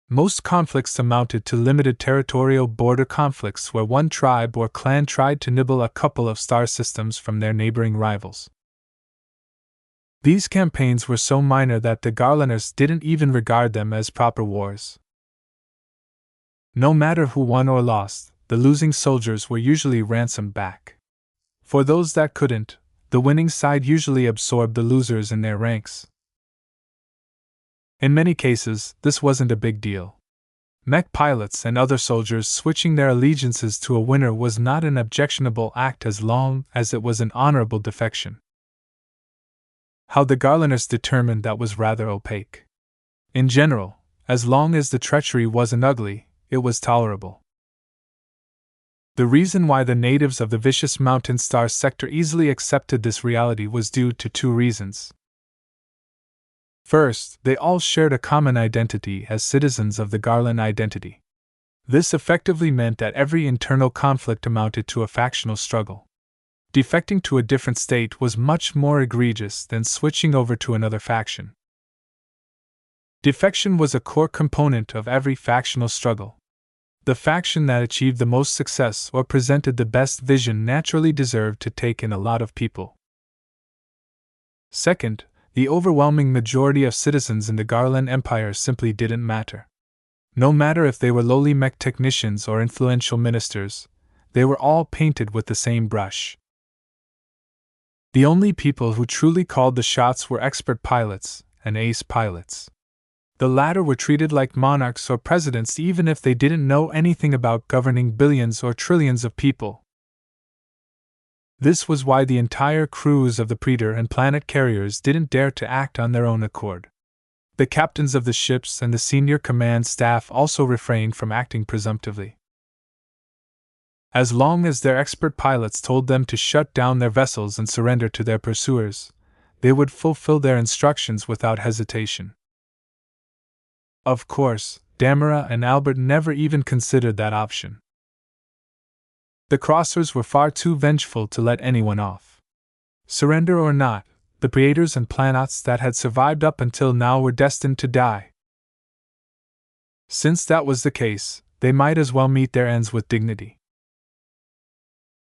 Most conflicts amounted to limited territorial border conflicts where one tribe or clan tried to nibble a couple of star systems from their neighboring rivals. These campaigns were so minor that the Garlanders didn't even regard them as proper wars. No matter who won or lost, the losing soldiers were usually ransomed back. For those that couldn't, the winning side usually absorbed the losers in their ranks. In many cases, this wasn't a big deal. Mech pilots and other soldiers switching their allegiances to a winner was not an objectionable act as long as it was an honorable defection. How the Garlanders determined that was rather opaque. In general, as long as the treachery wasn't ugly, it was tolerable. The reason why the natives of the vicious Mountain Star sector easily accepted this reality was due to 2 reasons. First, they all shared a common identity as citizens of the Garland identity. This effectively meant that every internal conflict amounted to a factional struggle. Defecting to a different state was much more egregious than switching over to another faction. Defection was a core component of every factional struggle. The faction that achieved the most success or presented the best vision naturally deserved to take in a lot of people. Second, the overwhelming majority of citizens in the Garland Empire simply didn't matter. No matter if they were lowly mech technicians or influential ministers, they were all painted with the same brush. The only people who truly called the shots were expert pilots and ace pilots. The latter were treated like monarchs or presidents even if they didn't know anything about governing billions or trillions of people. This was why the entire crews of the Predator and planet carriers didn't dare to act on their own accord. The captains of the ships and the senior command staff also refrained from acting presumptively. As long as their expert pilots told them to shut down their vessels and surrender to their pursuers, they would fulfill their instructions without hesitation. Of course, Damara and Albert never even considered that option. The Crossers were far too vengeful to let anyone off. Surrender or not, the Predators and planets that had survived up until now were destined to die. Since that was the case, they might as well meet their ends with dignity.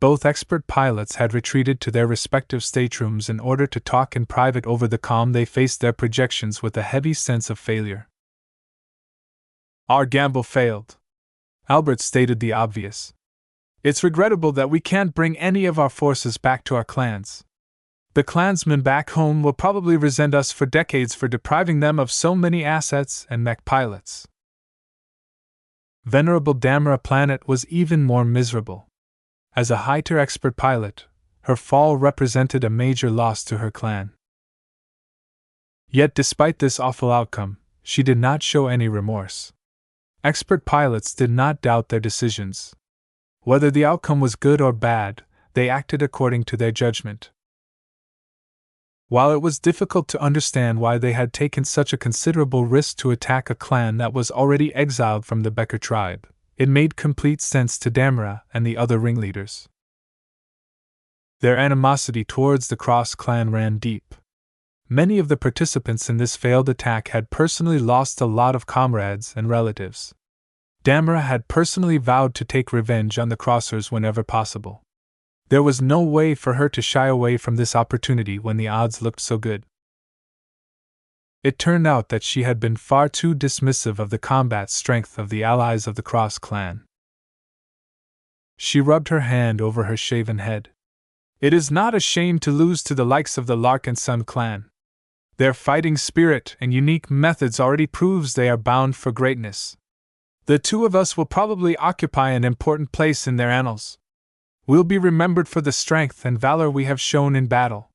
Both expert pilots had retreated to their respective staterooms in order to talk in private over the comm. They faced their projections with a heavy sense of failure. Our gamble failed. Albert stated the obvious. It's regrettable that we can't bring any of our forces back to our clans. The clansmen back home will probably resent us for decades for depriving them of so many assets and mech pilots. Venerable Damara Planet was even more miserable. As a high-tier expert pilot, her fall represented a major loss to her clan. Yet despite this awful outcome, she did not show any remorse. Expert pilots did not doubt their decisions. Whether the outcome was good or bad, they acted according to their judgment. While it was difficult to understand why they had taken such a considerable risk to attack a clan that was already exiled from the Becker tribe, it made complete sense to Damara and the other ringleaders. Their animosity towards the Cross clan ran deep. Many of the participants in this failed attack had personally lost a lot of comrades and relatives. Damara had personally vowed to take revenge on the Crossers whenever possible. There was no way for her to shy away from this opportunity when the odds looked so good. It turned out that she had been far too dismissive of the combat strength of the allies of the Cross clan. She rubbed her hand over her shaven head. It is not a shame to lose to the likes of the Larkinson clan. Their fighting spirit and unique methods already proves they are bound for greatness. The two of us will probably occupy an important place in their annals. We'll be remembered for the strength and valor we have shown in battle.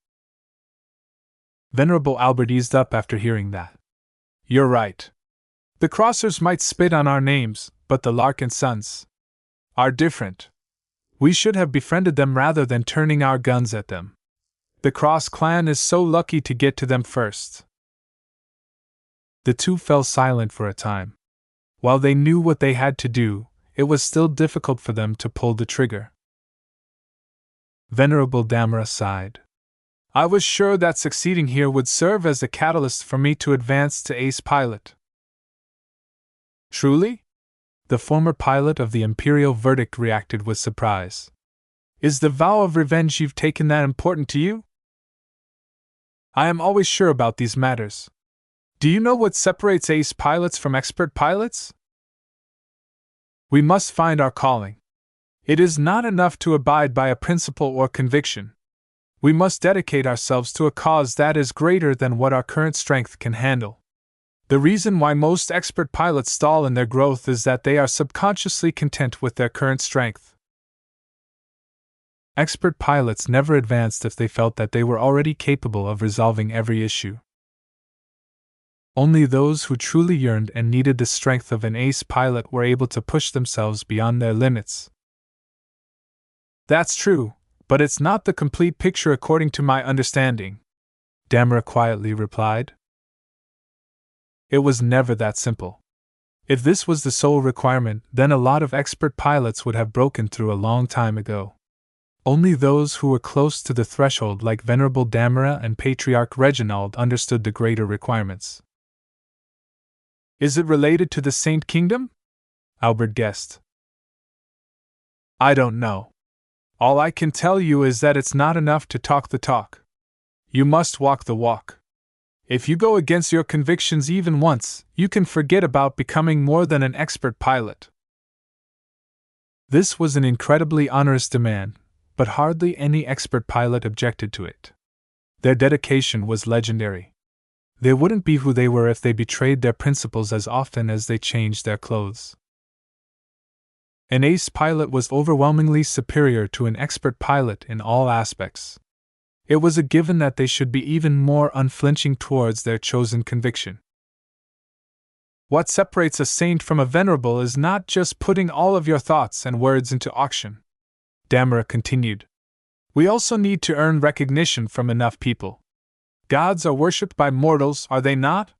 Venerable Albert eased up after hearing that. You're right. The Crossers might spit on our names, but the Larkinsons are different. We should have befriended them rather than turning our guns at them. The Cross clan is so lucky to get to them first. The two fell silent for a time. While they knew what they had to do, it was still difficult for them to pull the trigger. Venerable Damara sighed. I was sure that succeeding here would serve as a catalyst for me to advance to ace pilot. Truly? The former pilot of the Imperial Verdict reacted with surprise. Is the vow of revenge you've taken that important to you? I am always sure about these matters. Do you know what separates ace pilots from expert pilots? We must find our calling. It is not enough to abide by a principle or conviction. We must dedicate ourselves to a cause that is greater than what our current strength can handle. The reason why most expert pilots stall in their growth is that they are subconsciously content with their current strength. Expert pilots never advanced if they felt that they were already capable of resolving every issue. Only those who truly yearned and needed the strength of an ace pilot were able to push themselves beyond their limits. That's true, but it's not the complete picture according to my understanding, Damara quietly replied. It was never that simple. If this was the sole requirement, then a lot of expert pilots would have broken through a long time ago. Only those who were close to the threshold like Venerable Damara and Patriarch Reginald understood the greater requirements. Is it related to the Saint Kingdom? Albert guessed. I don't know. All I can tell you is that it's not enough to talk the talk. You must walk the walk. If you go against your convictions even once, you can forget about becoming more than an expert pilot. This was an incredibly onerous demand, but hardly any expert pilot objected to it. Their dedication was legendary. They wouldn't be who they were if they betrayed their principles as often as they changed their clothes. An ace pilot was overwhelmingly superior to an expert pilot in all aspects. It was a given that they should be even more unflinching towards their chosen conviction. What separates a saint from a venerable is not just putting all of your thoughts and words into auction, Damara continued. We also need to earn recognition from enough people. Gods are worshipped by mortals, are they not?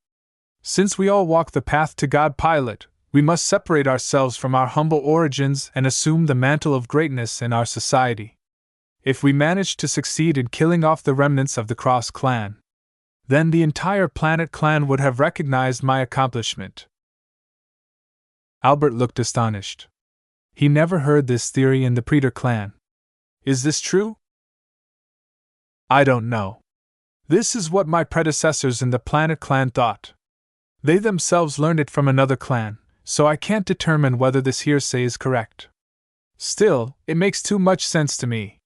Since we all walk the path to God pilot, we must separate ourselves from our humble origins and assume the mantle of greatness in our society. If we manage to succeed in killing off the remnants of the Cross clan, then the entire Planet clan would have recognized my accomplishment. Albert looked astonished. He never heard this theory in the Praetor clan. Is this true? I don't know. This is what my predecessors in the Planet clan thought. They themselves learned it from another clan, so I can't determine whether this hearsay is correct. Still, it makes too much sense to me.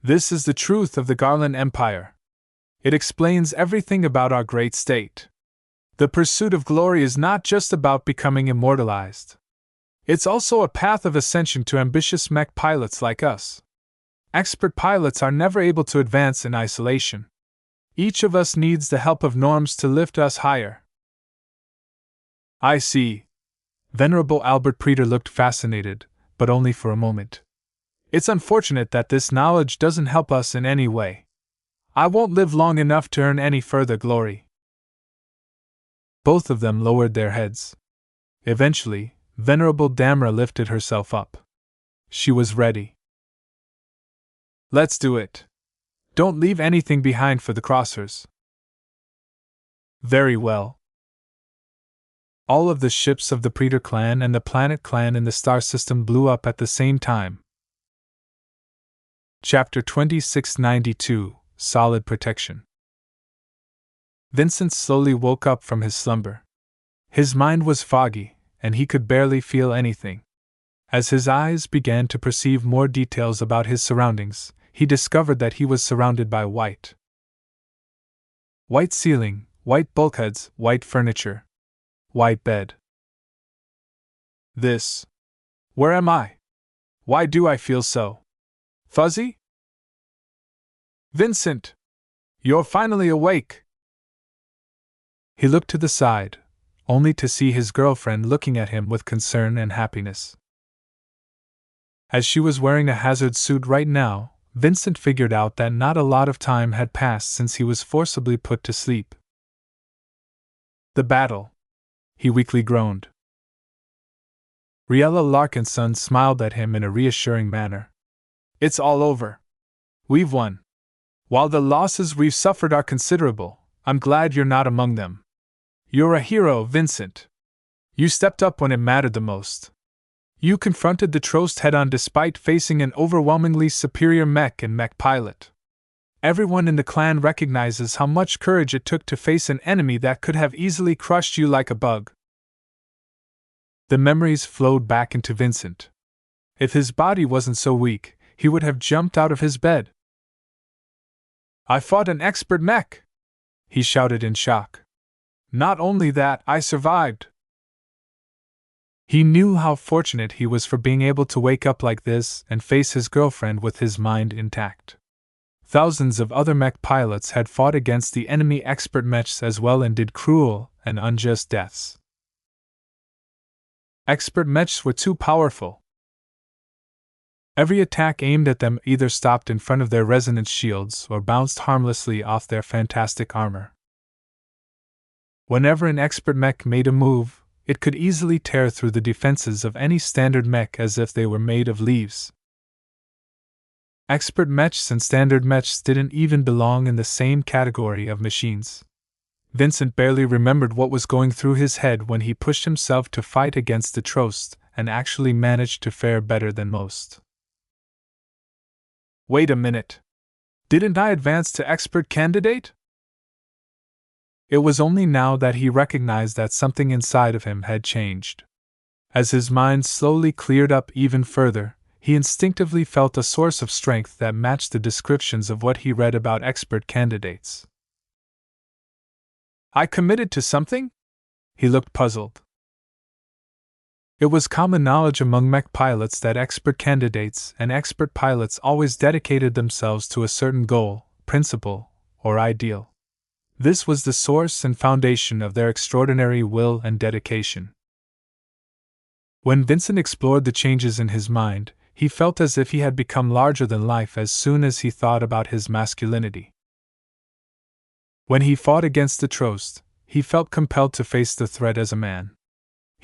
This is the truth of the Garland Empire. It explains everything about our great state. The pursuit of glory is not just about becoming immortalized. It's also a path of ascension to ambitious mech pilots like us. Expert pilots are never able to advance in isolation. Each of us needs the help of norms to lift us higher. I see. Venerable Albert Praetor looked fascinated, but only for a moment. It's unfortunate that this knowledge doesn't help us in any way. I won't live long enough to earn any further glory. Both of them lowered their heads. Eventually, Venerable Damara lifted herself up. She was ready. Let's do it. Don't leave anything behind for the crossers. Very well. All of the ships of the Praetor clan and the Planet clan in the star system blew up at the same time. Chapter 2692, Solid Protection. Vincent slowly woke up from his slumber. His mind was foggy, and he could barely feel anything. As his eyes began to perceive more details about his surroundings, he discovered that he was surrounded by white. White ceiling, white bulkheads, white furniture, white bed. This. Where am I? Why do I feel so fuzzy? Vincent! You're finally awake! He looked to the side, only to see his girlfriend looking at him with concern and happiness. As she was wearing a hazard suit right now, Vincent figured out that not a lot of time had passed since he was forcibly put to sleep. The battle, he weakly groaned. Ves Larkinson smiled at him in a reassuring manner. It's all over. We've won. While the losses we've suffered are considerable, I'm glad you're not among them. You're a hero, Vincent. You stepped up when it mattered the most. You confronted the Trost head-on despite facing an overwhelmingly superior mech and mech pilot. Everyone in the clan recognizes how much courage it took to face an enemy that could have easily crushed you like a bug. The memories flowed back into Vincent. If his body wasn't so weak, he would have jumped out of his bed. I fought an expert mech! He shouted in shock. Not only that, I survived. He knew how fortunate he was for being able to wake up like this and face his girlfriend with his mind intact. Thousands of other mech pilots had fought against the enemy expert mechs as well and did cruel and unjust deaths. Expert mechs were too powerful. Every attack aimed at them either stopped in front of their resonance shields or bounced harmlessly off their fantastic armor. Whenever an expert mech made a move, it could easily tear through the defenses of any standard mech as if they were made of leaves. Expert mechs and standard mechs didn't even belong in the same category of machines. Vincent barely remembered what was going through his head when he pushed himself to fight against the Trost and actually managed to fare better than most. Wait a minute. Didn't I advance to expert candidate? It was only now that he recognized that something inside of him had changed. As his mind slowly cleared up even further, he instinctively felt a source of strength that matched the descriptions of what he read about expert candidates. I committed to something? He looked puzzled. It was common knowledge among mech pilots that expert candidates and expert pilots always dedicated themselves to a certain goal, principle, or ideal. This was the source and foundation of their extraordinary will and dedication. When Vincent explored the changes in his mind, he felt as if he had become larger than life as soon as he thought about his masculinity. When he fought against the Trost, he felt compelled to face the threat as a man.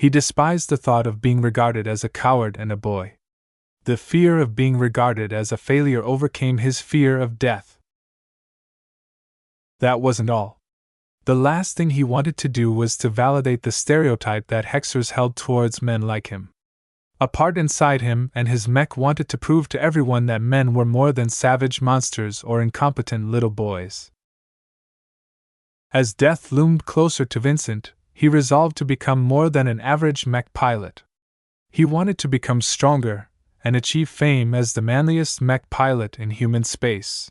He despised the thought of being regarded as a coward and a boy. The fear of being regarded as a failure overcame his fear of death. That wasn't all. The last thing he wanted to do was to validate the stereotype that Hexers held towards men like him. A part inside him and his mech wanted to prove to everyone that men were more than savage monsters or incompetent little boys. As death loomed closer to Vincent, he resolved to become more than an average mech pilot. He wanted to become stronger and achieve fame as the manliest mech pilot in human space.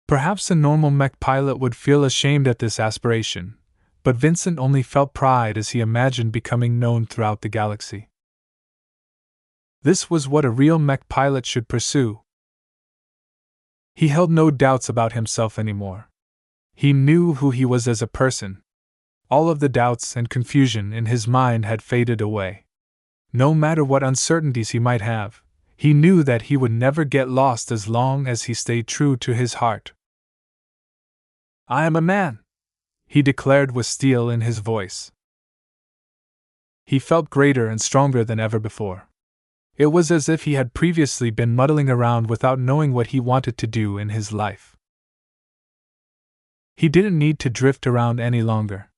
Perhaps a normal mech pilot would feel ashamed at this aspiration, but Vincent only felt pride as he imagined becoming known throughout the galaxy. This was what a real mech pilot should pursue. He held no doubts about himself anymore. He knew who he was as a person. All of the doubts and confusion in his mind had faded away. No matter what uncertainties he might have, he knew that he would never get lost as long as he stayed true to his heart. I am a man, he declared with steel in his voice. He felt greater and stronger than ever before. It was as if he had previously been muddling around without knowing what he wanted to do in his life. He didn't need to drift around any longer.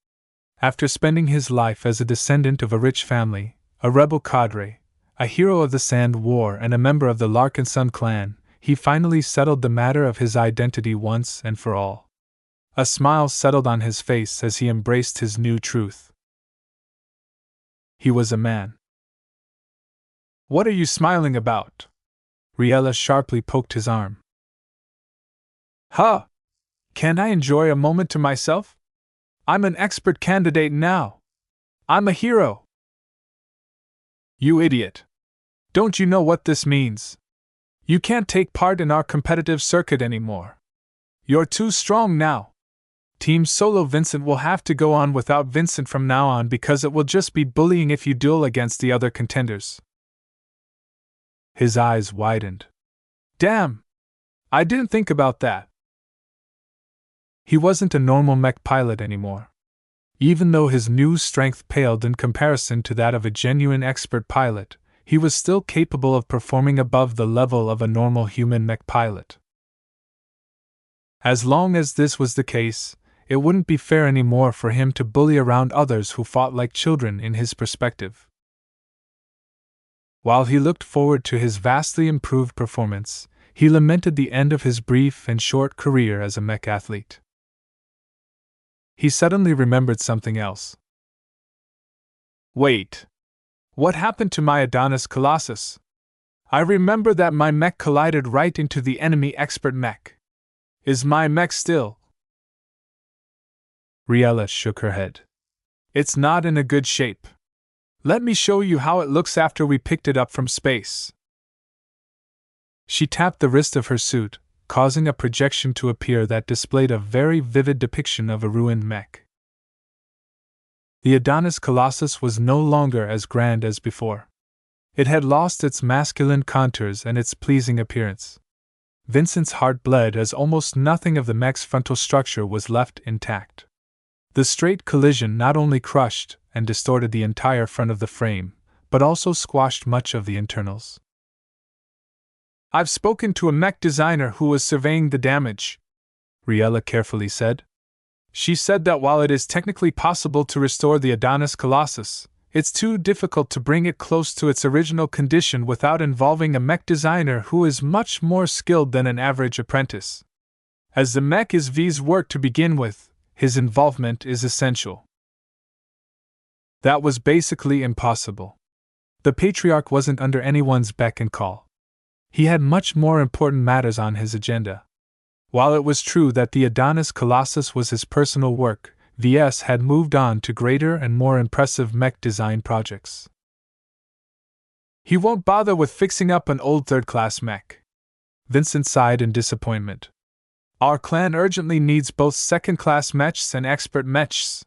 After spending his life as a descendant of a rich family, a rebel cadre, a hero of the Sand War and a member of the Larkinson clan, he finally settled the matter of his identity once and for all. A smile settled on his face as he embraced his new truth. He was a man. What are you smiling about? Riella sharply poked his arm. Huh! Can't I enjoy a moment to myself? I'm an expert candidate now. I'm a hero. You idiot. Don't you know what this means? You can't take part in our competitive circuit anymore. You're too strong now. Team Solo Vincent will have to go on without Vincent from now on because it will just be bullying if you duel against the other contenders. His eyes widened. Damn! I didn't think about that. He wasn't a normal mech pilot anymore. Even though his new strength paled in comparison to that of a genuine expert pilot, he was still capable of performing above the level of a normal human mech pilot. As long as this was the case, it wouldn't be fair anymore for him to bully around others who fought like children in his perspective. While he looked forward to his vastly improved performance, he lamented the end of his brief and short career as a mech athlete. He suddenly remembered something else. Wait. What happened to my Adonis Colossus? I remember that my mech collided right into the enemy expert mech. Is my mech still? Riella shook her head. It's not in a good shape. Let me show you how it looks after we picked it up from space. She tapped the wrist of her suit, causing a projection to appear that displayed a very vivid depiction of a ruined mech. The Adonis Colossus was no longer as grand as before. It had lost its masculine contours and its pleasing appearance. Vincent's heart bled as almost nothing of the mech's frontal structure was left intact. The straight collision not only crushed and distorted the entire front of the frame, but also squashed much of the internals. I've spoken to a mech designer who was surveying the damage, Riella carefully said. She said that while it is technically possible to restore the Adonis Colossus, It's too difficult to bring it close to its original condition without involving a mech designer who is much more skilled than an average apprentice. As the mech is V's work to begin with, his involvement is essential. That was basically impossible. The patriarch wasn't under anyone's beck and call. He had much more important matters on his agenda. While it was true that the Adonis Colossus was his personal work, Ves had moved on to greater and more impressive mech design projects. He won't bother with fixing up an old third-class mech. Vincent sighed in disappointment. Our clan urgently needs both second-class mechs and expert mechs.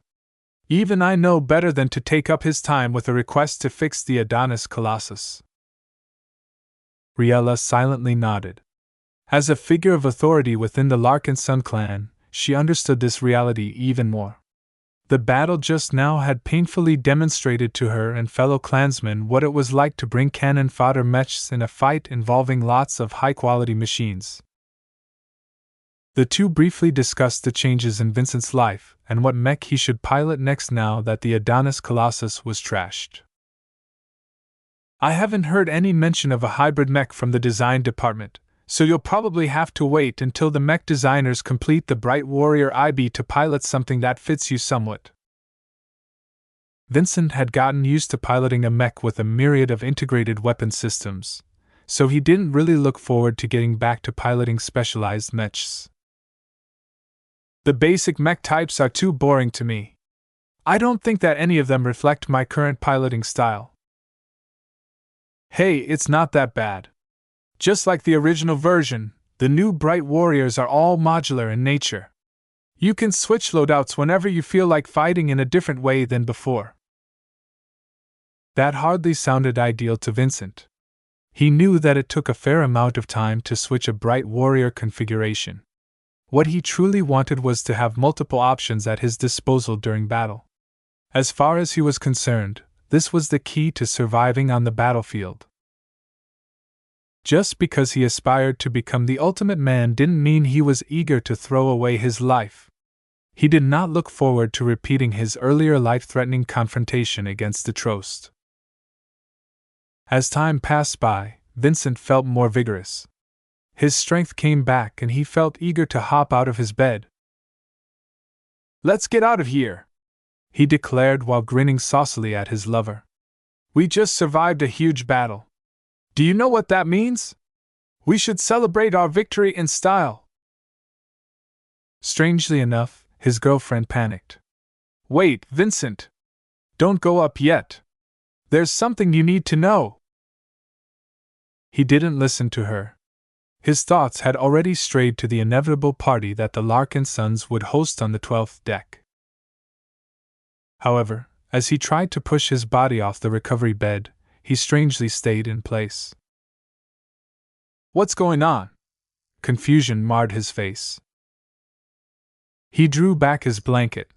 Even I know better than to take up his time with a request to fix the Adonis Colossus. Riella silently nodded. As a figure of authority within the Larkinson clan, she understood this reality even more. The battle just now had painfully demonstrated to her and fellow clansmen what it was like to bring cannon fodder mechs in a fight involving lots of high-quality machines. The two briefly discussed the changes in Vincent's life and what mech he should pilot next now that the Adonis Colossus was trashed. I haven't heard any mention of a hybrid mech from the design department, so you'll probably have to wait until the mech designers complete the Bright Warrior IB to pilot something that fits you somewhat. Vincent had gotten used to piloting a mech with a myriad of integrated weapon systems, so he didn't really look forward to getting back to piloting specialized mechs. The basic mech types are too boring to me. I don't think that any of them reflect my current piloting style. Hey, it's not that bad. Just like the original version, the new Bright Warriors are all modular in nature. You can switch loadouts whenever you feel like fighting in a different way than before. That hardly sounded ideal to Vincent. He knew that it took a fair amount of time to switch a Bright Warrior configuration. What he truly wanted was to have multiple options at his disposal during battle. As far as he was concerned, this was the key to surviving on the battlefield. Just because he aspired to become the ultimate man didn't mean he was eager to throw away his life. He did not look forward to repeating his earlier life-threatening confrontation against the Trost. As time passed by, Vincent felt more vigorous. His strength came back and he felt eager to hop out of his bed. "Let's get out of here," he declared while grinning saucily at his lover. "We just survived a huge battle. Do you know what that means? We should celebrate our victory in style." Strangely enough, his girlfriend panicked. "Wait, Vincent! Don't go up yet. There's something you need to know." He didn't listen to her. His thoughts had already strayed to the inevitable party that the Larkinsons would host on the 12th deck. However, as he tried to push his body off the recovery bed, he strangely stayed in place. "What's going on?" Confusion marred his face. He drew back his blanket,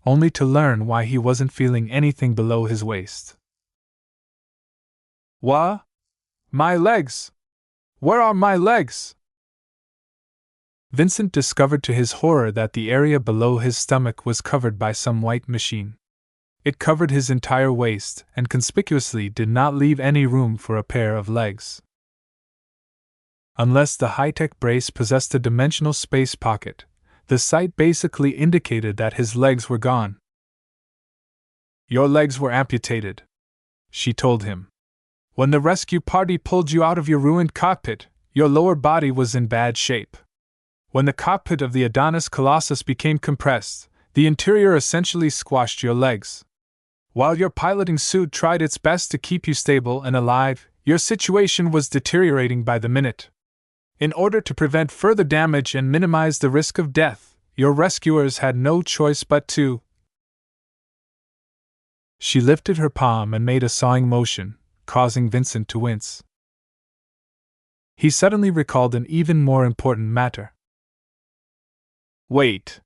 only to learn why he wasn't feeling anything below his waist. "What? My legs? Where are my legs?" Vincent discovered to his horror that the area below his stomach was covered by some white machine. It covered his entire waist and conspicuously did not leave any room for a pair of legs. Unless the high-tech brace possessed a dimensional space pocket, the sight basically indicated that his legs were gone. "Your legs were amputated," she told him. "When the rescue party pulled you out of your ruined cockpit, your lower body was in bad shape. When the cockpit of the Adonis Colossus became compressed, the interior essentially squashed your legs. While your piloting suit tried its best to keep you stable and alive, your situation was deteriorating by the minute. In order to prevent further damage and minimize the risk of death, your rescuers had no choice but to..." She lifted her palm and made a sawing motion, causing Vincent to wince. He suddenly recalled an even more important matter. "Wait.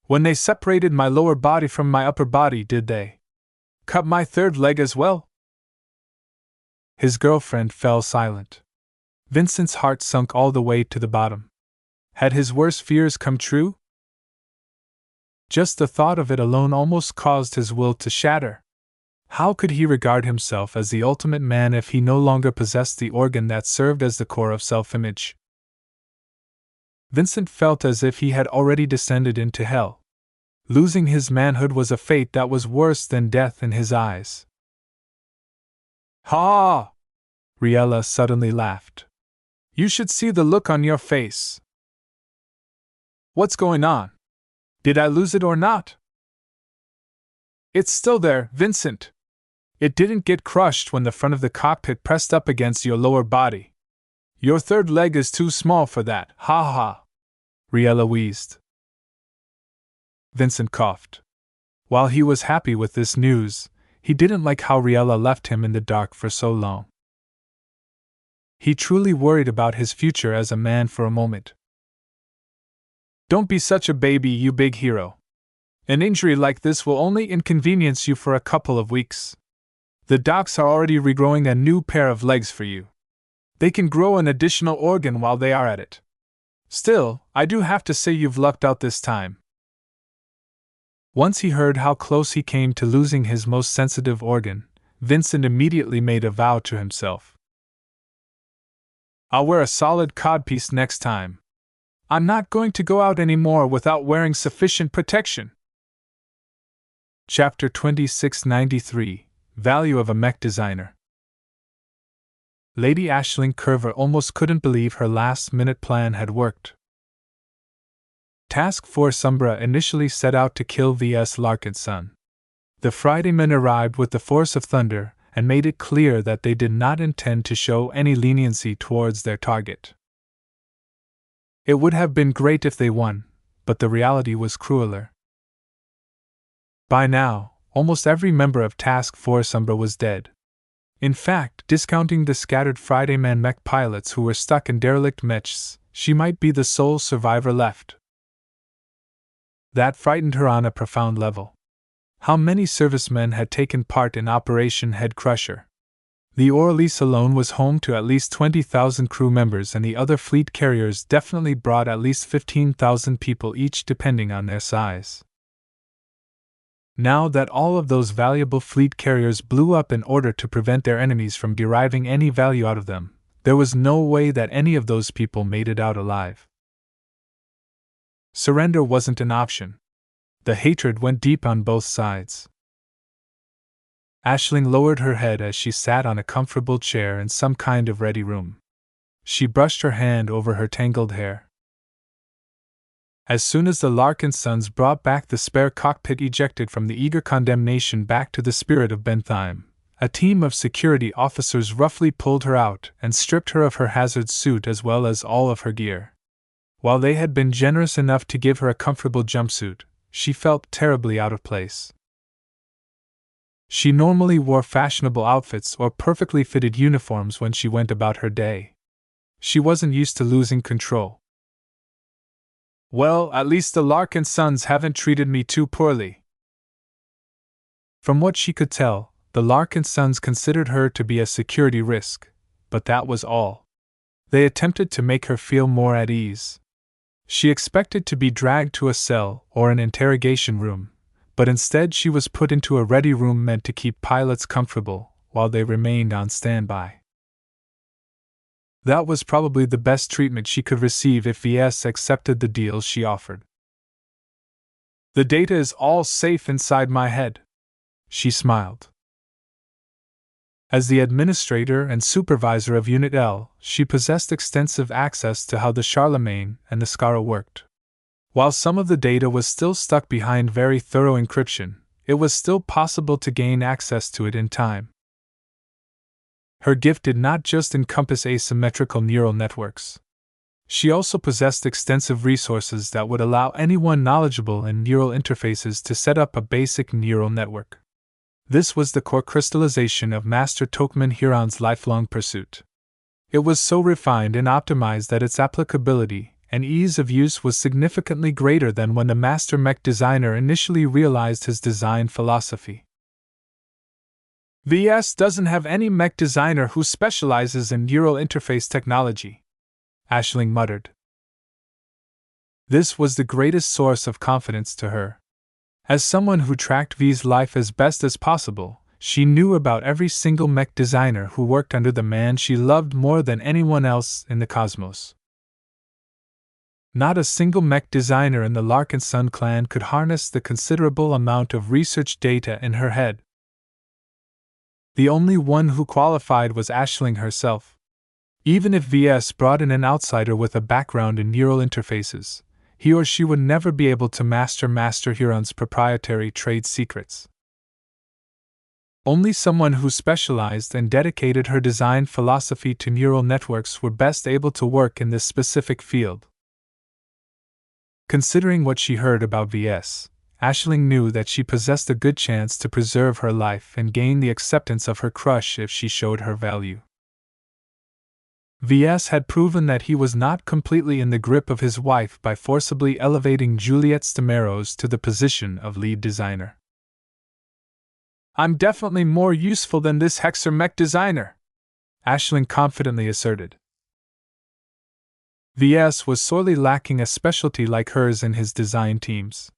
When they separated my lower body from my upper body, did they cut my third leg as well?" His girlfriend fell silent. Vincent's heart sunk all the way to the bottom. Had his worst fears come true? Just the thought of it alone almost caused his will to shatter. How could he regard himself as the ultimate man if he no longer possessed the organ that served as the core of self-image? Vincent felt as if he had already descended into hell. Losing his manhood was a fate that was worse than death in his eyes. Ha! Riella suddenly laughed. You should see the look on your face. What's going on? Did I lose it or not? It's still there, Vincent. It didn't get crushed when the front of the cockpit pressed up against your lower body. Your third leg is too small for that, ha ha. Riella wheezed. Vincent coughed. While he was happy with this news, he didn't like how Riella left him in the dark for so long. He truly worried about his future as a man for a moment. Don't be such a baby, you big hero. An injury like this will only inconvenience you for a couple of weeks. The docs are already regrowing a new pair of legs for you. They can grow an additional organ while they are at it. Still, I do have to say you've lucked out this time. Once he heard how close he came to losing his most sensitive organ, Vincent immediately made a vow to himself. I'll wear a solid codpiece next time. I'm not going to go out anymore without wearing sufficient protection. Chapter 2693 Value of a Mech Designer. Lady Aisling Curver almost couldn't believe her last-minute plan had worked. Task Force Umbra initially set out to kill Ves Larkinson. The Friday men arrived with the force of thunder and made it clear that they did not intend to show any leniency towards their target. It would have been great if they won, but the reality was crueler. By now, almost every member of Task Force Umbra was dead. In fact, discounting the scattered Friday man mech pilots who were stuck in derelict mechs, she might be the sole survivor left. That frightened her on a profound level. How many servicemen had taken part in Operation Head Crusher? The Orleans alone was home to at least 20,000 crew members, and the other fleet carriers definitely brought at least 15,000 people each, depending on their size. Now that all of those valuable fleet carriers blew up in order to prevent their enemies from deriving any value out of them, there was no way that any of those people made it out alive. Surrender wasn't an option. The hatred went deep on both sides. Aisling lowered her head as she sat on a comfortable chair in some kind of ready room. She brushed her hand over her tangled hair. As soon as the Larkinsons brought back the spare cockpit ejected from the eager condemnation back to the Spirit of Bentheim, a team of security officers roughly pulled her out and stripped her of her hazard suit as well as all of her gear. While they had been generous enough to give her a comfortable jumpsuit, she felt terribly out of place. She normally wore fashionable outfits or perfectly fitted uniforms when she went about her day. She wasn't used to losing control. Well, at least the Larkinsons haven't treated me too poorly. From what she could tell, the Larkinsons considered her to be a security risk, but that was all. They attempted to make her feel more at ease. She expected to be dragged to a cell or an interrogation room, but instead she was put into a ready room meant to keep pilots comfortable while they remained on standby. That was probably the best treatment she could receive if VS accepted the deal she offered. The data is all safe inside my head, she smiled. As the administrator and supervisor of Unit L, she possessed extensive access to how the Charlemagne and the Scara worked. While some of the data was still stuck behind very thorough encryption, it was still possible to gain access to it in time. Her gift did not just encompass asymmetrical neural networks. She also possessed extensive resources that would allow anyone knowledgeable in neural interfaces to set up a basic neural network. This was the core crystallization of Master Tokman Huron's lifelong pursuit. It was so refined and optimized that its applicability and ease of use was significantly greater than when the Master Mech Designer initially realized his design philosophy. VS doesn't have any mech designer who specializes in neural interface technology, Aisling muttered. This was the greatest source of confidence to her. As someone who tracked V's life as best as possible, She knew about every single mech designer who worked under the man she loved more than anyone else in the cosmos. Not a single mech designer in the Larkinson clan could harness the considerable amount of research data in her head. The only one who qualified was Aisling herself. Even if VS brought in an outsider with a background in neural interfaces, he or she would never be able to master Master Huron's proprietary trade secrets. Only someone who specialized and dedicated her design philosophy to neural networks were best able to work in this specific field. Considering what she heard about VS, Aisling knew that she possessed a good chance to preserve her life and gain the acceptance of her crush if she showed her value. VS had proven that he was not completely in the grip of his wife by forcibly elevating Juliette Stamaros to the position of lead designer. "I'm definitely more useful than this Hexer mech designer," Aisling confidently asserted. VS was sorely lacking a specialty like hers in his design teams.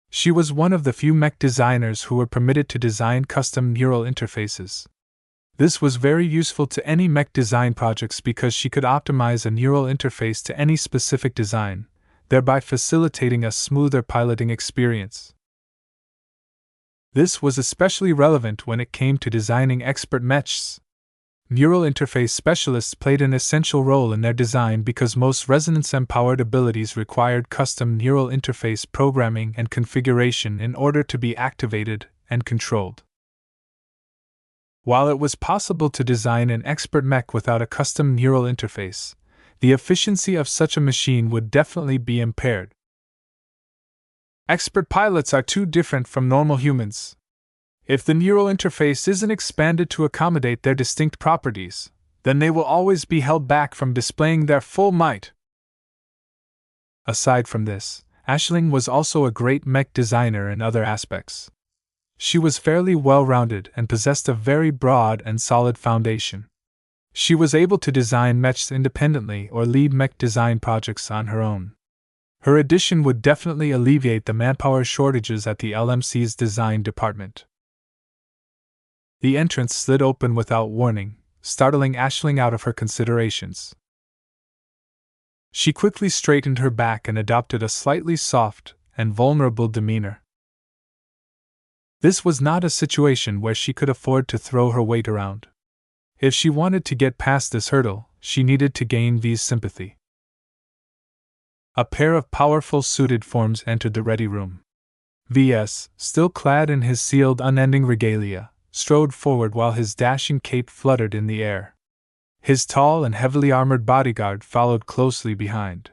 She was one of the few mech designers who were permitted to design custom neural interfaces. This was very useful to any mech design projects because she could optimize a neural interface to any specific design, thereby facilitating a smoother piloting experience. This was especially relevant when it came to designing expert mechs. Neural interface specialists played an essential role in their design because most resonance-empowered abilities required custom neural interface programming and configuration in order to be activated and controlled. While it was possible to design an expert mech without a custom neural interface, the efficiency of such a machine would definitely be impaired. Expert pilots are too different from normal humans. If the neural interface isn't expanded to accommodate their distinct properties, then they will always be held back from displaying their full might. Aside from this, Aisling was also a great mech designer in other aspects. She was fairly well-rounded and possessed a very broad and solid foundation. She was able to design mechs independently or lead mech design projects on her own. Her addition would definitely alleviate the manpower shortages at the LMC's design department. The entrance slid open without warning, startling Aisling out of her considerations. She quickly straightened her back and adopted a slightly soft and vulnerable demeanor. This was not a situation where she could afford to throw her weight around. If she wanted to get past this hurdle, she needed to gain V's sympathy. A pair of powerful suited forms entered the ready room. VS, still clad in his sealed unending regalia, strode forward while his dashing cape fluttered in the air. His tall and heavily armored bodyguard followed closely behind.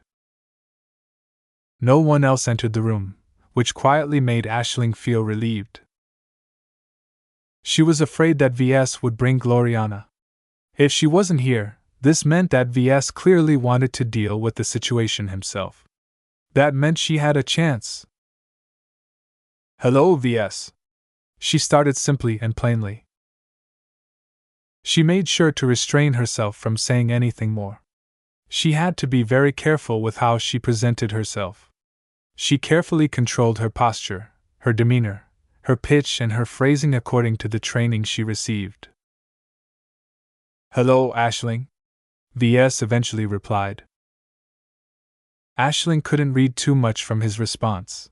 No one else entered the room, which quietly made Aisling feel relieved. She was afraid that VS would bring Gloriana. If she wasn't here, this meant that VS clearly wanted to deal with the situation himself. That meant she had a chance. "Hello, VS." She started simply and plainly. She made sure to restrain herself from saying anything more. She had to be very careful with how she presented herself. She carefully controlled her posture, her demeanor, her pitch and her phrasing according to the training she received. "Hello, Aisling," VS eventually replied. Aisling couldn't read too much from his response.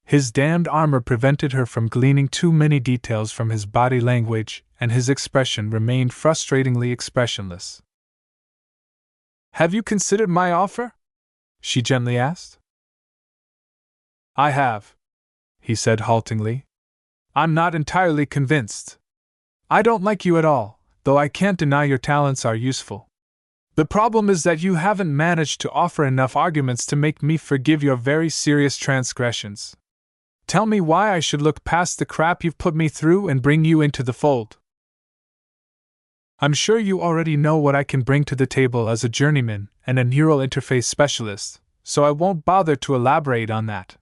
His damned armor prevented her from gleaning too many details from his body language, and his expression remained frustratingly expressionless. "Have you considered my offer?" she gently asked. "I have," he said haltingly. "I'm not entirely convinced. I don't like you at all, though I can't deny your talents are useful. The problem is that you haven't managed to offer enough arguments to make me forgive your very serious transgressions. Tell me why I should look past the crap you've put me through and bring you into the fold. I'm sure you already know what I can bring to the table as a journeyman and a neural interface specialist, so I won't bother to elaborate on that.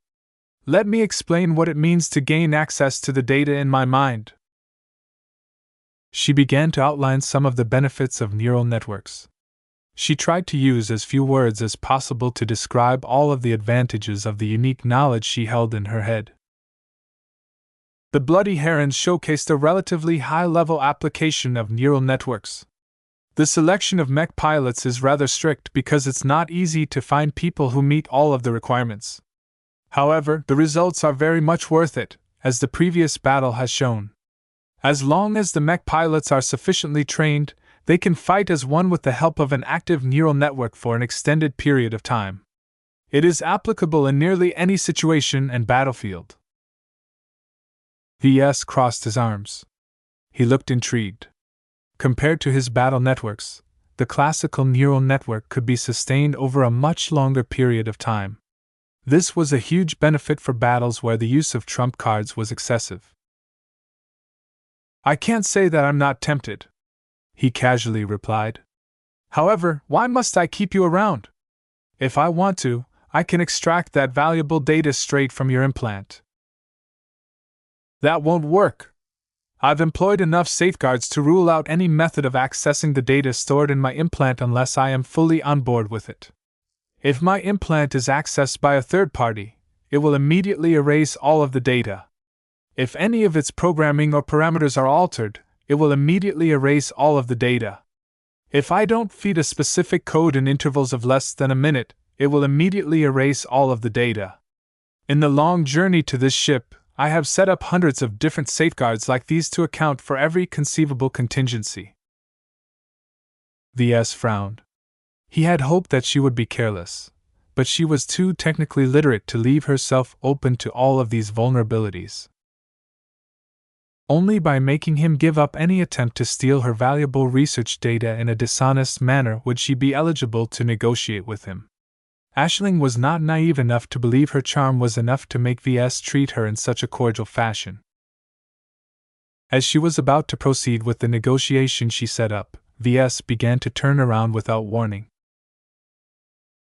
Let me explain what it means to gain access to the data in my mind." She began to outline some of the benefits of neural networks. She tried to use as few words as possible to describe all of the advantages of the unique knowledge she held in her head. The Bloody Herons showcased a relatively high-level application of neural networks. The selection of mech pilots is rather strict because it's not easy to find people who meet all of the requirements. However, the results are very much worth it, as the previous battle has shown. As long as the mech pilots are sufficiently trained, they can fight as one with the help of an active neural network for an extended period of time. It is applicable in nearly any situation and battlefield. Ves crossed his arms. He looked intrigued. Compared to his battle networks, the classical neural network could be sustained over a much longer period of time. This was a huge benefit for battles where the use of trump cards was excessive. I can't say that I'm not tempted, he casually replied. However, why must I keep you around? If I want to, I can extract that valuable data straight from your implant. That won't work. I've employed enough safeguards to rule out any method of accessing the data stored in my implant unless I am fully on board with it. If my implant is accessed by a third party, it will immediately erase all of the data. If any of its programming or parameters are altered, it will immediately erase all of the data. If I don't feed a specific code in intervals of less than a minute, it will immediately erase all of the data. In the long journey to this ship, I have set up hundreds of different safeguards like these to account for every conceivable contingency. Ves frowned. He had hoped that she would be careless, but she was too technically literate to leave herself open to all of these vulnerabilities. Only by making him give up any attempt to steal her valuable research data in a dishonest manner would she be eligible to negotiate with him. Aisling was not naive enough to believe her charm was enough to make Ves treat her in such a cordial fashion. As she was about to proceed with the negotiation she set up, Ves began to turn around without warning.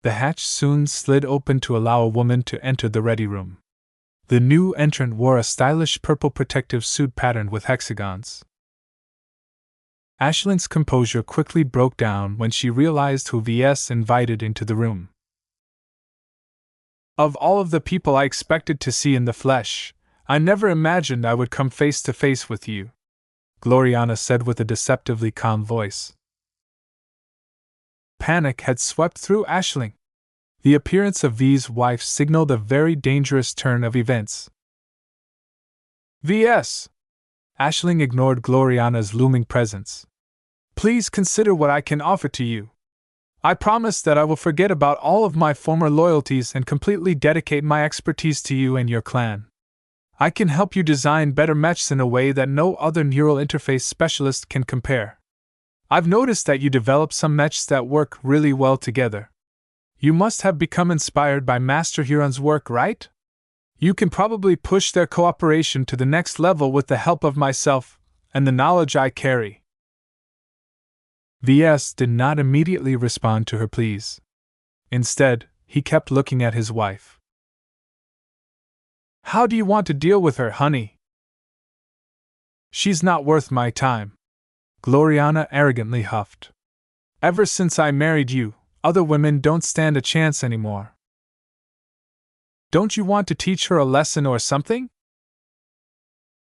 The hatch soon slid open to allow a woman to enter the ready room. The new entrant wore a stylish purple protective suit patterned with hexagons. Aisling's composure quickly broke down when she realized who Ves invited into the room. Of all of the people I expected to see in the flesh, I never imagined I would come face to face with you, Gloriana said with a deceptively calm voice. Panic had swept through Aisling. The appearance of V's wife signaled a very dangerous turn of events. Ves! Aisling ignored Gloriana's looming presence. Please consider what I can offer to you. I promise that I will forget about all of my former loyalties and completely dedicate my expertise to you and your clan. I can help you design better mechs in a way that no other neural interface specialist can compare. I've noticed that you develop some mechs that work really well together. You must have become inspired by Master Huron's work, right? You can probably push their cooperation to the next level with the help of myself and the knowledge I carry. Ves did not immediately respond to her pleas. Instead, he kept looking at his wife. How do you want to deal with her, honey? She's not worth my time, Gloriana arrogantly huffed. Ever since I married you, other women don't stand a chance anymore. Don't you want to teach her a lesson or something?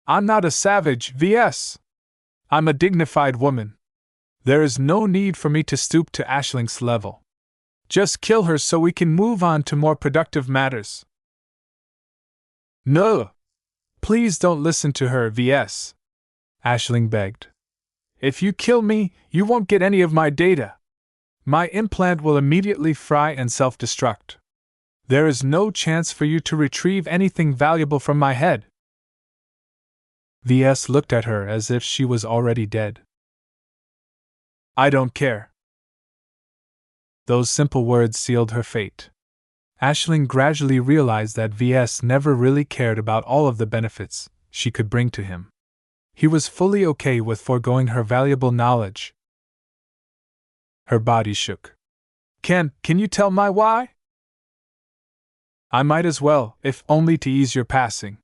I'm not a savage, Ves. I'm a dignified woman. There is no need for me to stoop to Aisling's level. Just kill her so we can move on to more productive matters. No! Please don't listen to her, Ves. Aisling begged. If you kill me, you won't get any of my data. My implant will immediately fry and self-destruct. There is no chance for you to retrieve anything valuable from my head. Ves looked at her as if she was already dead. I don't care. Those simple words sealed her fate. Aisling gradually realized that Ves never really cared about all of the benefits she could bring to him. He was fully okay with foregoing her valuable knowledge. Her body shook. Can you tell my why? I might as well, if only to ease your passing.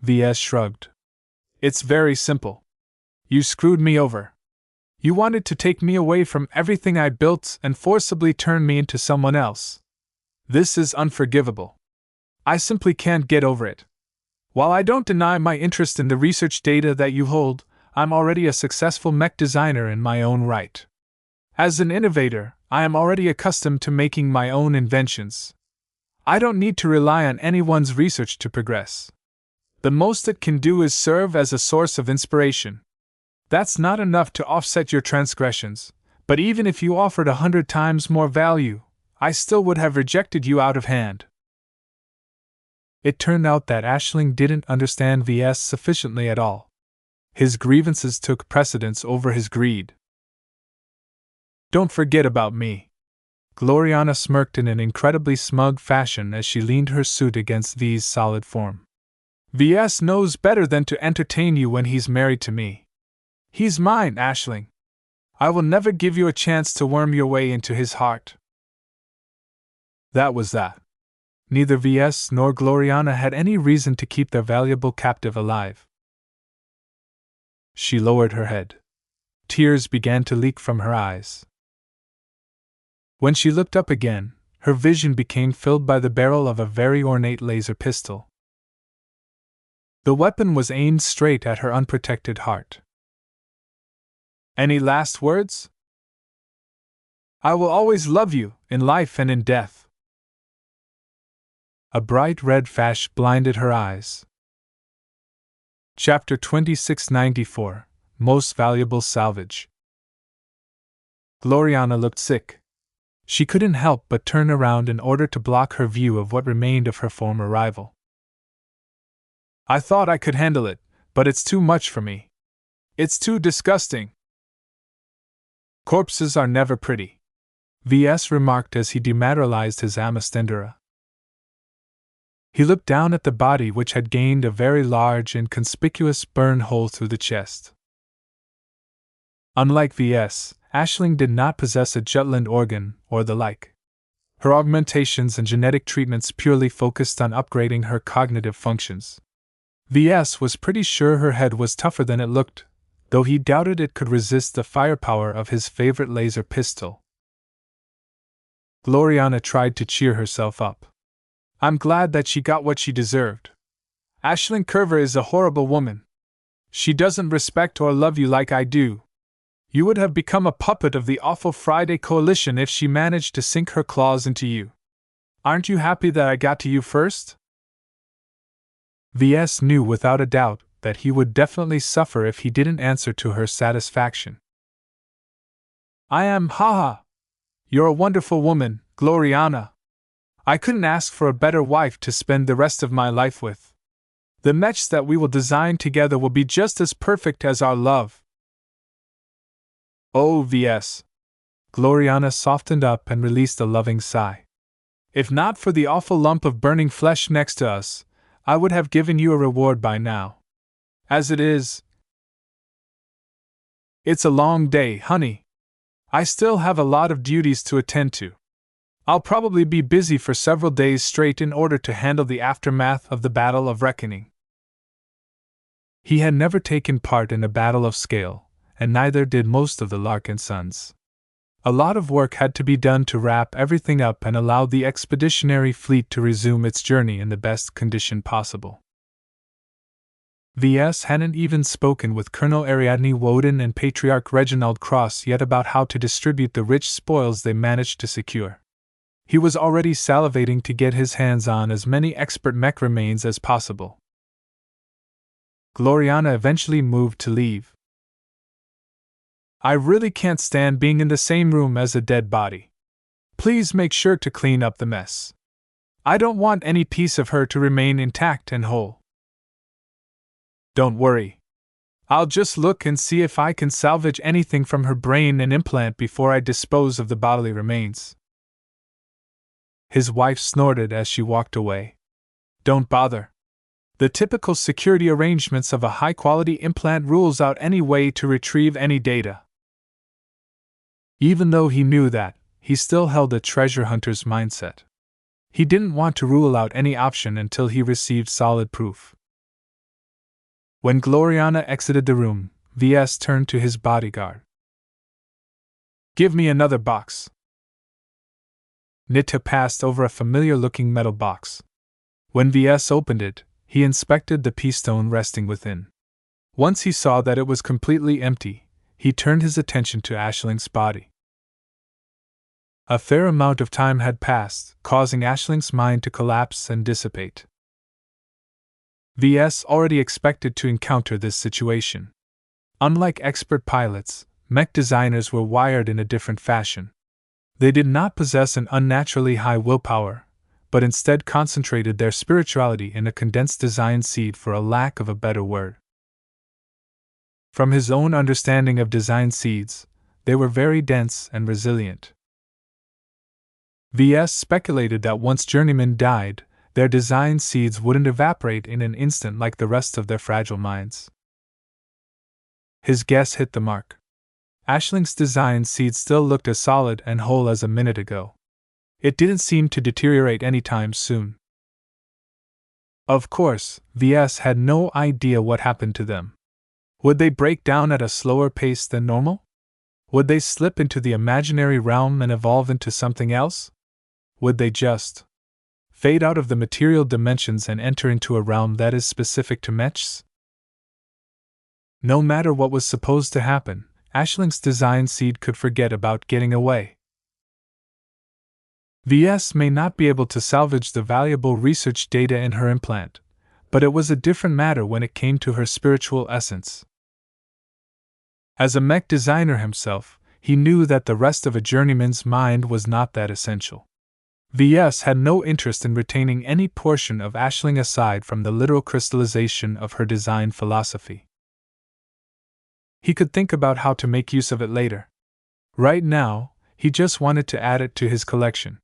Ves shrugged. It's very simple. You screwed me over. You wanted to take me away from everything I built and forcibly turn me into someone else. This is unforgivable. I simply can't get over it. While I don't deny my interest in the research data that you hold, I'm already a successful mech designer in my own right. As an innovator, I am already accustomed to making my own inventions. I don't need to rely on anyone's research to progress. The most it can do is serve as a source of inspiration. That's not enough to offset your transgressions, but even if you offered 100 times more value, I still would have rejected you out of hand. It turned out that Aisling didn't understand Ves sufficiently at all. His grievances took precedence over his greed. Don't forget about me. Gloriana smirked in an incredibly smug fashion as she leaned her suit against V's solid form. Ves knows better than to entertain you when he's married to me. He's mine, Aisling. I will never give you a chance to worm your way into his heart. That was that. Neither Ves nor Gloriana had any reason to keep their valuable captive alive. She lowered her head. Tears began to leak from her eyes. When she looked up again, her vision became filled by the barrel of a very ornate laser pistol. The weapon was aimed straight at her unprotected heart. Any last words? I will always love you, in life and in death. A bright red flash blinded her eyes. Chapter 2694, Most Valuable Salvage. Gloriana looked sick. She couldn't help but turn around in order to block her view of what remained of her former rival. I thought I could handle it, but it's too much for me. It's too disgusting. Corpses are never pretty, Ves remarked as he dematerialized his amastendera. He looked down at the body, which had gained a very large and conspicuous burn hole through the chest. Unlike Ves, Aisling did not possess a Jutland organ or the like. Her augmentations and genetic treatments purely focused on upgrading her cognitive functions. Ves was pretty sure her head was tougher than it looked, though he doubted it could resist the firepower of his favorite laser pistol. Gloriana tried to cheer herself up. I'm glad that she got what she deserved. Aisling Curver is a horrible woman. She doesn't respect or love you like I do. You would have become a puppet of the awful Friday Coalition if she managed to sink her claws into you. Aren't you happy that I got to you first? Ves knew without a doubt that he would definitely suffer if he didn't answer to her satisfaction. I am, haha. You're a wonderful woman, Gloriana. I couldn't ask for a better wife to spend the rest of my life with. The mechs that we will design together will be just as perfect as our love. Oh, Ves. Gloriana softened up and released a loving sigh. If not for the awful lump of burning flesh next to us, I would have given you a reward by now. As it is, it's a long day, honey. I still have a lot of duties to attend to. I'll probably be busy for several days straight in order to handle the aftermath of the Battle of Reckoning. He had never taken part in a battle of scale, and neither did most of the Larkinsons. A lot of work had to be done to wrap everything up and allow the expeditionary fleet to resume its journey in the best condition possible. Ves hadn't even spoken with Colonel Ariadne Woden and Patriarch Reginald Cross yet about how to distribute the rich spoils they managed to secure. He was already salivating to get his hands on as many expert mech remains as possible. Gloriana eventually moved to leave. I really can't stand being in the same room as a dead body. Please make sure to clean up the mess. I don't want any piece of her to remain intact and whole. Don't worry. I'll just look and see if I can salvage anything from her brain and implant before I dispose of the bodily remains. His wife snorted as she walked away. Don't bother. The typical security arrangements of a high-quality implant rules out any way to retrieve any data. Even though he knew that, he still held a treasure hunter's mindset. He didn't want to rule out any option until he received solid proof. When Gloriana exited the room, Ves turned to his bodyguard. Give me another box. Nita passed over a familiar-looking metal box. When Ves opened it, he inspected the pea stone resting within. Once he saw that it was completely empty, he turned his attention to Ashling's body. A fair amount of time had passed, causing Ashling's mind to collapse and dissipate. Ves already expected to encounter this situation. Unlike expert pilots, mech designers were wired in a different fashion. They did not possess an unnaturally high willpower, but instead concentrated their spirituality in a condensed design seed, for a lack of a better word. From his own understanding of design seeds, they were very dense and resilient. Ves speculated that once journeymen died, their design seeds wouldn't evaporate in an instant like the rest of their fragile minds. His guess hit the mark. Ashling's design seed still looked as solid and whole as a minute ago. It didn't seem to deteriorate anytime soon. Of course, Ves had no idea what happened to them. Would they break down at a slower pace than normal? Would they slip into the imaginary realm and evolve into something else? Would they just fade out of the material dimensions and enter into a realm that is specific to mechs? No matter what was supposed to happen, Ashling's design seed could forget about getting away. Ves may not be able to salvage the valuable research data in her implant, but it was a different matter when it came to her spiritual essence. As a mech designer himself, he knew that the rest of a journeyman's mind was not that essential. Ves had no interest in retaining any portion of Ashling aside from the literal crystallization of her design philosophy. He could think about how to make use of it later. Right now, he just wanted to add it to his collection.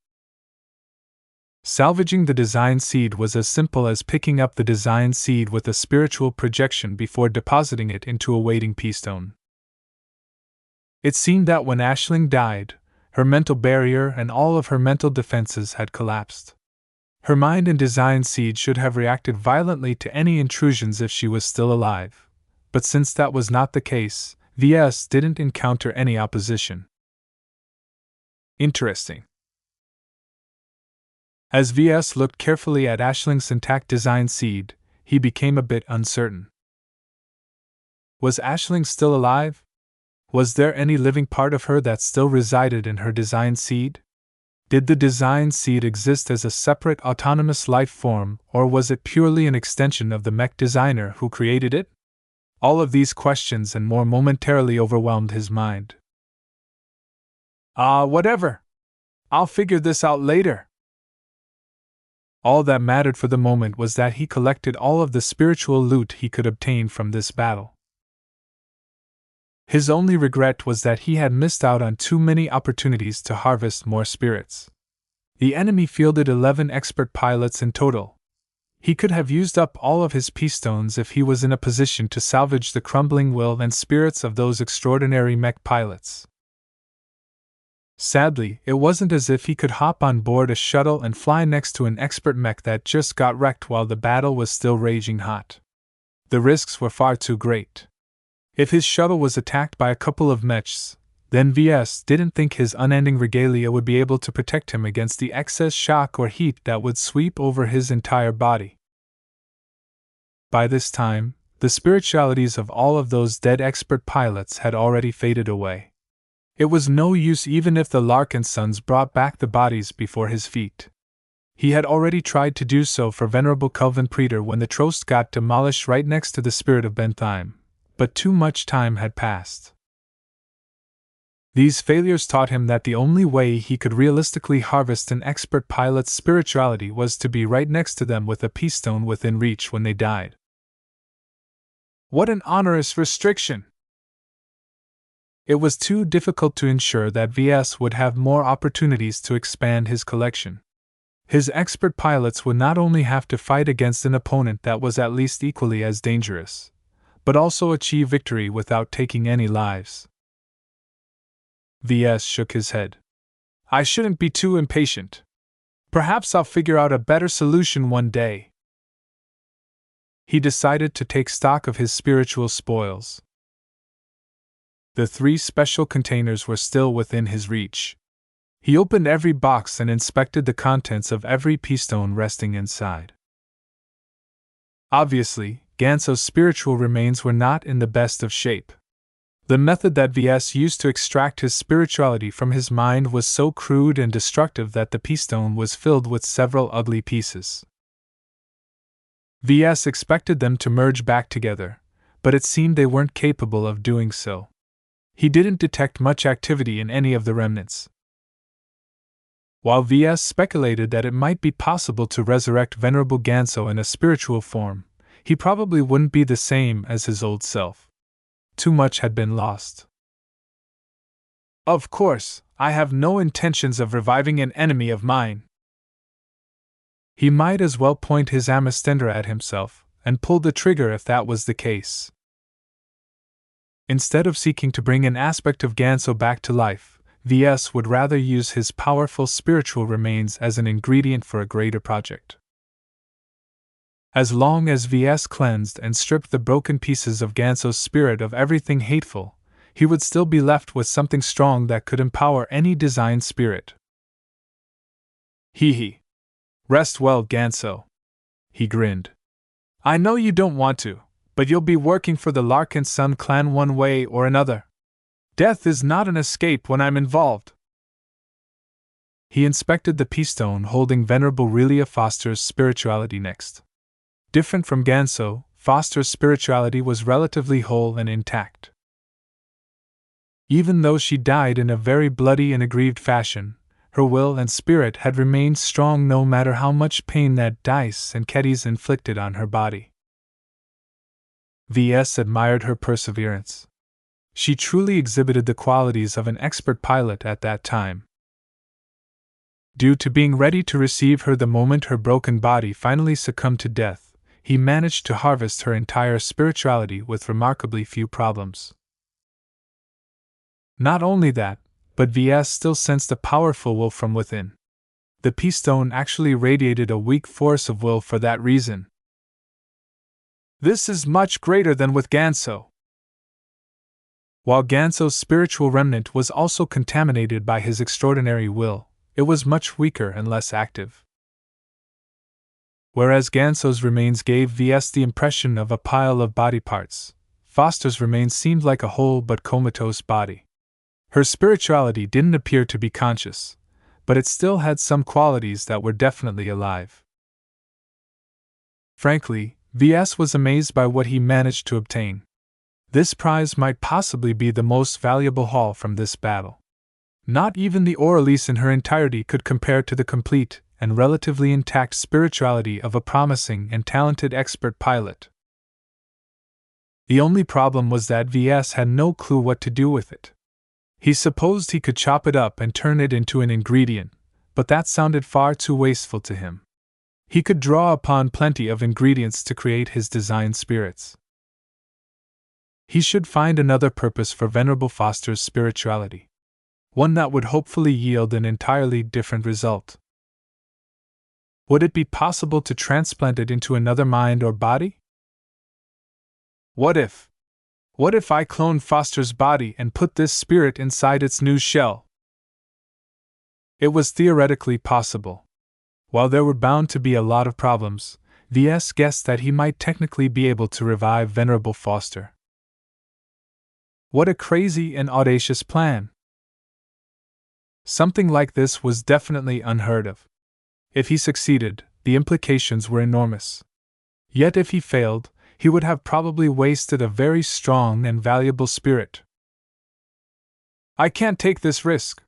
Salvaging the design seed was as simple as picking up the design seed with a spiritual projection before depositing it into a waiting pea stone. It seemed that when Ashling died, her mental barrier and all of her mental defenses had collapsed. Her mind and design seed should have reacted violently to any intrusions if she was still alive, but since that was not the case, Ves didn't encounter any opposition. Interesting. As Ves looked carefully at Ashling's intact design seed, he became a bit uncertain. Was Ashling still alive? Was there any living part of her that still resided in her design seed? Did the design seed exist as a separate autonomous life form, or was it purely an extension of the mech designer who created it? All of these questions and more momentarily overwhelmed his mind. Whatever. I'll figure this out later. All that mattered for the moment was that he collected all of the spiritual loot he could obtain from this battle. His only regret was that he had missed out on too many opportunities to harvest more spirits. The enemy fielded 11 expert pilots in total. He could have used up all of his pea stones if he was in a position to salvage the crumbling will and spirits of those extraordinary mech pilots. Sadly, it wasn't as if he could hop on board a shuttle and fly next to an expert mech that just got wrecked while the battle was still raging hot. The risks were far too great. If his shuttle was attacked by a couple of mechs, then Ves didn't think his unending regalia would be able to protect him against the excess shock or heat that would sweep over his entire body. By this time, the spiritualities of all of those dead expert pilots had already faded away. It was no use even if the Larkinsons brought back the bodies before his feet. He had already tried to do so for Venerable Culvin Preeter when the Trost got demolished right next to the Spirit of Bentheim, but too much time had passed. These failures taught him that the only way he could realistically harvest an expert pilot's spirituality was to be right next to them with a pea stone within reach when they died. What an onerous restriction! It was too difficult to ensure that Ves would have more opportunities to expand his collection. His expert pilots would not only have to fight against an opponent that was at least equally as dangerous, but also achieve victory without taking any lives. Ves shook his head. I shouldn't be too impatient. Perhaps I'll figure out a better solution one day. He decided to take stock of his spiritual spoils. The 3 special containers were still within his reach. He opened every box and inspected the contents of every pea stone resting inside. Obviously, Ganso's spiritual remains were not in the best of shape. The method that Ves used to extract his spirituality from his mind was so crude and destructive that the P-stone was filled with several ugly pieces. Ves expected them to merge back together, but it seemed they weren't capable of doing so. He didn't detect much activity in any of the remnants. While Ves speculated that it might be possible to resurrect Venerable Ganso in a spiritual form, he probably wouldn't be the same as his old self. Too much had been lost. Of course, I have no intentions of reviving an enemy of mine. He might as well point his amistender at himself, and pull the trigger if that was the case. Instead of seeking to bring an aspect of Ganso back to life, Ves would rather use his powerful spiritual remains as an ingredient for a greater project. As long as Ves cleansed and stripped the broken pieces of Ganso's spirit of everything hateful, he would still be left with something strong that could empower any design spirit. Hee. Rest well, Ganso. He grinned. I know you don't want to, but you'll be working for the Larkinson clan one way or another. Death is not an escape when I'm involved. He inspected the P-stone holding Venerable Relia Foster's spirituality next. Different from Ganso, Foster's spirituality was relatively whole and intact. Even though she died in a very bloody and aggrieved fashion, her will and spirit had remained strong no matter how much pain that dice and keddies inflicted on her body. Ves admired her perseverance. She truly exhibited the qualities of an expert pilot at that time. Due to being ready to receive her the moment her broken body finally succumbed to death, he managed to harvest her entire spirituality with remarkably few problems. Not only that, but Ves still sensed a powerful will from within. The P-stone actually radiated a weak force of will for that reason. This is much greater than with Ganso. While Ganso's spiritual remnant was also contaminated by his extraordinary will, it was much weaker and less active. Whereas Ganso's remains gave Ves the impression of a pile of body parts, Foster's remains seemed like a whole but comatose body. Her spirituality didn't appear to be conscious, but it still had some qualities that were definitely alive. Frankly, Ves was amazed by what he managed to obtain. This prize might possibly be the most valuable haul from this battle. Not even the Oralise in her entirety could compare to the complete and relatively intact spirituality of a promising and talented expert pilot. The only problem was that Ves had no clue what to do with it. He supposed he could chop it up and turn it into an ingredient, but that sounded far too wasteful to him. He could draw upon plenty of ingredients to create his design spirits. He should find another purpose for Venerable Foster's spirituality. One that would hopefully yield an entirely different result. Would it be possible to transplant it into another mind or body? What if I cloned Foster's body and put this spirit inside its new shell? It was theoretically possible. While there were bound to be a lot of problems, Ves guessed that he might technically be able to revive Venerable Foster. What a crazy and audacious plan! Something like this was definitely unheard of. If he succeeded, the implications were enormous. Yet if he failed, he would have probably wasted a very strong and valuable spirit. I can't take this risk.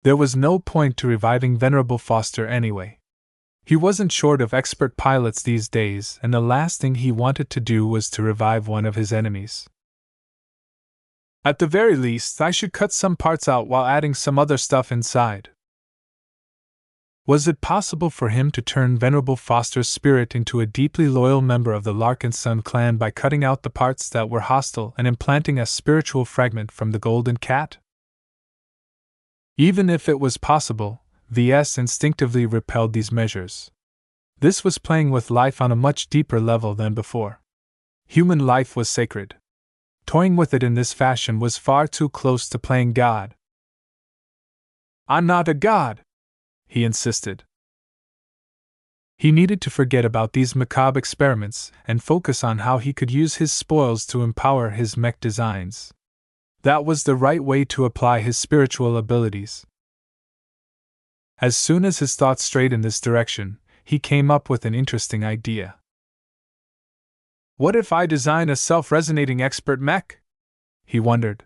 There was no point to reviving Venerable Foster anyway. He wasn't short of expert pilots these days, and the last thing he wanted to do was to revive one of his enemies. At the very least, I should cut some parts out while adding some other stuff inside. Was it possible for him to turn Venerable Foster's spirit into a deeply loyal member of the Larkinson clan by cutting out the parts that were hostile and implanting a spiritual fragment from the Golden Cat? Even if it was possible, Ves instinctively repelled these measures. This was playing with life on a much deeper level than before. Human life was sacred. Toying with it in this fashion was far too close to playing God. I'm not a god, he insisted. He needed to forget about these macabre experiments and focus on how he could use his spoils to empower his mech designs. That was the right way to apply his spiritual abilities. As soon as his thoughts strayed in this direction, he came up with an interesting idea. What if I design a self-resonating expert mech? He wondered.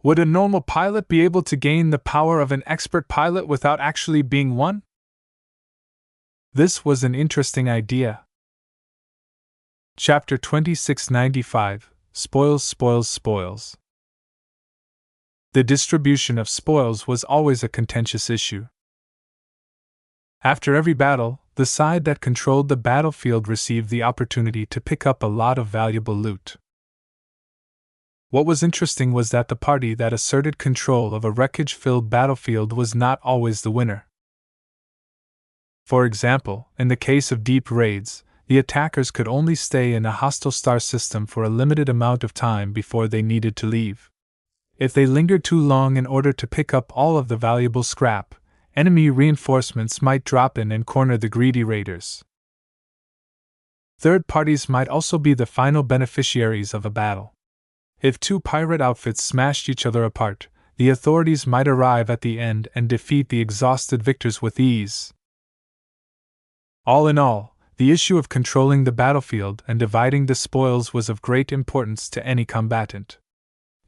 Would a normal pilot be able to gain the power of an expert pilot without actually being one? This was an interesting idea. Chapter 2695 Spoils, Spoils, Spoils. The distribution of spoils was always a contentious issue. After every battle, the side that controlled the battlefield received the opportunity to pick up a lot of valuable loot. What was interesting was that the party that asserted control of a wreckage-filled battlefield was not always the winner. For example, in the case of deep raids, the attackers could only stay in a hostile star system for a limited amount of time before they needed to leave. If they lingered too long in order to pick up all of the valuable scrap, enemy reinforcements might drop in and corner the greedy raiders. Third parties might also be the final beneficiaries of a battle. If two pirate outfits smashed each other apart, the authorities might arrive at the end and defeat the exhausted victors with ease. All in all, the issue of controlling the battlefield and dividing the spoils was of great importance to any combatant.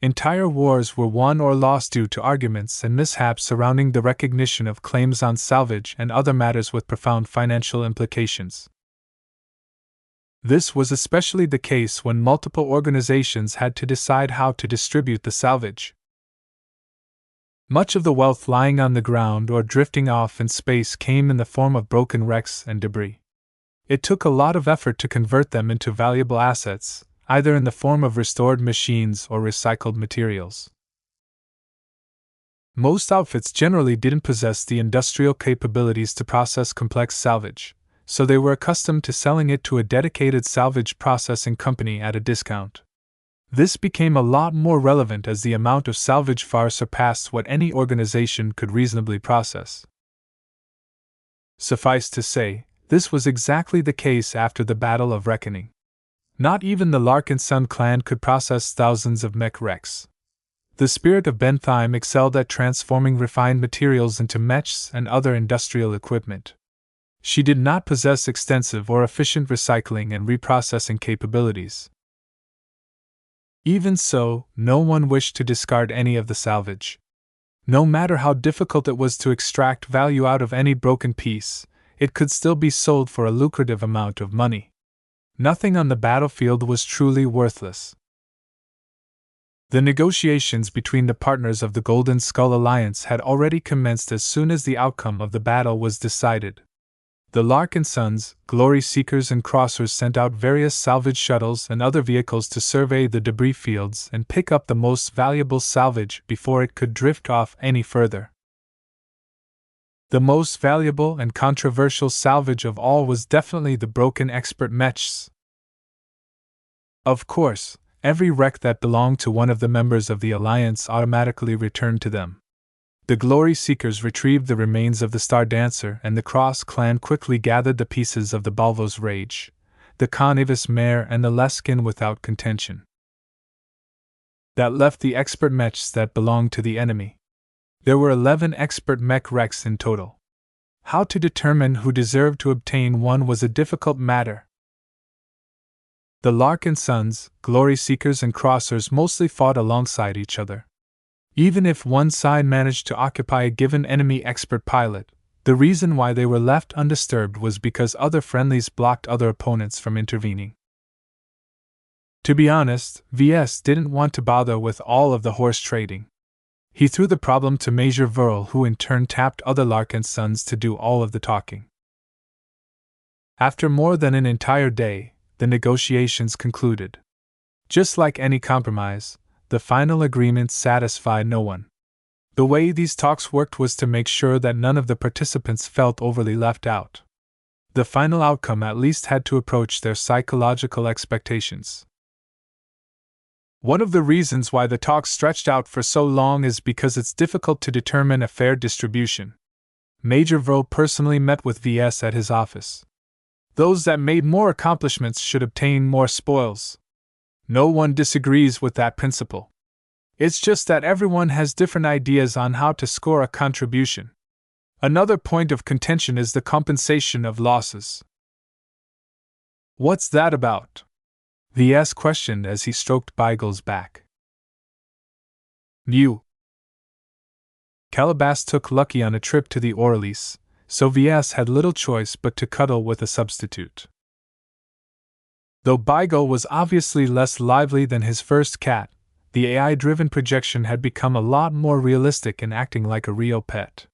Entire wars were won or lost due to arguments and mishaps surrounding the recognition of claims on salvage and other matters with profound financial implications. This was especially the case when multiple organizations had to decide how to distribute the salvage. Much of the wealth lying on the ground or drifting off in space came in the form of broken wrecks and debris. It took a lot of effort to convert them into valuable assets, either in the form of restored machines or recycled materials. Most outfits generally didn't possess the industrial capabilities to process complex salvage, so they were accustomed to selling it to a dedicated salvage processing company at a discount. This became a lot more relevant as the amount of salvage far surpassed what any organization could reasonably process. Suffice to say, this was exactly the case after the Battle of Reckoning. Not even the Larkinson clan could process thousands of mech wrecks. The spirit of Bentheim excelled at transforming refined materials into mechs and other industrial equipment. She did not possess extensive or efficient recycling and reprocessing capabilities. Even so, no one wished to discard any of the salvage. No matter how difficult it was to extract value out of any broken piece, it could still be sold for a lucrative amount of money. Nothing on the battlefield was truly worthless. The negotiations between the partners of the Golden Skull Alliance had already commenced as soon as the outcome of the battle was decided. The Larkinsons, glory seekers and crossers sent out various salvage shuttles and other vehicles to survey the debris fields and pick up the most valuable salvage before it could drift off any further. The most valuable and controversial salvage of all was definitely the broken expert mechs. Of course, every wreck that belonged to one of the members of the Alliance automatically returned to them. The Glory Seekers retrieved the remains of the Star Dancer, and the Cross clan quickly gathered the pieces of the Balvo's Rage, the Connavis Mare, and the Leskin without contention. That left the expert mechs that belonged to the enemy. There were 11 expert mech wrecks in total. How to determine who deserved to obtain one was a difficult matter. The Larkinsons, Glory Seekers, and Crossers mostly fought alongside each other. Even if one side managed to occupy a given enemy expert pilot, the reason why they were left undisturbed was because other friendlies blocked other opponents from intervening. To be honest, Ves didn't want to bother with all of the horse trading. He threw the problem to Major Verl, who in turn tapped other Larkinsons to do all of the talking. After more than an entire day, the negotiations concluded. Just like any compromise, the final agreement satisfied no one. The way these talks worked was to make sure that none of the participants felt overly left out. The final outcome at least had to approach their psychological expectations. One of the reasons why the talks stretched out for so long is because it's difficult to determine a fair distribution. Major Verl personally met with Ves at his office. Those that made more accomplishments should obtain more spoils. No one disagrees with that principle. It's just that everyone has different ideas on how to score a contribution. Another point of contention is the compensation of losses. What's that about? Ves questioned as he stroked Beigel's back. You. Calabas took Lucky on a trip to the Orleans, so Ves had little choice but to cuddle with a substitute. Though Beigel was obviously less lively than his first cat, the AI-driven projection had become a lot more realistic and acting like a real pet.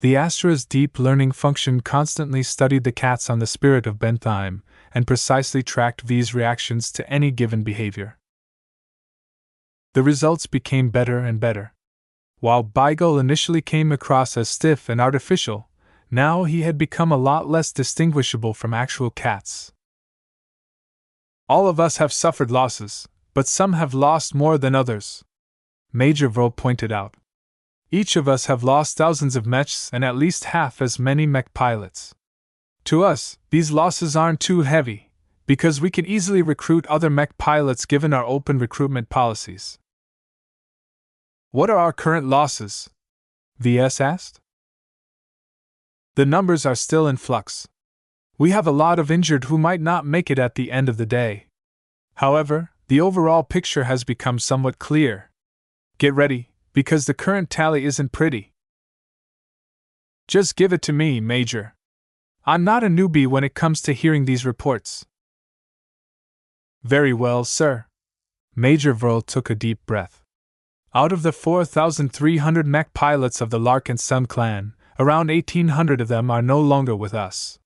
The Astra's deep learning function constantly studied the cats on the spirit of Bentham and precisely tracked V's reactions to any given behavior. The results became better and better. While Beigel initially came across as stiff and artificial, now he had become a lot less distinguishable from actual cats. All of us have suffered losses, but some have lost more than others, Major Vril pointed out. Each of us have lost thousands of mechs and at least half as many mech pilots. To us, these losses aren't too heavy, because we can easily recruit other mech pilots given our open recruitment policies. What are our current losses? Ves asked. The numbers are still in flux. We have a lot of injured who might not make it at the end of the day. However, the overall picture has become somewhat clear. Get ready, because the current tally isn't pretty. Just give it to me, Major. I'm not a newbie when it comes to hearing these reports. Very well, sir. Major Vril took a deep breath. Out of the 4,300 mech pilots of the Larkinson clan, around 1,800 of them are no longer with us.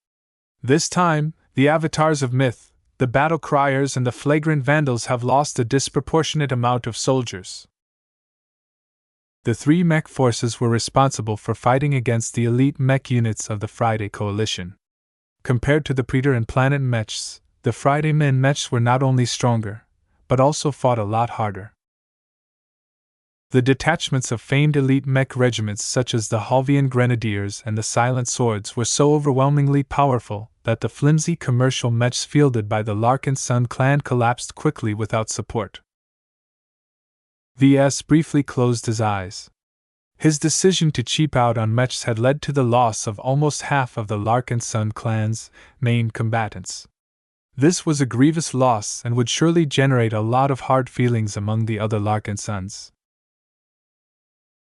This time, the avatars of myth, the battle criers and the flagrant vandals have lost a disproportionate amount of soldiers. The three mech forces were responsible for fighting against the elite mech units of the Friday Coalition. Compared to the Predator and Planet Mechs, the Friday Men Mechs were not only stronger, but also fought a lot harder. The detachments of famed elite mech regiments such as the Halvian Grenadiers and the Silent Swords were so overwhelmingly powerful that the flimsy commercial mechs fielded by the Larkinson clan collapsed quickly without support. Ves briefly closed his eyes. His decision to cheap out on mechs had led to the loss of almost half of the Larkinson clan's main combatants. This was a grievous loss and would surely generate a lot of hard feelings among the other Larkinsons.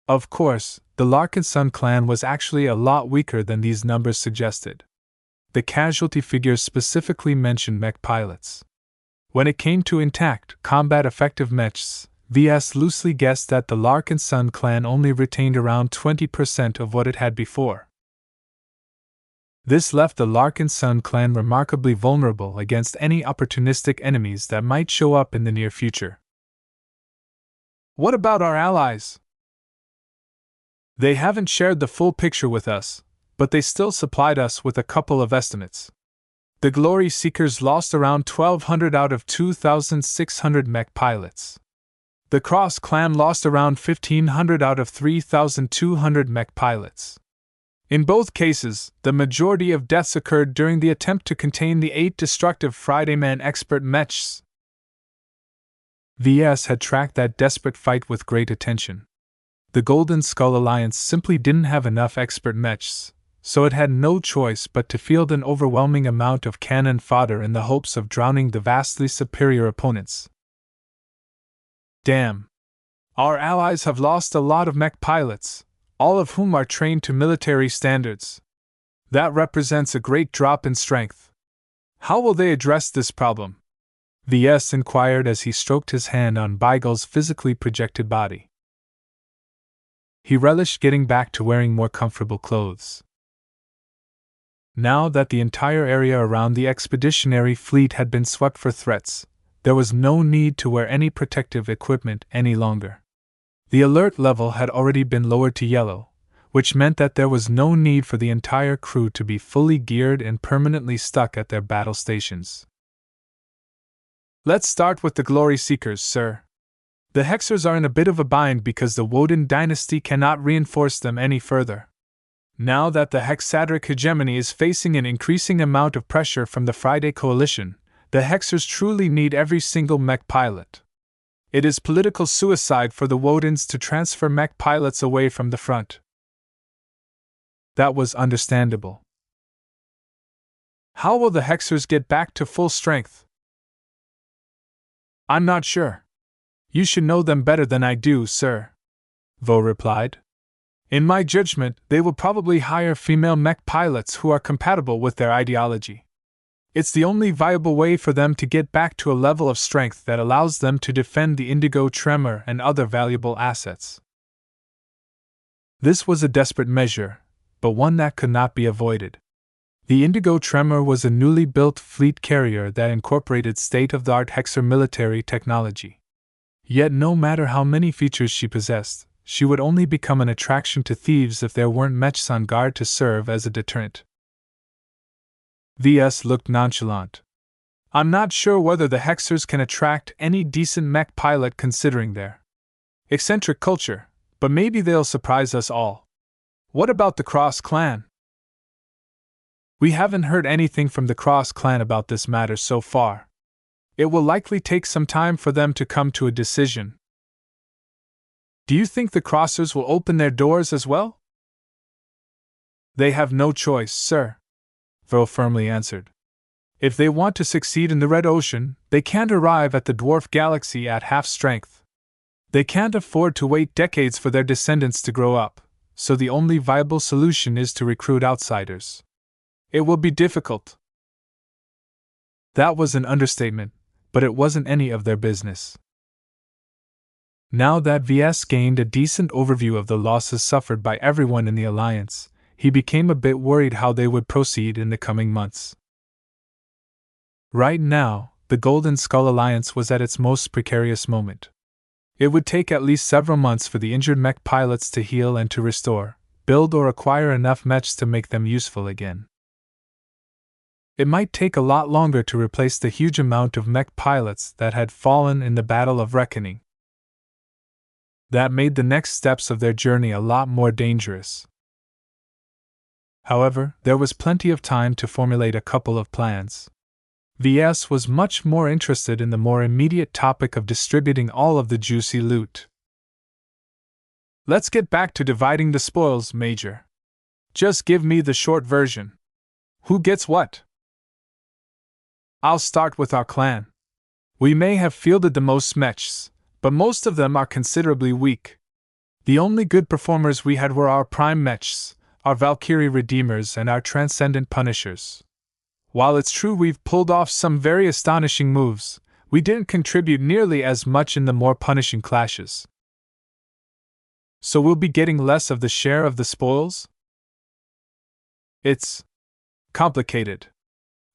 Of course, the Larkinson clan was actually a lot weaker than these numbers suggested. The casualty figures specifically mentioned mech pilots. When it came to intact, combat-effective mechs, Ves loosely guessed that the Larkinson clan only retained around 20% of what it had before. This left the Larkinson clan remarkably vulnerable against any opportunistic enemies that might show up in the near future. What about our allies? They haven't shared the full picture with us, but they still supplied us with a couple of estimates. The Glory Seekers lost around 1,200 out of 2,600 mech pilots. The Cross clan lost around 1,500 out of 3,200 mech pilots. In both cases, the majority of deaths occurred during the attempt to contain the 8 destructive Friday Man expert mechs. Ves had tracked that desperate fight with great attention. The Golden Skull Alliance simply didn't have enough expert mechs, so it had no choice but to field an overwhelming amount of cannon fodder in the hopes of drowning the vastly superior opponents. Damn. Our allies have lost a lot of mech pilots, all of whom are trained to military standards. That represents a great drop in strength. How will they address this problem? Ves inquired as he stroked his hand on Beigel's physically projected body. He relished getting back to wearing more comfortable clothes. Now that the entire area around the expeditionary fleet had been swept for threats, there was no need to wear any protective equipment any longer. The alert level had already been lowered to yellow, which meant that there was no need for the entire crew to be fully geared and permanently stuck at their battle stations. Let's start with the Glory Seekers, sir. The Hexers are in a bit of a bind because the Woden dynasty cannot reinforce them any further. Now that the Hexadric hegemony is facing an increasing amount of pressure from the Friday coalition, the Hexers truly need every single mech pilot. It is political suicide for the Wodens to transfer mech pilots away from the front. That was understandable. How will the Hexers get back to full strength? I'm not sure. You should know them better than I do, sir, Vo replied. In my judgment, they will probably hire female mech pilots who are compatible with their ideology. It's the only viable way for them to get back to a level of strength that allows them to defend the Indigo Tremor and other valuable assets. This was a desperate measure, but one that could not be avoided. The Indigo Tremor was a newly built fleet carrier that incorporated state-of-the-art Hexer military technology. Yet no matter how many features she possessed, she would only become an attraction to thieves if there weren't mechs on guard to serve as a deterrent. Ves looked nonchalant. I'm not sure whether the Hexers can attract any decent mech pilot considering their eccentric culture, but maybe they'll surprise us all. What about the Cross clan? We haven't heard anything from the Cross clan about this matter so far. It will likely take some time for them to come to a decision. Do you think the Crossers will open their doors as well? They have no choice, sir, Vo firmly answered. If they want to succeed in the Red Ocean, they can't arrive at the dwarf galaxy at half strength. They can't afford to wait decades for their descendants to grow up, so the only viable solution is to recruit outsiders. It will be difficult. That was an understatement, but it wasn't any of their business. Now that Ves gained a decent overview of the losses suffered by everyone in the Alliance, he became a bit worried how they would proceed in the coming months. Right now, the Golden Skull Alliance was at its most precarious moment. It would take at least several months for the injured mech pilots to heal and to restore, build or acquire enough mechs to make them useful again. It might take a lot longer to replace the huge amount of mech pilots that had fallen in the Battle of Reckoning. That made the next steps of their journey a lot more dangerous. However, there was plenty of time to formulate a couple of plans. Ves was much more interested in the more immediate topic of distributing all of the juicy loot. Let's get back to dividing the spoils, Major. Just give me the short version. Who gets what? I'll start with our clan. We may have fielded the most mechs, but most of them are considerably weak. The only good performers we had were our prime mechs, our Valkyrie Redeemers and our Transcendent Punishers. While it's true we've pulled off some very astonishing moves, we didn't contribute nearly as much in the more punishing clashes. So we'll be getting less of the share of the spoils? It's complicated.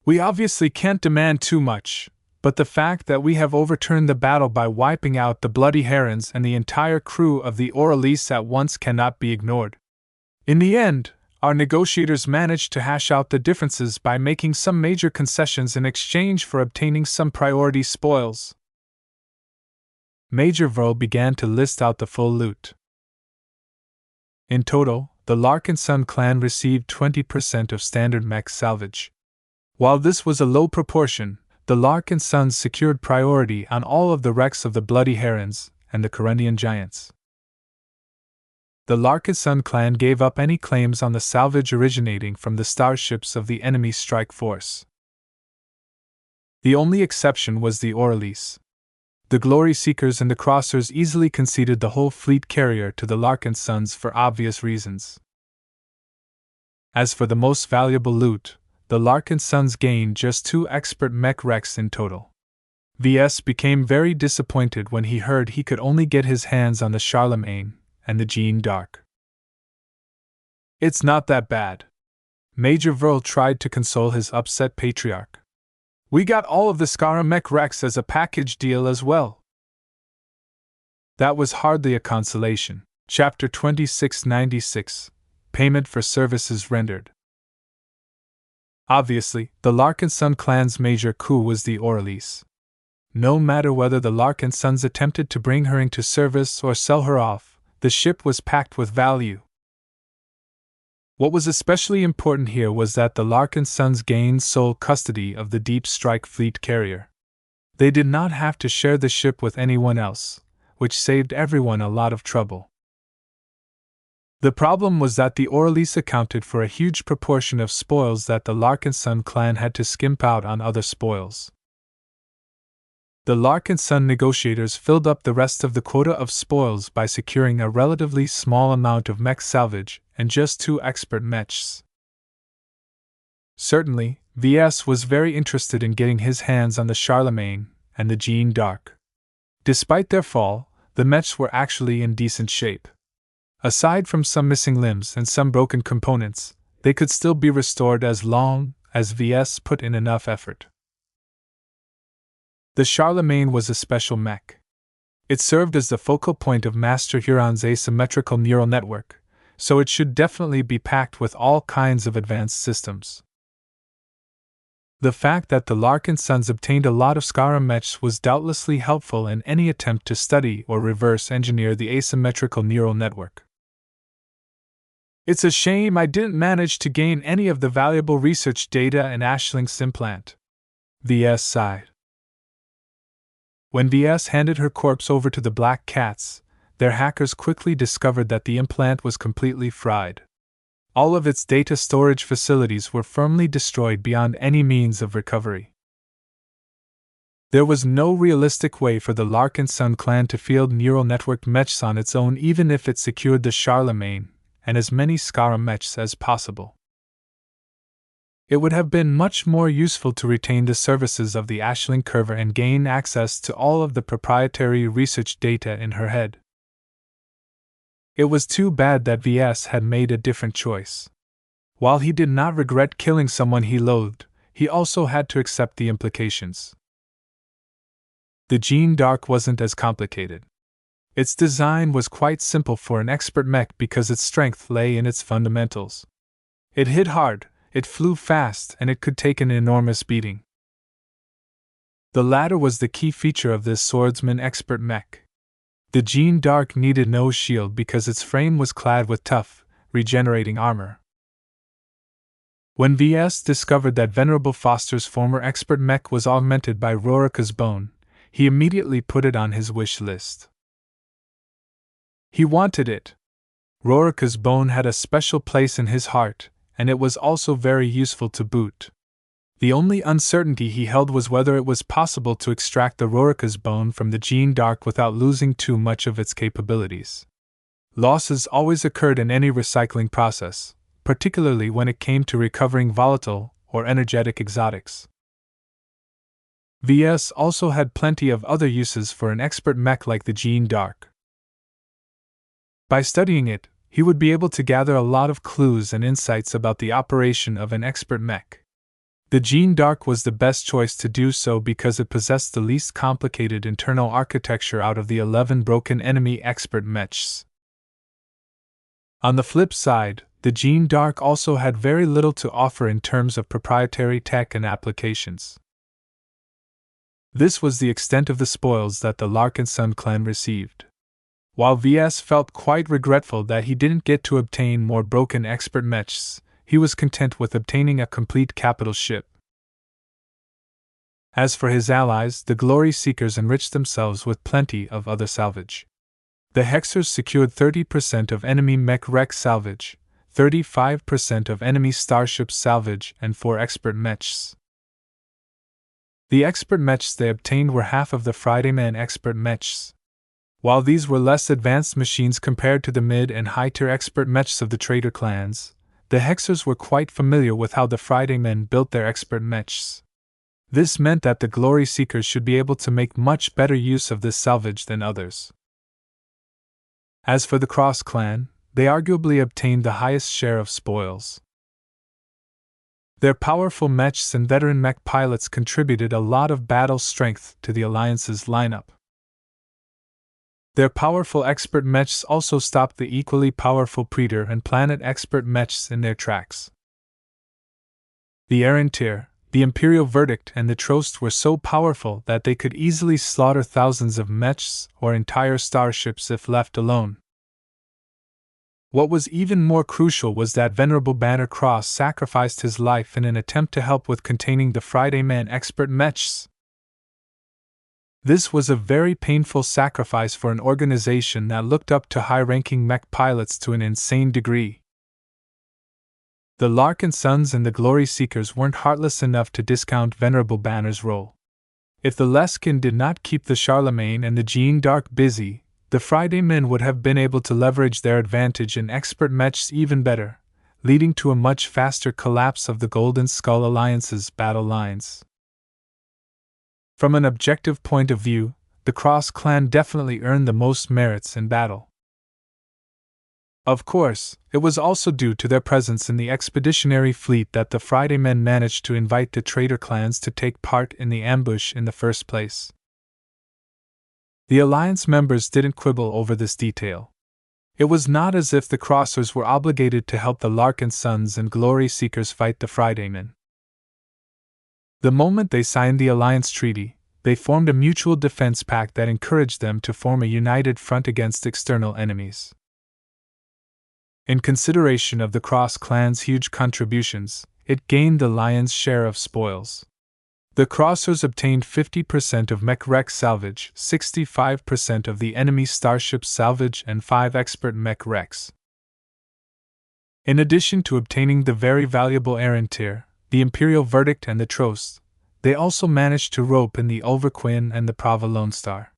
We obviously can't demand too much, but the fact that we have overturned the battle by wiping out the Bloody Herons and the entire crew of the Oralise at once cannot be ignored. In the end, our negotiators managed to hash out the differences by making some major concessions in exchange for obtaining some priority spoils. Major Vo began to list out the full loot. In total, the Larkinson clan received 20% of standard mech salvage. While this was a low proportion, the Larkinsons secured priority on all of the wrecks of the Bloody Herons and the Corundian Giants. The Larkinson clan gave up any claims on the salvage originating from the starships of the enemy strike force. The only exception was the Oralise. The Glory Seekers and the Crossers easily conceded the whole fleet carrier to the Larkinsons for obvious reasons. As for the most valuable loot, the Larkinsons gained just 2 expert mech wrecks in total. Ves became very disappointed when he heard he could only get his hands on the Charlemagne and the Jeanne d'Arc. It's not that bad. Major Vril tried to console his upset patriarch. We got all of the Skara mech wrecks as a package deal as well. That was hardly a consolation. Chapter 2696 Payment for Services Rendered. Obviously, the Larkinson clan's major coup was the Oralise. No matter whether the Larkinsons attempted to bring her into service or sell her off, the ship was packed with value. What was especially important here was that the Larkinsons gained sole custody of the Deep Strike Fleet carrier. They did not have to share the ship with anyone else, which saved everyone a lot of trouble. The problem was that the Orleans accounted for a huge proportion of spoils that the Larkinson clan had to skimp out on other spoils. The Larkinson negotiators filled up the rest of the quota of spoils by securing a relatively small amount of mech salvage and just 2 expert mechs. Certainly, Ves was very interested in getting his hands on the Charlemagne and the Jeanne d'Arc. Despite their fall, the mechs were actually in decent shape. Aside from some missing limbs and some broken components, they could still be restored as long as Ves put in enough effort. The Charlemagne was a special mech. It served as the focal point of Master Huron's asymmetrical neural network, so it should definitely be packed with all kinds of advanced systems. The fact that the Larkinsons obtained a lot of Skara mechs was doubtlessly helpful in any attempt to study or reverse engineer the asymmetrical neural network. "It's a shame I didn't manage to gain any of the valuable research data in Ashling's implant," Ves sighed. When Ves handed her corpse over to the Black Cats, their hackers quickly discovered that the implant was completely fried. All of its data storage facilities were firmly destroyed beyond any means of recovery. There was no realistic way for the Larkinson clan to field neural network mechs on its own, even if it secured the Charlemagne and as many Skara mechs as possible. It would have been much more useful to retain the services of the Ashling Curver and gain access to all of the proprietary research data in her head. It was too bad that Ves had made a different choice. While he did not regret killing someone he loathed, he also had to accept the implications. The Jeanne d'Arc wasn't as complicated. Its design was quite simple for an expert mech because its strength lay in its fundamentals. It hit hard, it flew fast, and it could take an enormous beating. The latter was the key feature of this swordsman expert mech. The Jeanne d'Arc needed no shield because its frame was clad with tough, regenerating armor. When Ves discovered that Venerable Foster's former expert mech was augmented by Rorica's bone, he immediately put it on his wish list. He wanted it. Rorica's bone had a special place in his heart, and it was also very useful to boot. The only uncertainty he held was whether it was possible to extract the Rorica's bone from the Jeanne d'Arc without losing too much of its capabilities. Losses always occurred in any recycling process, particularly when it came to recovering volatile or energetic exotics. Ves also had plenty of other uses for an expert mech like the Jeanne d'Arc. By studying it, he would be able to gather a lot of clues and insights about the operation of an expert mech. The Jeanne d'Arc was the best choice to do so because it possessed the least complicated internal architecture out of the 11 broken enemy expert mechs. On the flip side, the Jeanne d'Arc also had very little to offer in terms of proprietary tech and applications. This was the extent of the spoils that the Larkinson clan received. While Ves felt quite regretful that he didn't get to obtain more broken expert mechs, he was content with obtaining a complete capital ship. As for his allies, the Glory Seekers enriched themselves with plenty of other salvage. The Hexers secured 30% of enemy mech wreck salvage, 35% of enemy starships salvage, and 4 expert mechs. The expert mechs they obtained were half of the Fridayman expert mechs. While these were less advanced machines compared to the mid and high-tier expert mechs of the trader clans, the Hexers were quite familiar with how the Fridaymen built their expert mechs. This meant that the Glory Seekers should be able to make much better use of this salvage than others. As for the Cross clan, they arguably obtained the highest share of spoils. Their powerful mechs and veteran mech pilots contributed a lot of battle strength to the Alliance's lineup. Their powerful expert mechs also stopped the equally powerful Praetor and Planet expert mechs in their tracks. The Errantir, the Imperial Verdict, and the Trost were so powerful that they could easily slaughter thousands of mechs or entire starships if left alone. What was even more crucial was that Venerable Banner Cross sacrificed his life in an attempt to help with containing the Friday Man expert mechs. This was a very painful sacrifice for an organization that looked up to high-ranking mech pilots to an insane degree. The Larkinsons and the Glory Seekers weren't heartless enough to discount Venerable Banner's role. If the Leskin did not keep the Charlemagne and the Jeanne d'Arc busy, the Friday men would have been able to leverage their advantage in expert mechs even better, leading to a much faster collapse of the Golden Skull Alliance's battle lines. From an objective point of view, the Cross clan definitely earned the most merits in battle. Of course, it was also due to their presence in the expeditionary fleet that the Friday men managed to invite the traitor clans to take part in the ambush in the first place. The Alliance members didn't quibble over this detail. It was not as if the Crossers were obligated to help the Larkinsons and Glory Seekers fight the Friday men. The moment they signed the Alliance Treaty, they formed a mutual defense pact that encouraged them to form a united front against external enemies. In consideration of the Cross clan's huge contributions, it gained the lion's share of spoils. The Crossers obtained 50% of mech wreck salvage, 65% of the enemy starship's salvage, and 5 expert mech wrecks. In addition to obtaining the very valuable Errantir, the Imperial Verdict, and the Trost, they also managed to rope in the Ulverquin and the Prava Lone Star.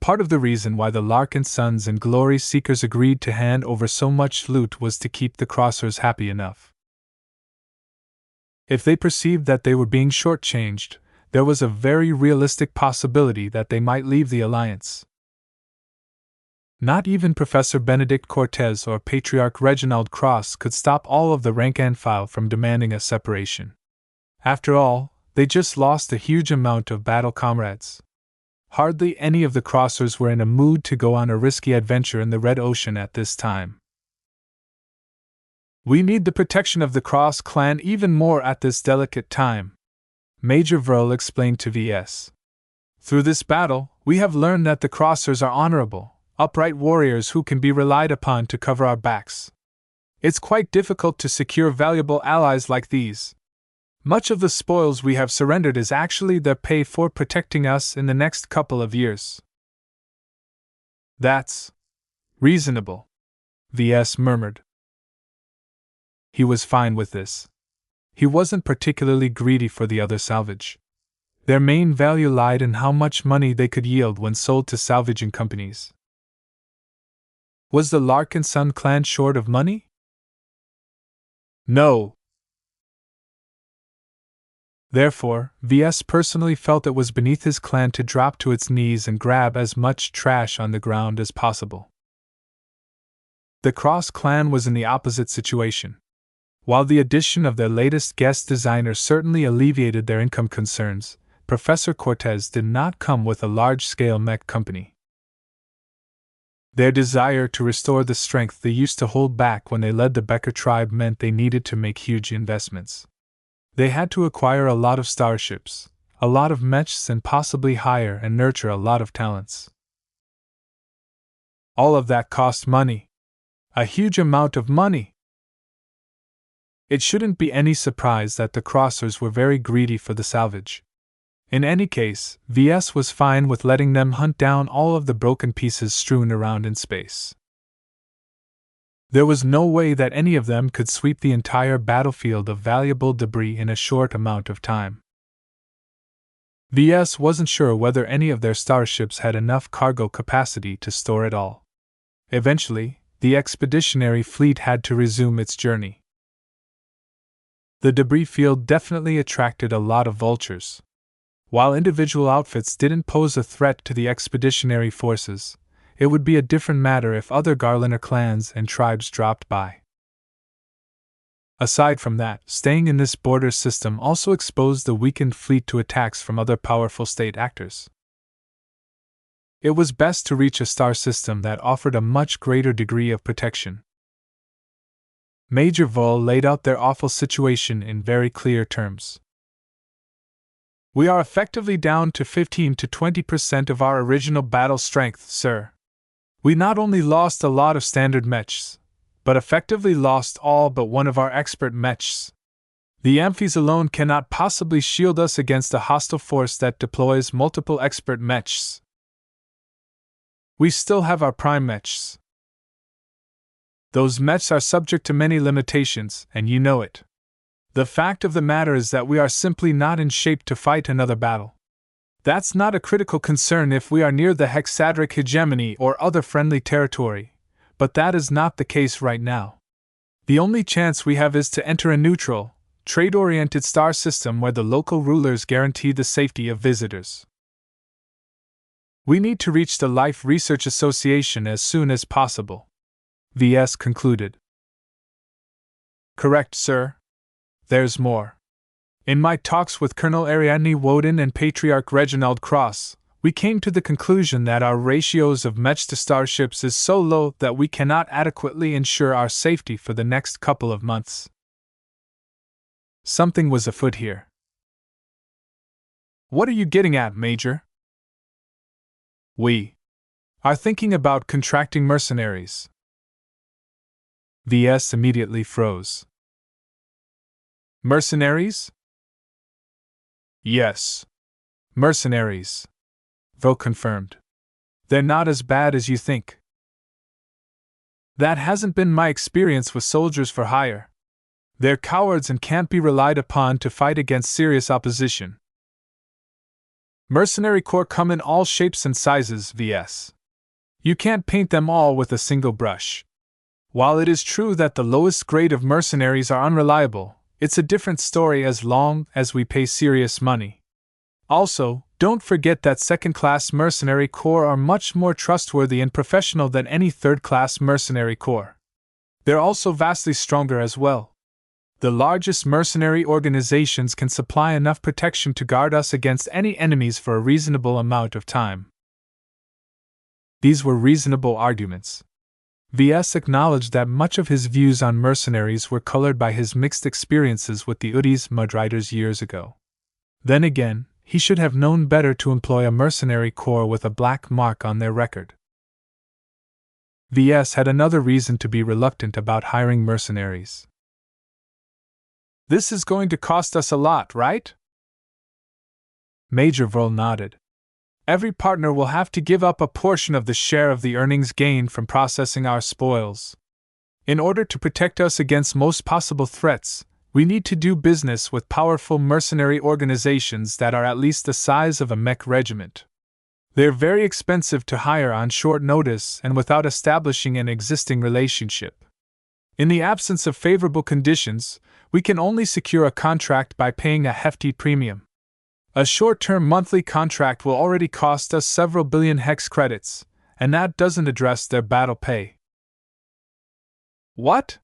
Part of the reason why the Larkinsons and Glory Seekers agreed to hand over so much loot was to keep the Crossers happy enough. If they perceived that they were being shortchanged, there was a very realistic possibility that they might leave the Alliance. Not even Professor Benedict Cortez or Patriarch Reginald Cross could stop all of the rank and file from demanding a separation. After all, they just lost a huge amount of battle comrades. Hardly any of the Crossers were in a mood to go on a risky adventure in the Red Ocean at this time. "We need the protection of the Cross clan even more at this delicate time," Major Vril explained to VS. "Through this battle, we have learned that the Crossers are honorable, upright warriors who can be relied upon to cover our backs. It's quite difficult to secure valuable allies like these. Much of the spoils we have surrendered is actually their pay for protecting us in the next couple of years." "That's reasonable," VS murmured. He was fine with this. He wasn't particularly greedy for the other salvage. Their main value lied in how much money they could yield when sold to salvaging companies. Was the Larkinson clan short of money? No. Therefore, VS personally felt it was beneath his clan to drop to its knees and grab as much trash on the ground as possible. The Cross clan was in the opposite situation. While the addition of their latest guest designer certainly alleviated their income concerns, Professor Cortez did not come with a large-scale mech company. Their desire to restore the strength they used to hold back when they led the Becker tribe meant they needed to make huge investments. They had to acquire a lot of starships, a lot of mechs, and possibly hire and nurture a lot of talents. All of that cost money. A huge amount of money. It shouldn't be any surprise that the Crossers were very greedy for the salvage. In any case, VS was fine with letting them hunt down all of the broken pieces strewn around in space. There was no way that any of them could sweep the entire battlefield of valuable debris in a short amount of time. VS wasn't sure whether any of their starships had enough cargo capacity to store it all. Eventually, the expeditionary fleet had to resume its journey. The debris field definitely attracted a lot of vultures. While individual outfits didn't pose a threat to the expeditionary forces, it would be a different matter if other Garliner clans and tribes dropped by. Aside from that, staying in this border system also exposed the weakened fleet to attacks from other powerful state actors. It was best to reach a star system that offered a much greater degree of protection. Major Vol laid out their awful situation in very clear terms. "We are effectively down to 15 to 20% of our original battle strength, sir. We not only lost a lot of standard mechs, but effectively lost all but one of our expert mechs. The amphies alone cannot possibly shield us against a hostile force that deploys multiple expert mechs. We still have our prime mechs. Those mechs are subject to many limitations, and you know it. The fact of the matter is that we are simply not in shape to fight another battle. That's not a critical concern if we are near the hexadric hegemony or other friendly territory, but that is not the case right now. The only chance we have is to enter a neutral, trade-oriented star system where the local rulers guarantee the safety of visitors. We need to reach the Life Research Association as soon as possible, Ves concluded. Correct, sir. There's more. In my talks with Colonel Ariadne Woden and Patriarch Reginald Cross, we came to the conclusion that our ratios of mechs to starships is so low that we cannot adequately ensure our safety for the next couple of months. Something was afoot here. What are you getting at, Major? We are thinking about contracting mercenaries. Ves immediately froze. Mercenaries? Yes. Mercenaries. Vo confirmed. They're not as bad as you think. That hasn't been my experience with soldiers for hire. They're cowards and can't be relied upon to fight against serious opposition. Mercenary corps come in all shapes and sizes, Ves. You can't paint them all with a single brush. While it is true that the lowest grade of mercenaries are unreliable, it's a different story as long as we pay serious money. Also, don't forget that second-class mercenary corps are much more trustworthy and professional than any third-class mercenary corps. They're also vastly stronger as well. The largest mercenary organizations can supply enough protection to guard us against any enemies for a reasonable amount of time. These were reasonable arguments. Ves acknowledged that much of his views on mercenaries were colored by his mixed experiences with the Udis Mudriders years ago. Then again, he should have known better to employ a mercenary corps with a black mark on their record. Ves had another reason to be reluctant about hiring mercenaries. This is going to cost us a lot, right? Major Vol nodded. Every partner will have to give up a portion of the share of the earnings gained from processing our spoils. In order to protect us against most possible threats, we need to do business with powerful mercenary organizations that are at least the size of a mech regiment. They're very expensive to hire on short notice and without establishing an existing relationship. In the absence of favorable conditions, we can only secure a contract by paying a hefty premium. A short-term monthly contract will already cost us several billion hex credits, and that doesn't address their battle pay. What?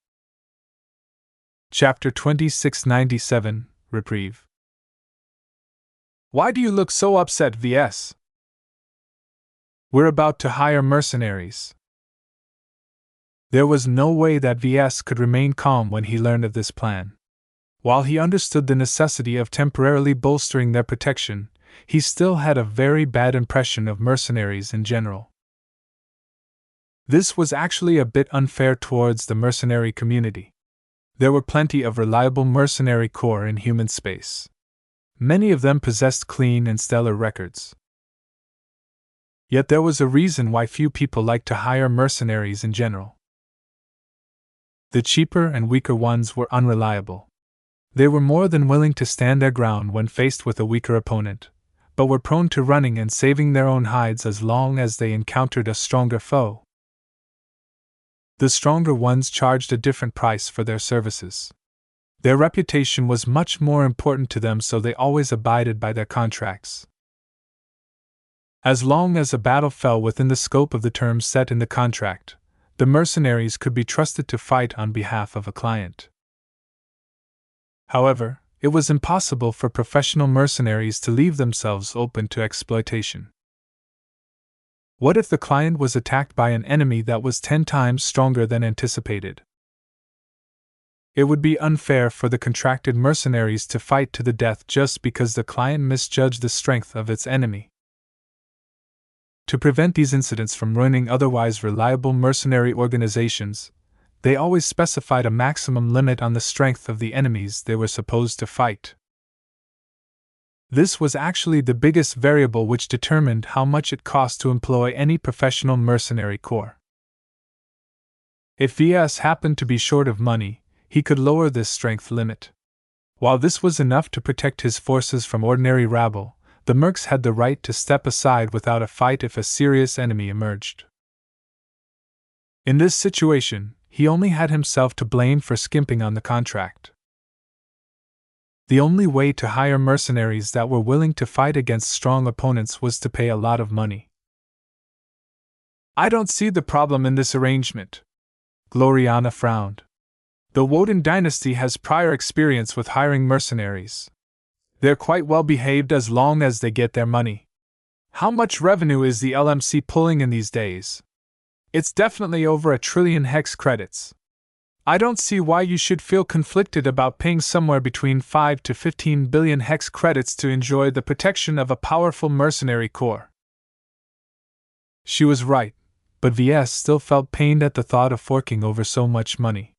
Chapter 2697, Reprieve. Why do you look so upset, Ves? We're about to hire mercenaries. There was no way that Ves could remain calm when he learned of this plan. While he understood the necessity of temporarily bolstering their protection, he still had a very bad impression of mercenaries in general. This was actually a bit unfair towards the mercenary community. There were plenty of reliable mercenary corps in human space. Many of them possessed clean and stellar records. Yet there was a reason why few people liked to hire mercenaries in general. The cheaper and weaker ones were unreliable. They were more than willing to stand their ground when faced with a weaker opponent, but were prone to running and saving their own hides as long as they encountered a stronger foe. The stronger ones charged a different price for their services. Their reputation was much more important to them, so they always abided by their contracts. As long as a battle fell within the scope of the terms set in the contract, the mercenaries could be trusted to fight on behalf of a client. However, it was impossible for professional mercenaries to leave themselves open to exploitation. What if the client was attacked by an enemy that was 10 times stronger than anticipated? It would be unfair for the contracted mercenaries to fight to the death just because the client misjudged the strength of its enemy. To prevent these incidents from ruining otherwise reliable mercenary organizations, they always specified a maximum limit on the strength of the enemies they were supposed to fight. This was actually the biggest variable which determined how much it cost to employ any professional mercenary corps. If VS happened to be short of money, he could lower this strength limit. While this was enough to protect his forces from ordinary rabble, the mercs had the right to step aside without a fight if a serious enemy emerged. In this situation, he only had himself to blame for skimping on the contract. The only way to hire mercenaries that were willing to fight against strong opponents was to pay a lot of money. I don't see the problem in this arrangement. Gloriana frowned. The Woden dynasty has prior experience with hiring mercenaries. They're quite well behaved as long as they get their money. How much revenue is the LMC pulling in these days? It's definitely over 1 trillion hex credits. I don't see why you should feel conflicted about paying somewhere between 5 to 15 billion hex credits to enjoy the protection of a powerful mercenary corps. She was right, but VS still felt pained at the thought of forking over so much money.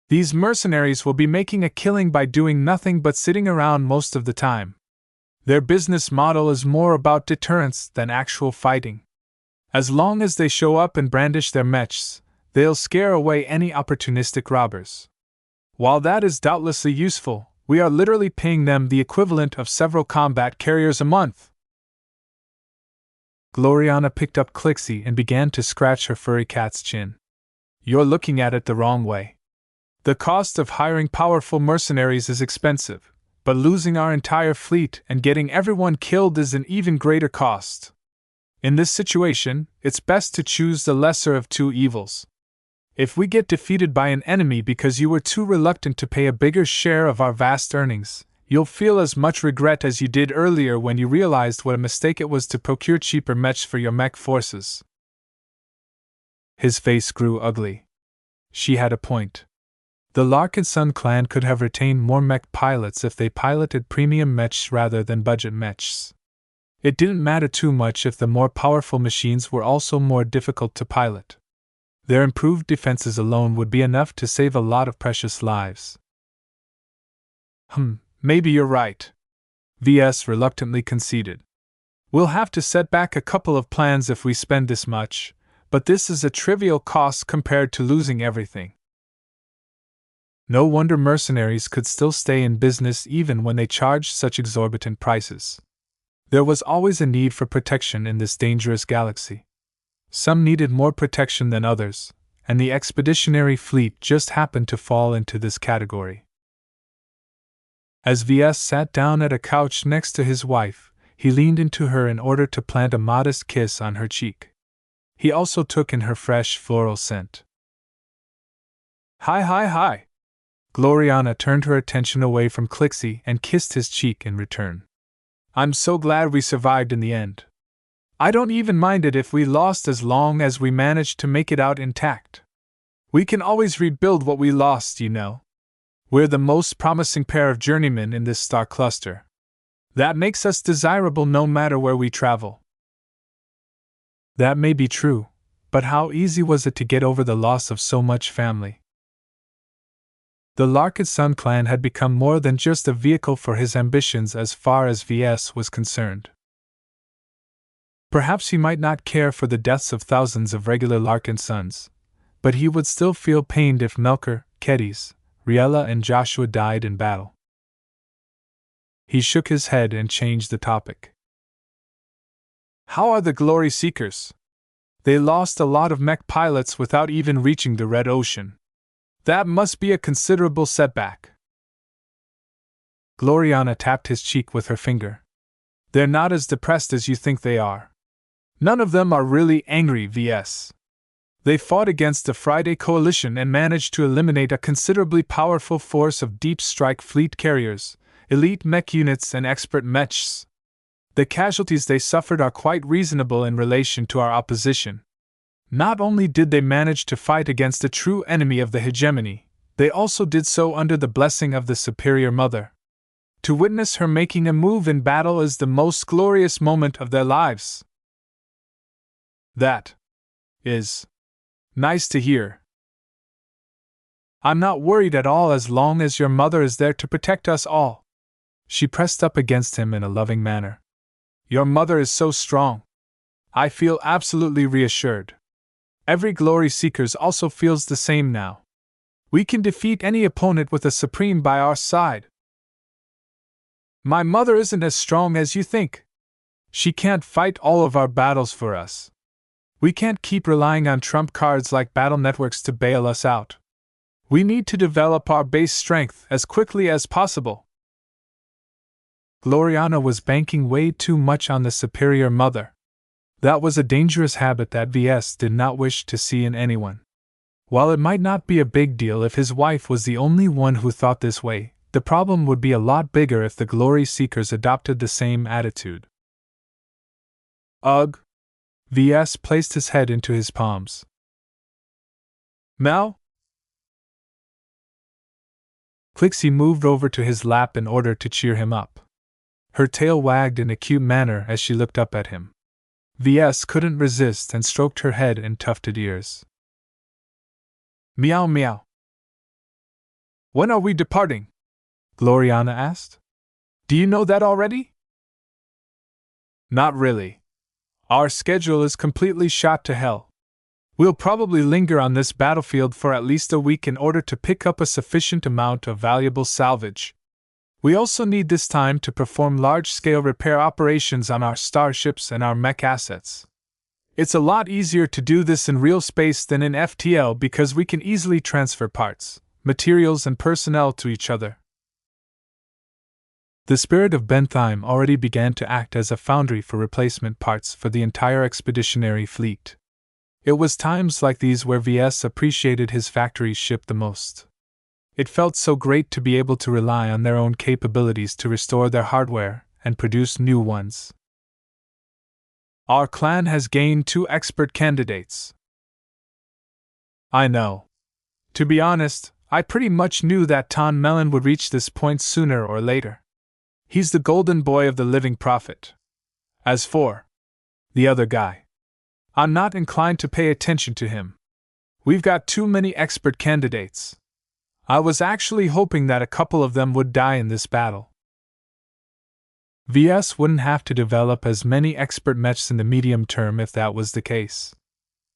These mercenaries will be making a killing by doing nothing but sitting around most of the time. Their business model is more about deterrence than actual fighting. As long as they show up and brandish their mechs, they'll scare away any opportunistic robbers. While that is doubtlessly useful, we are literally paying them the equivalent of several combat carriers a month. Gloriana picked up Clixie and began to scratch her furry cat's chin. You're looking at it the wrong way. The cost of hiring powerful mercenaries is expensive, but losing our entire fleet and getting everyone killed is an even greater cost. In this situation, it's best to choose the lesser of two evils. If we get defeated by an enemy because you were too reluctant to pay a bigger share of our vast earnings, you'll feel as much regret as you did earlier when you realized what a mistake it was to procure cheaper mechs for your mech forces. His face grew ugly. She had a point. The Larkinson clan could have retained more mech pilots if they piloted premium mechs rather than budget mechs. It didn't matter too much if the more powerful machines were also more difficult to pilot. Their improved defenses alone would be enough to save a lot of precious lives. Maybe you're right. VS reluctantly conceded. We'll have to set back a couple of plans if we spend this much, but this is a trivial cost compared to losing everything. No wonder mercenaries could still stay in business even when they charged such exorbitant prices. There was always a need for protection in this dangerous galaxy. Some needed more protection than others, and the expeditionary fleet just happened to fall into this category. As VS sat down at a couch next to his wife, he leaned into her in order to plant a modest kiss on her cheek. He also took in her fresh floral scent. Hi. Gloriana turned her attention away from Clixie and kissed his cheek in return. I'm so glad we survived in the end. I don't even mind it if we lost as long as we managed to make it out intact. We can always rebuild what we lost, you know. We're the most promising pair of journeymen in this star cluster. That makes us desirable no matter where we travel. That may be true, but how easy was it to get over the loss of so much family? The Larkinson clan had become more than just a vehicle for his ambitions as far as VS was concerned. Perhaps he might not care for the deaths of thousands of regular Larkinsons, but he would still feel pained if Melker, Kedis, Riella and Joshua died in battle. He shook his head and changed the topic. How are the Glory Seekers? They lost a lot of mech pilots without even reaching the Red Ocean. That must be a considerable setback. Gloriana tapped his cheek with her finger. They're not as depressed as you think they are. None of them are really angry, VS. They fought against the Friday Coalition and managed to eliminate a considerably powerful force of deep strike fleet carriers, elite mech units and expert mechs. The casualties they suffered are quite reasonable in relation to our opposition. Not only did they manage to fight against a true enemy of the hegemony, they also did so under the blessing of the Superior Mother. To witness her making a move in battle is the most glorious moment of their lives. That is nice to hear. I'm not worried at all as long as your mother is there to protect us all. She pressed up against him in a loving manner. Your mother is so strong. I feel absolutely reassured. Every glory seeker also feels the same now. We can defeat any opponent with a Supreme by our side. My mother isn't as strong as you think. She can't fight all of our battles for us. We can't keep relying on trump cards like battle networks to bail us out. We need to develop our base strength as quickly as possible. Gloriana was banking way too much on the superior mother. That was a dangerous habit that Ves did not wish to see in anyone. While it might not be a big deal if his wife was the only one who thought this way, the problem would be a lot bigger if the glory seekers adopted the same attitude. Ugh! Ves placed his head into his palms. Mel? Clixie moved over to his lap in order to cheer him up. Her tail wagged in a cute manner as she looked up at him. Ves couldn't resist and stroked her head and tufted ears. Meow meow. When are we departing? Gloriana asked. Do you know that already? Not really. Our schedule is completely shot to hell. We'll probably linger on this battlefield for at least a week in order to pick up a sufficient amount of valuable salvage. We also need this time to perform large-scale repair operations on our starships and our mech assets. It's a lot easier to do this in real space than in FTL because we can easily transfer parts, materials and personnel to each other. The spirit of Bentheim already began to act as a foundry for replacement parts for the entire expeditionary fleet. It was times like these where Ves appreciated his factory's ship the most. It felt so great to be able to rely on their own capabilities to restore their hardware and produce new ones. Our clan has gained 2 expert candidates. I know. To be honest, I pretty much knew that Ton Melon would reach this point sooner or later. He's the golden boy of the living prophet. As for the other guy, I'm not inclined to pay attention to him. We've got too many expert candidates. I was actually hoping that a couple of them would die in this battle. Ves wouldn't have to develop as many expert mechs in the medium term if that was the case.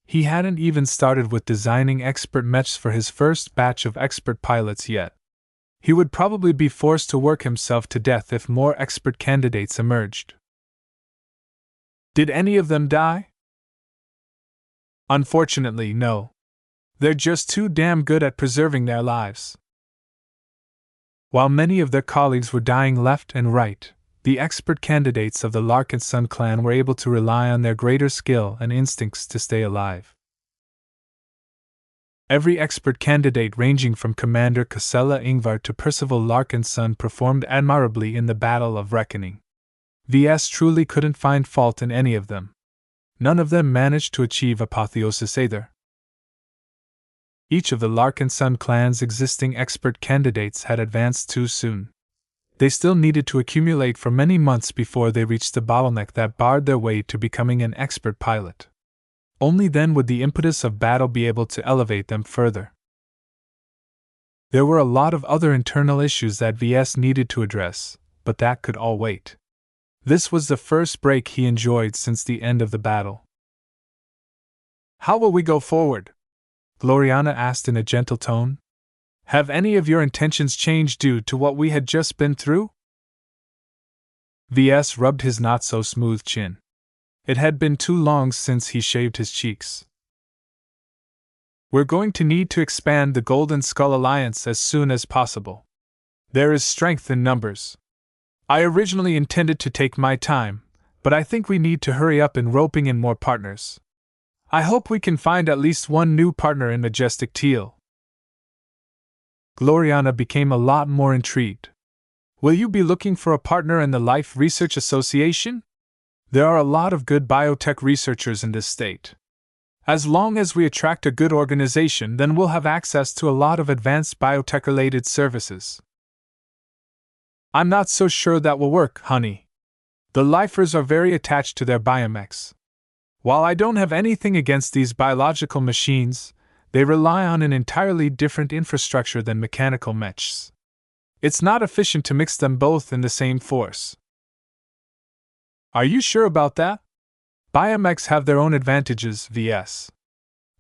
He hadn't even started with designing expert mechs for his first batch of expert pilots yet. He would probably be forced to work himself to death if more expert candidates emerged. Did any of them die? Unfortunately, no. They're just too damn good at preserving their lives. While many of their colleagues were dying left and right, the expert candidates of the Larkinson clan were able to rely on their greater skill and instincts to stay alive. Every expert candidate ranging from Commander Casella Ingvar to Percival Larkinson performed admirably in the Battle of Reckoning. Ves truly couldn't find fault in any of them. None of them managed to achieve apotheosis either. Each of the Larkinson clan's existing expert candidates had advanced too soon. They still needed to accumulate for many months before they reached the bottleneck that barred their way to becoming an expert pilot. Only then would the impetus of battle be able to elevate them further. There were a lot of other internal issues that Ves needed to address, but that could all wait. This was the first break he enjoyed since the end of the battle. How will we go forward? Gloriana asked in a gentle tone. Have any of your intentions changed due to what we had just been through? Ves rubbed his not-so-smooth chin. It had been too long since he shaved his cheeks. We're going to need to expand the Golden Skull Alliance as soon as possible. There is strength in numbers. I originally intended to take my time, but I think we need to hurry up in roping in more partners. I hope we can find at least one new partner in Majestic Teal. Gloriana became a lot more intrigued. Will you be looking for a partner in the Life Research Association? There are a lot of good biotech researchers in this state. As long as we attract a good organization, then we'll have access to a lot of advanced biotech-related services. I'm not so sure that will work, honey. The lifers are very attached to their biomechs. While I don't have anything against these biological machines, they rely on an entirely different infrastructure than mechanical mechs. It's not efficient to mix them both in the same force. Are you sure about that? Biomechs have their own advantages, Vs.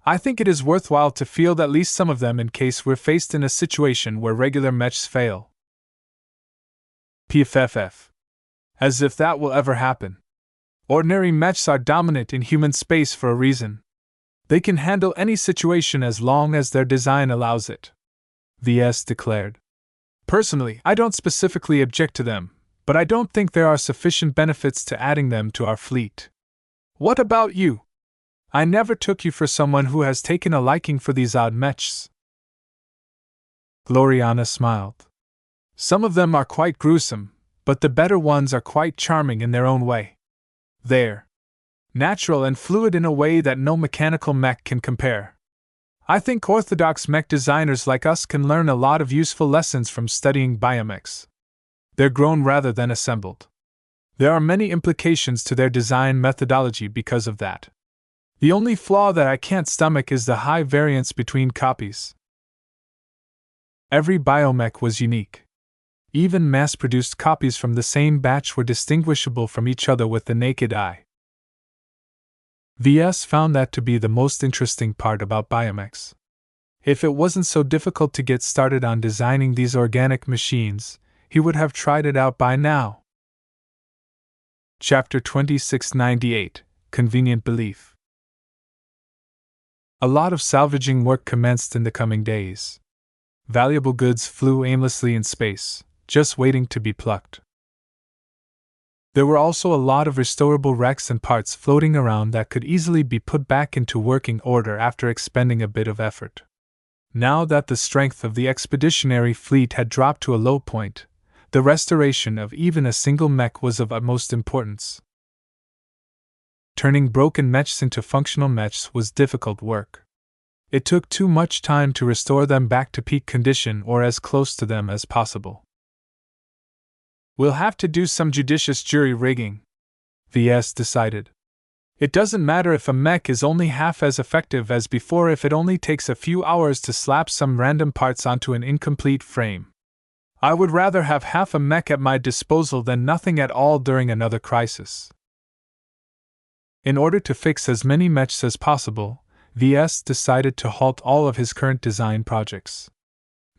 I think it is worthwhile to field at least some of them in case we're faced in a situation where regular mechs fail. PFFF. As if that will ever happen. Ordinary mechs are dominant in human space for a reason. They can handle any situation as long as their design allows it. Vs declared. Personally, I don't specifically object to them, but I don't think there are sufficient benefits to adding them to our fleet. What about you? I never took you for someone who has taken a liking for these odd mechs. Gloriana smiled. Some of them are quite gruesome, but the better ones are quite charming in their own way. They're natural and fluid in a way that no mechanical mech can compare. I think orthodox mech designers like us can learn a lot of useful lessons from studying biomechs. They're grown rather than assembled. There are many implications to their design methodology because of that. The only flaw that I can't stomach is the high variance between copies. Every biomech was unique. Even mass-produced copies from the same batch were distinguishable from each other with the naked eye. Vs found that to be the most interesting part about biomechs. If it wasn't so difficult to get started on designing these organic machines, he would have tried it out by now. Chapter 2698 Convenient Belief. A lot of salvaging work commenced in the coming days. Valuable goods flew aimlessly in space, just waiting to be plucked. There were also a lot of restorable wrecks and parts floating around that could easily be put back into working order after expending a bit of effort. Now that the strength of the expeditionary fleet had dropped to a low point, the restoration of even a single mech was of utmost importance. Turning broken mechs into functional mechs was difficult work. It took too much time to restore them back to peak condition or as close to them as possible. We'll have to do some judicious jury rigging, Vs decided. It doesn't matter if a mech is only half as effective as before if it only takes a few hours to slap some random parts onto an incomplete frame. I would rather have half a mech at my disposal than nothing at all during another crisis. In order to fix as many mechs as possible, Vs decided to halt all of his current design projects.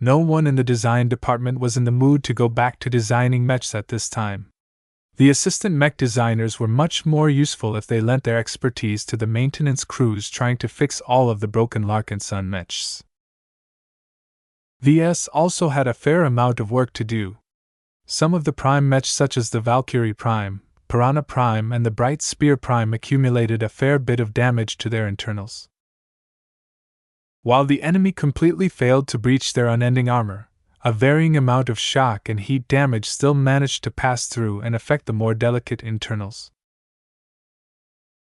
No one in the design department was in the mood to go back to designing mechs at this time. The assistant mech designers were much more useful if they lent their expertise to the maintenance crews trying to fix all of the broken Larkinson mechs. Vs also had a fair amount of work to do. Some of the prime mechs such as the Valkyrie Prime, Piranha Prime and the Bright Spear Prime accumulated a fair bit of damage to their internals. While the enemy completely failed to breach their unending armor, a varying amount of shock and heat damage still managed to pass through and affect the more delicate internals.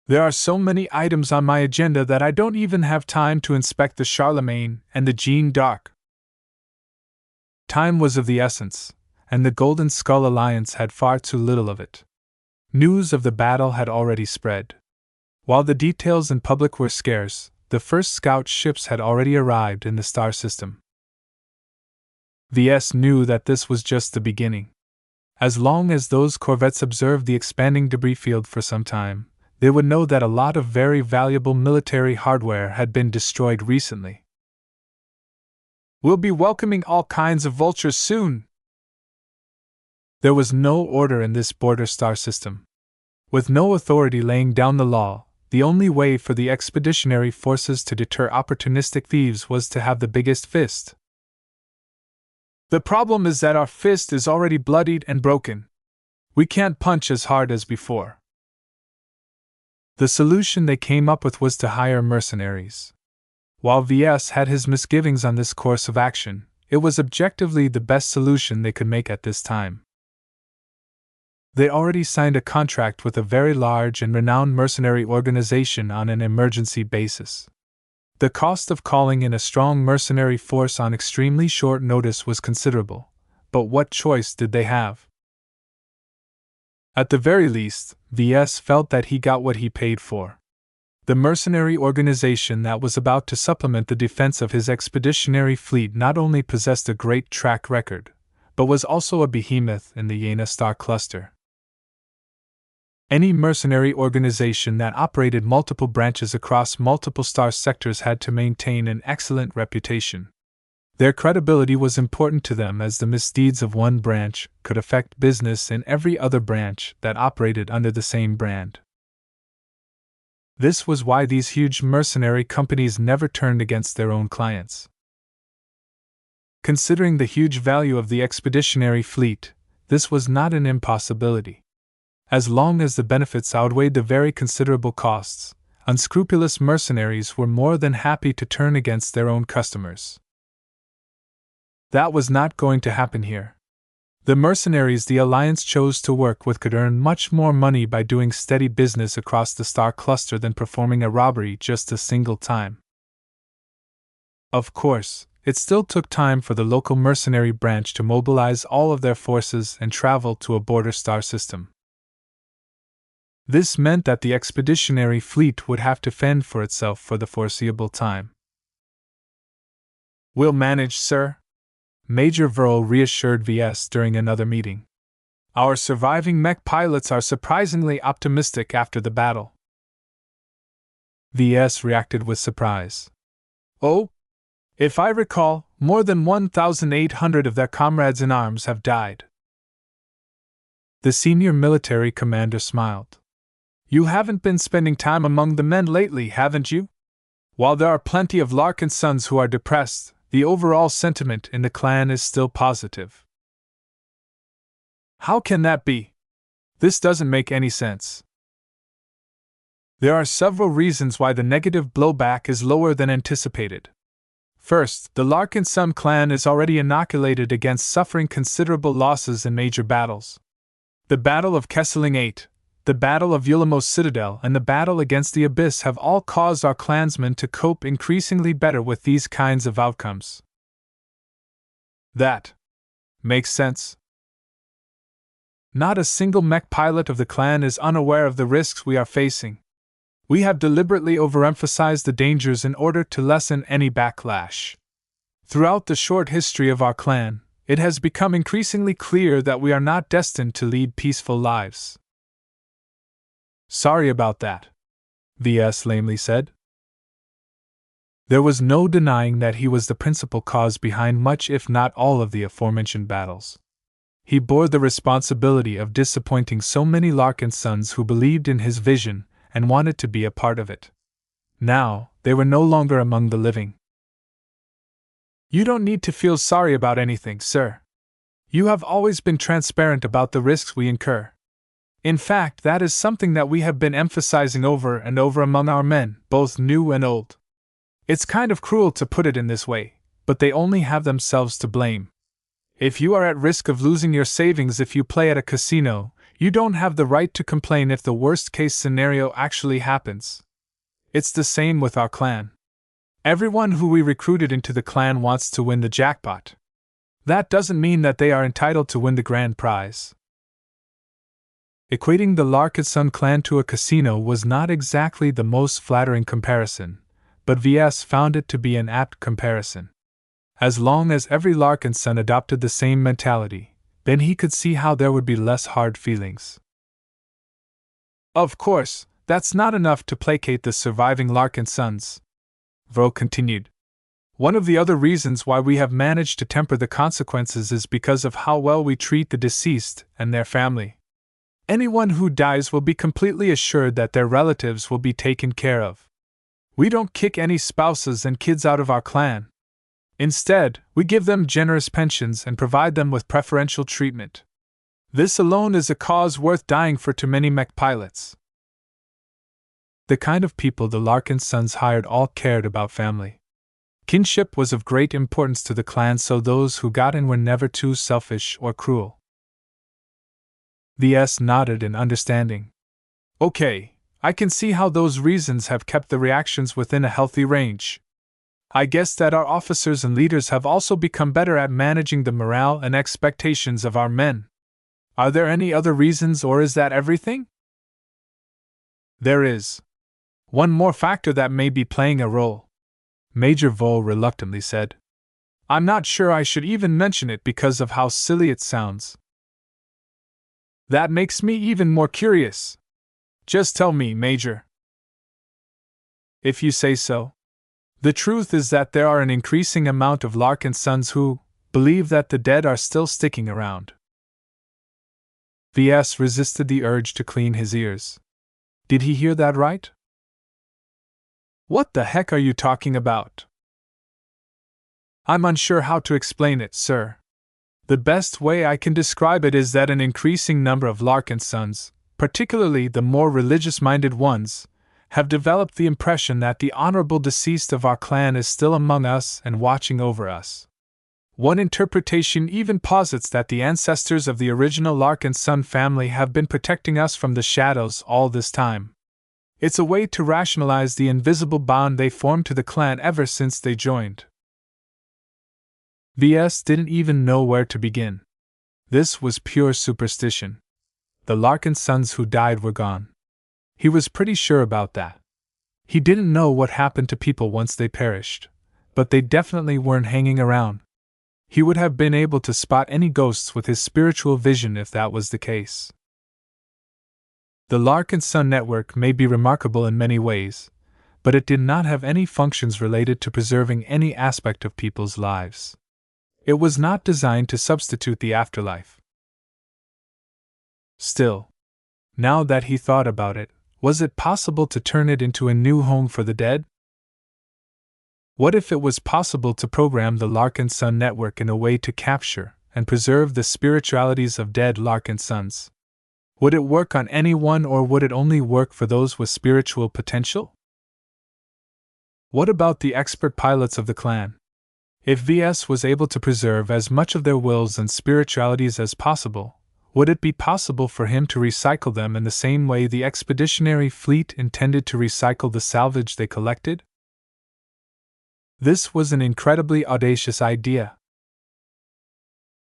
There are so many items on my agenda that I don't even have time to inspect the Charlemagne and the Jeanne d'Arc. Time was of the essence, and the Golden Skull Alliance had far too little of it. News of the battle had already spread. While the details in public were scarce, the first scout ships had already arrived in the star system. Vs knew that this was just the beginning. As long as those corvettes observed the expanding debris field for some time, they would know that a lot of very valuable military hardware had been destroyed recently. We'll be welcoming all kinds of vultures soon. There was no order in this border star system. With no authority laying down the law, the only way for the expeditionary forces to deter opportunistic thieves was to have the biggest fist. The problem is that our fist is already bloodied and broken. We can't punch as hard as before. The solution they came up with was to hire mercenaries. While Vs had his misgivings on this course of action, it was objectively the best solution they could make at this time. They already signed a contract with a very large and renowned mercenary organization on an emergency basis. The cost of calling in a strong mercenary force on extremely short notice was considerable, but what choice did they have? At the very least, Vs felt that he got what he paid for. The mercenary organization that was about to supplement the defense of his expeditionary fleet not only possessed a great track record, but was also a behemoth in the Jaina star cluster. Any mercenary organization that operated multiple branches across multiple star sectors had to maintain an excellent reputation. Their credibility was important to them, as the misdeeds of one branch could affect business in every other branch that operated under the same brand. This was why these huge mercenary companies never turned against their own clients. Considering the huge value of the expeditionary fleet, this was not an impossibility. As long as the benefits outweighed the very considerable costs, unscrupulous mercenaries were more than happy to turn against their own customers. That was not going to happen here. The mercenaries the Alliance chose to work with could earn much more money by doing steady business across the star cluster than performing a robbery just a single time. Of course, it still took time for the local mercenary branch to mobilize all of their forces and travel to a border star system. This meant that the expeditionary fleet would have to fend for itself for the foreseeable time. "We'll manage, sir," Major Verl reassured Ves during another meeting. "Our surviving mech pilots are surprisingly optimistic after the battle." Ves reacted with surprise. "Oh? If I recall, more than 1,800 of their comrades in arms have died." The senior military commander smiled. "You haven't been spending time among the men lately, haven't you? While there are plenty of Larkinsons who are depressed, the overall sentiment in the clan is still positive." "How can that be? This doesn't make any sense." "There are several reasons why the negative blowback is lower than anticipated. First, the Larkinson clan is already inoculated against suffering considerable losses in major battles. The Battle of Kesseling 8, the Battle of Ulamos Citadel, and the battle against the Abyss have all caused our clansmen to cope increasingly better with these kinds of outcomes." "That makes sense." "Not a single mech pilot of the clan is unaware of the risks we are facing. We have deliberately overemphasized the dangers in order to lessen any backlash. Throughout the short history of our clan, it has become increasingly clear that we are not destined to lead peaceful lives." "Sorry about that," Ves lamely said. There was no denying that he was the principal cause behind much, if not all, of the aforementioned battles. He bore the responsibility of disappointing so many Larkinsons who believed in his vision and wanted to be a part of it. Now, they were no longer among the living. "You don't need to feel sorry about anything, sir. You have always been transparent about the risks we incur. In fact, that is something that we have been emphasizing over and over among our men, both new and old. It's kind of cruel to put it in this way, but they only have themselves to blame. If you are at risk of losing your savings if you play at a casino, you don't have the right to complain if the worst-case scenario actually happens. It's the same with our clan. Everyone who we recruited into the clan wants to win the jackpot. That doesn't mean that they are entitled to win the grand prize." Equating the Larkinson clan to a casino was not exactly the most flattering comparison, but Ves found it to be an apt comparison. As long as every Larkinson adopted the same mentality, then he could see how there would be less hard feelings. "Of course, that's not enough to placate the surviving Larkinsons," Verl continued. "One of the other reasons why we have managed to temper the consequences is because of how well we treat the deceased and their family. Anyone who dies will be completely assured that their relatives will be taken care of. We don't kick any spouses and kids out of our clan. Instead, we give them generous pensions and provide them with preferential treatment. This alone is a cause worth dying for to many mech pilots." The kind of people the Larkinsons hired all cared about family. Kinship was of great importance to the clan, so those who got in were never too selfish or cruel. Ves nodded in understanding. "Okay, I can see how those reasons have kept the reactions within a healthy range. I guess that our officers and leaders have also become better at managing the morale and expectations of our men. Are there any other reasons, or is that everything?" "There is One more factor that may be playing a role, Major Vole reluctantly said. I'm not sure I should even mention it because of how silly it sounds. That makes me even more curious. Just tell me, Major. If you say so. The truth is that there are an increasing amount of Larkinsons who believe that the dead are still sticking around. Ves resisted the urge to clean his ears. Did he hear that right? What the heck are you talking about? I'm unsure how to explain it, sir. The best way I can describe it is that an increasing number of Larkinsons, particularly the more religious-minded ones, have developed the impression that the honorable deceased of our clan is still among us and watching over us. One interpretation even posits that the ancestors of the original Larkinson family have been protecting us from the shadows all this time. It's a way to rationalize the invisible bond they formed to the clan ever since they joined. Ves didn't even know where to begin. This was pure superstition. The Larkinsons who died were gone. He was pretty sure about that. He didn't know what happened to people once they perished, but they definitely weren't hanging around. He would have been able to spot any ghosts with his spiritual vision if that was the case. The Larkinson network may be remarkable in many ways, but it did not have any functions related to preserving any aspect of people's lives. It was not designed to substitute the afterlife. Still, now that he thought about it, was it possible to turn it into a new home for the dead? What if it was possible to program the Larkinson network in a way to capture and preserve the spiritualities of dead Larkinsons? Would it work on anyone, or would it only work for those with spiritual potential? What about the expert pilots of the clan? If Ves was able to preserve as much of their wills and spiritualities as possible, would it be possible for him to recycle them in the same way the expeditionary fleet intended to recycle the salvage they collected? This was an incredibly audacious idea.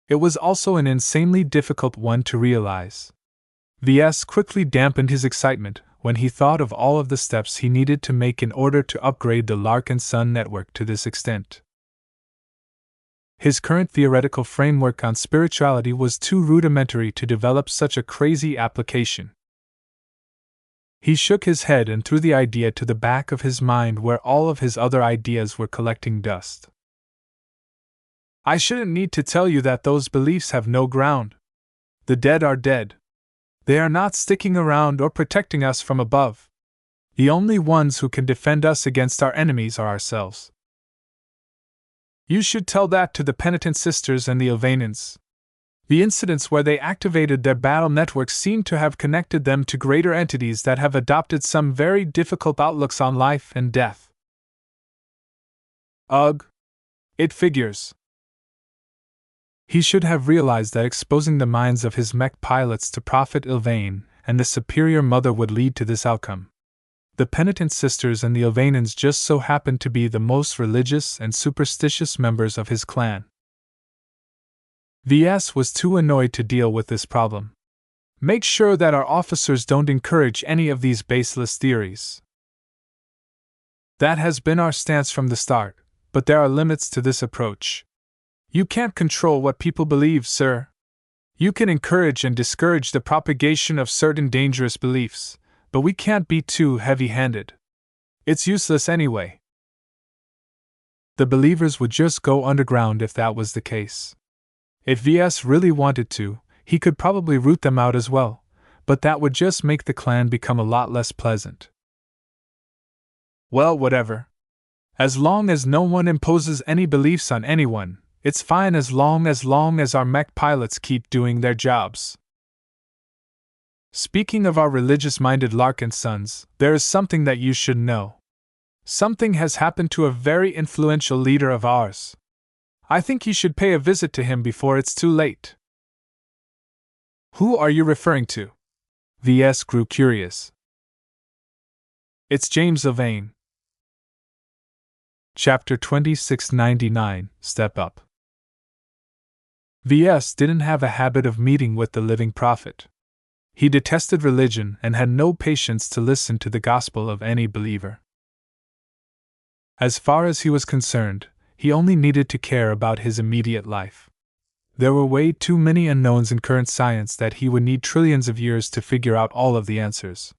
It was also an insanely difficult one to realize. Ves quickly dampened his excitement when he thought of all of the steps he needed to make in order to upgrade the Larkinson network to this extent. His current theoretical framework on spirituality was too rudimentary to develop such a crazy application. He shook his head and threw the idea to the back of his mind where all of his other ideas were collecting dust. I shouldn't need to tell you that those beliefs have no ground. The dead are dead. They are not sticking around or protecting us from above. The only ones who can defend us against our enemies are ourselves. You should tell that to the penitent sisters and the Ilvanans. The incidents where they activated their battle networks seem to have connected them to greater entities that have adopted some very difficult outlooks on life and death. Ugh. It figures. He should have realized that exposing the minds of his mech pilots to Prophet Ilvain and the Superior Mother would lead to this outcome. The penitent sisters and the Ilvanans just so happened to be the most religious and superstitious members of his clan. Ves was too annoyed to deal with this problem. Make sure that our officers don't encourage any of these baseless theories. That has been our stance from the start, but there are limits to this approach. You can't control what people believe, sir. You can encourage and discourage the propagation of certain dangerous beliefs, but we can't be too heavy-handed. It's useless anyway. The believers would just go underground if that was the case. If Ves really wanted to, he could probably root them out as well, but that would just make the clan become a lot less pleasant. Well, whatever. As long as no one imposes any beliefs on anyone, it's fine as long as our mech pilots keep doing their jobs. Speaking of our religious-minded Larkinsons, there is something that you should know. Something has happened to a very influential leader of ours. I think you should pay a visit to him before it's too late. Who are you referring to? Ves grew curious. It's James Ilvain. Chapter 2699, Step Up. Ves didn't have a habit of meeting with the living prophet. He detested religion and had no patience to listen to the gospel of any believer. As far as he was concerned, he only needed to care about his immediate life. There were way too many unknowns in current science that he would need trillions of years to figure out all of the answers.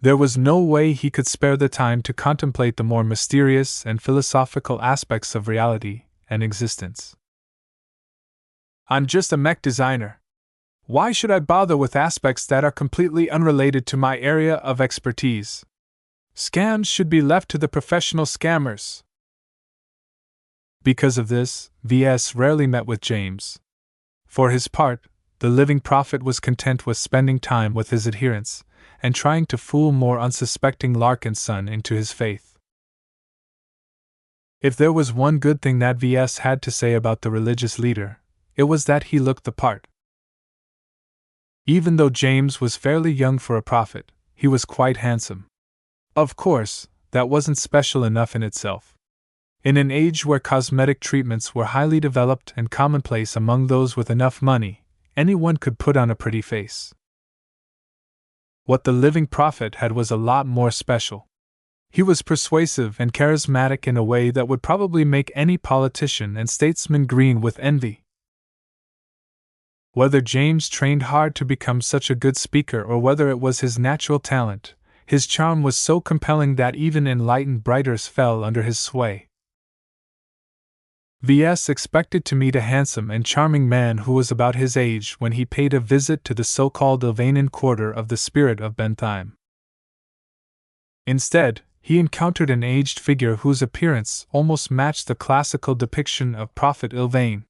There was no way he could spare the time to contemplate the more mysterious and philosophical aspects of reality and existence. I'm just a mech designer. Why should I bother with aspects that are completely unrelated to my area of expertise? Scams should be left to the professional scammers. Because of this, Ves rarely met with James. For his part, the living prophet was content with spending time with his adherents and trying to fool more unsuspecting Larkinson into his faith. If there was one good thing that Ves had to say about the religious leader, it was that he looked the part. Even though James was fairly young for a prophet, he was quite handsome. Of course, that wasn't special enough in itself. In an age where cosmetic treatments were highly developed and commonplace among those with enough money, anyone could put on a pretty face. What the living prophet had was a lot more special. He was persuasive and charismatic in a way that would probably make any politician and statesman green with envy. Whether James trained hard to become such a good speaker or whether it was his natural talent, his charm was so compelling that even enlightened writers fell under his sway. Ves expected to meet a handsome and charming man who was about his age when he paid a visit to the so-called Ilvanian quarter of the Spirit of Bentheim. Instead, he encountered an aged figure whose appearance almost matched the classical depiction of Prophet Ilvain.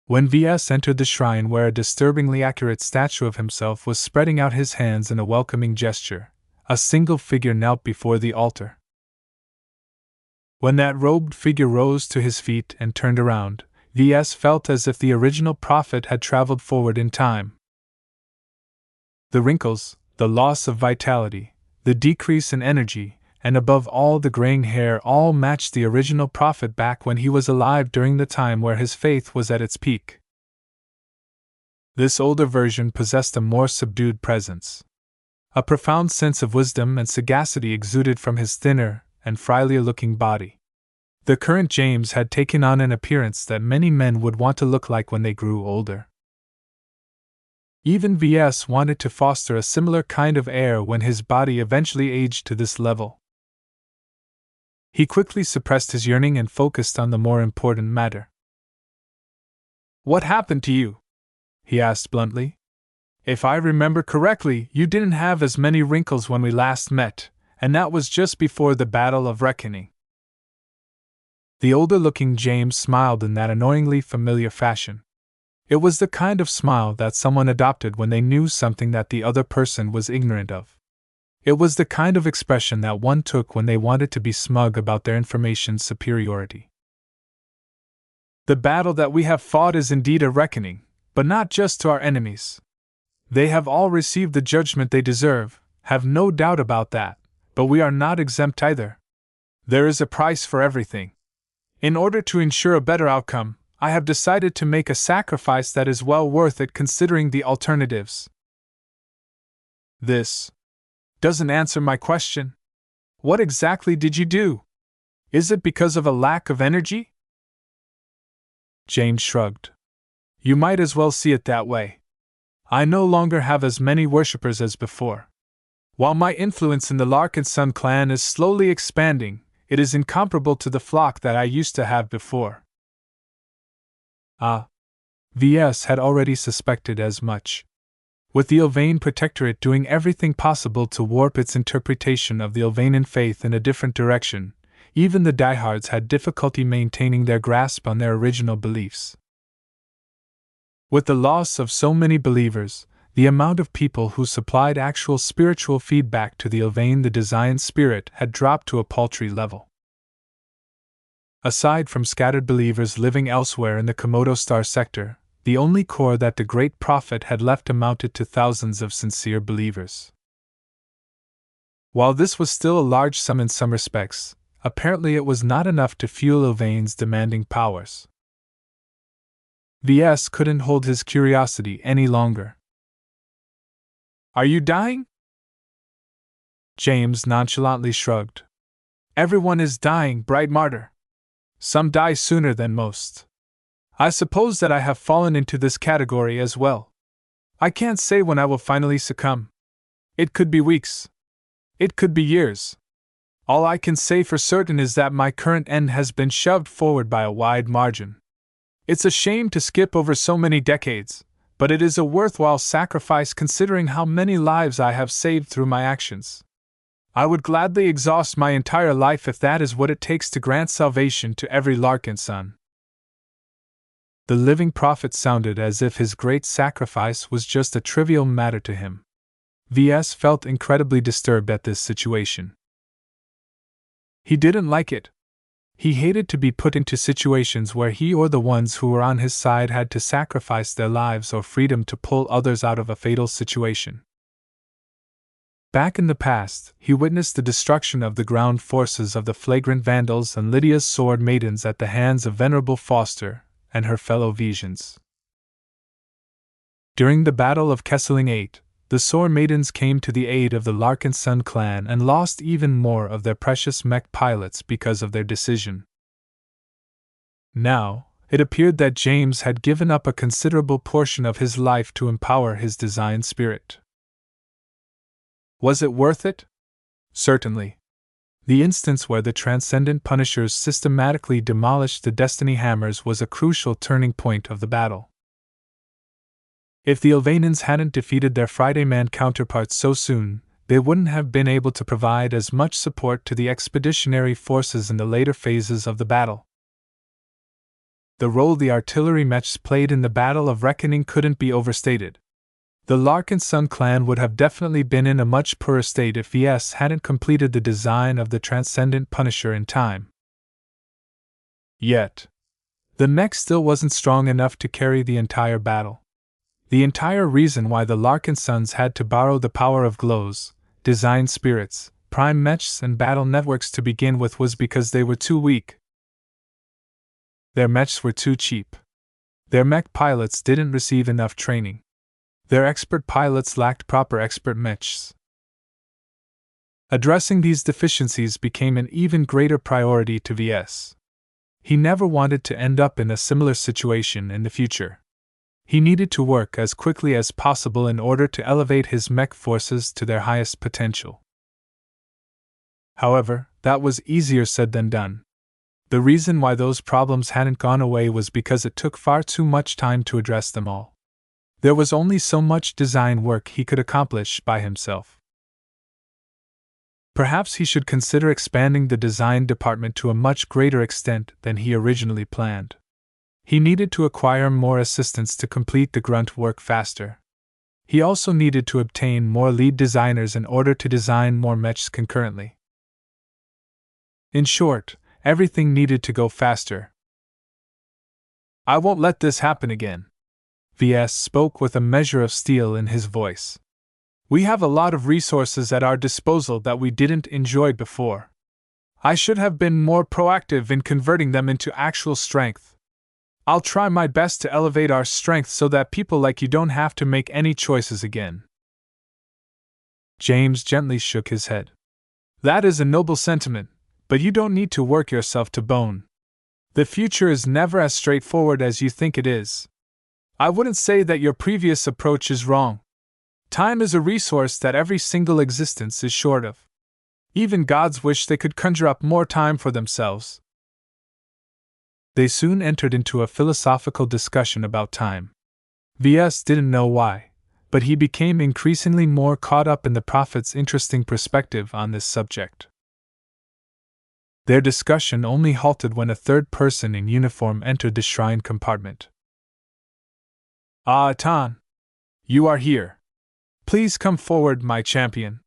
When Ves entered the shrine where a disturbingly accurate statue of himself was spreading out his hands in a welcoming gesture, a single figure knelt before the altar. When that robed figure rose to his feet and turned around, Ves felt as if the original prophet had traveled forward in time. The wrinkles, the loss of vitality, the decrease in energy, and above all the graying hair all matched the original prophet back when he was alive during the time where his faith was at its peak. This older version possessed a more subdued presence. A profound sense of wisdom and sagacity exuded from his thinner and friar-looking body. The current James had taken on an appearance that many men would want to look like when they grew older. Even Ves wanted to foster a similar kind of air when his body eventually aged to this level. He quickly suppressed his yearning and focused on the more important matter. "What happened to you?" he asked bluntly. "If I remember correctly, you didn't have as many wrinkles when we last met, and that was just before the Battle of Reckoning." The older-looking James smiled in that annoyingly familiar fashion. It was the kind of smile that someone adopted when they knew something that the other person was ignorant of. It was the kind of expression that one took when they wanted to be smug about their information superiority. "The battle that we have fought is indeed a reckoning, but not just to our enemies. They have all received the judgment they deserve, have no doubt about that, but we are not exempt either. There is a price for everything. In order to ensure a better outcome, I have decided to make a sacrifice that is well worth it considering the alternatives." "This doesn't answer my question. What exactly did you do? Is it because of a lack of energy?" James shrugged. "You might as well see it that way. I no longer have as many worshippers as before. While my influence in the Larkinson clan is slowly expanding, it is incomparable to the flock that I used to have before." Ah! Ves had already suspected as much. With the Ilvain Protectorate doing everything possible to warp its interpretation of the Ilvanian faith in a different direction, even the diehards had difficulty maintaining their grasp on their original beliefs. With the loss of so many believers, the amount of people who supplied actual spiritual feedback to the Ilvain the Design Spirit had dropped to a paltry level. Aside from scattered believers living elsewhere in the Komodo Star sector, the only core that the great prophet had left amounted to thousands of sincere believers. While this was still a large sum in some respects, apparently it was not enough to fuel Ilvain's demanding powers. Ves couldn't hold his curiosity any longer. Are you dying? James nonchalantly shrugged. Everyone is dying, bright martyr. Some die sooner than most. I suppose that I have fallen into this category as well. I can't say when I will finally succumb. It could be weeks. It could be years. All I can say for certain is that my current end has been shoved forward by a wide margin. It's a shame to skip over so many decades, but it is a worthwhile sacrifice considering how many lives I have saved through my actions. I would gladly exhaust my entire life if that is what it takes to grant salvation to every Larkinson. The living prophet sounded as if his great sacrifice was just a trivial matter to him. Ves felt incredibly disturbed at this situation. He didn't like it. He hated to be put into situations where he or the ones who were on his side had to sacrifice their lives or freedom to pull others out of a fatal situation. Back in the past, he witnessed the destruction of the ground forces of the flagrant Vandals and Lydia's sword maidens at the hands of Venerable Foster and her fellow Vesians. During the Battle of Kesseling 8, the sword maidens came to the aid of the Larkinson clan and lost even more of their precious mech pilots because of their decision. Now, it appeared that James had given up a considerable portion of his life to empower his design spirit. Was it worth it? Certainly. The instance where the Transcendent Punishers systematically demolished the Destiny Hammers was a crucial turning point of the battle. If the Ilvanans hadn't defeated their Friday Man counterparts so soon, they wouldn't have been able to provide as much support to the expeditionary forces in the later phases of the battle. The role the artillery mechs played in the Battle of Reckoning couldn't be overstated. The Larkinson clan would have definitely been in a much poorer state if Ves hadn't completed the design of the Transcendent Punisher in time. Yet, the mech still wasn't strong enough to carry the entire battle. The entire reason why the Larkinsons had to borrow the power of glows, design spirits, prime mechs and battle networks to begin with was because they were too weak. Their mechs were too cheap. Their mech pilots didn't receive enough training. Their expert pilots lacked proper expert mechs. Addressing these deficiencies became an even greater priority to Ves. He never wanted to end up in a similar situation in the future. He needed to work as quickly as possible in order to elevate his mech forces to their highest potential. However, that was easier said than done. The reason why those problems hadn't gone away was because it took far too much time to address them all. There was only so much design work he could accomplish by himself. Perhaps he should consider expanding the design department to a much greater extent than he originally planned. He needed to acquire more assistants to complete the grunt work faster. He also needed to obtain more lead designers in order to design more mechs concurrently. In short, everything needed to go faster. I won't let this happen again. Ves spoke with a measure of steel in his voice. We have a lot of resources at our disposal that we didn't enjoy before. I should have been more proactive in converting them into actual strength. I'll try my best to elevate our strength so that people like you don't have to make any choices again. James gently shook his head. That is a noble sentiment, but you don't need to work yourself to bone. The future is never as straightforward as you think it is. I wouldn't say that your previous approach is wrong. Time is a resource that every single existence is short of. Even gods wish they could conjure up more time for themselves. They soon entered into a philosophical discussion about time. Ves didn't know why, but he became increasingly more caught up in the prophet's interesting perspective on this subject. Their discussion only halted when a third person in uniform entered the shrine compartment. Ah, Tan! You are here. Please come forward, my champion.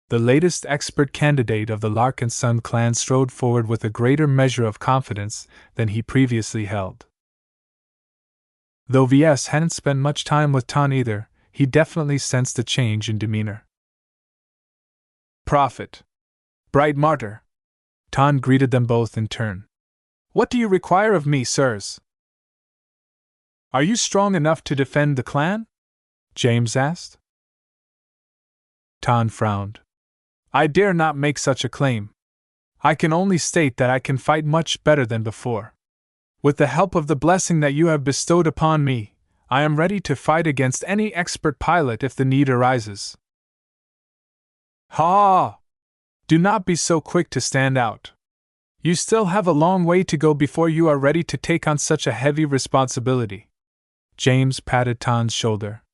The latest expert candidate of the Larkinson clan strode forward with a greater measure of confidence than he previously held. Though Ves hadn't spent much time with Tan either, he definitely sensed a change in demeanor. Prophet! Bright martyr! Tan greeted them both in turn. What do you require of me, sirs? Are you strong enough to defend the clan? James asked. Tan frowned. I dare not make such a claim. I can only state that I can fight much better than before. With the help of the blessing that you have bestowed upon me, I am ready to fight against any expert pilot if the need arises. Ha! Do not be so quick to stand out. You still have a long way to go before you are ready to take on such a heavy responsibility. James patted Tan's shoulder.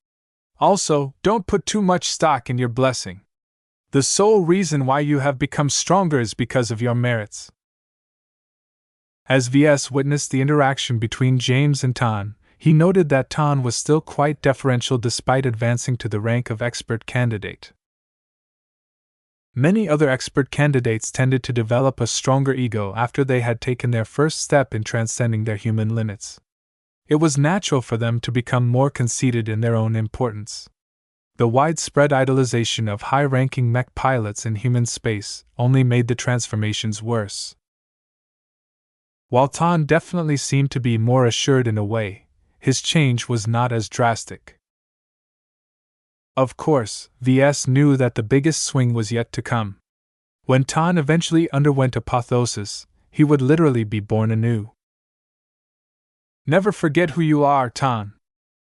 Also, don't put too much stock in your blessing. The sole reason why you have become stronger is because of your merits. As Ves witnessed the interaction between James and Tan, he noted that Tan was still quite deferential despite advancing to the rank of expert candidate. Many other expert candidates tended to develop a stronger ego after they had taken their first step in transcending their human limits. It was natural for them to become more conceited in their own importance. The widespread idolization of high-ranking mech pilots in human space only made the transformations worse. While Tan definitely seemed to be more assured in a way, his change was not as drastic. Of course, Ves knew that the biggest swing was yet to come. When Tan eventually underwent apotheosis, he would literally be born anew. Never forget who you are, Tan.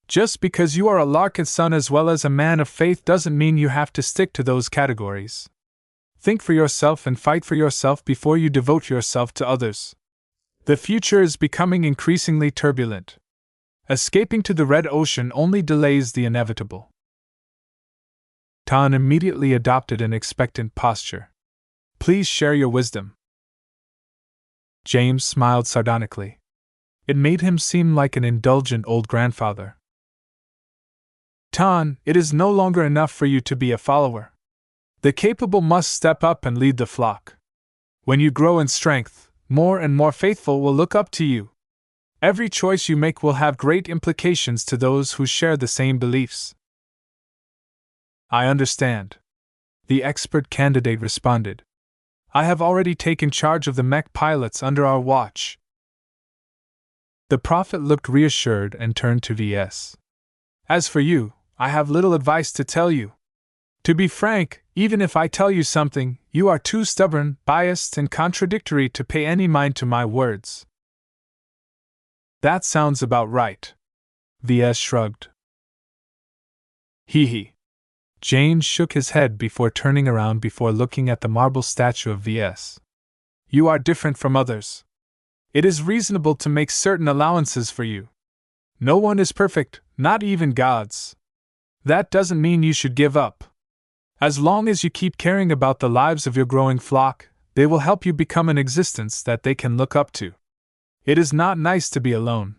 Just because you are a Larkinson as well as a man of faith doesn't mean you have to stick to those categories. Think for yourself and fight for yourself before you devote yourself to others. The future is becoming increasingly turbulent. Escaping to the Red Ocean only delays the inevitable. Tan immediately adopted an expectant posture. Please share your wisdom. James smiled sardonically. It made him seem like an indulgent old grandfather. Tan, it is no longer enough for you to be a follower. The capable must step up and lead the flock. When you grow in strength, more and more faithful will look up to you. Every choice you make will have great implications to those who share the same beliefs. I understand. The expert candidate responded. I have already taken charge of the mech pilots under our watch. The prophet looked reassured and turned to Ves. As for you, I have little advice to tell you. To be frank, even if I tell you something, you are too stubborn, biased, and contradictory to pay any mind to my words. That sounds about right. Ves shrugged. Hee. James shook his head before turning around before looking at the marble statue of Ves. You are different from others. It is reasonable to make certain allowances for you. No one is perfect, not even gods. That doesn't mean you should give up. As long as you keep caring about the lives of your growing flock, they will help you become an existence that they can look up to. It is not nice to be alone.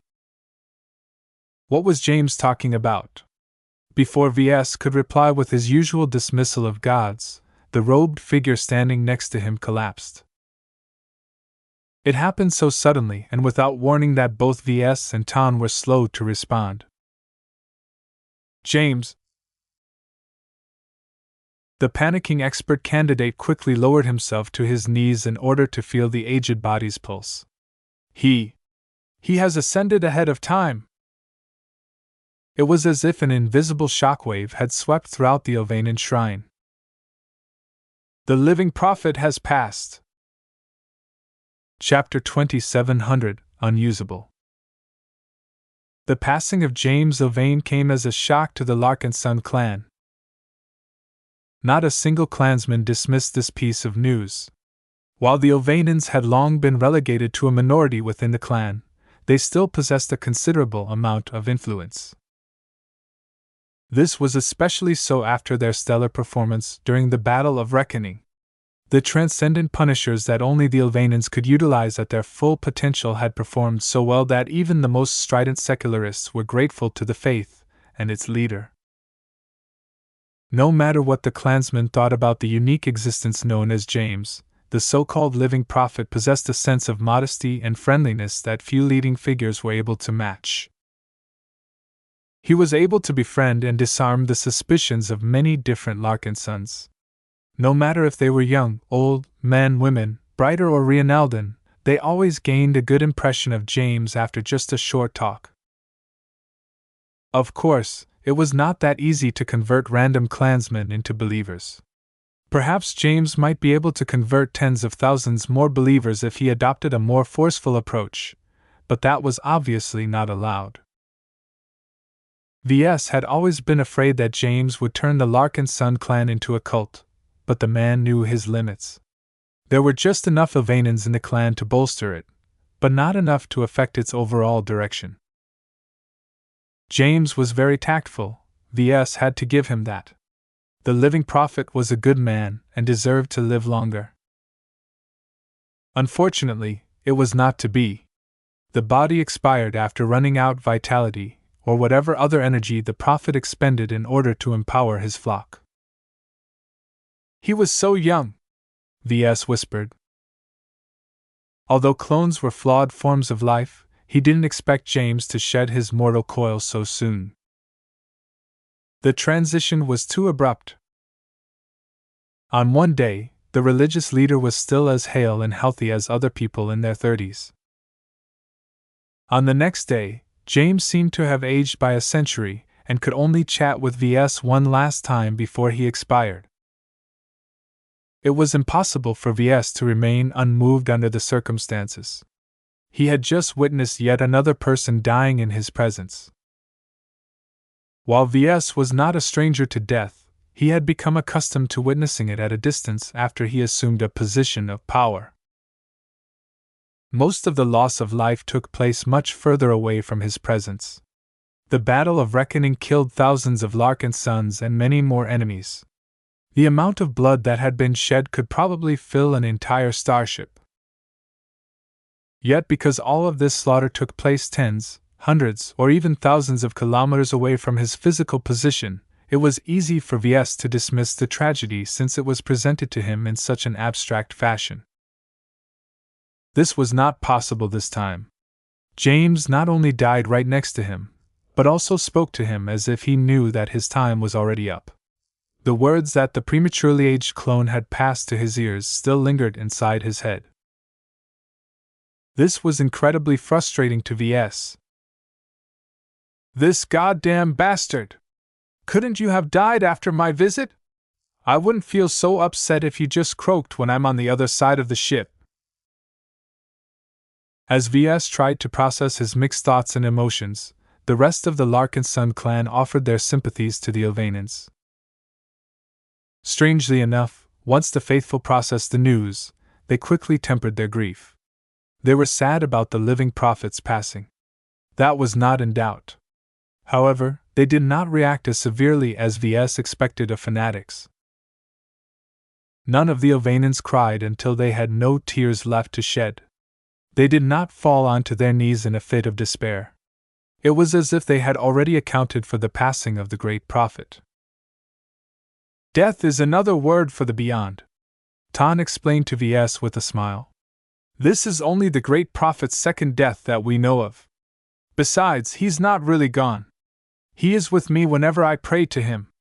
What was James talking about? Before Ves could reply with his usual dismissal of gods, the robed figure standing next to him collapsed. It happened so suddenly and without warning that both Ves and Tan were slow to respond. James! The panicking expert candidate quickly lowered himself to his knees in order to feel the aged body's pulse. He has ascended ahead of time. It was as if an invisible shockwave had swept throughout the Ovanan shrine. The living prophet has passed. Chapter 2700, Unusable. The passing of James Ovane came as a shock to the Larkinson clan. Not a single clansman dismissed this piece of news. While the Ovanans had long been relegated to a minority within the clan, they still possessed a considerable amount of influence. This was especially so after their stellar performance during the Battle of Reckoning. The transcendent punishers that only the Ovanans could utilize at their full potential had performed so well that even the most strident secularists were grateful to the faith and its leader. No matter what the clansmen thought about the unique existence known as James, the so-called living prophet possessed a sense of modesty and friendliness that few leading figures were able to match. He was able to befriend and disarm the suspicions of many different Larkinsons. No matter if they were young, old, men, women, brighter or Reinaldan, they always gained a good impression of James after just a short talk. Of course, it was not that easy to convert random clansmen into believers. Perhaps James might be able to convert tens of thousands more believers if he adopted a more forceful approach, but that was obviously not allowed. Ves had always been afraid that James would turn the Larkinson clan into a cult, but the man knew his limits. There were just enough Ilvanans in the clan to bolster it, but not enough to affect its overall direction. James was very tactful, Ves had to give him that. The living prophet was a good man and deserved to live longer. Unfortunately, it was not to be. The body expired after running out vitality, or whatever other energy the prophet expended in order to empower his flock. He was so young, Ves whispered. Although clones were flawed forms of life, he didn't expect James to shed his mortal coil so soon. The transition was too abrupt. On one day, the religious leader was still as hale and healthy as other people in their 30s. On the next day, James seemed to have aged by a century and could only chat with Ves one last time before he expired. It was impossible for Ves to remain unmoved under the circumstances. He had just witnessed yet another person dying in his presence. While Ves was not a stranger to death, he had become accustomed to witnessing it at a distance after he assumed a position of power. Most of the loss of life took place much further away from his presence. The Battle of Reckoning killed thousands of Larkinsons and many more enemies. The amount of blood that had been shed could probably fill an entire starship. Yet because all of this slaughter took place tens, hundreds, or even thousands of kilometers away from his physical position, it was easy for Ves to dismiss the tragedy since it was presented to him in such an abstract fashion. This was not possible this time. James not only died right next to him, but also spoke to him as if he knew that his time was already up. The words that the prematurely aged clone had passed to his ears still lingered inside his head. This was incredibly frustrating to Ves. "This goddamn bastard! Couldn't you have died after my visit? I wouldn't feel so upset if you just croaked when I'm on the other side of the ship." As Ves tried to process his mixed thoughts and emotions, the rest of the Larkinson clan offered their sympathies to the Ilvanans. Strangely enough, once the faithful processed the news, they quickly tempered their grief. They were sad about the living prophet's passing. That was not in doubt. However, they did not react as severely as Ves expected of fanatics. None of the Ilvanans cried until they had no tears left to shed. They did not fall onto their knees in a fit of despair. It was as if they had already accounted for the passing of the great prophet. "Death is another word for the beyond," Tan explained to Ves with a smile. "This is only the great prophet's second death that we know of. Besides, he's not really gone. He is with me whenever I pray to him.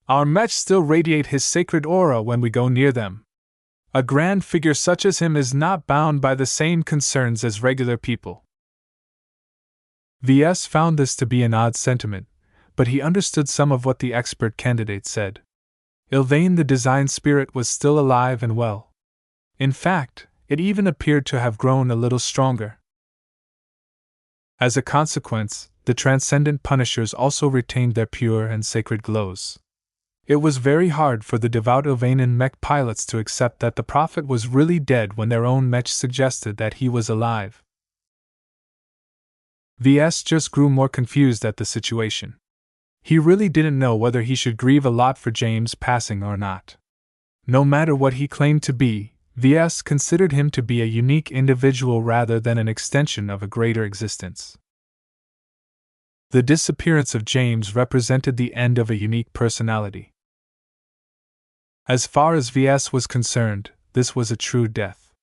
Our mechs still radiate his sacred aura when we go near them. A grand figure such as him is not bound by the same concerns as regular people." Ves found this to be an odd sentiment, but he understood some of what the expert candidate said. Ilvain the design spirit was still alive and well. In fact, it even appeared to have grown a little stronger. As a consequence, the transcendent punishers also retained their pure and sacred glows. It was very hard for the devout Ilvanan mech pilots to accept that the prophet was really dead when their own mech suggested that he was alive. Ves just grew more confused at the situation. He really didn't know whether he should grieve a lot for James' passing or not. No matter what he claimed to be, Ves considered him to be a unique individual rather than an extension of a greater existence. The disappearance of James represented the end of a unique personality. As far as Ves was concerned, this was a true death.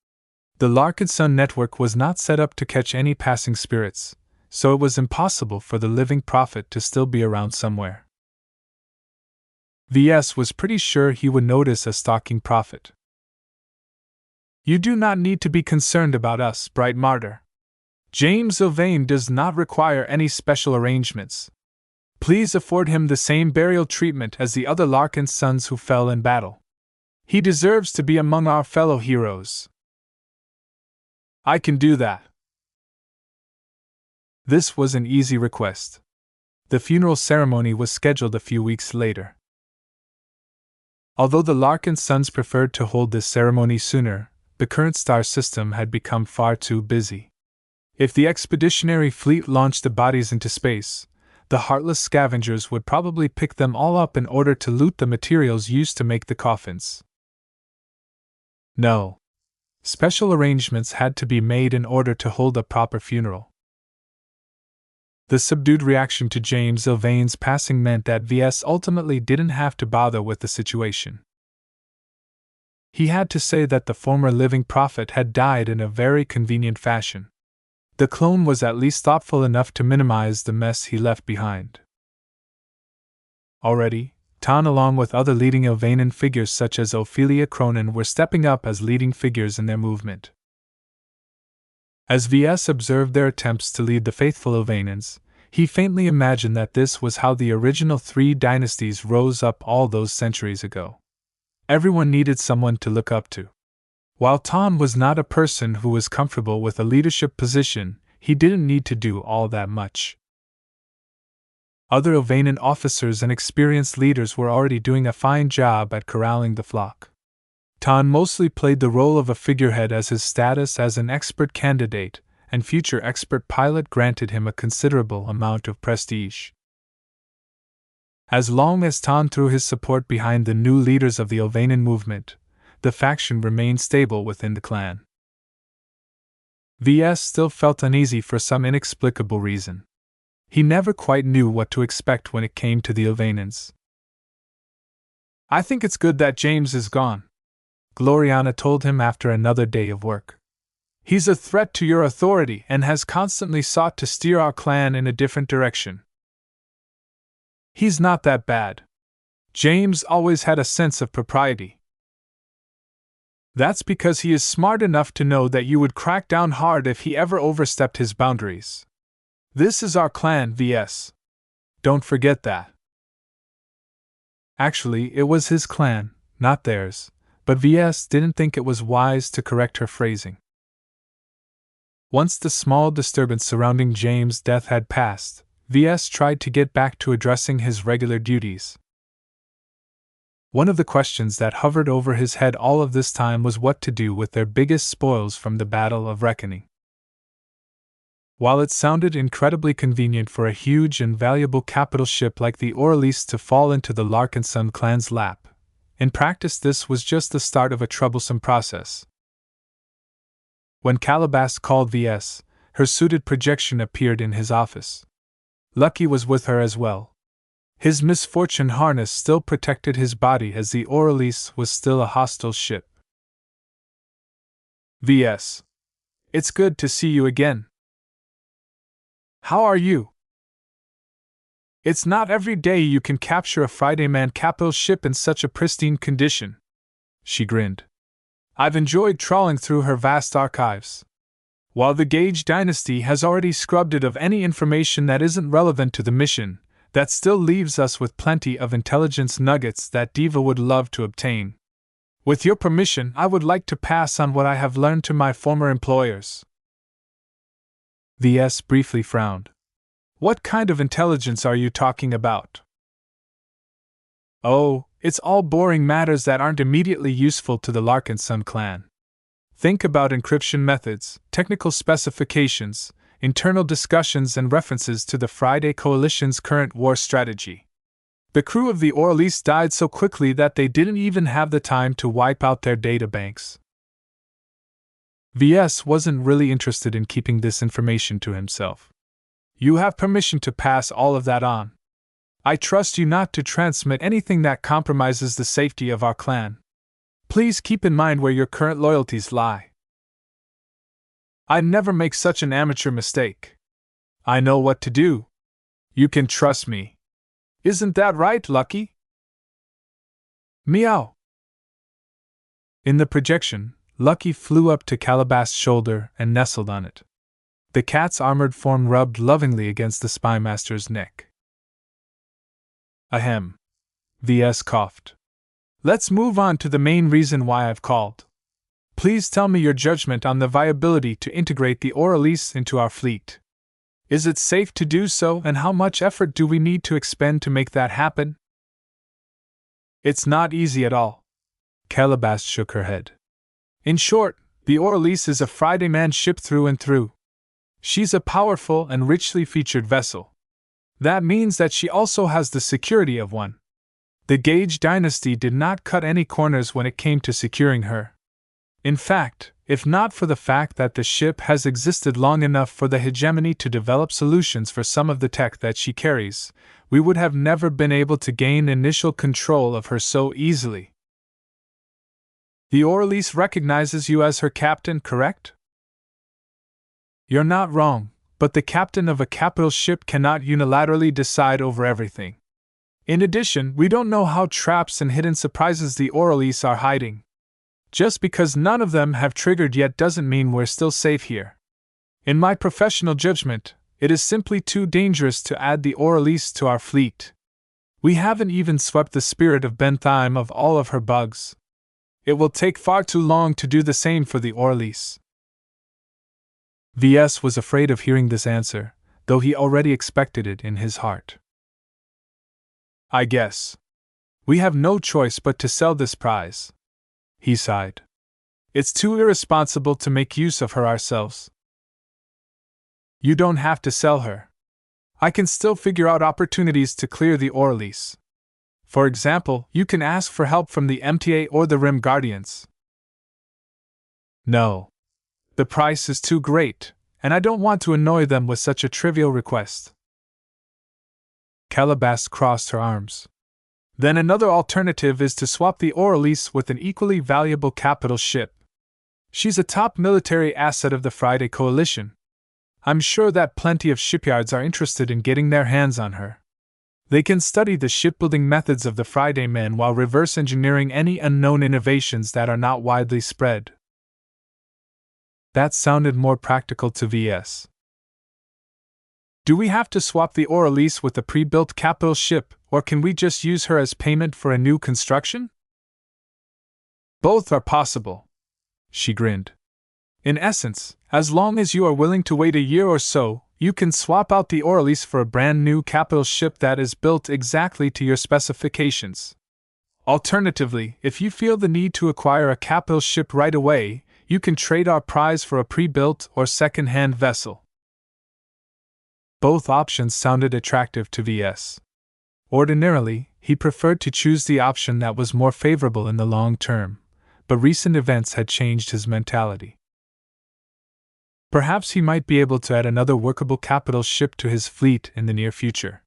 The Larkinson network was not set up to catch any passing spirits, so it was impossible for the living prophet to still be around somewhere. Ves was pretty sure he would notice a stalking prophet. "You do not need to be concerned about us, bright martyr. James Ilvain does not require any special arrangements. Please afford him the same burial treatment as the other Larkin sons who fell in battle. He deserves to be among our fellow heroes. I can do that. This was an easy request. The funeral ceremony was scheduled a few weeks later. Although the Larkin sons preferred to hold this ceremony sooner, the current star system had become far too busy. If the expeditionary fleet launched the bodies into space, the heartless scavengers would probably pick them all up in order to loot the materials used to make the coffins. No. Special arrangements had to be made in order to hold a proper funeral. The subdued reaction to James Ilvain's passing meant that Ves ultimately didn't have to bother with the situation. He had to say that the former living prophet had died in a very convenient fashion. The clone was at least thoughtful enough to minimize the mess he left behind. Already, Tan, along with other leading Ilvanian figures such as Ophelia Cronin, were stepping up as leading figures in their movement. As Ves observed their attempts to lead the faithful Ilvanians, he faintly imagined that this was how the original 3 dynasties rose up all those centuries ago. Everyone needed someone to look up to. While Tan was not a person who was comfortable with a leadership position, he didn't need to do all that much. Other Ilvanian officers and experienced leaders were already doing a fine job at corralling the flock. Tan mostly played the role of a figurehead as his status as an expert candidate and future expert pilot granted him a considerable amount of prestige. As long as Tan threw his support behind the new leaders of the Ilvanian movement, the faction remained stable within the clan. Ves still felt uneasy for some inexplicable reason. He never quite knew what to expect when it came to the Ilvanians. I think it's good that James is gone, Gloriana told him after another day of work. He's a threat to your authority and has constantly sought to steer our clan in a different direction. He's not that bad. James always had a sense of propriety. That's because he is smart enough to know that you would crack down hard if he ever overstepped his boundaries. This is our clan, Ves. Don't forget that. Actually, it was his clan, not theirs, but Ves didn't think it was wise to correct her phrasing. Once the small disturbance surrounding James' death had passed, Ves tried to get back to addressing his regular duties. One of the questions that hovered over his head all of this time was what to do with their biggest spoils from the Battle of Reckoning. While it sounded incredibly convenient for a huge and valuable capital ship like the Orleans to fall into the Larkinson clan's lap, in practice this was just the start of a troublesome process. When Calabash called Ves, her suited projection appeared in his office. Lucky was with her as well. His misfortune harness still protected his body as the Orleans was still a hostile ship. Ves. It's good to see you again. How are you? It's not every day you can capture a Friday-man capital ship in such a pristine condition. She grinned. I've enjoyed trawling through her vast archives. While the Gage dynasty has already scrubbed it of any information that isn't relevant to the mission, that still leaves us with plenty of intelligence nuggets that Diva would love to obtain. With your permission, I would like to pass on what I have learned to my former employers. Ves briefly frowned. What kind of intelligence are you talking about? Oh, it's all boring matters that aren't immediately useful to the Larkinson clan. Think about encryption methods, technical specifications, internal discussions and references to the Friday Coalition's current war strategy. The crew of the Orleans died so quickly that they didn't even have the time to wipe out their databanks. Ves wasn't really interested in keeping this information to himself. You have permission to pass all of that on. I trust you not to transmit anything that compromises the safety of our clan. Please keep in mind where your current loyalties lie. I'd never make such an amateur mistake. I know what to do. You can trust me. Isn't that right, Lucky? Meow. In the projection, Lucky flew up to Calabash's shoulder and nestled on it. The cat's armored form rubbed lovingly against the spymaster's neck. Ahem. Ves coughed. Let's move on to the main reason why I've called. Please tell me your judgment on the viability to integrate the Aurelice into our fleet. Is it safe to do so, and how much effort do we need to expend to make that happen? It's not easy at all. Calebasse shook her head. In short, the Aurelice is a Friday man ship through and through. She's a powerful and richly featured vessel. That means that she also has the security of one. The Gage dynasty did not cut any corners when it came to securing her. In fact, if not for the fact that the ship has existed long enough for the hegemony to develop solutions for some of the tech that she carries, we would have never been able to gain initial control of her so easily. The Aurelice recognizes you as her captain, correct? You're not wrong, but the captain of a capital ship cannot unilaterally decide over everything. In addition, we don't know how traps and hidden surprises the Aurelice are hiding. Just because none of them have triggered yet doesn't mean we're still safe here. In my professional judgment, it is simply too dangerous to add the Aurelice to our fleet. We haven't even swept the spirit of Bentham of all of her bugs. It will take far too long to do the same for the Aurelice. Ves was afraid of hearing this answer, though he already expected it in his heart. I guess we have no choice but to sell this prize. He sighed. It's too irresponsible to make use of her ourselves. You don't have to sell her. I can still figure out opportunities to clear the Aurelice. For example, you can ask for help from the MTA or the Rim Guardians. No. The price is too great, and I don't want to annoy them with such a trivial request. Calebasse crossed her arms. Then another alternative is to swap the Aurelice with an equally valuable capital ship. She's a top military asset of the Friday Coalition. I'm sure that plenty of shipyards are interested in getting their hands on her. They can study the shipbuilding methods of the Friday men while reverse engineering any unknown innovations that are not widely spread. That sounded more practical to Ves. Do we have to swap the Aurelice with a pre-built capital ship, or can we just use her as payment for a new construction? Both are possible. She grinned. In essence, as long as you are willing to wait a year or so, you can swap out the Aurelice for a brand new capital ship that is built exactly to your specifications. Alternatively, if you feel the need to acquire a capital ship right away, you can trade our prize for a pre-built or second-hand vessel. Both options sounded attractive to Ves. Ordinarily, he preferred to choose the option that was more favorable in the long term, but recent events had changed his mentality. Perhaps he might be able to add another workable capital ship to his fleet in the near future.